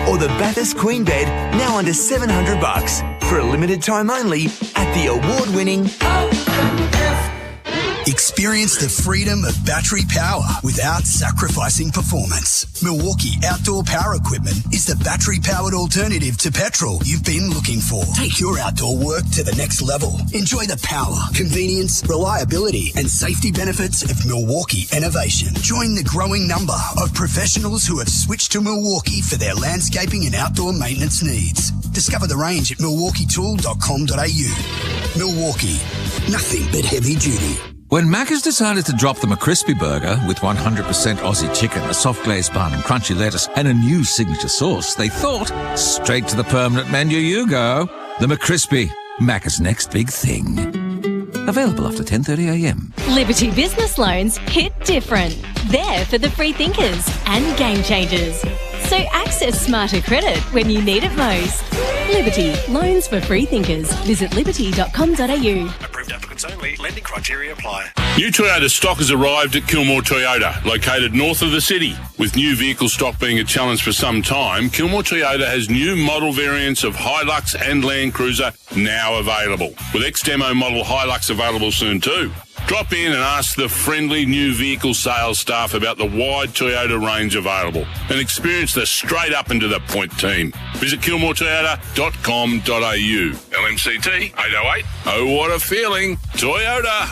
Or the Bathurst Queen bed, now under $700 for a limited time only at the award-winning OMF. Experience the freedom of battery power without sacrificing performance. Milwaukee Outdoor Power Equipment is the battery-powered alternative to petrol you've been looking for. Take your outdoor work to the next level. Enjoy the power, convenience, reliability, and safety benefits of Milwaukee Innovation. Join the growing number of professionals who have switched to Milwaukee for their landscaping and outdoor maintenance needs. Discover the range at milwaukeetool.com.au. Milwaukee, nothing but heavy duty. When Macca's decided to drop the McCrispy burger with 100% Aussie chicken, a soft glazed bun, crunchy lettuce, and a new signature sauce, they thought, straight to the permanent menu you go. The McCrispy, Macca's next big thing. Available after 10:30am. Liberty Business Loans hit different. They're for the free thinkers and game changers. So access smarter credit when you need it most. Liberty, loans for free thinkers. Visit liberty.com.au. Approved applicants only. Lending criteria apply. New Toyota stock has arrived at Kilmore Toyota, located north of the city. With new vehicle stock being a challenge for some time, Kilmore Toyota has new model variants of Hilux and Land Cruiser now available, with ex-demo model Hilux available soon too. Drop in and ask the friendly new vehicle sales staff about the wide Toyota range available and experience the straight up and to the point team. Visit kilmoretoyota.com.au. LMCT 808. Oh, what a feeling. Toyota.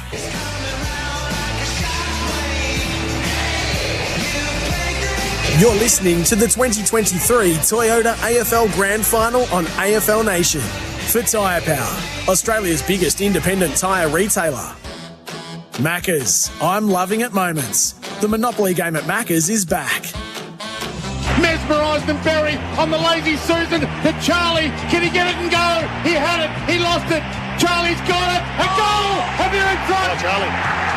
You're listening to the 2023 Toyota AFL Grand Final on AFL Nation. For Tyre Power, Australia's biggest independent tyre retailer. Macca's, I'm loving it moments. The Monopoly game at Macca's is back. Mesmerised and Berry on the lazy Susan to Charlie. Can he get it and go? He had it. He lost it. Charlie's got it. A goal! Have you in front? Charlie.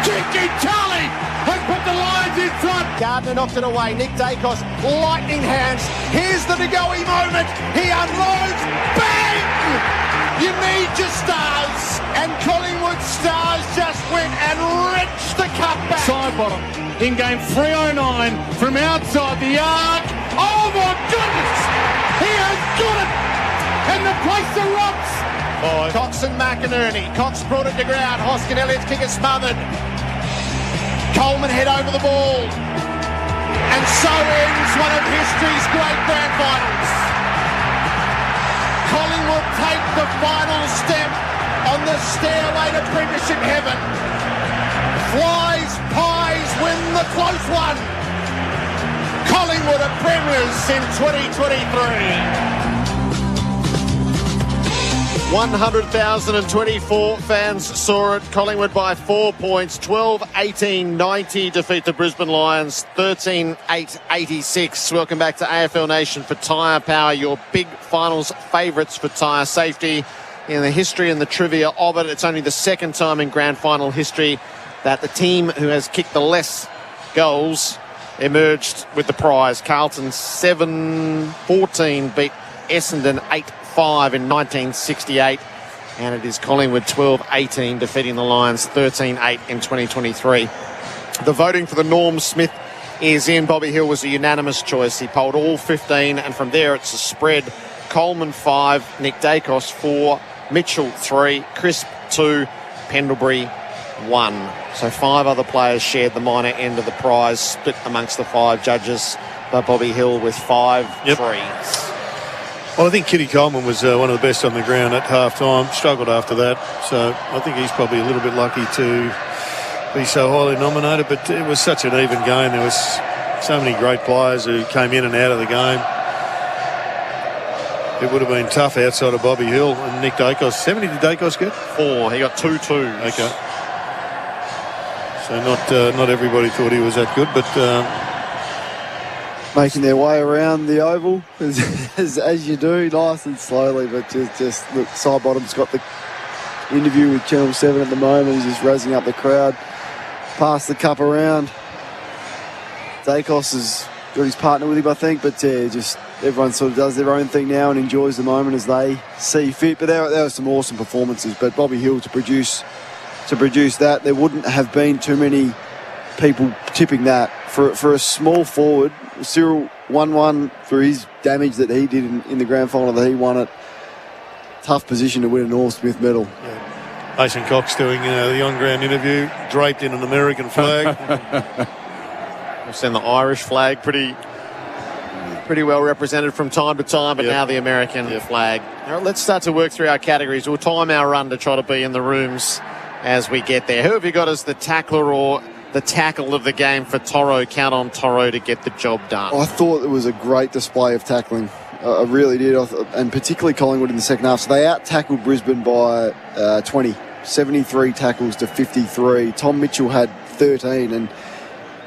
Cheeky Charlie has put the Lions in front. Gardner knocked it away. Nick Dacos, lightning hands. Here's the Ngoe moment. He unloads. Bang! You need your stars. And Collingwood stars just went and wrenched the cup back. Side bottom in game 309 from outside the arc. Oh my goodness! He has got it! And the place erupts! Cox and McInerney. Cox brought it to ground. Hoskin Elliott's kick is smothered. Coleman head over the ball. And so ends one of history's great grand finals. Collingwood take the final step on the stairway to premiership heaven. Flies, pies win the close one. Collingwood are premiers in 2023. 100,024 fans saw it. Collingwood by 4 points. 12-18-90 defeat the Brisbane Lions. 13-8-86. Welcome back to AFL Nation for Tyre Power, your big finals favourites for tyre safety. In the history and the trivia of it, it's only the second time in grand final history that the team who has kicked the less goals emerged with the prize. Carlton 7-14 beat Essendon 8-5 in 1968, and it is Collingwood 12-18 defeating the Lions 13-8 in 2023. The voting for the Norm Smith is in. Bobby Hill was a unanimous choice. He polled all 15, and from there it's a spread. Coleman 5, Nick Dacos 4, Mitchell 3, Crisp 2, Pendlebury 1. So 5 other players shared the minor end of the prize, split amongst the 5 judges, but Bobby Hill with 5 threes. Well, I think Kitty Coleman was one of the best on the ground at half-time, struggled after that, so I think he's probably a little bit lucky to be so highly nominated, but it was such an even game. There was so many great players who came in and out of the game. It would have been tough outside of Bobby Hill and Nick Dacos. How many did Dacos get? 4. He got 2 twos. Okay. So not everybody thought he was that good, but making their way around the oval as you do, nice and slowly, but just look, side bottom's got the interview with Channel 7 at the moment. He's just raising up the crowd, pass the cup around. Dacos has got his partner with him, I think, but just everyone sort of does their own thing now and enjoys the moment as they see fit. But there were some awesome performances. But Bobby Hill to produce that, there wouldn't have been too many people tipping that for a small forward. Cyril 1-1 for his damage that he did in the grand final that he won it. Tough position to win a Norm Smith medal. Yeah. Mason Cox doing the on-ground interview, draped in an American flag. We've seen the Irish flag pretty well represented from time to time, but now the American flag. All right, let's start to work through our categories. We'll time our run to try to be in the rooms as we get there. Who have you got as the tackler or the tackle of the game for Toro? Count on Toro to get the job done. I thought it was a great display of tackling. I really did, and particularly Collingwood in the second half. So they out-tackled Brisbane by 20, 73 tackles to 53. Tom Mitchell had 13, and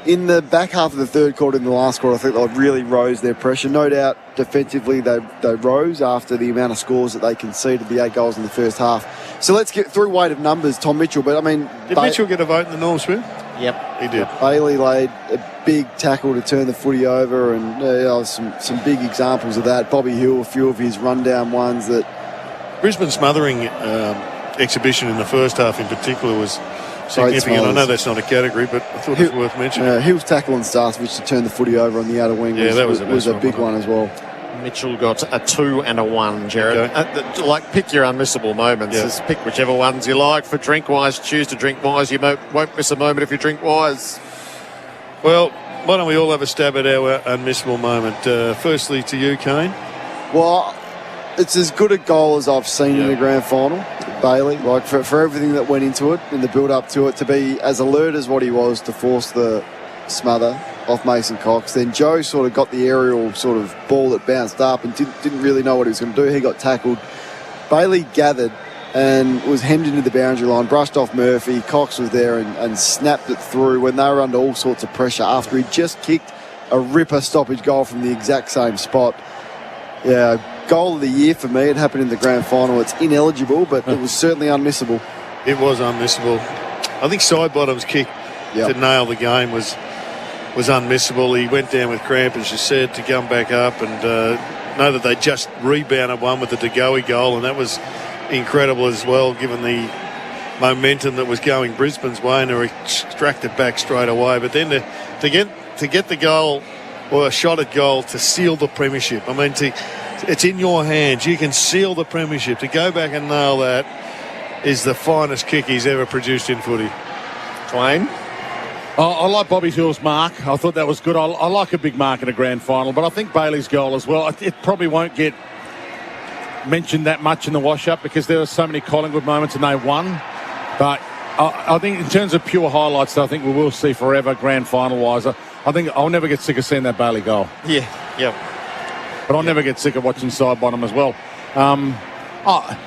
in the back half of the third quarter, in the last quarter, I think they really rose their pressure. No doubt, defensively, they rose after the amount of scores that they conceded, the 8 goals in the first half. So let's get through weight of numbers, Tom Mitchell. But, I mean... Did Mitchell get a vote in the Norm Smith? Yep. He did. Bailey laid a big tackle to turn the footy over, and some big examples of that. Bobby Hill, a few of his rundown ones that... Brisbane smothering exhibition in the first half in particular was significant. I know that's not a category, but I thought it was worth mentioning. Hill's tackle on Starcevich to turn the footy over on the outer wing was a big one as well. Mitchell got a 2 and a 1, Jared. Okay. Pick your unmissable moments. Yeah. Just pick whichever ones you like. For drink-wise, choose to drink wise. You won't miss a moment if you drink wise. Well, why don't we all have a stab at our unmissable moment? Firstly, to you, Kane. Well, it's as good a goal as I've seen in the grand final, Bailey. Like for everything that went into it, in the build-up to it, to be as alert as what he was to force the smother off Mason Cox. Then Joe sort of got the aerial sort of ball that bounced up and didn't really know what he was going to do. He got tackled. Bailey gathered and was hemmed into the boundary line, brushed off Murphy. Cox was there and snapped it through when they were under all sorts of pressure after he just kicked a ripper stoppage goal from the exact same spot. Yeah, goal of the year for me. It happened in the grand final. It's ineligible, but it was certainly unmissable. It was unmissable. I think Sidebottom's kick to nail the game was unmissable. He went down with cramp, as you said, to come back up and know that they just rebounded one with the Degoe goal, and that was incredible as well, given the momentum that was going Brisbane's way, and they were extracted back straight away. But then to get the goal, or a shot at goal, to seal the premiership. I mean, it's in your hands. You can seal the premiership. To go back and nail that is the finest kick he's ever produced in footy. Dwayne? I like Bobby Hill's mark. I thought that was good. I like a big mark in a grand final, but I think Bailey's goal as well, it probably won't get mentioned that much in the wash-up because there were so many Collingwood moments and they won. But I think in terms of pure highlights, I think we will see forever grand final-wise. I think I'll never get sick of seeing that Bailey goal. Yeah. But I'll never get sick of watching side bottom as well. I'll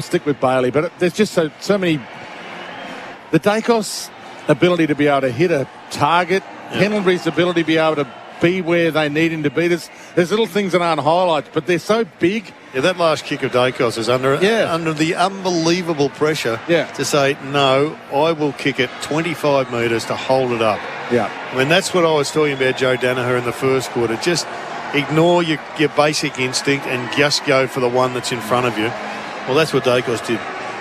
stick with Bailey. But there's just so many... The Dacos ability to be able to hit a target, Pendlebury's ability to be able to be where they need him to be. There's little things that aren't highlights, but they're so big. Yeah, that last kick of Dacos is under the unbelievable pressure to say, no, I will kick it 25 metres to hold it up. Yeah. I mean, that's what I was talking about Joe Danaher in the first quarter. Just ignore your basic instinct and just go for the one that's in front of you. Well, that's what Dacos did,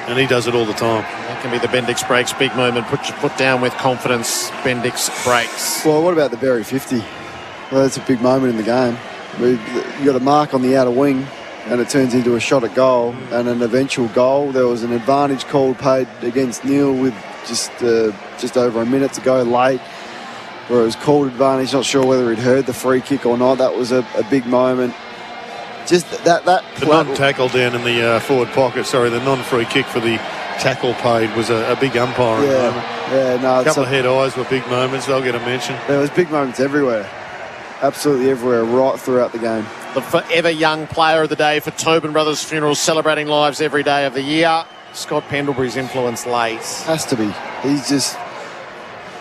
and he does it all the time. That can be the Bendix breaks, big moment. Put your foot down with confidence. Bendix breaks. Well, what about the Berry 50? Well, that's a big moment in the game. You got a mark on the outer wing, and it turns into a shot at goal and an eventual goal. There was an advantage call paid against Neil with just over a minute to go late, where it was called advantage. Not sure whether he'd heard the free kick or not. That was a big moment. Just that the non-tackle down in the forward pocket. Sorry, the non-free kick for the tackle paid was a big umpiring moment. Yeah, no. A couple of head eyes were big moments. They'll get a mention. There was big moments everywhere. Absolutely everywhere, right throughout the game. The forever young player of the day for Tobin Brothers Funerals, celebrating lives every day of the year. Scott Pendlebury's influence late. Has to be.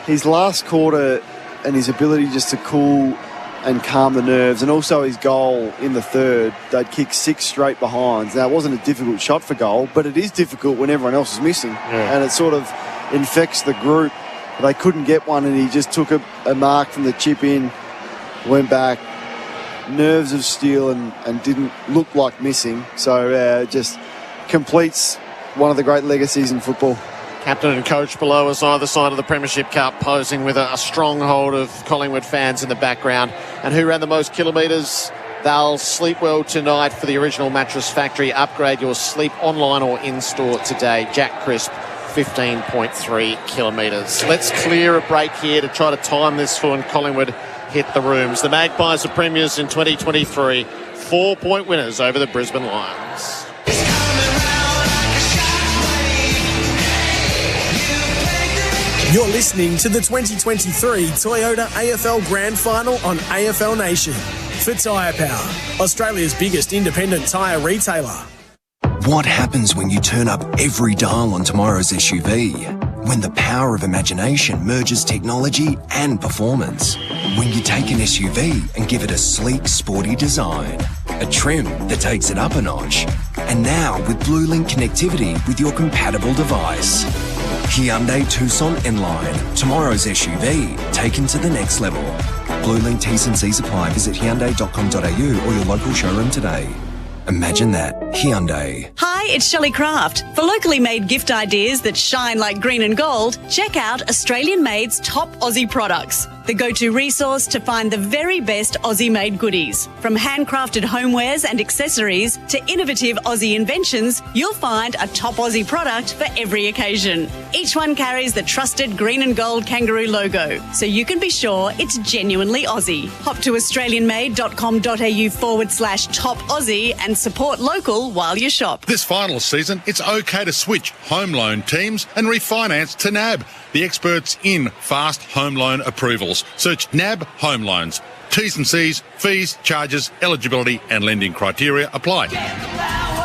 His last quarter and his ability just to cool and calm the nerves, and also his goal in the third. They'd kick 6 straight behinds. Now, it wasn't a difficult shot for goal, but it is difficult when everyone else is missing. Yeah. And it sort of infects the group. They couldn't get one, and he just took a mark from the chip in, went back, nerves of steel, and didn't look like missing. So just completes one of the great legacies in football. Captain and coach below us, either side of the Premiership Cup, posing with a stronghold of Collingwood fans in the background. And who ran the most kilometres? They'll sleep well tonight for the Original Mattress Factory. Upgrade your sleep online or in-store today. Jack Crisp, 15.3 kilometres. Let's clear a break here to try to time this for when Collingwood hit the rooms. The Magpies are premiers in 2023. 4-point winners over the Brisbane Lions. You're listening to the 2023 Toyota AFL Grand Final on AFL Nation. For Tyre Power, Australia's biggest independent tyre retailer. What happens when you turn up every dial on tomorrow's SUV? When the power of imagination merges technology and performance. When you take an SUV and give it a sleek, sporty design. A trim that takes it up a notch. And now with Blue Link connectivity with your compatible device. Hyundai Tucson N-Line, tomorrow's SUV, taken to the next level. Blue Link T's and C's apply. Visit Hyundai.com.au or your local showroom today. Imagine that. Hyundai. Hi, it's Shelley Craft. For locally made gift ideas that shine like green and gold, check out Australian Made's top Aussie products. The go-to resource to find the very best Aussie-made goodies. From handcrafted homewares and accessories to innovative Aussie inventions, you'll find a top Aussie product for every occasion. Each one carries the trusted green and gold kangaroo logo, so you can be sure it's genuinely Aussie. Hop to australianmade.com.au/top Aussie and support local while you shop. This final season, it's okay to switch home loan teams and refinance to NAB, the experts in fast home loan approvals. Search NAB Home Loans. T's and C's, fees, charges, eligibility and lending criteria apply.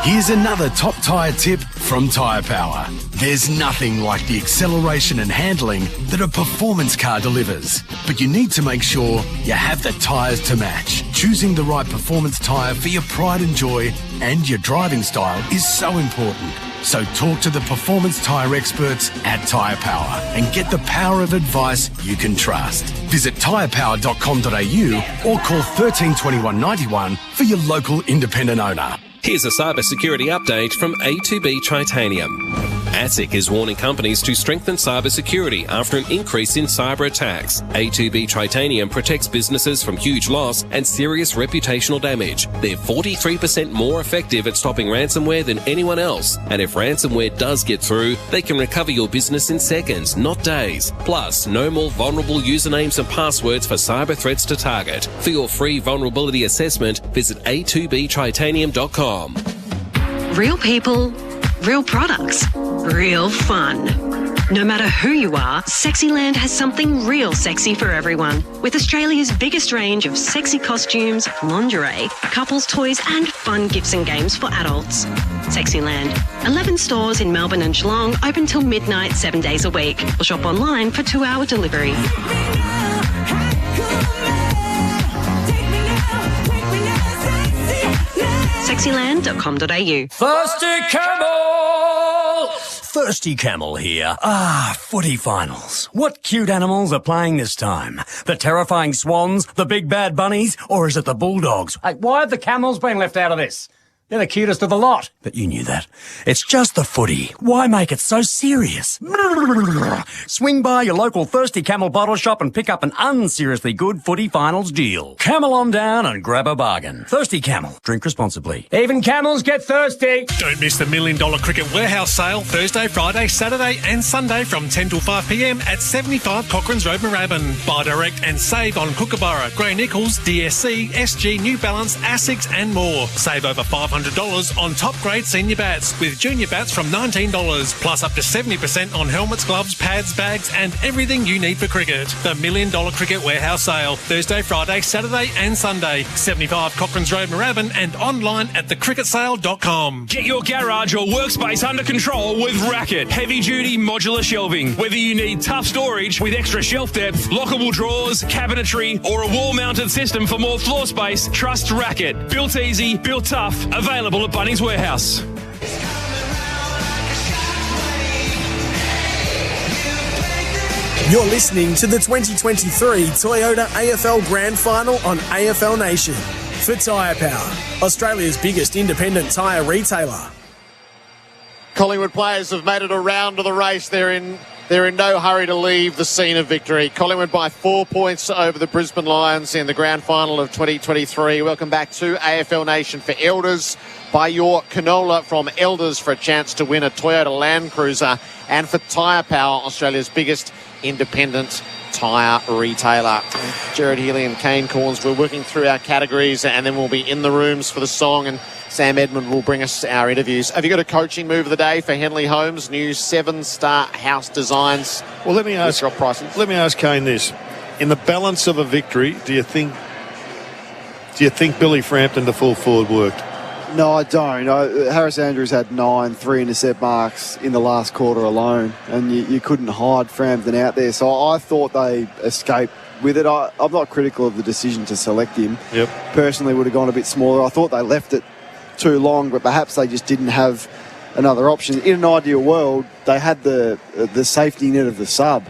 Here's another top tyre tip from Tyre Power. There's nothing like the acceleration and handling that a performance car delivers. But you need to make sure you have the tyres to match. Choosing the right performance tyre for your pride and joy and your driving style is so important. So talk to the performance tyre experts at Tyre Power and get the power of advice you can trust. Visit tyrepower.com.au or call 13 21 91 for your local independent owner. Here's a cybersecurity update from A2B Titanium. ASIC is warning companies to strengthen cybersecurity after an increase in cyber attacks. A2B Titanium protects businesses from huge loss and serious reputational damage. They're 43% more effective at stopping ransomware than anyone else. And if ransomware does get through, they can recover your business in seconds, not days. Plus, no more vulnerable usernames and passwords for cyber threats to target. For your free vulnerability assessment, visit a2btitanium.com. Real people, real products, real fun. No matter who you are, Sexyland has something real sexy for everyone. With Australia's biggest range of sexy costumes, lingerie, couples toys and fun gifts and games for adults. Sexyland. 11 stores in Melbourne and Geelong, open till midnight 7 days a week. Or shop online for 2-hour delivery. Sexyland.com.au. Thirsty Camel! Thirsty Camel here. Footy finals. What cute animals are playing this time? The terrifying Swans, the big bad bunnies, or is it the Bulldogs? Hey, why have the Camels been left out of this? They're the cutest of the lot. But you knew that. It's just the footy. Why make it so serious? Swing by your local Thirsty Camel bottle shop and pick up an unseriously good footy finals deal. Camel on down and grab a bargain. Thirsty Camel. Drink responsibly. Even camels get thirsty. Don't miss the $1 Million Cricket Warehouse sale Thursday, Friday, Saturday and Sunday from 10 till 5 p.m. at 75 Cochrane's Road, Moorabbin. Buy direct and save on Kookaburra, Grey Nichols, DSC, SG, New Balance, Asics and more. Save over $500 on top grade senior bats, with junior bats from $19, plus up to 70% on helmets, gloves, pads, bags and everything you need for cricket. The $1 Million Cricket Warehouse sale Thursday, Friday, Saturday and Sunday. 75 Cochrane's Road, Moorabbin and online at thecricketsale.com. Get your garage or workspace under control with Racket heavy duty modular shelving. Whether you need tough storage with extra shelf depth, lockable drawers, cabinetry or a wall mounted system for more floor space, trust Racket. Built easy, built tough. Available at Bunnings Warehouse. You're listening to the 2023 Toyota AFL Grand Final on AFL Nation. For Tyre Power, Australia's biggest independent tyre retailer. Collingwood players have made it around to the race. They're in no hurry to leave the scene of victory. Collingwood by 4 points over the Brisbane Lions in the grand final of 2023. Welcome back to AFL Nation. For Elders, buy your canola from Elders for a chance to win a Toyota Land Cruiser. And for Tyre Power, Australia's biggest independent tyre retailer. Jared Healy and Kane Corns, we're working through our categories and then we'll be in the rooms for the song, and Sam Edmund will bring us our interviews. Have you got a coaching move of the day for Henley Homes? New 7-star house designs. Well, let me ask Kane this. In the balance of a victory, do you think Billy Frampton to full forward worked? No, I don't. Harris Andrews had 3 intercept marks in the last quarter alone, and you couldn't hide Frampton out there. So I thought they escaped with it. I'm not critical of the decision to select him. Yep. Personally, would have gone a bit smaller. I thought they left it too long, but perhaps they just didn't have another option. In an ideal world, they had the safety net of the sub,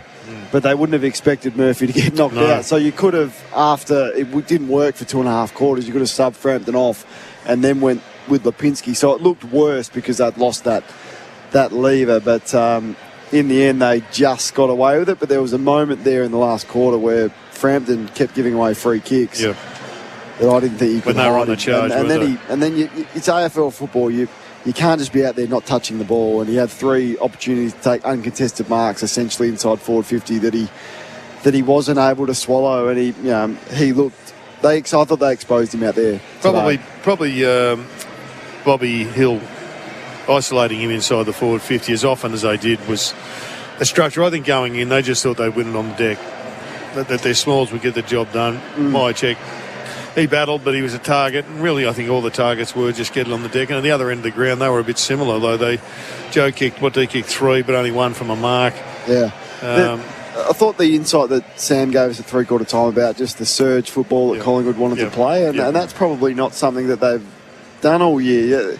but they wouldn't have expected Murphy to get knocked out. So you could have, after it didn't work for 2.5 quarters, you could have subbed Frampton off and then went with Lipinski. So it looked worse because they'd lost that lever. But in the end, they just got away with it. But there was a moment there in the last quarter where Frampton kept giving away free kicks. Yep. That I didn't think you could when they were on the charge. And then it's AFL football. You can't just be out there not touching the ball. And he had 3 opportunities to take uncontested marks, essentially inside forward 50 that he wasn't able to swallow. And he looked. I thought they exposed him out there. Probably Bobby Hill isolating him inside the forward 50 as often as they did was a structure. I think going in, they just thought they'd win it on the deck. That their smalls would get the job done. My check. he battled, but he was a target. And really, I think all the targets were just getting on the deck. And at the other end of the ground, they were a bit similar, though. Joe kicked 3, but only 1 from a mark. Yeah. I thought the insight that Sam gave us at three-quarter time about just the surge football that Collingwood wanted to play, and that's probably not something that they've done all year.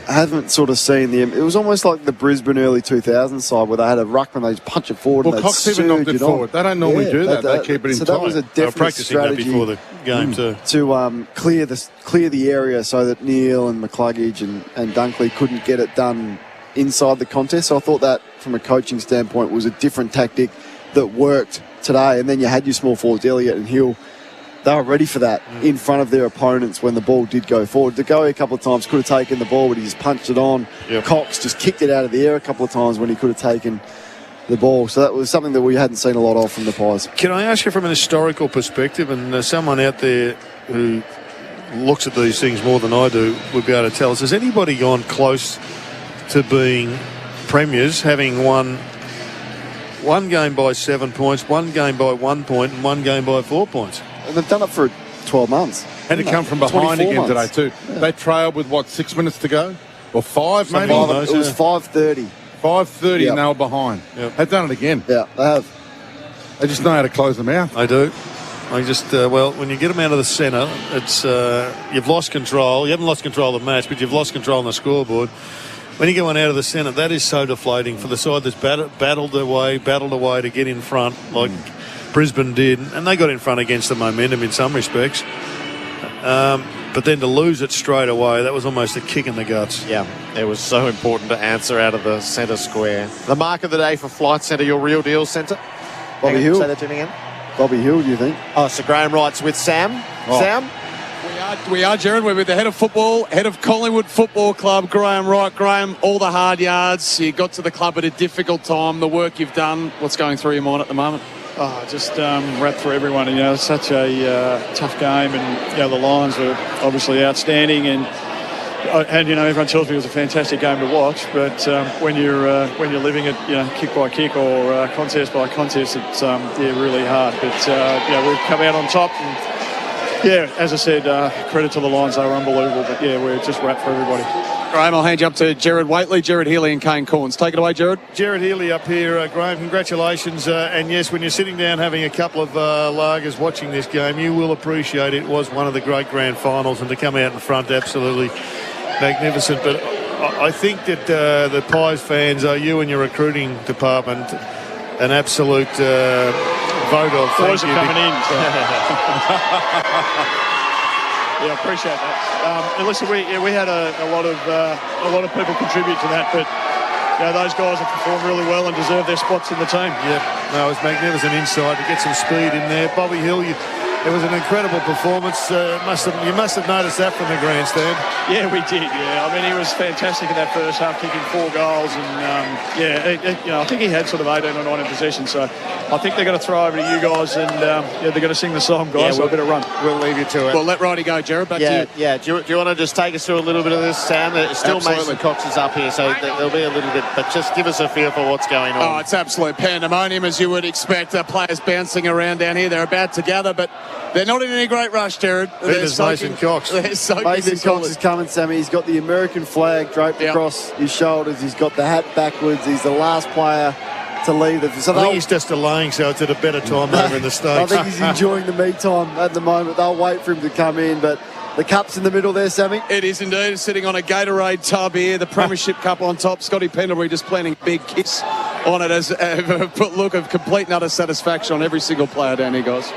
I haven't sort of seen it was almost like the Brisbane early 2000s side where they had a ruckman, they just punch it forward and they'd Cox even knocked it forward. They don't normally do that. They keep it in tight. So that was a definite strategy before the game to clear the area so that Neil and McCluggage and Dunkley couldn't get it done inside the contest. So I thought that from a coaching standpoint was a different tactic that worked today. And then you had your small forwards, Elliott and Hill. They were ready for that in front of their opponents when the ball did go forward. De Goey a couple of times could have taken the ball, but he just punched it on. Cox just kicked it out of the air a couple of times when he could have taken the ball. So that was something that we hadn't seen a lot of from the Pies. Can I ask you from an historical perspective, and someone out there who looks at these things more than I do would be able to tell us, has anybody gone close to being premiers, having won one game by 7 points, one game by 1 point, and one game by 4 points? And they've done it for 12 months. Had to come from behind again today too. Yeah. They trailed with 6 minutes to go? Or 5 maybe? It was 5:30. 5:30 and they were behind. They've done it again. Yeah, they have. They just know how to close them out. They do. I just, when you get them out of the centre, it's you've lost control. You haven't lost control of the match, but you've lost control on the scoreboard. When you get one out of the centre, that is so deflating for the side that's battled away to get in front, like Brisbane did, and they got in front against the momentum in some respects. But then to lose it straight away, that was almost a kick in the guts. Yeah, it was so important to answer out of the centre square. The mark of the day for Flight Centre, your real deal centre? Bobby Hill. Say that to me again. Bobby Hill, do you think? Oh, so Graham Wright's with Sam. Sam? We are, Jared. We're with the head of football, head of Collingwood Football Club, Graham Wright. Graham, all the hard yards. You got to the club at a difficult time. The work you've done, what's going through your mind at the moment? Just wrapped for everyone. It's such a tough game, and the Lions were obviously outstanding, and everyone tells me it was a fantastic game to watch. But when you're living it, kick by kick or contest by contest, it's really hard. But we've come out on top, and as I said, credit to the Lions, they were unbelievable. But we're just wrapped for everybody. Graham, I'll hand you up to Jared Waitley, Jared Healy and Kane Corns. Take it away, Jared. Jared Healy up here. Graham, congratulations. And yes, when you're sitting down having a couple of lagers watching this game, you will appreciate it was one of the great grand finals, and to come out in front, absolutely magnificent. But I think that the Pies fans owe you and your recruiting department an absolute vote of thank you. Coming in. Yeah, appreciate that. And listen, we had a lot of people contribute to that, but those guys have performed really well and deserve their spots in the team. Yeah, no, it was magnificent inside to get some speed in there. Bobby Hill, it was an incredible performance. You must have noticed that from the grandstand. Yeah, we did. Yeah, I mean, he was fantastic in that first half, kicking 4 goals, and I think he had sort of 18 or 19 possessions. So I think they're going to throw over to you guys, and they're going to sing the song, guys. So I better run. We'll leave you to it. Well, let Roddy go, Jared. Back to you. Yeah. Do you want to just take us through a little bit of this, Sam? Still Mason Cox is up here, so there'll be a little bit, but just give us a feel for what's going on. Oh, it's absolute pandemonium, as you would expect. Players bouncing around down here. They're about to gather, but they're not in any great rush, Jared. There's Mason Cox. Mason Cox is coming, Sammy. He's got the American flag draped across his shoulders. He's got the hat backwards. He's the last player to leave. So I think he's just delaying, so it's at a better time over in the States. I think he's enjoying the me time at the moment. They'll wait for him to come in, but the cup's in the middle there, Sammy. It is indeed. Sitting on a Gatorade tub here. The Premiership Cup on top. Scotty Pendlebury just planting a big kiss on it as a look of complete and utter satisfaction on every single player down here, guys.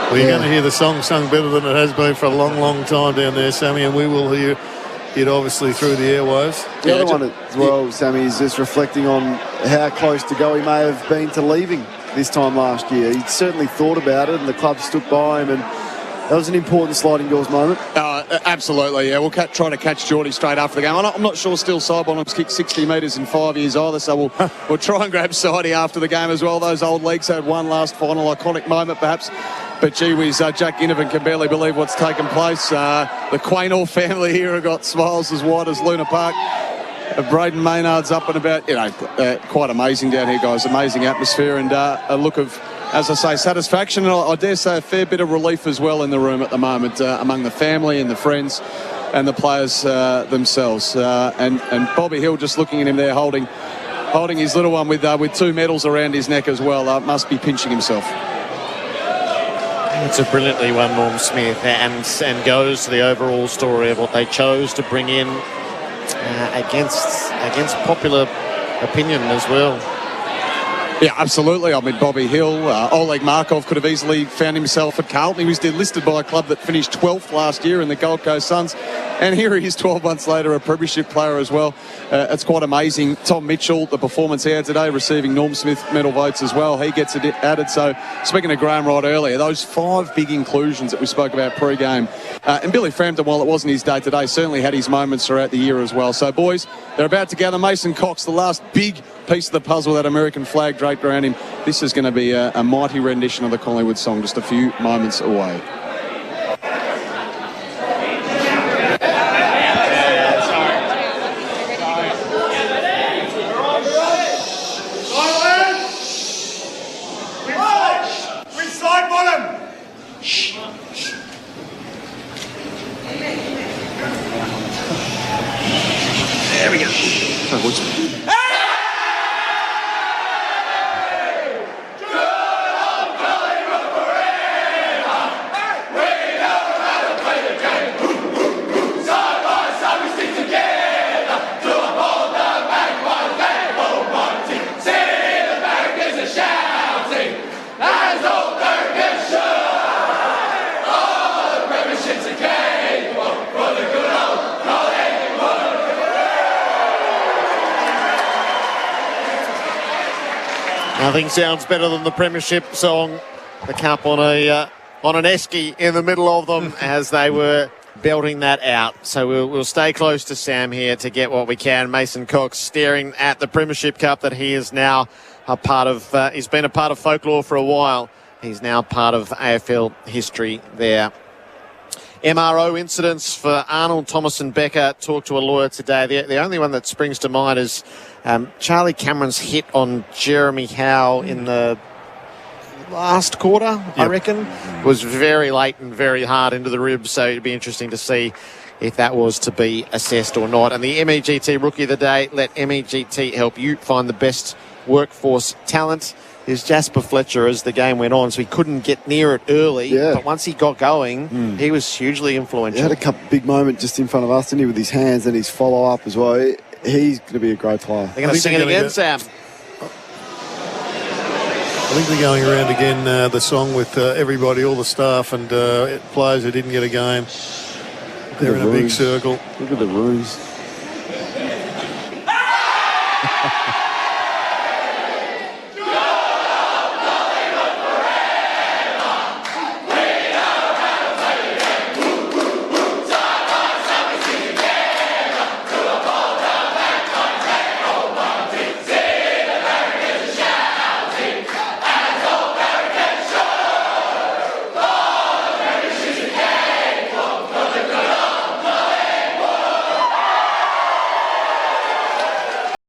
Well, you're going to hear the song sung better than it has been for a long, long time down there, Sammy, and we will hear it obviously through the airwaves. The other one as well, Sammy, is just reflecting on how close to go he may have been to leaving this time last year. He certainly thought about it, and the club stood by him, and that was an important sliding doors moment. Absolutely, yeah. We'll try to catch Geordie straight after the game. I'm not sure still Sidebottom's kicked 60 metres in 5 years either, so we'll try and grab Sidey after the game as well. Those old leagues had one last final iconic moment perhaps. But gee whiz, Jack Ginnivan can barely believe what's taken place. The Quaynor family here have got smiles as wide as Luna Park. Braden Maynard's up and about. Quite amazing down here, guys. Amazing atmosphere and a look of as I say, satisfaction, and I dare say a fair bit of relief as well in the room at the moment among the family and the friends and the players themselves. And Bobby Hill just looking at him there holding his little one with 2 medals around his neck as well, must be pinching himself. It's a brilliantly won Norm Smith and goes to the overall story of what they chose to bring in against popular opinion as well. Yeah, absolutely. I mean, Bobby Hill, Oleg Markov could have easily found himself at Carlton. He was delisted by a club that finished 12th last year in the Gold Coast Suns. And here he is 12 months later, a premiership player as well. It's quite amazing. Tom Mitchell, the performance he had today, receiving Norm Smith medal votes as well. He gets it added. So, speaking of Graham Wright earlier, those 5 big inclusions that we spoke about pre-game. And Billy Frampton, while it wasn't his day today, certainly had his moments throughout the year as well. So, boys, they're about to gather. Mason Cox, the last big piece of the puzzle, that American flag draped around him. This is going to be a mighty rendition of the Collingwood song just a few moments away. There we go. Nothing sounds better than the premiership song. The Cup on an esky in the middle of them as they were belting that out. So we'll stay close to Sam here to get what we can. Mason Cox staring at the Premiership Cup that he is now a part of. He's been a part of folklore for a while. He's now part of AFL history there. MRO incidents for Arnold, Thomas and Becker. Talked to a lawyer today. The only one that springs to mind is Charlie Cameron's hit on Jeremy Howe in the last quarter, I reckon. Was very late and very hard into the ribs, so it'd be interesting to see if that was to be assessed or not. And the MEGT Rookie of the Day, let MEGT help you find the best workforce talent, is Jasper Fletcher as the game went on, so he couldn't get near it early, but once he got going, he was hugely influential. He had a couple big moment just in front of us, didn't he, with his hands and his follow-up as well. He's going to be a great player. They're going to sing it again, Sam. I think they're going around again, the song with everybody, all the staff and players who didn't get a game. They're in a big circle. Look at the rooms.